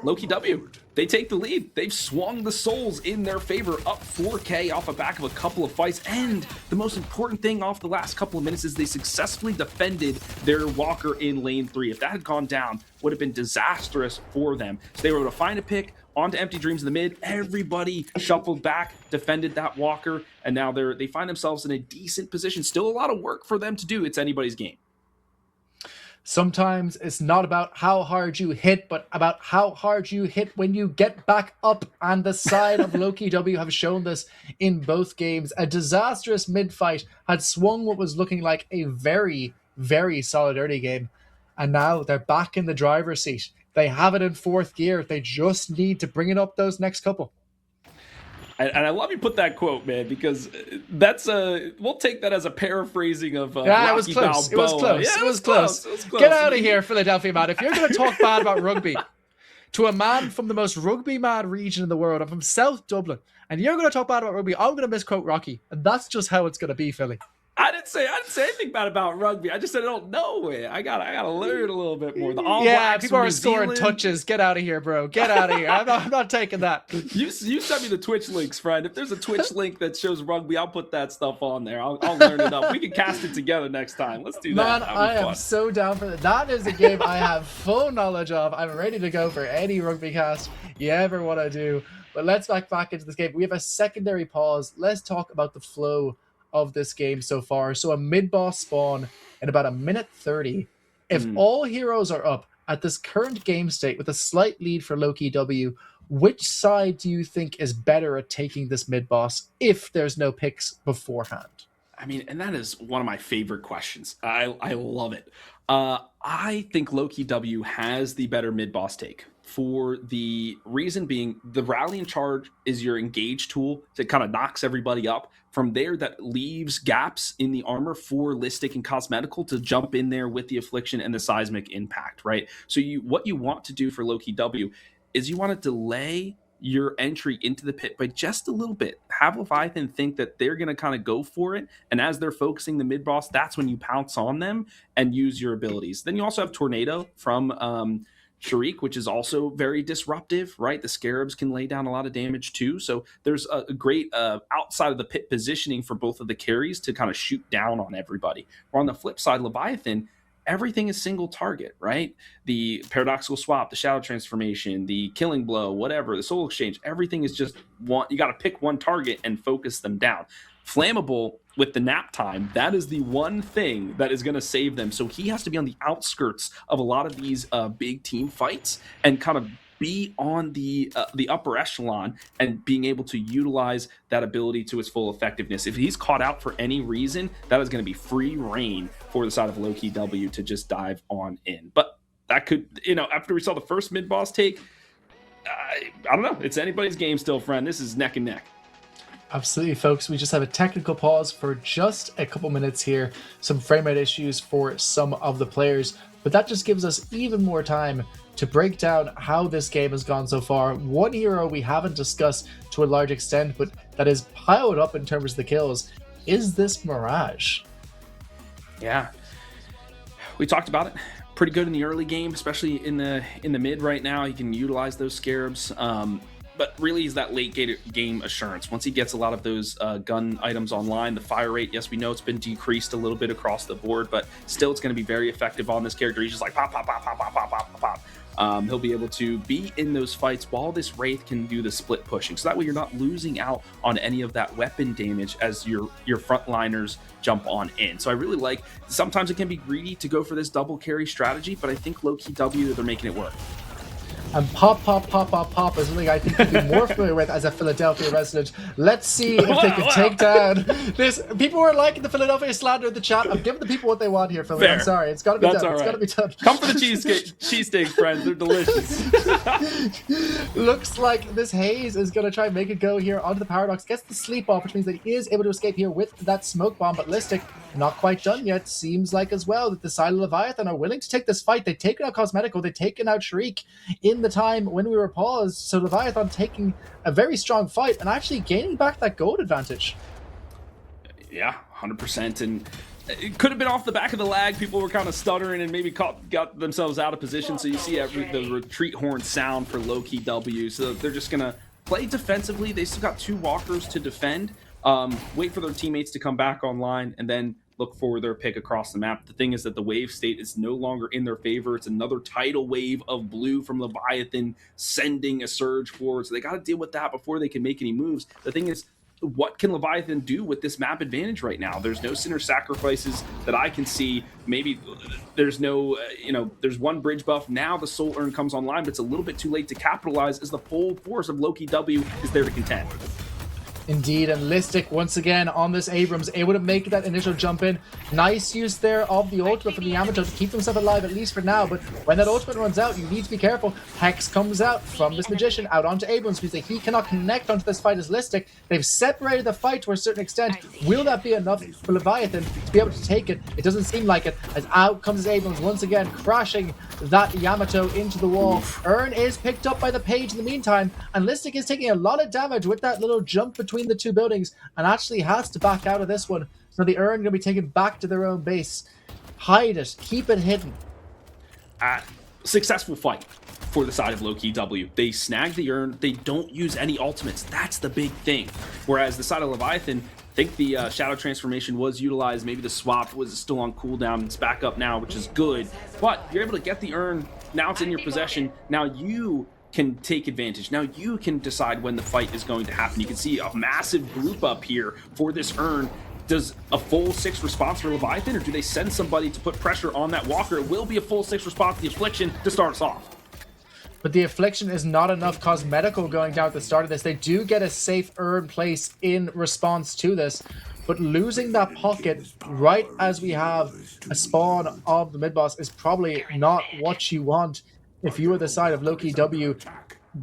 Loki W, they take the lead. They've swung the souls in their favor, up 4k off the back of a couple of fights, and the most important thing off the last couple of minutes is they successfully defended their walker in lane 3. If that had gone down, would have been disastrous for them. So they were able to find a pick onto Empty Dreams in the mid. Everybody shuffled back, defended that walker, and now they find themselves in a decent position. Still a lot of work for them to do. It's anybody's game. Sometimes it's not about how hard you hit, but about how hard you hit when you get back up. And the side of Loki W have shown this in both games. A disastrous mid-fight had swung what was looking like a very, very solid early game. And now they're back in the driver's seat. They have it in fourth gear. They just need to bring it up those next couple. And I love you put that quote, man, because we'll take that as a paraphrasing of yeah, Rocky it was close. Balboa. It was close. Yeah, it was close. Get out of here, Philadelphia man. If you're going to talk bad about rugby to a man from the most rugby mad region in the world, I'm from South Dublin, and you're going to talk bad about rugby, I'm going to misquote Rocky, and that's just how it's going to be, Philly. I didn't say anything bad about rugby. I just said I don't know it. I gotta learn a little bit more. The All yeah, Blacks people from are New scoring Zealand. touches. Get out of here, bro. Get out of here. I'm not taking that. You send me the Twitch links, friend. If there's a Twitch link that shows rugby, I'll put that stuff on there. I'll learn it up. We can cast it together next time. Let's do that. Man, That'll be I am fun. so down for that. That is a game I have full knowledge of. I'm ready to go for any rugby cast you ever want to do. But let's back into this game. We have a secondary pause. Let's talk about the flow of this game so far. So a mid-boss spawn in about a minute 30. If all heroes are up at this current game state with a slight lead for Loki W, which side do you think is better at taking this mid-boss if there's no picks beforehand? I mean, and that is one of my favorite questions. I love it. I think Loki W has the better mid-boss take, for the reason being the rallying charge is your engage tool that kind of knocks everybody up. From there, that leaves gaps in the armor for Listic and Cosmetical to jump in there with the Affliction and the Seismic Impact, right? So what you want to do for Loki W is you want to delay your entry into the pit by just a little bit. Have Leviathan think that they're going to kind of go for it. And as they're focusing the mid boss, that's when you pounce on them and use your abilities. Then you also have Tornado from Sharik, which is also very disruptive, right? The Scarabs can lay down a lot of damage too. So there's a great outside of the pit positioning for both of the carries to kind of shoot down on everybody. Or on the flip side, Leviathan, everything is single target, right? The paradoxical swap, the shadow transformation, the killing blow, whatever, the soul exchange, everything is just one. You got to pick one target and focus them down. Flammable with the nap time, that is the one thing that is going to save them. So he has to be on the outskirts of a lot of these big team fights and kind of be on the upper echelon and being able to utilize that ability to its full effectiveness. If he's caught out for any reason, that is going to be free reign for the side of Low-Key W to just dive on in. But that could, after we saw the first mid-boss take, I don't know. It's anybody's game still, friend. This is neck and neck. Absolutely, folks. We just have a technical pause for just a couple minutes here. Some frame rate issues for some of the players, but that just gives us even more time to break down how this game has gone so far. One hero we haven't discussed to a large extent, but that is piled up in terms of the kills, is this Mirage. Yeah, we talked about it. Pretty good in the early game, especially in the mid right now. He can utilize those Scarabs. But really is that late game assurance. Once he gets a lot of those gun items online, the fire rate, yes, we know it's been decreased a little bit across the board, but still it's going to be very effective on this character. He's just like pop, pop, pop, pop, pop, pop, pop, pop. He'll be able to be in those fights while this Wraith can do the split pushing. So that way you're not losing out on any of that weapon damage as your frontliners jump on in. So I really like, sometimes it can be greedy to go for this double carry strategy, but I think Low-Key W, they're making it work. And pop, pop, pop, pop, pop is something I think you'd be more familiar with as a Philadelphia resident. Let's see if they can take down this. People were liking the Philadelphia slander in the chat. I'm giving the people what they want here, Philly. I'm sorry. It's got to be done. It's got to be done. Come for the cheesesteaks, friends. They're delicious. Looks like this Haze is going to try and make it go here onto the Paradox. Gets the sleep off, which means that he is able to escape here with that smoke bomb. But Listic, not quite done yet. Seems like as well that the Silent Leviathan are willing to take this fight. They've taken out Cosmetical. They've taken out Shriek in the time when we were paused. So Leviathan taking a very strong fight and actually gaining back that gold advantage. Yeah, 100%. And it could have been off the back of the lag. People were kind of stuttering and maybe got themselves out of position. So you see the retreat horn sound for Low-Key W. So they're just going to play defensively. They still got 2 walkers to defend. Wait for their teammates to come back online and then look for their pick across the map. The thing is that the wave state is no longer in their favor. It's another tidal wave of blue from Leviathan sending a surge forward. So they got to deal with that before they can make any moves. The thing is, what can Leviathan do with this map advantage right now? There's no sinner sacrifices that I can see. Maybe there's no, there's one bridge buff. Now the soul urn comes online, but it's a little bit too late to capitalize as the full force of Low-Key W is there to contend. Indeed, and Listic once again on this Abrams, able to make that initial jump in. Nice use there of the ultimate from the Yamato to keep himself alive, at least for now, but when that ultimate runs out, you need to be careful. Hex comes out from this Magician out onto Abrams, because he cannot connect onto this fight as Listic. They've separated the fight to a certain extent. Will that be enough for Leviathan to be able to take it? It doesn't seem like it, as out comes Abrams once again, crashing that Yamato into the wall. Urn is picked up by the page in the meantime, and Listic is taking a lot of damage with that little jump between the 2 buildings and actually has to back out of this one. So the Urn going to be taken back to their own base. Hide it. Keep it hidden. Successful fight for the side of Low-Key W. They snag the Urn. They don't use any ultimates. That's the big thing. Whereas the side of Leviathan, I think the shadow transformation was utilized. Maybe the swap was still on cooldown. It's back up now, which is good. But you're able to get the Urn. Now it's in your possession. Now you can take advantage. Now you can decide when the fight is going to happen. You can see a massive group up here for this Urn. Does a full 6 response for Leviathan, or do they send somebody to put pressure on that walker? It will be a full 6 response to the Affliction to start us off. But the Affliction is not enough Cosmetical going down at the start of this. They do get a safe Urn place in response to this, but losing that pocket right as we have a spawn of the mid-boss is probably not what you want if you are the side of Low-Key W.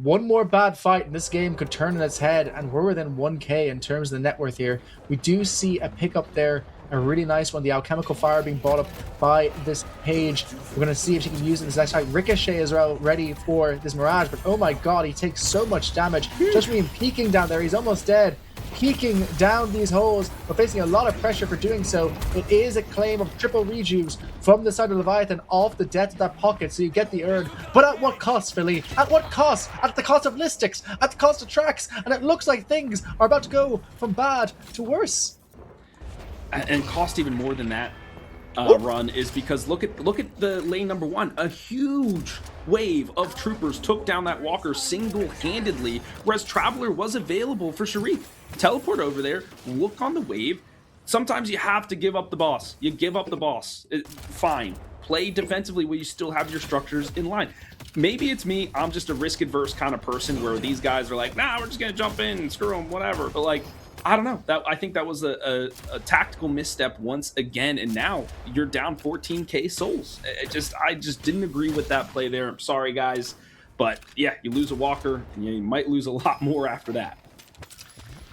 One more bad fight and this game could turn on its head, and we're within 1k in terms of the net worth here. We do see a pickup there A really nice one. The alchemical fire being brought up by this page. We're going to see if she can use it in this next fight. Ricochet is ready for this Mirage, but oh my god, he takes so much damage. Just from him peeking down there, he's almost dead. Peeking down these holes, but facing a lot of pressure for doing so. It is a claim of triple rejuves from the side of Leviathan off the death of that pocket, so you get the urn. But at what cost, Philly? At what cost? At the cost of Listics, at the cost of tracks, and it looks like things are about to go from bad to worse. And cost even more than that run is because look at the lane number 1. A huge wave of troopers took down that walker single-handedly, whereas Traveler was available for Sharif. Teleport over there, look on the wave. Sometimes you have to give up the boss. You give up the boss. Fine. Play defensively where you still have your structures in line. Maybe it's me. I'm just a risk-adverse kind of person where these guys are like, nah, we're just going to jump in and screw them, whatever. But like, I don't know. I think that was a tactical misstep once again, and now you're down 14k souls. I just didn't agree with that play there. I'm sorry, guys. But yeah, you lose a walker, and you might lose a lot more after that.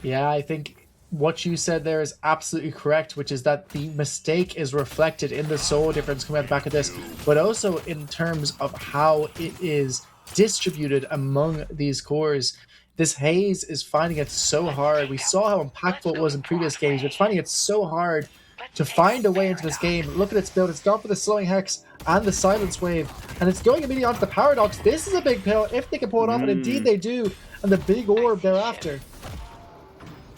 Yeah, I think what you said there is absolutely correct, which is that the mistake is reflected in the soul difference coming out the back of this, but also in terms of how it is distributed among these cores. This Haze is finding it so hard. We saw how impactful it was in previous games, but it's finding it so hard to find a way into this game. Look at its build. It's gone for the Slowing Hex and the Silence Wave, and it's going immediately onto the Paradox. This is a big pill if they can pull it off, and indeed they do, and the big orb thereafter.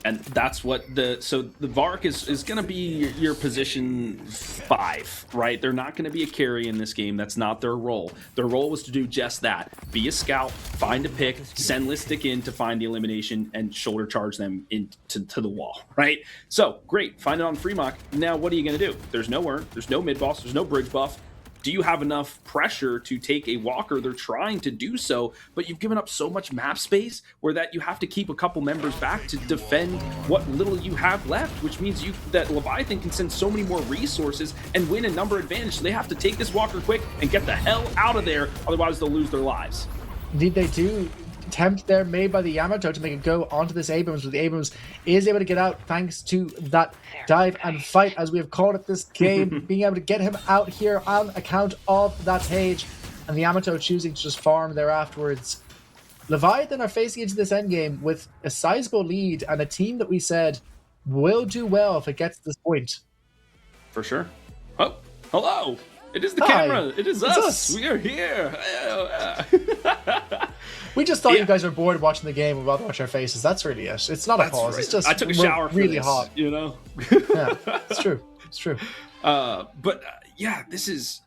And that's what the Vark is going to be your position 5, right? They're not going to be a carry in this game. That's not their role. Their role was to do just that. Be a scout, find a pick, send Listic in to find the elimination, and shoulder charge them into the wall, right? So, great. Find it on Fremont. Now, what are you going to do? There's no urn. There's no mid-boss. There's no bridge buff. Do you have enough pressure to take a walker? They're trying to do so, but you've given up so much map space where that you have to keep a couple members back to defend what little you have left, which means that Leviathan can send so many more resources and win a number advantage. So they have to take this walker quick and get the hell out of there, otherwise they'll lose their lives. Indeed they do. Attempt there made by the Yamato to make it go onto this Abrams, but the Abrams is able to get out thanks to that dive and fight, as we have called it this game, being able to get him out here on account of that page, and the Yamato choosing to just farm there afterwards. Leviathan are facing into this endgame with a sizable lead and a team that we said will do well if it gets to this point. For sure. Oh, hello! It is the Hi. camera! It is us! We are here! We just thought you guys were bored watching the game and rather watch our faces. That's really it. It's not a pause. Right. It's just I took a we're shower for really this, hot. you know? Yeah, it's true. It's true. Yeah, this is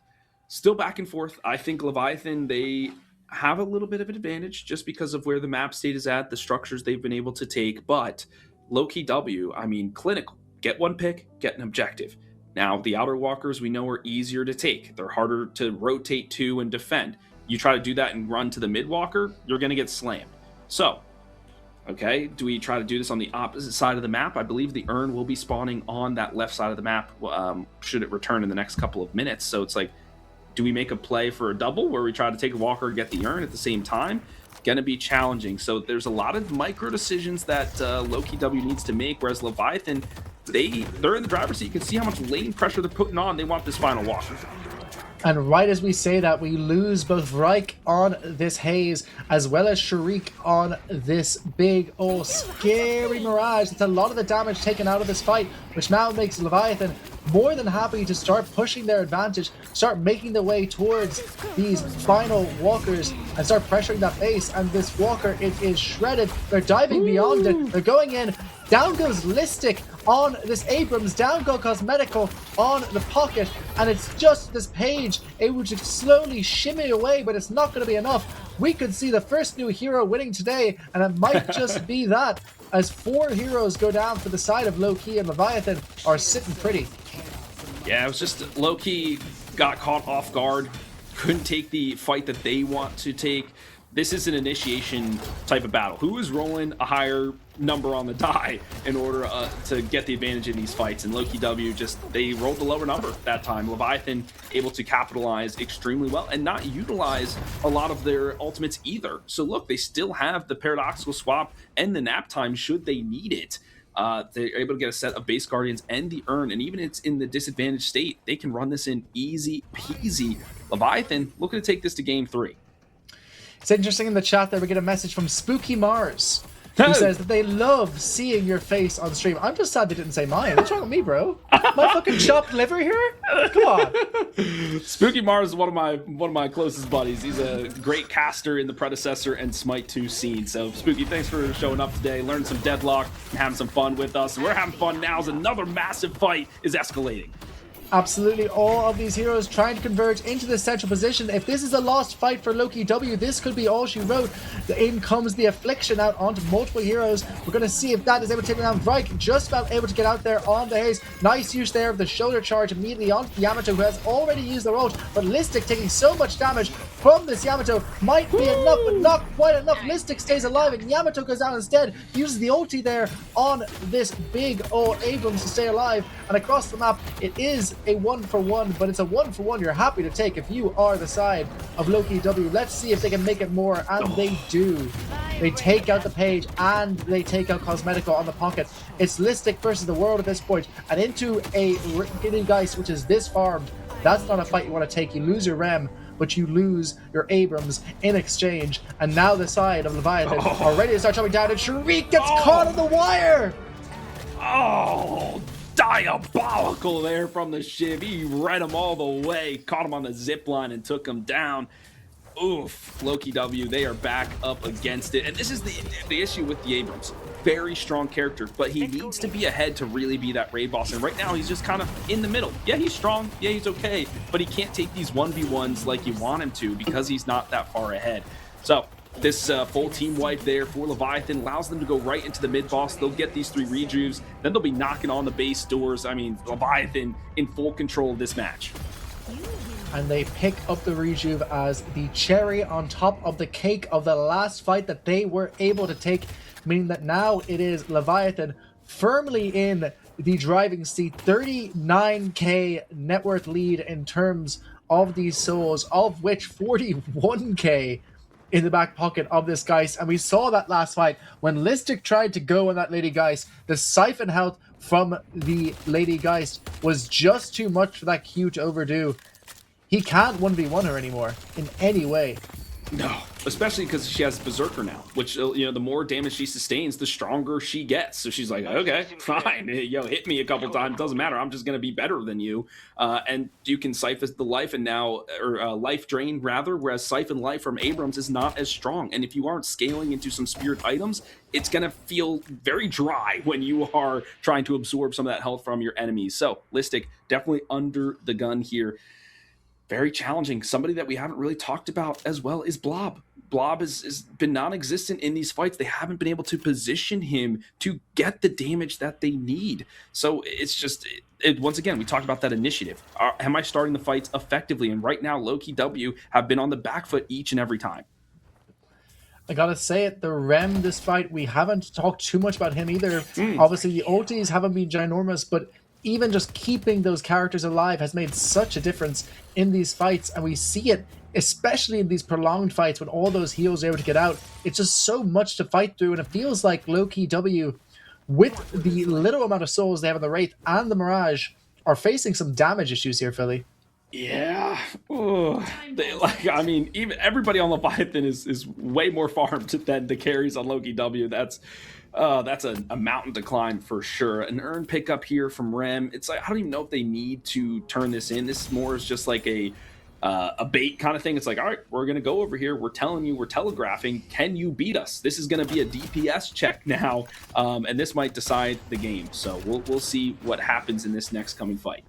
still back and forth. I think Leviathan, they have a little bit of an advantage just because of where the map state is at, the structures they've been able to take. But low-key W, I mean, clinical. Get one pick, get an objective. Now, the outer walkers we know are easier to take. They're harder to rotate to and defend. You try to do that and run to the mid walker, you're going to get slammed. So, okay, do we try to do this on the opposite side of the map? I believe the urn will be spawning on that left side of the map should it return in the next couple of minutes. So it's like, do we make a play for a double where we try to take a walker and get the urn at the same time? Going to be challenging. So there's a lot of micro decisions that low-key W needs to make, whereas Leviathan, they're in the driver's seat. You can see how much lane pressure they're putting on. They want this final walker. And right as we say that, we lose both Reich on this Haze as well as Sharik on this big old scary Mirage. It's a lot of the damage taken out of this fight, which now makes Leviathan more than happy to start pushing their advantage, start making their way towards these final walkers and start pressuring that base. And this walker, it is shredded. They're diving beyond it. They're going in. Down goes Listic on this Abrams. Down go Cosmetical on the pocket. And it's just this page able to slowly shimmy away, but it's not going to be enough. We could see the first new hero winning today, and it might just be that, as 4 heroes go down for the side of Low-Key, and Leviathan are sitting pretty. Yeah, it was just Low-Key got caught off guard, couldn't take the fight that they want to take. This is an initiation type of battle. Who is rolling a higher number on the die in order to get the advantage in these fights? And Low-Key W they rolled the lower number that time. Leviathan able to capitalize extremely well and not utilize a lot of their ultimates either. So look, they still have the paradoxical swap and the nap time should they need it. they're able to get a set of base guardians and the urn, and even it's in the disadvantaged state, they can run this in easy peasy. Leviathan looking to take this to game 3. It's interesting in the chat there we get a message from Spooky Mars, who says that they love seeing your face on stream. I'm just sad they didn't say mine. What's wrong with me, bro? My fucking chopped liver here? Come on. Spooky Mars is one of my closest buddies. He's a great caster in the Predecessor and Smite 2 scene. So Spooky, thanks for showing up today, learning some Deadlock, and having some fun with us. And we're having fun now as another massive fight is escalating. Absolutely, all of these heroes trying to converge into the central position. If this is a lost fight for Loki W, this could be all she wrote. In comes the Affliction out onto multiple heroes. We're going to see if that is able to take down Vrike. Just about able to get out there on the haze. Nice use there of the shoulder charge immediately onto Yamato, who has already used the ult. But Listic taking so much damage from this Yamato might be enough, but not quite enough. Listic stays alive, and Yamato goes down instead. Uses the ulti there on this big old Abrams to stay alive. And across the map, it is a 1-for-1, but it's a 1-for-1 you're happy to take if you are the side of Loki W. Let's see if they can make it more, and they do. They take out the page and they take out Cosmetico on the pocket. It's Listic versus the world at this point, and into a Giddy Geist, which is this farmed. That's not a fight you want to take. You lose your Rem, but you lose your Abrams in exchange. And now the side of Leviathan are ready to start chopping down, and Shriek gets caught on the wire. Oh, diabolical there from the Shiv. He read him all the way, caught him on the zip line and took him down. Oof, Loki W, they are back up against it. And this is the issue with the Abrams. Very strong character, but he needs to be ahead to really be that raid boss. And right now, he's just kind of in the middle. Yeah, he's strong. Yeah, he's okay. But he can't take these 1v1s like you want him to because he's not that far ahead. So this full team wipe there for Leviathan allows them to go right into the mid boss. They'll get these 3 rejuves. Then they'll be knocking on the base doors. I mean, Leviathan in full control of this match. And they pick up the rejuve as the cherry on top of the cake of the last fight that they were able to take, meaning that now it is Leviathan firmly in the driving seat. 39k net worth lead in terms of these souls, of which 41k in the back pocket of this Geist. And we saw that last fight when Listic tried to go on that Lady Geist. The siphon health from the Lady Geist was just too much for that Q to overdo. He can't 1v1 her anymore in any way. No, especially because she has Berserker now, which, the more damage she sustains, the stronger she gets. So she's like, okay, fine, hit me a couple times, doesn't matter, I'm just going to be better than you. And you can siphon the life and now, or life drain rather, whereas siphon life from Abrams is not as strong. And if you aren't scaling into some spirit items, it's going to feel very dry when you are trying to absorb some of that health from your enemies. So Listic definitely under the gun here. Very challenging. Somebody that we haven't really talked about as well is Blob. Blob has been non-existent in these fights. They haven't been able to position him to get the damage that they need. So it's just, once again, we talked about that initiative. Am I starting the fights effectively? And right now, Loki W have been on the back foot each and every time. I gotta say it, the Rem this fight, we haven't talked too much about him either. Obviously, the ultis haven't been ginormous, but even just keeping those characters alive has made such a difference in these fights, and we see it especially in these prolonged fights when all those heals are able to get out. It's just so much to fight through, and it feels like Loki W, with the little amount of souls they have in the Wraith and the Mirage, are facing some damage issues here, Philly. Yeah. Even everybody on Leviathan is way more farmed than the carries on Loki W. That's a mountain to climb for sure. An earn pickup here from Rem. It's like, I don't even know if they need to turn this in. This more is just like a bait kind of thing. It's like, all right, we're going to go over here. We're telling you, we're telegraphing. Can you beat us? This is going to be a DPS check now. And this might decide the game. So we'll see what happens in this next coming fight.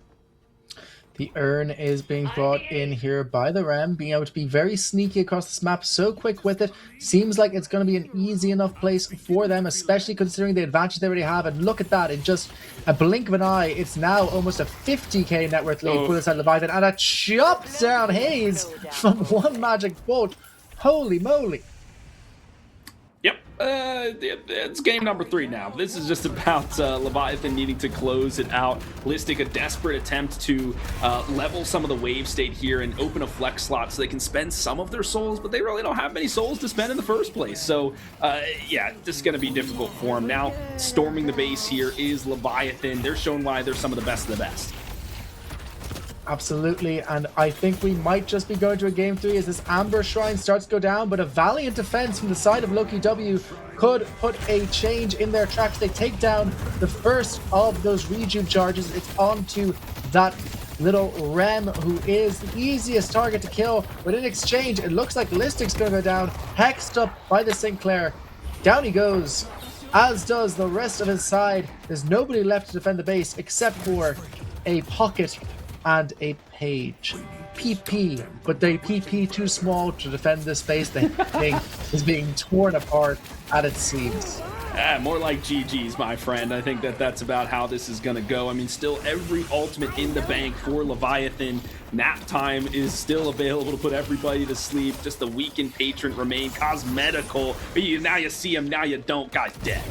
The urn is being brought in here by the Ram, being able to be very sneaky across this map, so quick with it. Seems like it's going to be an easy enough place for them, especially considering the advantage they already have. And look at that, in just a blink of an eye, it's now almost a 50k net worth lead for the side of Leviathan. And a chopped down haze from one magic bolt. Holy moly. Yep, it's game number 3 now. This is just about Leviathan needing to close it out. Listic, a desperate attempt to level some of the wave state here and open a flex slot so they can spend some of their souls, but they really don't have many souls to spend in the first place. So, yeah, this is going to be difficult for them. Now, storming the base here is Leviathan. They're showing why they're some of the best of the best. Absolutely, and I think we might just be going to a game 3 as this Amber Shrine starts to go down, but a valiant defense from the side of Loki W could put a change in their tracks. They take down the first of those rejuve charges. It's on to that little Rem, who is the easiest target to kill, but in exchange, it looks like Listic's going to go down, hexed up by the Sinclair. Down he goes, as does the rest of his side. There's nobody left to defend the base except for a Pocket and a Page. PP, but they PP too small to defend this space. The thing is being torn apart at its seams. More like GG's, my friend. I think that's about how this is going to go. I mean, still every ultimate in the bank for Leviathan. Nap time is still available to put everybody to sleep. Just the weakened patron remain. Cosmetical. Now you see him, now you don't. Guy's dead.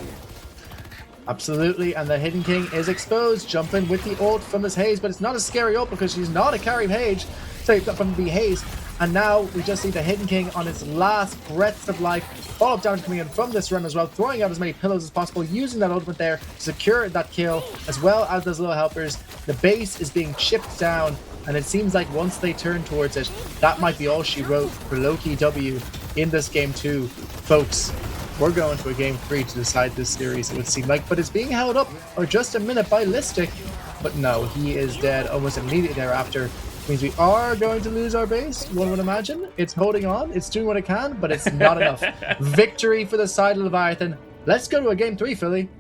Absolutely, and the Hidden King is exposed, jumping with the ult from this Haze, but it's not a scary ult because she's not a carry Haze, from the Haze. And now we just see the Hidden King on its last breaths of life. Follow-up damage coming in from this run as well, throwing out as many pillows as possible, using that ultimate there to secure that kill, as well as those little helpers. The base is being chipped down, and it seems like once they turn towards it, that might be all she wrote for Loki W in this game 2. Folks, we're going to a game 3 to decide this series, it would seem like, but it's being held up for just a minute by Listic. But no, he is dead almost immediately thereafter. Means we are going to lose our base, one would imagine. It's holding on, it's doing what it can, but it's not enough. Victory for the side of Leviathan. Let's go to a game 3, Philly.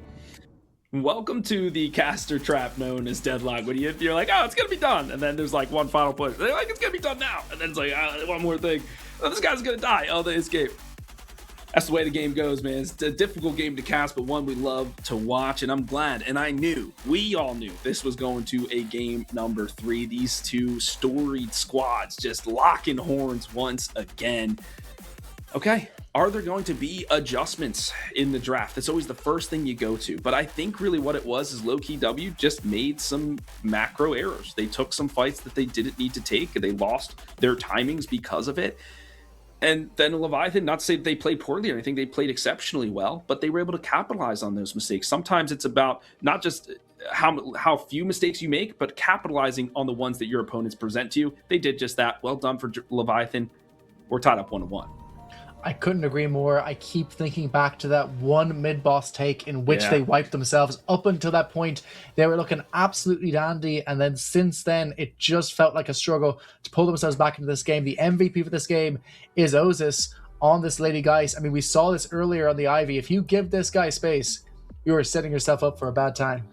Welcome to the caster trap known as Deadlock. When you're like, oh, it's gonna be done, and then there's like one final push. They're like, it's gonna be done now, and then it's like, one more thing. Oh, this guy's gonna die. Oh, they escape. That's the way the game goes, man. It's a difficult game to cast, but one we love to watch, and I'm glad, and I knew, we all knew, this was going to a game number 3. These two storied squads just locking horns once again. Okay, are there going to be adjustments in the draft? That's always the first thing you go to, but I think really what it was is Loki W just made some macro errors. They took some fights that they didn't need to take, and they lost their timings because of it. And then Leviathan, not to say that they played poorly or anything, they played exceptionally well, but they were able to capitalize on those mistakes. Sometimes it's about not just how few mistakes you make, but capitalizing on the ones that your opponents present to you. They did just that. Well done for Leviathan. We're tied up 1-1. I couldn't agree more. I keep thinking back to that one mid-boss take in which they wiped themselves. Up until that point, they were looking absolutely dandy, and then since then, it just felt like a struggle to pull themselves back into this game. The MVP for this game is Osis on this Lady Geist. I mean, we saw this earlier on the Ivy. If you give this guy space, you are setting yourself up for a bad time.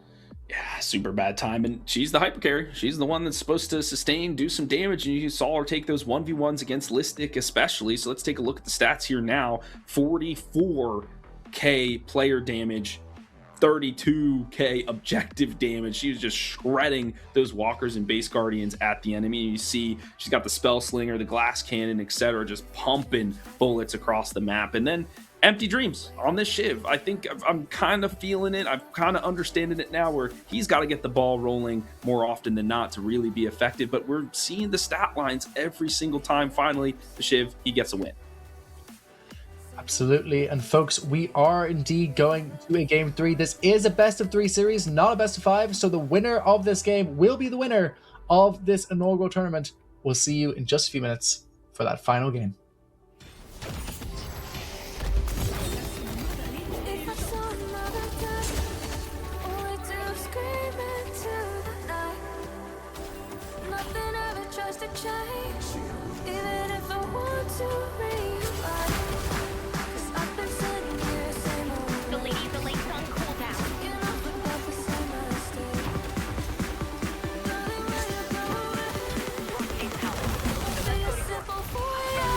Yeah, super bad time, and she's the hyper carry. She's the one that's supposed to sustain, do some damage, and you saw her take those 1v1s against Listic especially. So let's take a look at the stats here now. 44k player damage, 32k objective damage. She was just shredding those walkers and base guardians at the enemy. You see she's got the spell slinger, the glass cannon, etc., just pumping bullets across the map. And then Empty Dreams on this Shiv. I think I'm kind of feeling it. I'm kind of understanding it now, where he's got to get the ball rolling more often than not to really be effective. But we're seeing the stat lines every single time. Finally, the Shiv, he gets a win. Absolutely. And folks, we are indeed going to a game 3. This is a best of 3 series, not a best of 5. So the winner of this game will be the winner of this inaugural tournament. We'll see you in just a few minutes for that final game. If I saw another day, all we do is scream into the night. Nothing ever tries to change, even if I want to rewind. 'Cause I've been sitting here, same old. The lady relates on cooldown. You know, about the same mistake. Nothing where you're going. Say it's simple for you.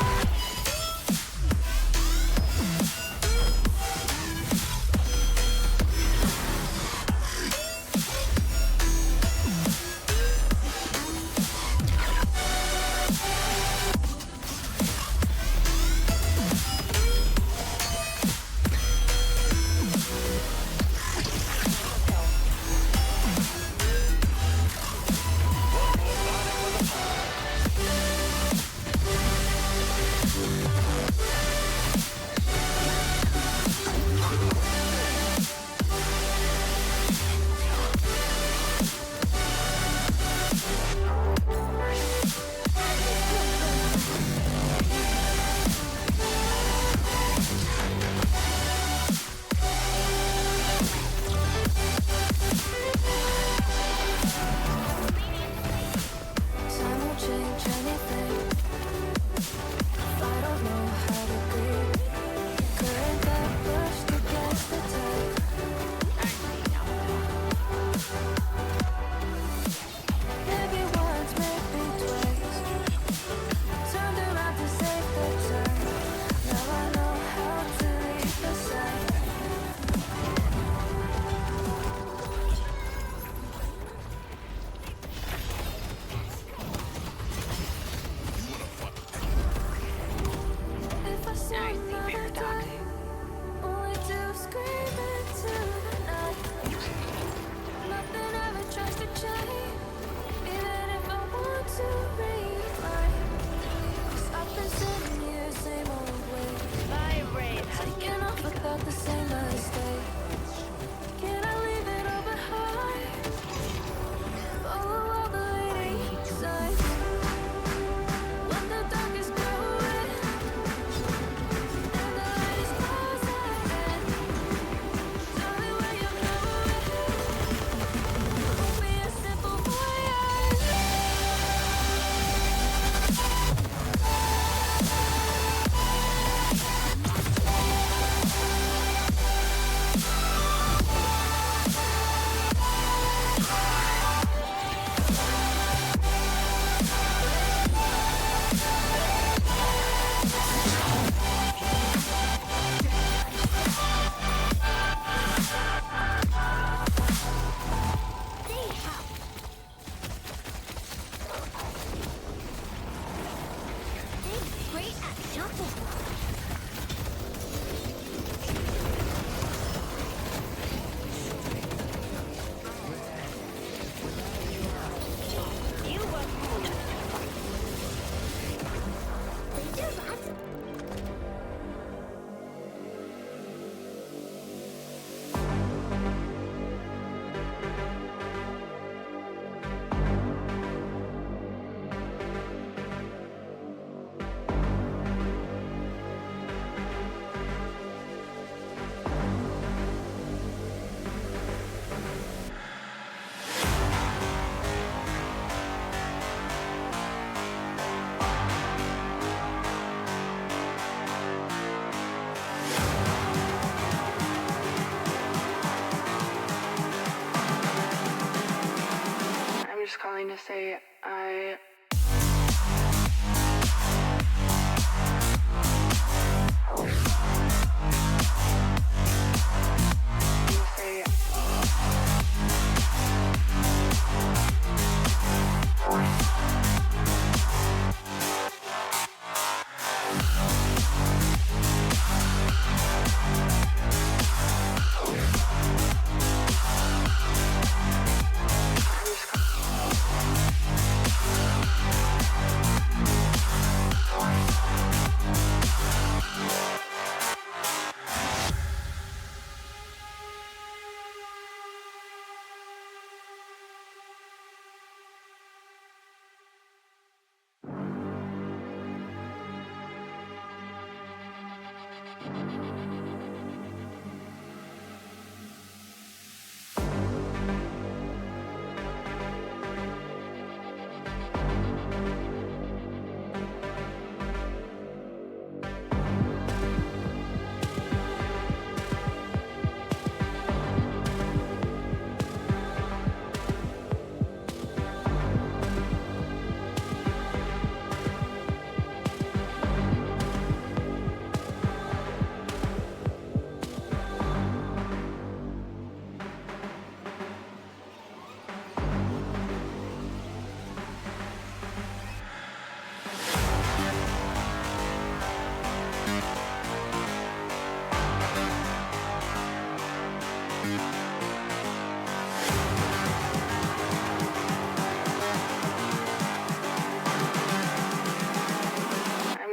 I'm just calling to say I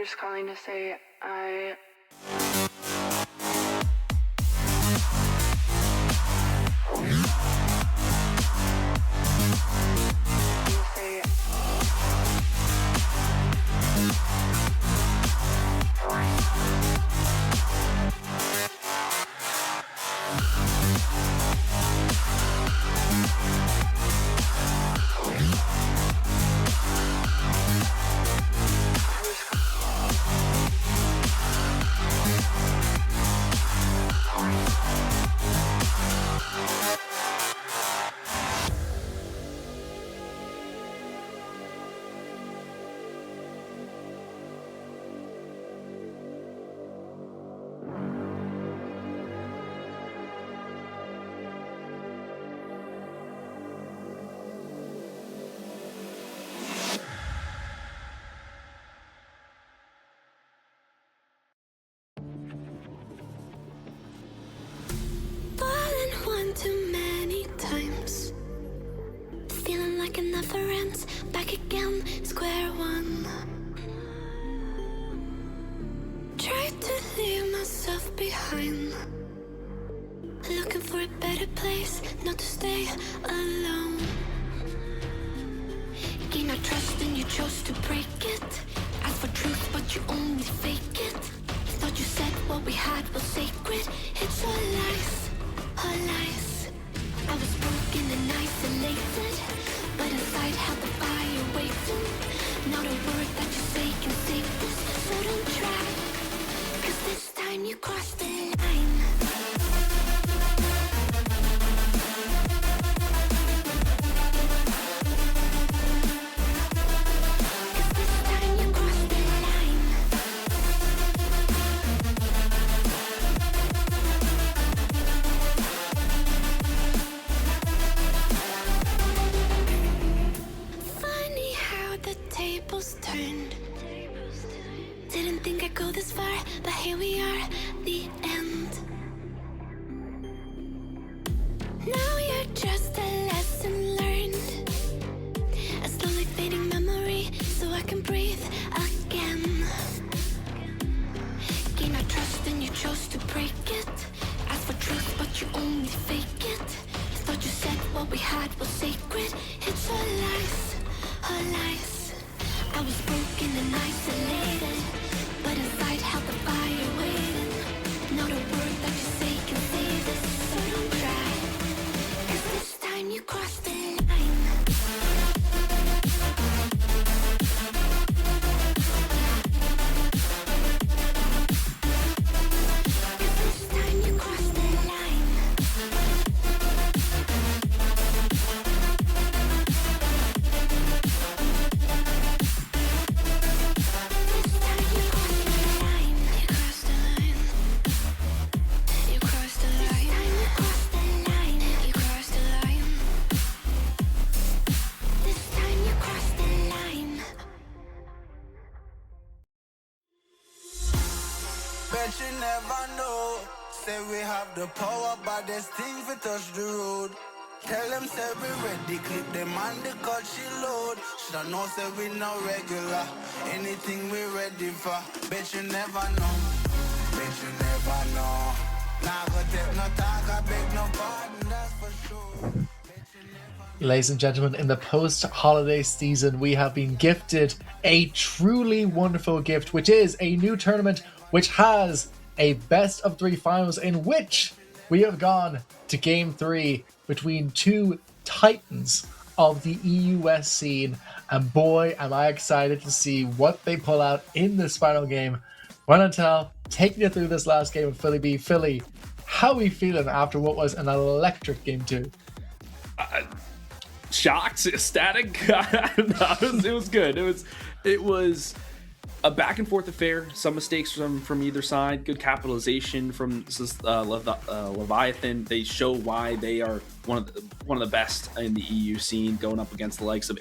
just calling to say I fallen one too many times, feeling like it never ends. Back again, square one. Tried to leave myself behind, looking for a better place, not to stay alone. Gain our trust and you chose to break it. Ask for truth but you only fake it. Thought you said what we had was sacred. It's all lies, all lies. I was broken and isolated, but inside held the fire waiting. Not a word that you say can save this, so don't try, 'cause this time you crossed the line. Turned. Didn't think I'd go this far, but here we are, the end. Now you're just a lesson learned, a slowly fading memory, so I can breathe again. Gain our trust and you chose to break it. Ask for truth, but you only fake it. Thought you said what we had was sacred. It's all lies, all lies. I was broken and isolated, but inside held the fire waiting. Not a word that you say can save this, so don't try. 'Cause this time you crossed the line. This time you crossed the line. This time you crossed the line. You crossed the line. You crossed the line. You crossed the line. You crossed the line. This time you crossed the line. Bet you never know. Say we have the power, but there's things we touch the road. Tell them say we ready, clip them on the cut she load. Shoulda know say we no regular. Anything we ready for. Bet you never know. Bet you never know. Nah go take no talk, I beg no pardon, that's for sure. Ladies and gentlemen, in the post-holiday season, we have been gifted a truly wonderful gift, which is a new tournament which has a best-of-3 finals in which we have gone to Game 3 between two titans of the EUS scene. And boy, am I excited to see what they pull out in this final game. Tell, taking you through this last game of Philly B. Philly, how are we feeling after what was an electric Game 2? Shocked, ecstatic. It was good. It was a back and forth affair. Some mistakes from either side. Good capitalization from Leviathan. They show why they are one of the best in the EU scene, going up against the likes of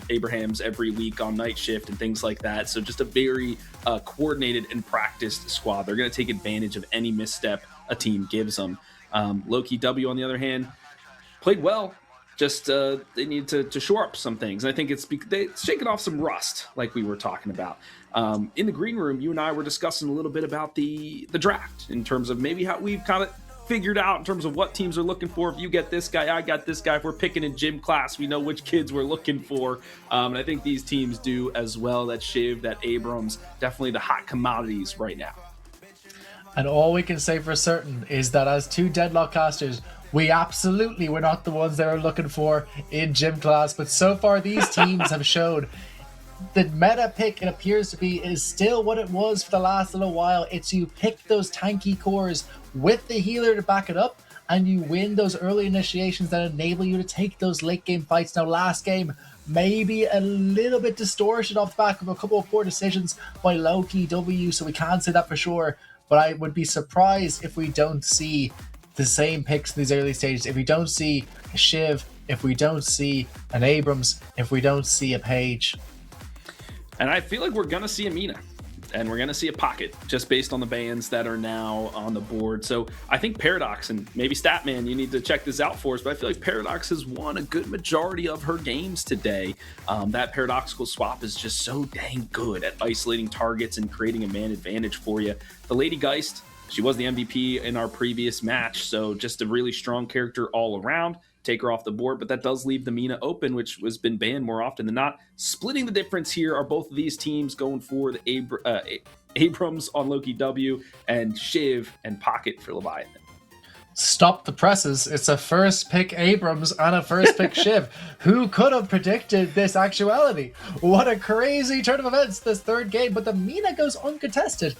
Abrahams every week on night shift and things like that. So just a very coordinated and practiced squad. They're going to take advantage of any misstep a team gives them. Loki W, on the other hand, played well. Just they need to shore up some things. And I think they've shaken off some rust, like we were talking about. In the green room, you and I were discussing a little bit about the draft in terms of maybe how we've kind of figured out in terms of what teams are looking for. If you get this guy, I got this guy. If we're picking in gym class, we know which kids we're looking for. And I think these teams do as well. That Shiv, that Abrams, definitely the hot commodities right now. And all we can say for certain is that as two Deadlock casters, we absolutely were not the ones they were looking for in gym class. But so far, these teams have showed the meta pick, it appears to be, is still what it was for the last little while. It's you pick those tanky cores with the healer to back it up, and you win those early initiations that enable you to take those late game fights. Now, last game, maybe a little bit distorted off the back of a couple of poor decisions by Loki W, so we can't say that for sure. But I would be surprised if we don't see the same picks in these early stages. If we don't see a Shiv, if we don't see an Abrams, if we don't see a Page. And I feel like we're going to see a Mina. And we're going to see a Pocket, just based on the bans that are now on the board. So I think Paradox, and maybe Statman, you need to check this out for us, but I feel like Paradox has won a good majority of her games today. That paradoxical swap is just so dang good at isolating targets and creating a man advantage for you. The Lady Geist, she was the MVP in our previous match, so just a really strong character all around. Take her off the board, but that does leave the Mina open, which has been banned more often than not. Splitting the difference here are both of these teams going for the Abrams on Loki W and Shiv and Pocket for Leviathan. Stop the presses. It's a first pick Abrams and a first pick Shiv. Who could have predicted this actuality? What a crazy turn of events this third game, but the Mina goes uncontested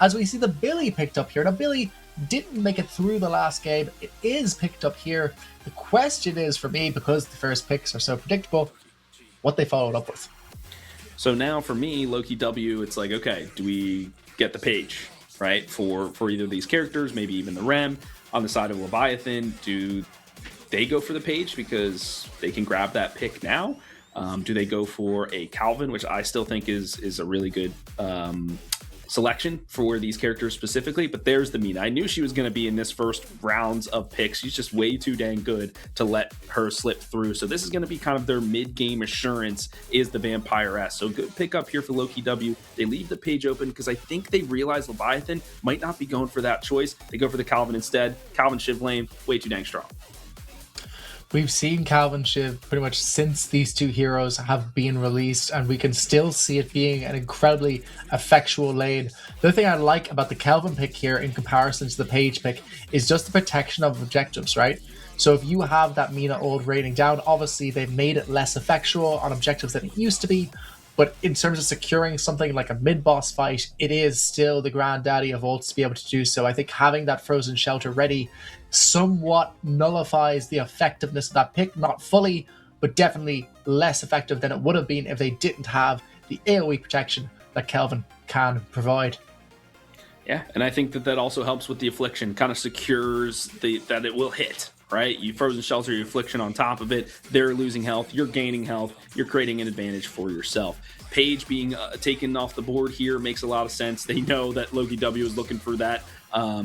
as we see the Billy picked up here. Now, Billy didn't make it through the last game. It is picked up here. The question is for me, because the first picks are so predictable, what they followed up with. So now for me, Loki W, it's like, okay, do we get the Page, right? For either of these characters, maybe even the Rem. On the side of Leviathan, do they go for the Page because they can grab that pick now? Do they go for a Calvin, which I still think is a really good selection for these characters specifically, but there's the Mina. I knew she was going to be in this first rounds of picks. She's just way too dang good to let her slip through. So this is going to be kind of their mid-game assurance, is the Vampiress. So good pickup here for Loki W. They leave the page open because I think they realize Leviathan might not be going for that choice. They go for the Calvin instead. Calvin Shiv lane, way too dang strong. We've seen Calvin Shiv pretty much since these two heroes have been released, and we can still see it being an incredibly effectual lane. The other thing I like about the Calvin pick here in comparison to the Page pick is just the protection of objectives, right? So if you have that Mina ult rating down, obviously they've made it less effectual on objectives than it used to be, but in terms of securing something like a mid-boss fight, it is still the granddaddy of ults to be able to do so. I think having that frozen shelter ready somewhat nullifies the effectiveness of that pick, not fully, but definitely less effective than it would have been if they didn't have the AoE protection that Kelvin can provide. Yeah, and I think that also helps with the affliction, kind of secures that it will hit, right? You frozen shelter your affliction on top of it. They're losing health, you're gaining health, you're creating an advantage for yourself. Page being taken off the board here makes a lot of sense. They know that Loki W is looking for that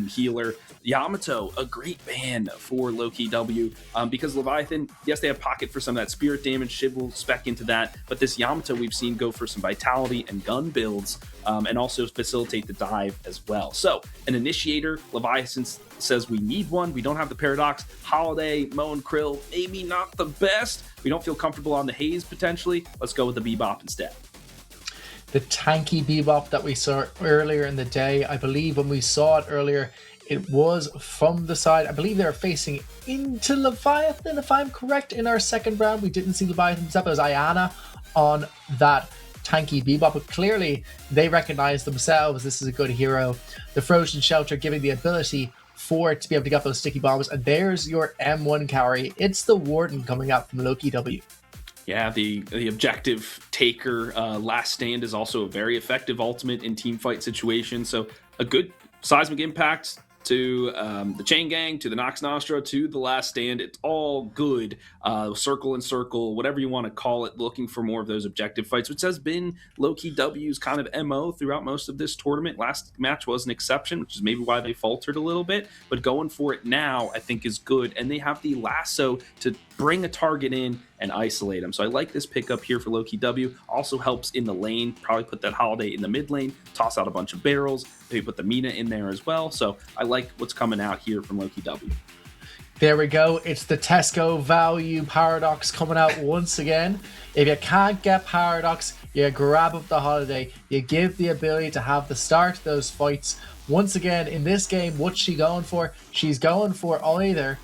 healer. Yamato, a great ban for Loki W, because Leviathan, yes, they have pocket for some of that spirit damage. Shiv will spec into that, but this Yamato we've seen go for some vitality and gun builds, and also facilitate the dive as well. So an initiator, Leviathan says we need one. We don't have the Paradox. Holiday, Mo and Krill, maybe not the best. We don't feel comfortable on the Haze potentially. Let's go with the Bebop instead. The tanky Bebop that we saw earlier in the day, I believe when we saw it earlier, it was from the side. I believe they were facing into Leviathan, if I'm correct. In our second round, we didn't see Leviathan step. It was Ayana on that tanky Bebop, but clearly they recognize themselves. This is a good hero. The Frozen Shelter giving the ability for it to be able to get those sticky bombs. And there's your M1 carry. It's the Warden coming out from Loki W. Yeah, the objective taker, Last Stand, is also a very effective ultimate in team fight situations. So a good seismic impact to the Chain Gang, to the Nox Nostra, to the Last Stand. It's all good. Circle and circle, whatever you want to call it, looking for more of those objective fights, which has been Loki W's kind of MO throughout most of this tournament. Last match was an exception, which is maybe why they faltered a little bit, but going for it now I think is good. And they have the lasso to bring a target in and isolate them. So I like this pickup here for Loki W. Also helps in the lane. Probably put that Holiday in the mid lane, toss out a bunch of barrels, maybe put the Mina in there as well. So I like what's coming out here from Loki W. There we go. It's the Tesco value Paradox coming out once again. If you can't get Paradox, you grab up the Holiday. You give the ability to have the start of those fights. Once again, in this game, what's she going for? She's going for either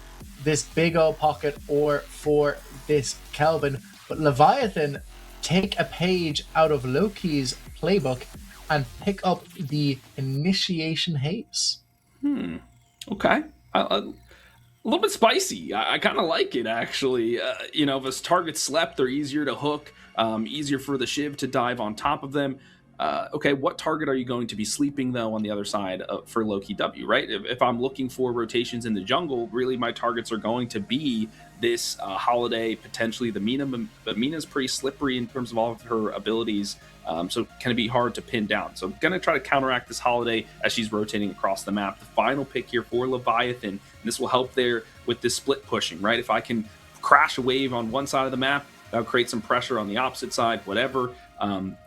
this big old pocket or for this Kelvin. But Leviathan take a page out of Loki's playbook and pick up the Initiation Haze. Okay. A little bit spicy. I kind of like it, actually. If a target slept, they're easier to hook, easier for the Shiv to dive on top of them. Okay, what target are you going to be sleeping, though, on the other side for Loki W, right? If I'm looking for rotations in the jungle, really my targets are going to be this Holiday, potentially the Mina, but Mina's pretty slippery in terms of all of her abilities, so can it be hard to pin down. So I'm going to try to counteract this Holiday as she's rotating across the map. The final pick here for Leviathan, and this will help there with this split pushing, right? If I can crash a wave on one side of the map, that'll create some pressure on the opposite side, whatever.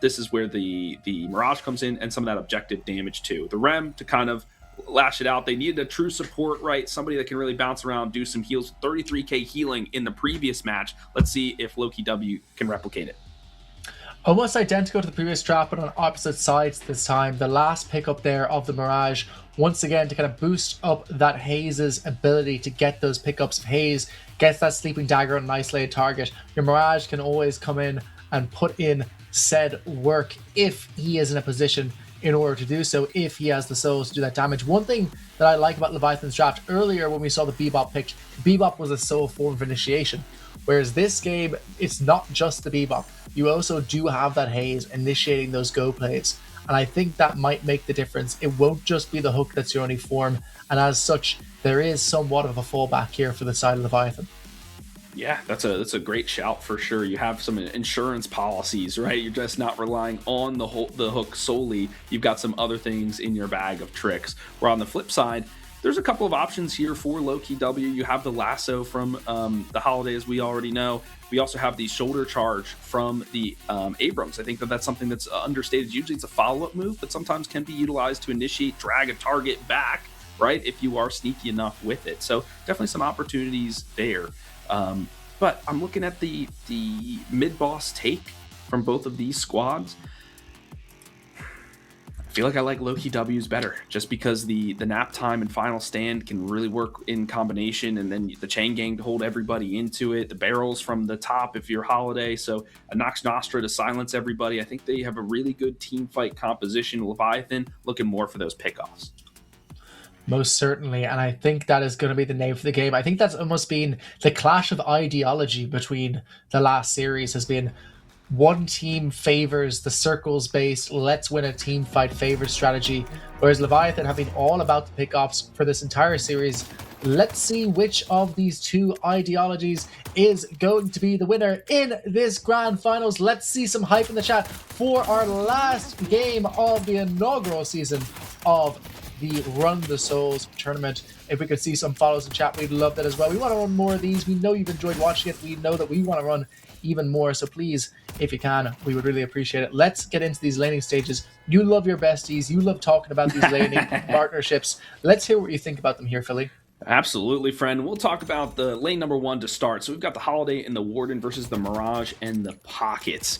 This is where the Mirage comes in and some of that objective damage too. The Rem to kind of lash it out. They needed a true support, right? Somebody that can really bounce around, do some heals. 33k healing in the previous match. Let's see if Loki W can replicate it. Almost identical to the previous draft, but on opposite sides this time. The last pickup there of the Mirage, once again to kind of boost up that Haze's ability to get those pickups. If Haze gets that Sleeping Dagger on an isolated target, your Mirage can always come in and put in said work if he is in a position in order to do so, if he has the souls to do that damage. One thing that I like about Leviathan's draft, earlier when we saw the Bebop picked, Bebop was a soul form of initiation, whereas this game, it's not just the Bebop. You also do have that Haze initiating those go plays, and I think that might make the difference. It won't just be the hook that's your only form, and as such, there is somewhat of a fallback here for the side of Leviathan. Yeah, that's a great shout for sure. You have some insurance policies, right? You're just not relying on the hook solely. You've got some other things in your bag of tricks. Where on the flip side, there's a couple of options here for Loki W. You have the lasso from the Holiday, as we already know. We also have the shoulder charge from the Abrams. I think that's something that's understated. Usually it's a follow-up move, but sometimes can be utilized to initiate, drag a target back, right? If you are sneaky enough with it. So definitely some opportunities there. But I'm looking at the mid-boss take from both of these squads. I feel like I like Loki W's better, just because the nap time and final stand can really work in combination, and then the chain gang to hold everybody into it, the barrels from the top if you're Holiday, so a Nox Nostra to silence everybody. I think they have a really good team fight composition. Leviathan looking more for those pickoffs. Most certainly, and I think that is going to be the name for the game. I think that's almost been the clash of ideology between the last series, has been one team favors the circles-based, let's win a team fight favor strategy, whereas Leviathan have been all about the pickoffs for this entire series. Let's see which of these two ideologies is going to be the winner in this grand finals. Let's see some hype in the chat for our last game of the inaugural season of the Run the Souls tournament. If we could see some follows in chat, we'd love that as well. We want to run more of these. We know you've enjoyed watching it. We know that we want to run even more, so please, if you can, we would really appreciate it. Let's get into these laning stages. You love your besties. You love talking about these laning partnerships. Let's hear what you think about them here, Philly. Absolutely, friend. We'll talk about the lane number one to start. So we've got the Holiday and the Warden versus the Mirage and the Pockets.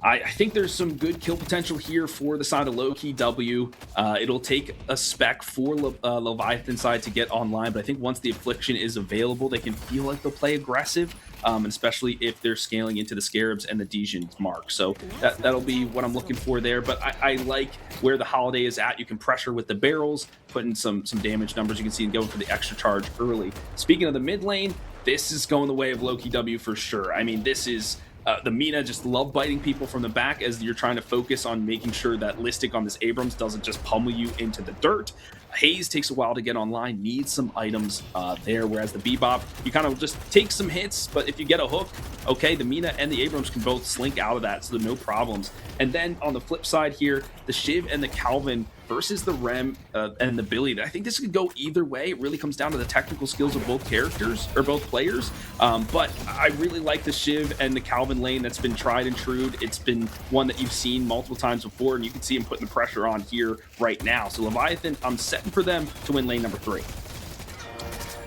I think there's some good kill potential here for the side of Loki W. It'll take a spec for Leviathan side to get online, but I think once the Affliction is available, they can feel like they'll play aggressive, and especially if they're scaling into the Scarabs and the Dejin's Mark. So that'll be what I'm looking for there, but I like where the Holiday is at. You can pressure with the barrels, put in some damage numbers. You can see him going for the extra charge early. Speaking of the mid lane, this is going the way of Loki W for sure. I mean, this is... the Mina just love biting people from the back as you're trying to focus on making sure that Listic on this Abrams doesn't just pummel you into the dirt. Haze takes a while to get online, needs some items there, whereas the Bebop, you kind of just take some hits, but if you get a hook, okay, the Mina and the Abrams can both slink out of that, so no problems. And then on the flip side here, the Shiv and the Calvin versus the Rem and the Billy. I think this could go either way. It really comes down to the technical skills of both characters, or both players. But I really like the Shiv and the Calvin lane that's been tried and true. It's been one that you've seen multiple times before, and you can see him putting the pressure on here right now. So Leviathan, I'm setting for them to win lane number 3.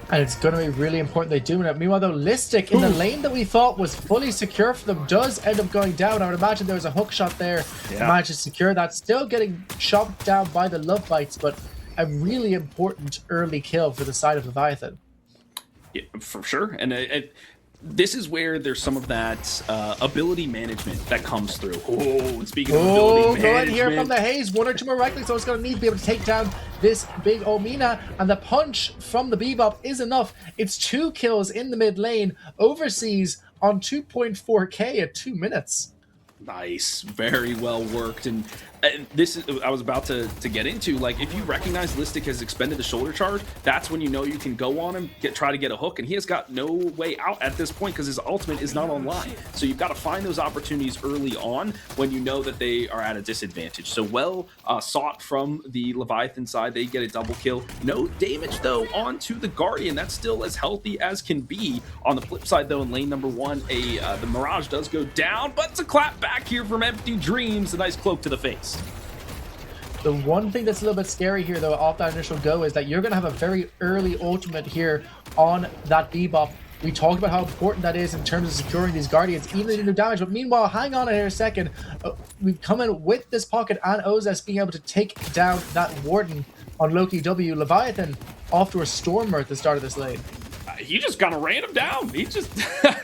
And it's going to be really important they do it. Meanwhile, though, Listic in the lane that we thought was fully secure for them does end up going down. I would imagine there was a hook shot there to manage to secure that. Still getting shot down by the love bites, but a really important early kill for the side of Leviathan. Yeah, for sure. And this is where there's some of that ability management that comes through. Oh, speaking of ability management. Go ahead here from the Haze. One or two more right clicks, so it's going to need to be able to take down this big Omina, and the punch from the Bebop is enough. It's 2 kills in the mid lane, overseas on 2.4k at 2 minutes. Nice, very well worked. And this is, I was about to get into, like, if you recognize Listic has expended the shoulder charge, that's when you know you can go on him, try to get a hook, and he has got no way out at this point because his ultimate is not online. So you've got to find those opportunities early on when you know that they are at a disadvantage. So well sought from the Leviathan side. They get a double kill. No damage though onto the Guardian. That's still as healthy as can be. On the flip side though, in lane number 1, the Mirage does go down, but it's a clap back here from Empty Dreams. A nice cloak to the face. The one thing that's a little bit scary here, though, off that initial go, is that you're going to have a very early ultimate here on that Bebop. We talked about how important that is in terms of securing these Guardians, even if they do damage. But meanwhile, hang on here a second. We've come in with this Pocket and Ozes being able to take down that Warden on Loki W. Leviathan off to a Stormer at the start of this lane. He just kind of ran him down. He just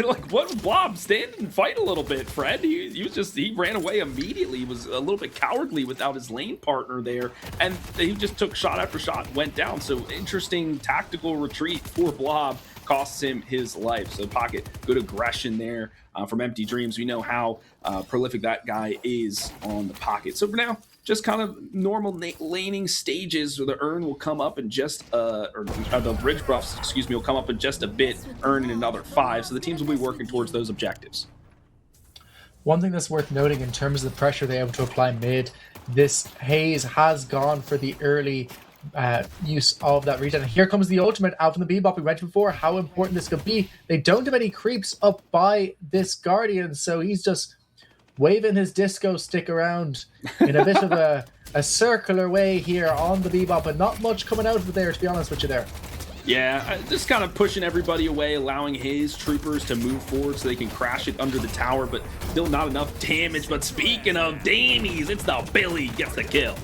like, what, Blob, stand and fight a little bit, Fred. He ran away immediately. He was a little bit cowardly without his lane partner there, and he just took shot after shot, went down. So interesting tactical retreat for Blob costs him his life. So Pocket, good aggression there from Empty Dreams. We know how prolific that guy is on the Pocket. So for now, just kind of normal laning stages where the Urn will come up in just, or the bridge buffs, excuse me, will come up in just a bit, earning another 5. So the teams will be working towards those objectives. One thing that's worth noting in terms of the pressure they're able to apply mid, this Haze has gone for the early use of that regen. Here comes the ultimate out from the Bebop. We mentioned before how important this could be. They don't have any creeps up by this Guardian, so he's just waving his disco stick around in a bit of a circular way here on the Bebop, but not much coming out of it there, to be honest with you there. Yeah, just kind of pushing everybody away, allowing his troopers to move forward so they can crash it under the tower, but still not enough damage. But speaking of damies, it's the Billy gets the kill.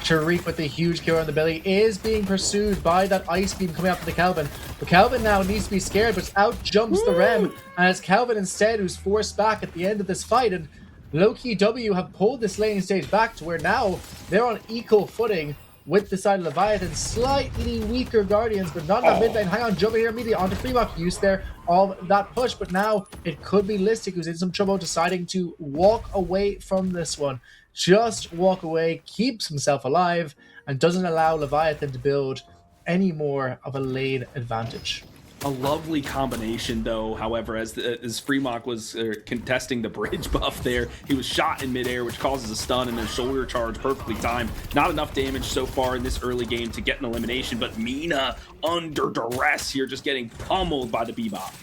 Tariq with the huge kill on the Billy is being pursued by that ice beam coming up from the Calvin. But Calvin now needs to be scared, but out jumps the Rem, and it's Calvin instead who's forced back at the end of this fight. And Loki W have pulled this laning stage back to where now they're on equal footing with the side of Leviathan. Slightly weaker Guardians, but not in that mid lane. Hang on, jumping here immediately onto Freemock. Use there of that push, but now it could be Listic who's in some trouble, deciding to walk away from this one. Just walk away, keeps himself alive, and doesn't allow Leviathan to build any more of a lane advantage. A lovely combination, though. However, as Freemock was contesting the bridge buff there, he was shot in midair, which causes a stun, and then shoulder charge perfectly timed. Not enough damage so far in this early game to get an elimination, but Mina under duress here, just getting pummeled by the Bebop.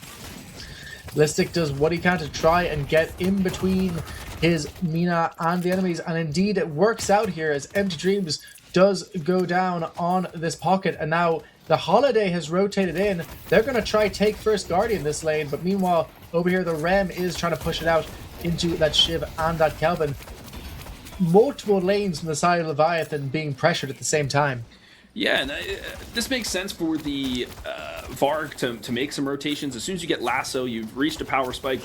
Listic does what he can to try and get in between his Mina and the enemies, and indeed it works out here as Empty Dreams does go down on this Pocket, and now the Holiday has rotated in. They're going to try take first Guardian this lane, but meanwhile, over here, the Rem is trying to push it out into that Shiv and that Kelvin. Multiple lanes from the side of Leviathan being pressured at the same time. Yeah, and this makes sense for the Varg to make some rotations. As soon as you get Lasso, you've reached a power spike.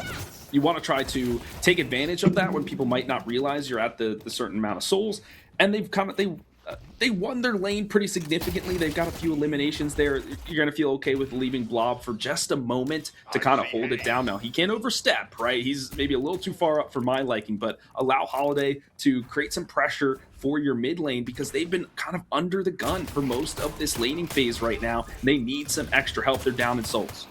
You want to try to take advantage of that when people might not realize you're at the certain amount of souls. And they won their lane pretty significantly. They've got a few eliminations there. You're going to feel okay with leaving Blob for just a moment to kind of hold it down. Now, he can't overstep, right? He's maybe a little too far up for my liking, but allow Holiday to create some pressure for your mid lane because they've been kind of under the gun for most of this laning phase right now. They need some extra help. They're down in souls.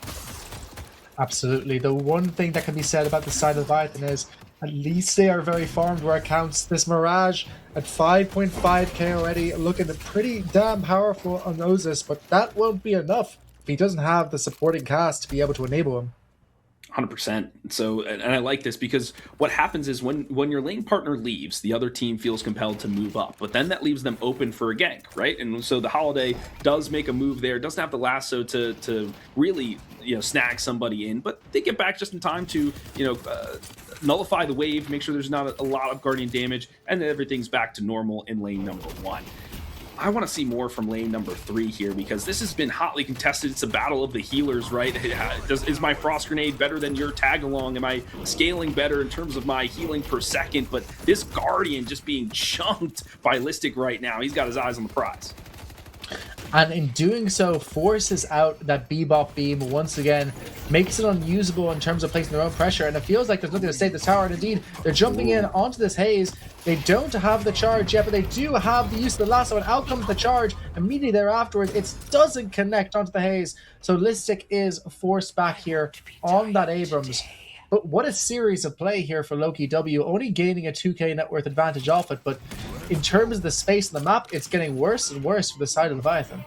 Absolutely. The one thing that can be said about the side of Leviathan is at least they are very farmed where it counts. This Mirage at 5.5k already, looking pretty damn powerful on Osis, but that won't be enough if he doesn't have the supporting cast to be able to enable him. 100%. So, and I like this because what happens is when your lane partner leaves, the other team feels compelled to move up, but then that leaves them open for a gank, right? And so the Holiday does make a move there, doesn't have the lasso to really, snag somebody in, but they get back just in time to, nullify the wave, make sure there's not a lot of Guardian damage, and then everything's back to normal in lane number 1. I want to see more from lane number 3 here because this has been hotly contested. It's a battle of the healers, right? Is my Frost Grenade better than your tag along? Am I scaling better in terms of my healing per second? But this Guardian just being chunked by Listic right now. He's got his eyes on the prize. And in doing so, forces out that Bebop beam once again, makes it unusable in terms of placing their own pressure, and it feels like there's nothing to save this tower, and indeed, they're jumping in onto this Haze. They don't have the charge yet, but they do have the use of the lasso, and out comes the charge immediately thereafter. It doesn't connect onto the Haze, so Listic is forced back here on that Abrams. But what a series of play here for Loki W, only gaining a 2k net worth advantage off it, but in terms of the space on the map, it's getting worse and worse for the side of Leviathan.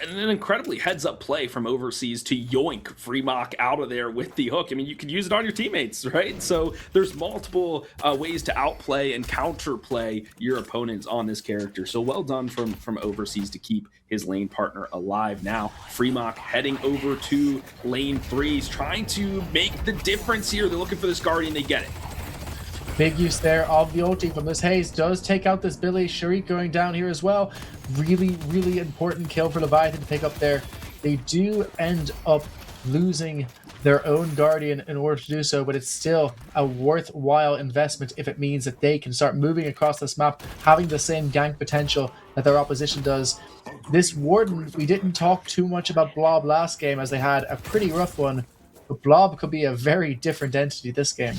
And an incredibly heads-up play from Overseas to yoink Freemock out of there with the hook. I mean, you could use it on your teammates, right? So there's multiple ways to outplay and counterplay your opponents on this character. So well done from Overseas to keep his lane partner alive. Now, Freemock heading over to lane 3. He's trying to make the difference here. They're looking for this Guardian. They get it. Big use there of the ulti from this Haze. Does take out this Billy. Sharik going down here as well. Really, really important kill for Leviathan to pick up there. They do end up losing their own Guardian in order to do so, but it's still a worthwhile investment if it means that they can start moving across this map, having the same gank potential that their opposition does. This Warden, we didn't talk too much about Blob last game as they had a pretty rough one, but Blob could be a very different entity this game.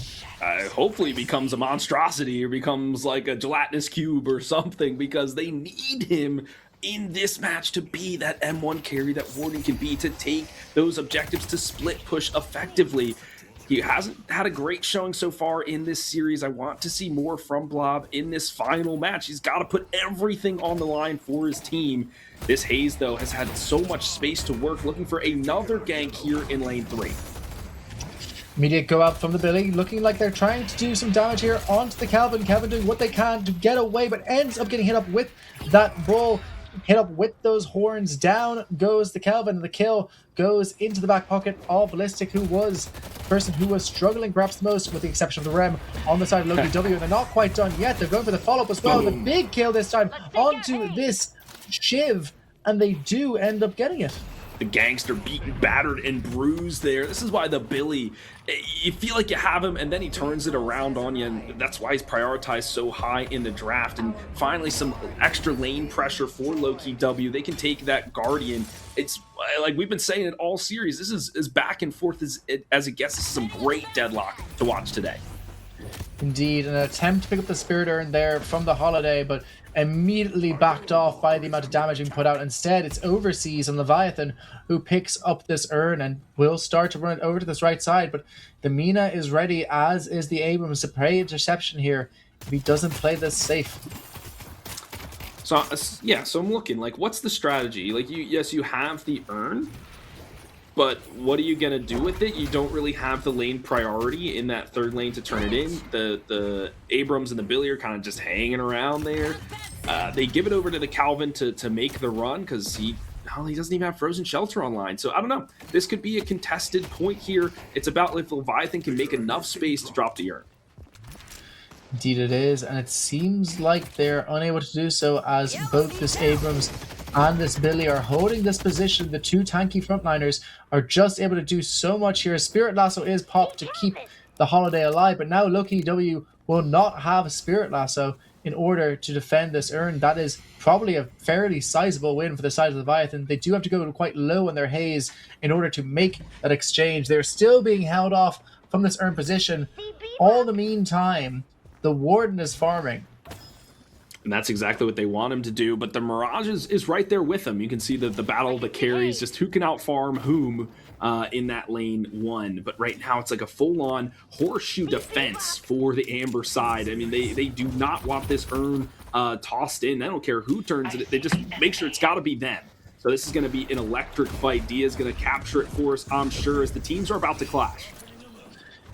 Hopefully he becomes a monstrosity or becomes like a gelatinous cube or something, because they need him in this match to be that M1 carry that Warden can be, to take those objectives, to split push effectively. He hasn't had a great showing so far in this series. I want to see more from Blob in this final match. He's got to put everything on the line for his team. This Haze, though, has had so much space to work, looking for another gank here in lane 3. Immediate go out from the Billy, looking like they're trying to do some damage here onto the Calvin. Calvin doing what they can to get away, but ends up getting hit up with that bull. Hit up with those horns. Down goes the Calvin, and the kill goes into the back pocket of Ballistic, who was the person who was struggling perhaps the most, with the exception of the Rem on the side of Loki W. And they're not quite done yet. They're going for the follow-up as well. The big kill this time onto this Shiv, and they do end up getting it. The gangster beaten, battered, and bruised there. This is why the Billy, you feel like you have him, and then he turns it around on you, and that's why he's prioritized so high in the draft. And finally, some extra lane pressure for Loki W. They can take that Guardian. It's like we've been saying it all series. This is as back and forth as it gets. This is some great Deadlock to watch today. Indeed, an attempt to pick up the Spirit Urn there from the Holiday, but immediately backed off by the amount of damage being put out. Instead, it's Overseas and Leviathan who picks up this urn and will start to run it over to this right side. But the Mina is ready, as is the Abrams, to play interception here if he doesn't play this safe. So yeah, so I'm looking like, what's the strategy? Like, you have the urn, but what are you gonna do with it? You don't really have the lane priority in that third lane to turn it in. The Abrams and the Billy are kind of just hanging around there. They give it over to the Calvin to make the run, because he doesn't even have Frozen Shelter online. So I don't know. This could be a contested point here. It's about if Leviathan can make enough space to drop the urn. Indeed it is, and it seems like they're unable to do so, as both this Abrams and this Billy are holding this position. The two tanky frontliners are just able to do so much here. Spirit Lasso is popped to keep the Holiday alive, but now Loki W will not have Spirit Lasso in order to defend this urn. That is probably a fairly sizable win for the side of Leviathan. They do have to go quite low on their haze in order to make that exchange. They're still being held off from this urn position. All the meantime, the Warden is farming. And that's exactly what they want him to do, but the Mirage is right there with him. You can see the battle of the carries, just who can out-farm whom in that lane 1. But right now it's like a full-on horseshoe defense for the Amber side. I mean, they do not want this urn tossed in. They don't care who turns it. They just make sure it's got to be them. So this is going to be an electric fight. Dia's going to capture it for us, I'm sure, as the teams are about to clash.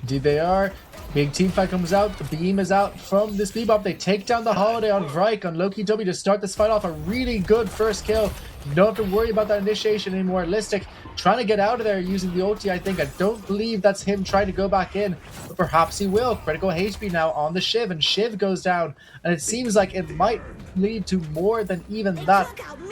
Indeed they are. Big team fight comes out. The beam is out from this Bebop. They take down the Holiday on Vrike, on Loki W to start this fight off. A really good first kill. You don't have to worry about that initiation anymore. Listic trying to get out of there using the ulti, I think. I don't believe that's him trying to go back in, but perhaps he will. Critical HP now on the Shiv, and Shiv goes down. And it seems like it might lead to more than even that.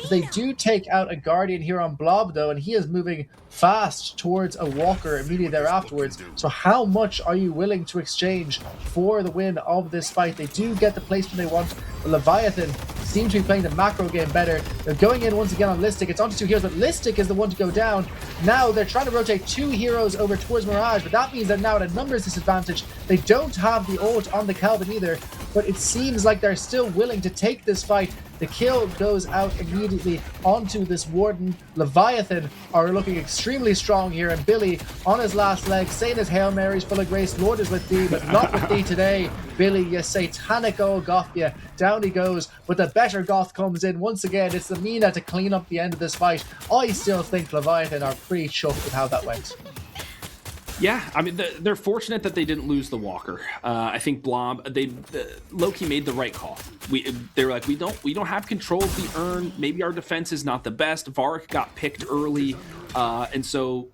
They do take out a Guardian here on Blob, though, and he is moving fast towards a Walker immediately thereafterwards. So how much are you willing to exchange for the win of this fight? They do get the placement they want, but Leviathan seems to be playing the macro game better. They're going in once again on Listic. It's onto two heroes, but Listic is the one to go down. Now they're trying to rotate two heroes over towards Mirage, but that means they're now at a numbers disadvantage. They don't have the ult on the Calvin either, but it seems like they're still willing to take this fight. The kill goes out immediately onto this Warden. Leviathan are looking extremely strong here, and Billy on his last leg, saying his Hail Marys full of grace. Lord is with thee, but not with thee today. Billy, you satanic old goth, yeah. Down he goes, but the better goth comes in once again. It's the Mina to clean up the end of this fight. I still think Leviathan are pretty chuffed with how that went. Yeah, I mean, they're fortunate that they didn't lose the Walker. I think Blob, Loki made the right call. They were like, we don't have control of the urn. Maybe our defense is not the best. Varric got picked early, and so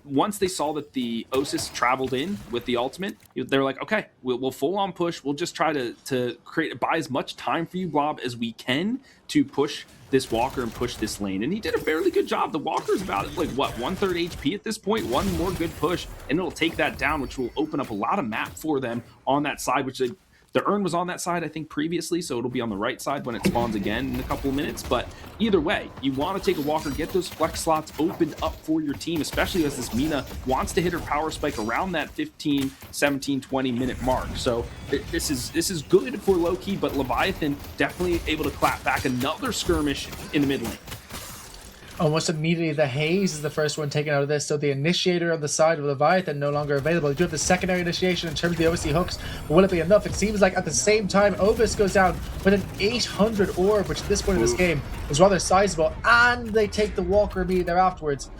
once they saw that the Osis traveled in with the ultimate, they were like, okay, we'll full on push. We'll just try to buy as much time for you, Blob, as we can to push this Walker and push this lane. And he did a fairly good job. The Walker's about like what, 1/3 HP at this point. One more good push and it'll take that down, which will open up a lot of map for them on that side, which the Urn was on that side, I think, previously, so it'll be on the right side when it spawns again in a couple of minutes. But either way, you want to take a Walker, get those flex slots opened up for your team, especially as this Mina wants to hit her power spike around that 15, 17, 20-minute mark. So this is good for low-key, but Leviathan definitely able to clap back another skirmish in the mid lane. Almost immediately, the Haze is the first one taken out of this, so the initiator on the side of Leviathan no longer available. You do have the secondary initiation in terms of the OC hooks, but will it be enough? It seems like at the same time, Obis goes down with an 800 orb, which at this point in this game is rather sizable, and they take the Walker immediately there afterwards.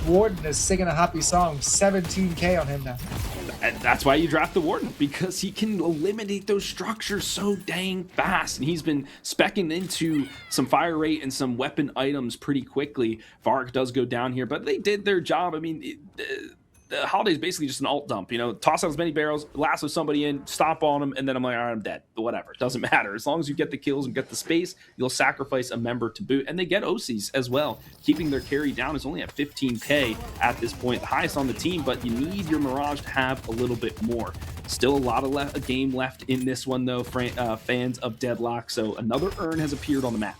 Warden is singing a happy song, 17k on him now. And that's why you draft the Warden, because he can eliminate those structures so dang fast. And he's been specking into some fire rate and some weapon items pretty quickly. Vark does go down here, but they did their job. I mean, the Holiday is basically just an alt dump, you know, toss out as many barrels, lasso somebody in, stomp on them, and then I'm like, all right, I'm dead. But whatever, it doesn't matter. As long as you get the kills and get the space, you'll sacrifice a member to boot. And they get OCs as well. Keeping their carry down is only at 15k at this point, the highest on the team, but you need your Mirage to have a little bit more. Still a lot of a game left in this one, though, fans of Deadlock. So another Urn has appeared on the map.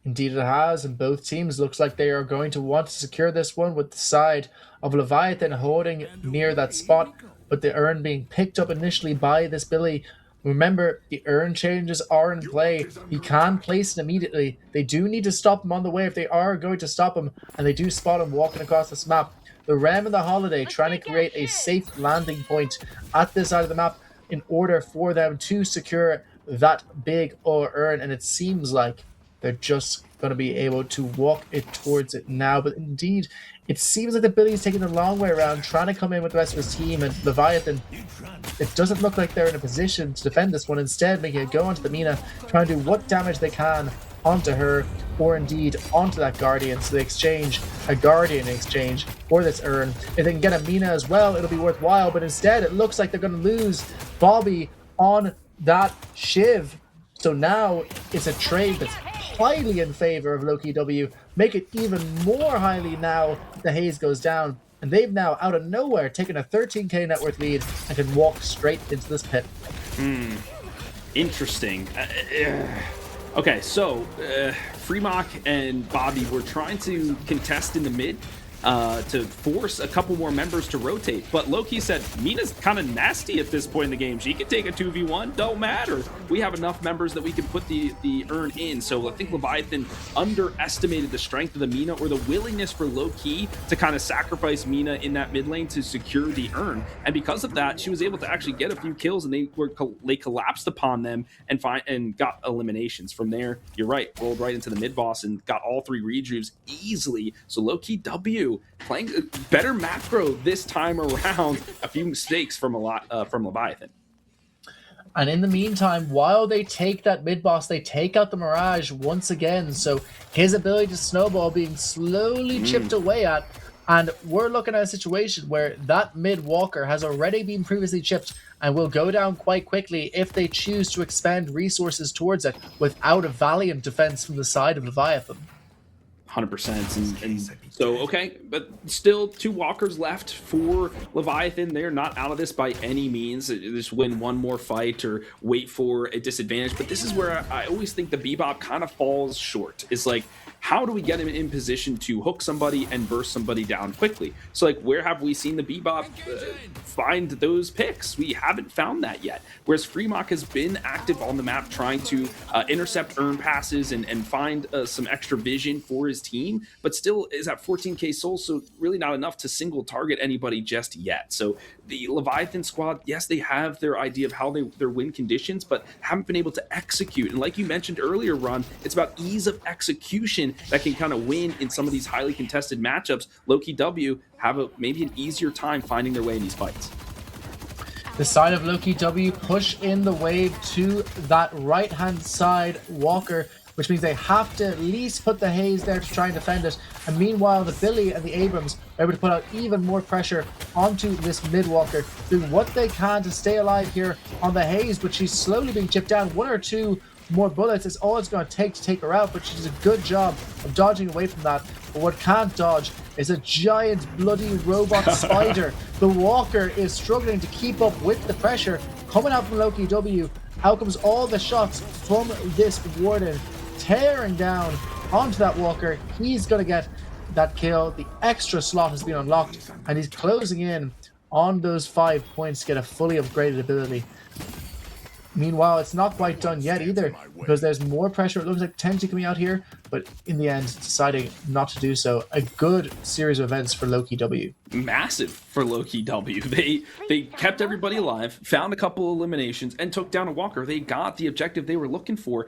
Indeed it has, and both teams looks like they are going to want to secure this one with the side of Leviathan holding near that spot, but the Urn being picked up initially by this Billy. Remember, the Urn changes are in play. He can place it immediately. They do need to stop him on the way if they are going to stop him, and they do spot him walking across this map. The Rem and the Holiday trying to create a safe landing point at this side of the map in order for them to secure that big Urn, and it seems like they're just going to be able to walk it towards it now. But indeed, it seems like the Billy is taking the long way around, trying to come in with the rest of his team. And Leviathan, it doesn't look like they're in a position to defend this one. Instead, making it go onto the Mina, trying to do what damage they can onto her, or indeed onto that Guardian. So they exchange a Guardian in exchange for this Urn. If they can get a Mina as well, it'll be worthwhile. But instead, it looks like they're going to lose Bobby on that Shiv. So now it's a trade that's highly in favor of Loki W. Make it even more highly now the Haze goes down. And they've now, out of nowhere, taken a 13k net worth lead and can walk straight into this pit. Interesting. Okay, so Fremok and Bobby were trying to contest in the mid to force a couple more members to rotate. But Loki said, Mina's kind of nasty at this point in the game. She can take a 2v1, don't matter. We have enough members that we can put the Urn in. So I think Leviathan underestimated the strength of the Mina, or the willingness for Loki to kind of sacrifice Mina in that mid lane to secure the Urn. And because of that, she was able to actually get a few kills, and they collapsed upon them and got eliminations. From there, you're right, rolled right into the mid boss and got all 3 rejuves easily. So Loki W playing better macro this time around. A few mistakes from Leviathan. And in the meantime, while they take that mid boss, they take out the Mirage once again. So his ability to snowball being slowly chipped away at. And we're looking at a situation where that mid Walker has already been previously chipped and will go down quite quickly if they choose to expend resources towards it without a valiant defense from the side of Leviathan. 100%. And so, okay, but still 2 Walkers left for Leviathan. They're not out of this by any means. Just win one more fight or wait for a disadvantage. But this is where I always think the Bebop kind of falls short. It's like, how do we get him in position to hook somebody and burst somebody down quickly? So, like, where have we seen the Bebop find those picks? We haven't found that yet. Whereas Fremok has been active on the map trying to intercept Urn passes and find some extra vision for his team, but still is at 14k souls, so really not enough to single target anybody just yet. So the Leviathan squad, yes, they have their idea of how their win conditions, but haven't been able to execute. And like you mentioned earlier, Ron, it's about ease of execution that can kind of win in some of these highly contested matchups. Loki W have maybe an easier time finding their way in these fights. The side of Loki W push in the wave to that right-hand side Walker, which means they have to at least put the Haze there to try and defend it. And meanwhile, the Billy and the Abrams are able to put out even more pressure onto this mid walker, doing what they can to stay alive here on the Haze, but she's slowly being chipped down. One or two more bullets is all it's going to take her out, but she does a good job of dodging away from that. But what can't dodge is a giant bloody robot spider. The walker is struggling to keep up with the pressure coming out from Loki W. Out comes all the shots from this warden, tearing down onto that walker. He's going to get that kill. The extra slot has been unlocked, and he's closing in on those 5 points to get a fully upgraded ability. Meanwhile, it's not quite done yet either, because there's more pressure, it looks like, potentially coming out here, but in the end, deciding not to do so. A good series of events for Loki W. Massive for Loki W. They kept everybody alive, found a couple eliminations, and took down a walker. They got the objective they were looking for.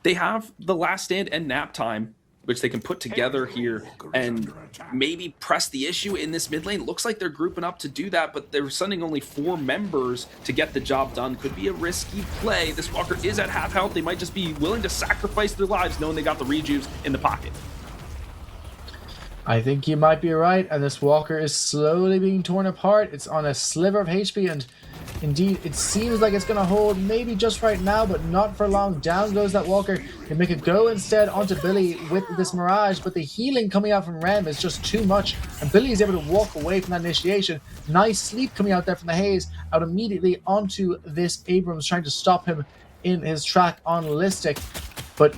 They have the last stand and nap time, which they can put together here and maybe press the issue in this mid lane. Looks like they're grouping up to do that, but they're sending only 4 members to get the job done. Could be a risky play. This walker is at half health. They might just be willing to sacrifice their lives knowing they got the rejuves in the pocket. I think you might be right, and this walker is slowly being torn apart. It's on a sliver of HP, and indeed, it seems like it's going to hold maybe just right now, but not for long. Down goes that walker. They make a go instead onto Billy with this Mirage, but the healing coming out from Rem is just too much, and Billy is able to walk away from that initiation. Nice sleep coming out there from the Haze, out immediately onto this Abrams, trying to stop him in his track on Listic. But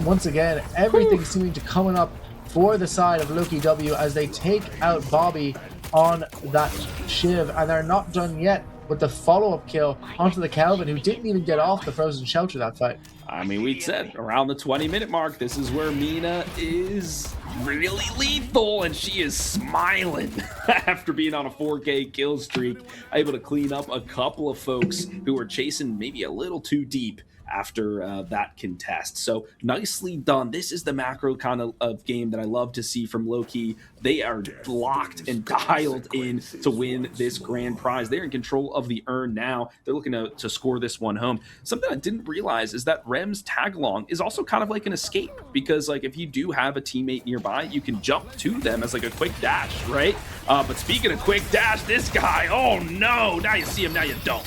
once again, everything seeming to coming up for the side of Loki W as they take out Bobby on that Shiv, and they're not done yet with the follow-up kill onto the Calvin, who didn't even get off the frozen shelter that fight. I mean, we said around the 20-minute mark, this is where Mina is really lethal, and she is smiling after being on a 4K kill streak, able to clean up a couple of folks who were chasing maybe a little too deep after that contest. So nicely done. This is the macro kind of game that I love to see from Loki. They are locked and dialed in to win this grand prize. They're in control of the urn now. They're looking to score this one home. Something I didn't realize is that Rem's tag along is also kind of like an escape, because like if you do have a teammate nearby, you can jump to them as like a quick dash, right? But speaking of quick dash, this guy, oh no, now you see him, now you don't.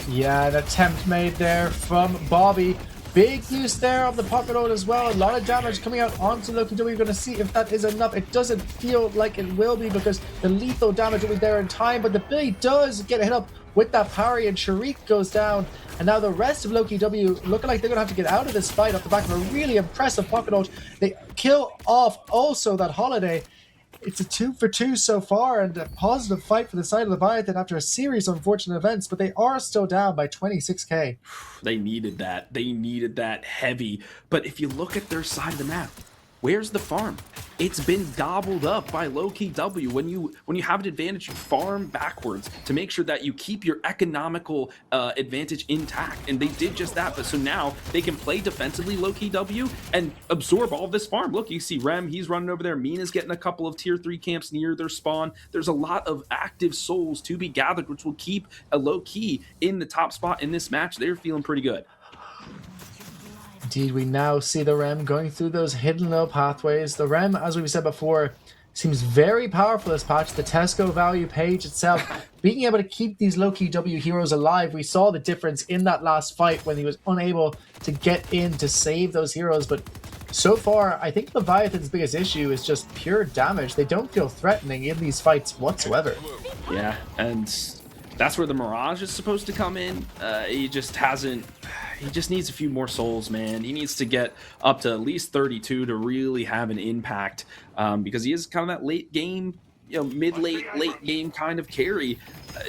Yeah, an attempt made there from Bobby. Big use there of the pocket ult as well. A lot of damage coming out onto Loki W. We're going to see if that is enough. It doesn't feel like it will be, because the lethal damage will be there in time, but the Billy does get hit up with that parry, and Sharik goes down. And now the rest of Loki W looking like they're going to have to get out of this fight off the back of a really impressive pocket ult. They kill off also that Holiday. It's a 2 for 2 so far, and a positive fight for the side of Leviathan after a series of unfortunate events, but they are still down by 26k. They needed that. They needed that heavy. But if you look at their side of the map, where's the farm? It's been gobbled up by Loki W. When you have an advantage, you farm backwards to make sure that you keep your economical advantage intact. And they did just that. But so now they can play defensively, Loki W, and absorb all this farm. Look, you see Rem, he's running over there. Mina's getting a couple of tier 3 camps near their spawn. There's a lot of active souls to be gathered, which will keep a Loki in the top spot in this match. They're feeling pretty good. Indeed, we now see the Rem going through those hidden low pathways. The Rem, as we've said before, seems very powerful this patch. The Tesco value page itself, being able to keep these Loki W heroes alive. We saw the difference in that last fight when he was unable to get in to save those heroes. But so far, I think Leviathan's biggest issue is just pure damage. They don't feel threatening in these fights whatsoever. Yeah, and that's where the Mirage is supposed to come in. He just needs a few more souls, man. He needs to get up to at least 32 to really have an impact, because he is kind of that late game, mid-late, late game kind of carry.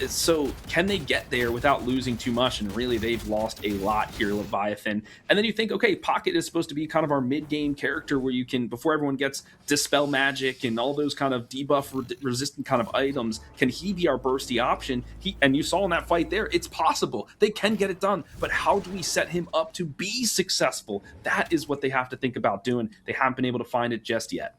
So can they get there without losing too much? And really, they've lost a lot here, Leviathan. And then you think, okay, Pocket is supposed to be kind of our mid-game character where you can, before everyone gets Dispel Magic and all those kind of debuff resistant kind of items, can he be our bursty option? And you saw in that fight there, it's possible. They can get it done. But how do we set him up to be successful? That is what they have to think about doing. They haven't been able to find it just yet.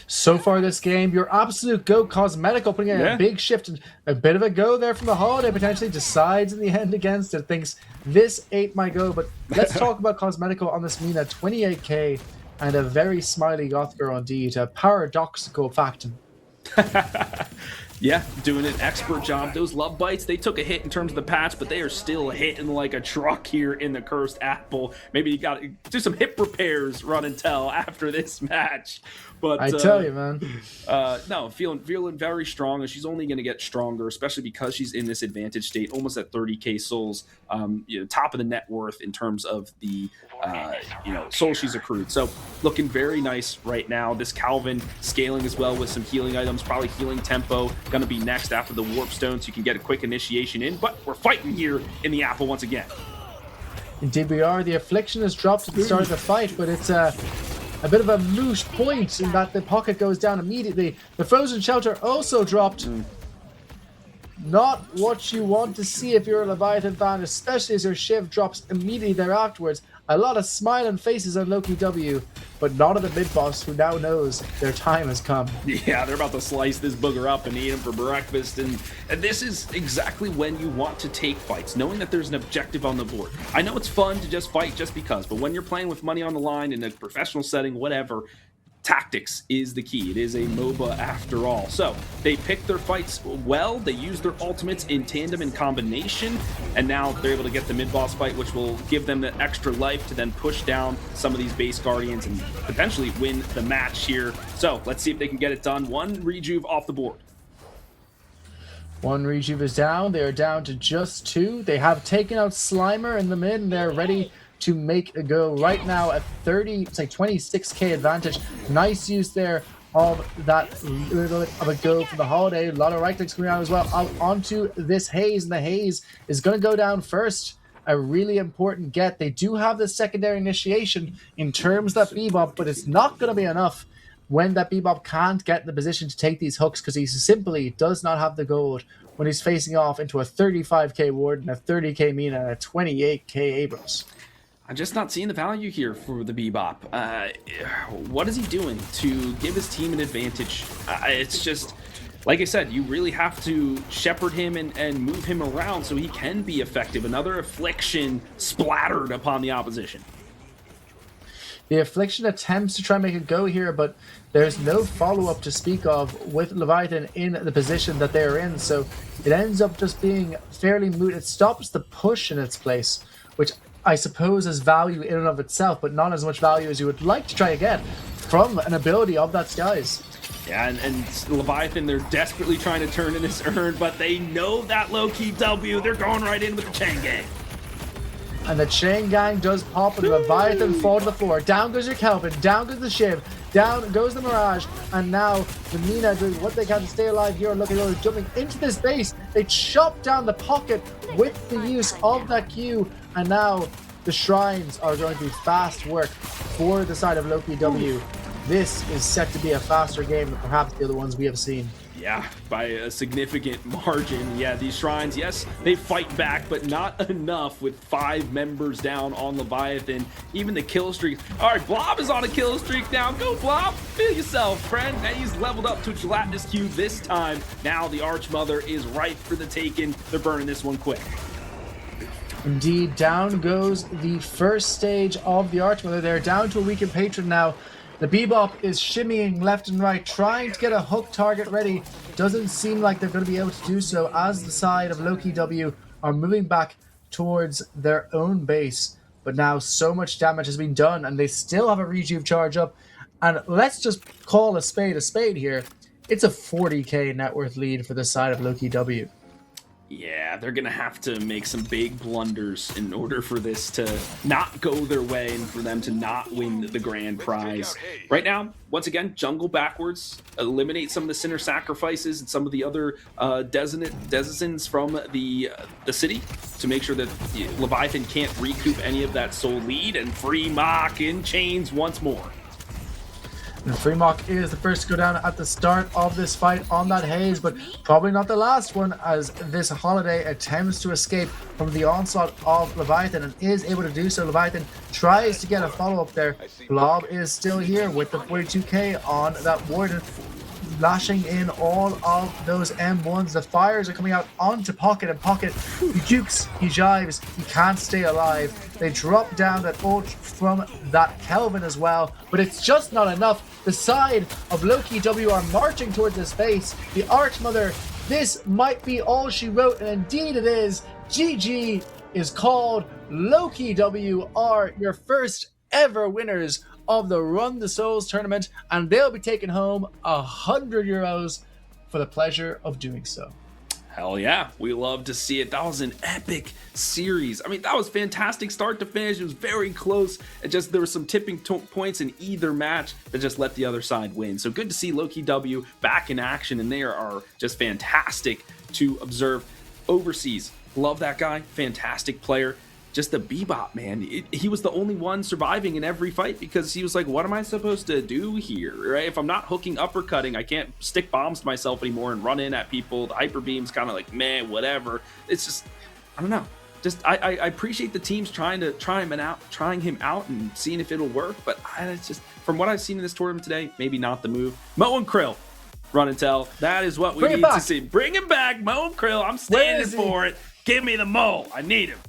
So far this game, your absolute go Cosmetical putting in Yeah. a big shift, and a bit of a go there from the Holiday potentially, decides in the end against it, thinks this ain't my go. But let's talk about Cosmetical on this Mina, 28k and a very smiley goth girl indeed, a paradoxical factum. Yeah, doing an expert job. Those love bites, they took a hit in terms of the patch, but they are still hitting like a truck here in the Cursed Apple. Maybe you got to do some hip repairs, run and tell, after this match. But I tell you, man. no, feeling very strong, and she's only going to get stronger, especially because she's in this advantage state, almost at 30k souls, top of the net worth in terms of the souls she's accrued. So looking very nice right now. This Calvin scaling as well with some healing items, probably healing tempo going to be next after the warp stone, so you can get a quick initiation in. But we're fighting here in the Apple once again. Indeed we are. The Affliction has dropped at the start of the fight, but it's a bit of a moot point in that the pocket goes down immediately. The Frozen Shelter also dropped. Not what you want to see if you're a Leviathan fan, especially as your Shiv drops immediately there afterwards. A lot of smiling faces on Loki W, but not on the mid-boss, who now knows their time has come. Yeah, they're about to slice this booger up and eat him for breakfast, and this is exactly when you want to take fights, knowing that there's an objective on the board. I know it's fun to just fight just because, but when you're playing with money on the line in a professional setting, whatever, tactics is the key. It is a MOBA after all. So they pick their fights well. They use their ultimates in tandem and combination, and now they're able to get the mid-boss fight, which will give them that extra life to then push down some of these base guardians and potentially win the match here. So let's see if they can get it done. One rejuve off the board. One rejuve is down. They are down to just 2. They have taken out Slimer in the mid, and they're ready to make a go right now at 26k advantage. Nice use there of that little bit of a go for the Holiday. A lot of right clicks coming out as well. Out onto this Haze, and the Haze is going to go down first. A really important get. They do have the secondary initiation in terms of that Bebop, but it's not going to be enough when that Bebop can't get in the position to take these hooks, because he simply does not have the gold when he's facing off into a 35k Warden, a 30k Mina, and a 28k Abrams. I'm just not seeing the value here for the Bebop. What is he doing to give his team an advantage? It's just, like I said, you really have to shepherd him and move him around so he can be effective. Another Affliction splattered upon the opposition. The Affliction attempts to try and make a go here, but there's no follow-up to speak of with Leviathan in the position that they're in, so it ends up just being fairly moot. It stops the push in its place, which I suppose is value in and of itself, but not as much value as you would like to try to get from an ability of that Skies. Yeah, and Leviathan, they're desperately trying to turn in this urn, but they know that low-key W. They're going right in with the Chain Gang. And the Chain Gang does pop, and the Leviathan fall to the floor. Down goes your Kelvin, down goes the Shiv, down goes the Mirage, and now the Mina doing what they can to stay alive here. Looking over, jumping into this base. They chop down the pocket with the use of that Q, and now the Shrines are going to be fast work for the side of Loki W. This is set to be a faster game than perhaps the other ones we have seen. Yeah, by a significant margin. Yeah, these Shrines, yes, they fight back, but not enough with 5 members down on Leviathan. Even the kill streak. All right, Blob is on a kill streak now. Go, Blob. Feel yourself, friend. And he's leveled up to a gelatinous cube this time. Now the Archmother is ripe for the taking. They're burning this one quick. Indeed, down goes the first stage of the Archmother. They're down to a weakened patron now. The Bebop is shimmying left and right, trying to get a hook target ready. Doesn't seem like they're going to be able to do so, as the side of Loki W are moving back towards their own base. But now so much damage has been done, and they still have a rejuve charge up. And let's just call a spade here. It's a 40k net worth lead for the side of Loki W. Yeah, they're going to have to make some big blunders in order for this to not go their way and for them to not win the grand prize. Right now, once again, jungle backwards, eliminate some of the sinner sacrifices and some of the other denizens from the city to make sure that Leviathan can't recoup any of that soul lead, and free Mach in chains once more. And Fremont is the first to go down at the start of this fight on that haze, but probably not the last one, as this Holiday attempts to escape from the onslaught of Leviathan and is able to do so. Leviathan tries to get a follow-up there. Blob is still here with the 42k on that Warden, lashing in all of those M1s. The fires are coming out onto Pocket, and Pocket, he jukes, he jives, he can't stay alive. They drop down that ult from that Kelvin as well, but it's just not enough. The side of Loki W are marching towards his face. The Archmother, this might be all she wrote, and indeed it is. GG is called. Loki W are your first ever winners of the Run the Souls tournament, and they'll be taking home €100 for the pleasure of doing so. Hell yeah, we love to see it. That was an epic series. I mean, that was fantastic start to finish. It was very close. It just, there were some tipping points in either match that just let the other side win. So good to see Loki W back in action, and they are just fantastic to observe. Overseas, love that guy, fantastic player. Just the Bebop, man. He was the only one surviving in every fight because he was like, what am I supposed to do here, right? If I'm not hooking, uppercutting, I can't stick bombs to myself anymore and run in at people. The hyper beam's kind of like, man, whatever. It's just, I don't know. Just, I appreciate the teams trying him out and seeing if it'll work, but it's just, from what I've seen in this tournament today, maybe not the move. Mo and Krill, run and tell. That is what we need to see. Bring him back, Mo and Krill. I'm standing for it. Give me the Mo. I need him.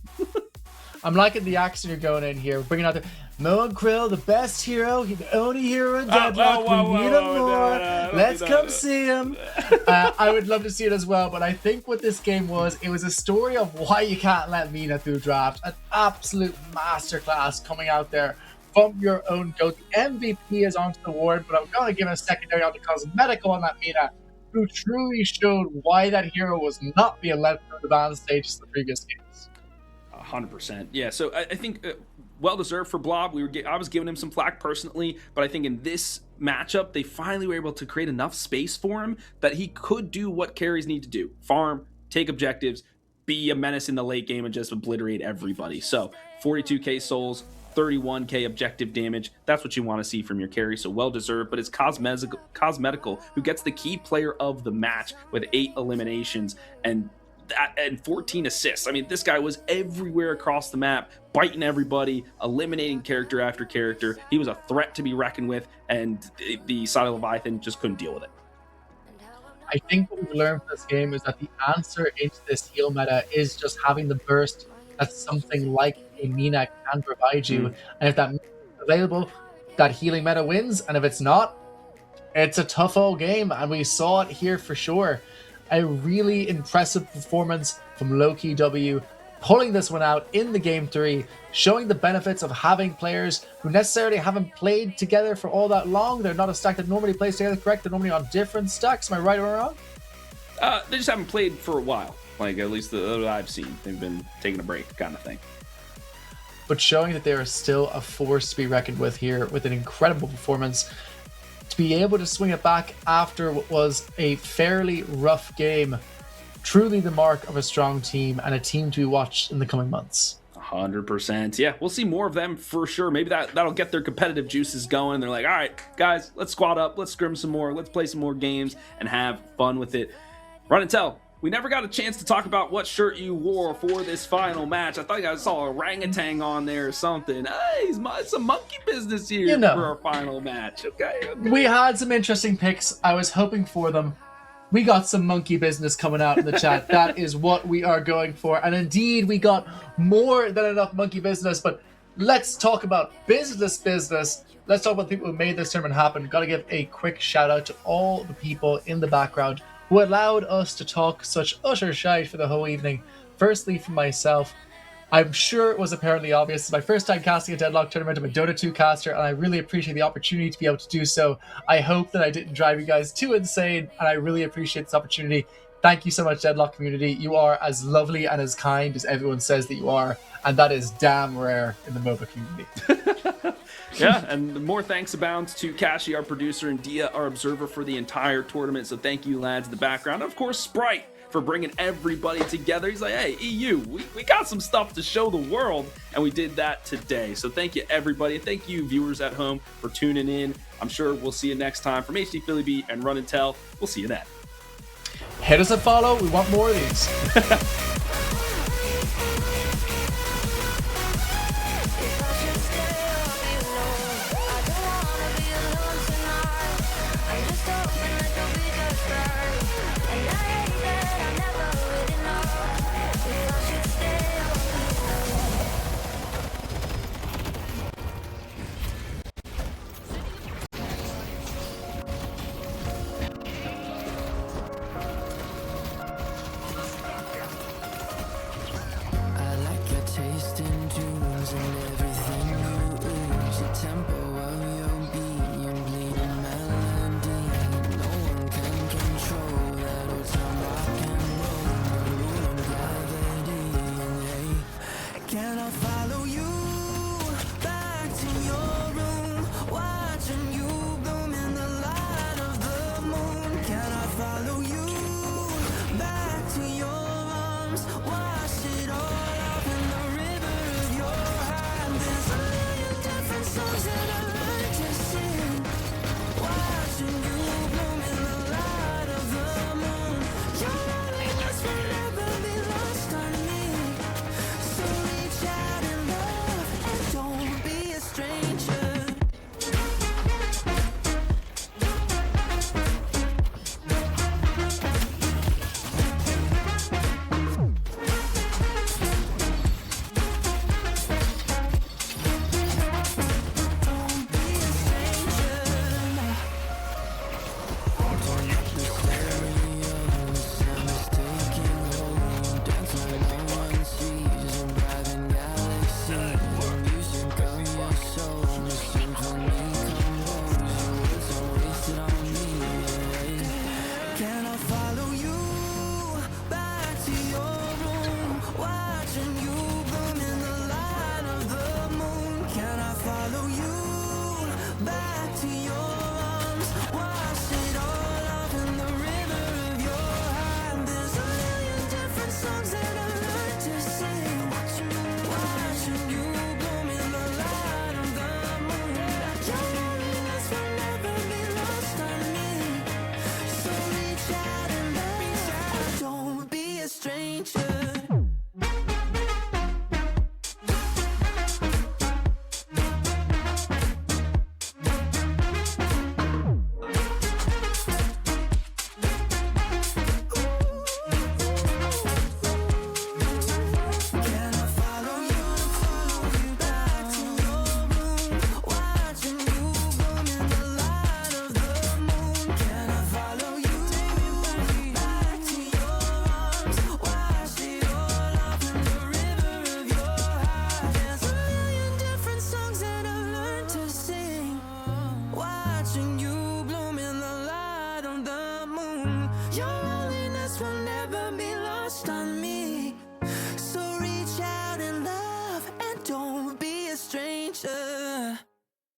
I'm liking the accent you're going in here. We're bringing out the Mo and Krill, the best hero, the only hero in Deadlock. We need him more. Let's come see him. I would love to see it as well, but I think what this game was, it was a story of why you can't let Mina through draft. An absolute masterclass coming out there from your own GOAT. The MVP is onto the award, but I'm going to give a secondary on the cosmetical on that Mina, who truly showed why that hero was not being led through the ban stages in the previous games. 100%. Yeah, so I think well deserved for Blob. I was giving him some flack personally, but I think in this matchup they finally were able to create enough space for him that he could do what carries need to do: farm, take objectives, be a menace in the late game, and just obliterate everybody. So 42k souls, 31k objective damage. That's what you want to see from your carry. So well deserved. But it's Cosmetical who gets the key player of the match with 8 eliminations and 14 assists. I mean, this guy was everywhere across the map, biting everybody, eliminating character after character. He was a threat to be reckoned with, and the side of Leviathan just couldn't deal with it. I think what we've learned from this game is that the answer into this heal meta is just having the burst that something like a Mina can provide you. And if that is available, that healing meta wins. And if it's not, it's a tough old game. And we saw it here for sure. A really impressive performance from Loki W, pulling this one out in the game 3, showing the benefits of having players who necessarily haven't played together for all that long. They're not a stack that normally plays together, correct? They're normally on different stacks. Am I right or wrong? They just haven't played for a while. Like, at least that I've seen. They've been taking a break kind of thing. But showing that they are still a force to be reckoned with here with an incredible performance. To be able to swing it back after what was a fairly rough game, truly the mark of a strong team and a team to be watched in the coming months. 100%. Yeah, we'll see more of them for sure. Maybe that'll get their competitive juices going. They're like, all right, guys, let's squad up, let's scrim some more, let's play some more games and have fun with it. Run and tell. We never got a chance to talk about what shirt you wore for this final match. I thought I saw a orangutan on there or something. Hey, it's some monkey business here for our final match. Okay. We had some interesting picks. I was hoping for them. We got some monkey business coming out in the chat. That is what we are going for. And indeed, we got more than enough monkey business. But let's talk about business. Let's talk about the people who made this tournament happen. Got to give a quick shout out to all the people in the background who allowed us to talk such utter shite for the whole evening. Firstly, for myself, I'm sure it was apparently obvious. It's my first time casting a Deadlock tournament. I'm a Dota 2 caster, and I really appreciate the opportunity to be able to do so. I hope that I didn't drive you guys too insane, and I really appreciate this opportunity. Thank you so much, Deadlock community. You are as lovely and as kind as everyone says that you are, and that is damn rare in the MOBA community. Yeah, and more thanks abound to Kashi, our producer, and Dia, our observer for the entire tournament. So thank you, lads, in the background. And of course, Sprite, for bringing everybody together. He's like, hey, EU, we got some stuff to show the world, and we did that today. So thank you, everybody. Thank you, viewers at home, for tuning in. I'm sure we'll see you next time. From HD Philly Beat and Run and Tell, we'll see you then. Hit us and follow. We want more of these. I like your taste in tunes and everything you ooze. The tempo of your beat, your bleeding melody. No one can control that old time rock and roll. The rule of gravity, and hey, can I find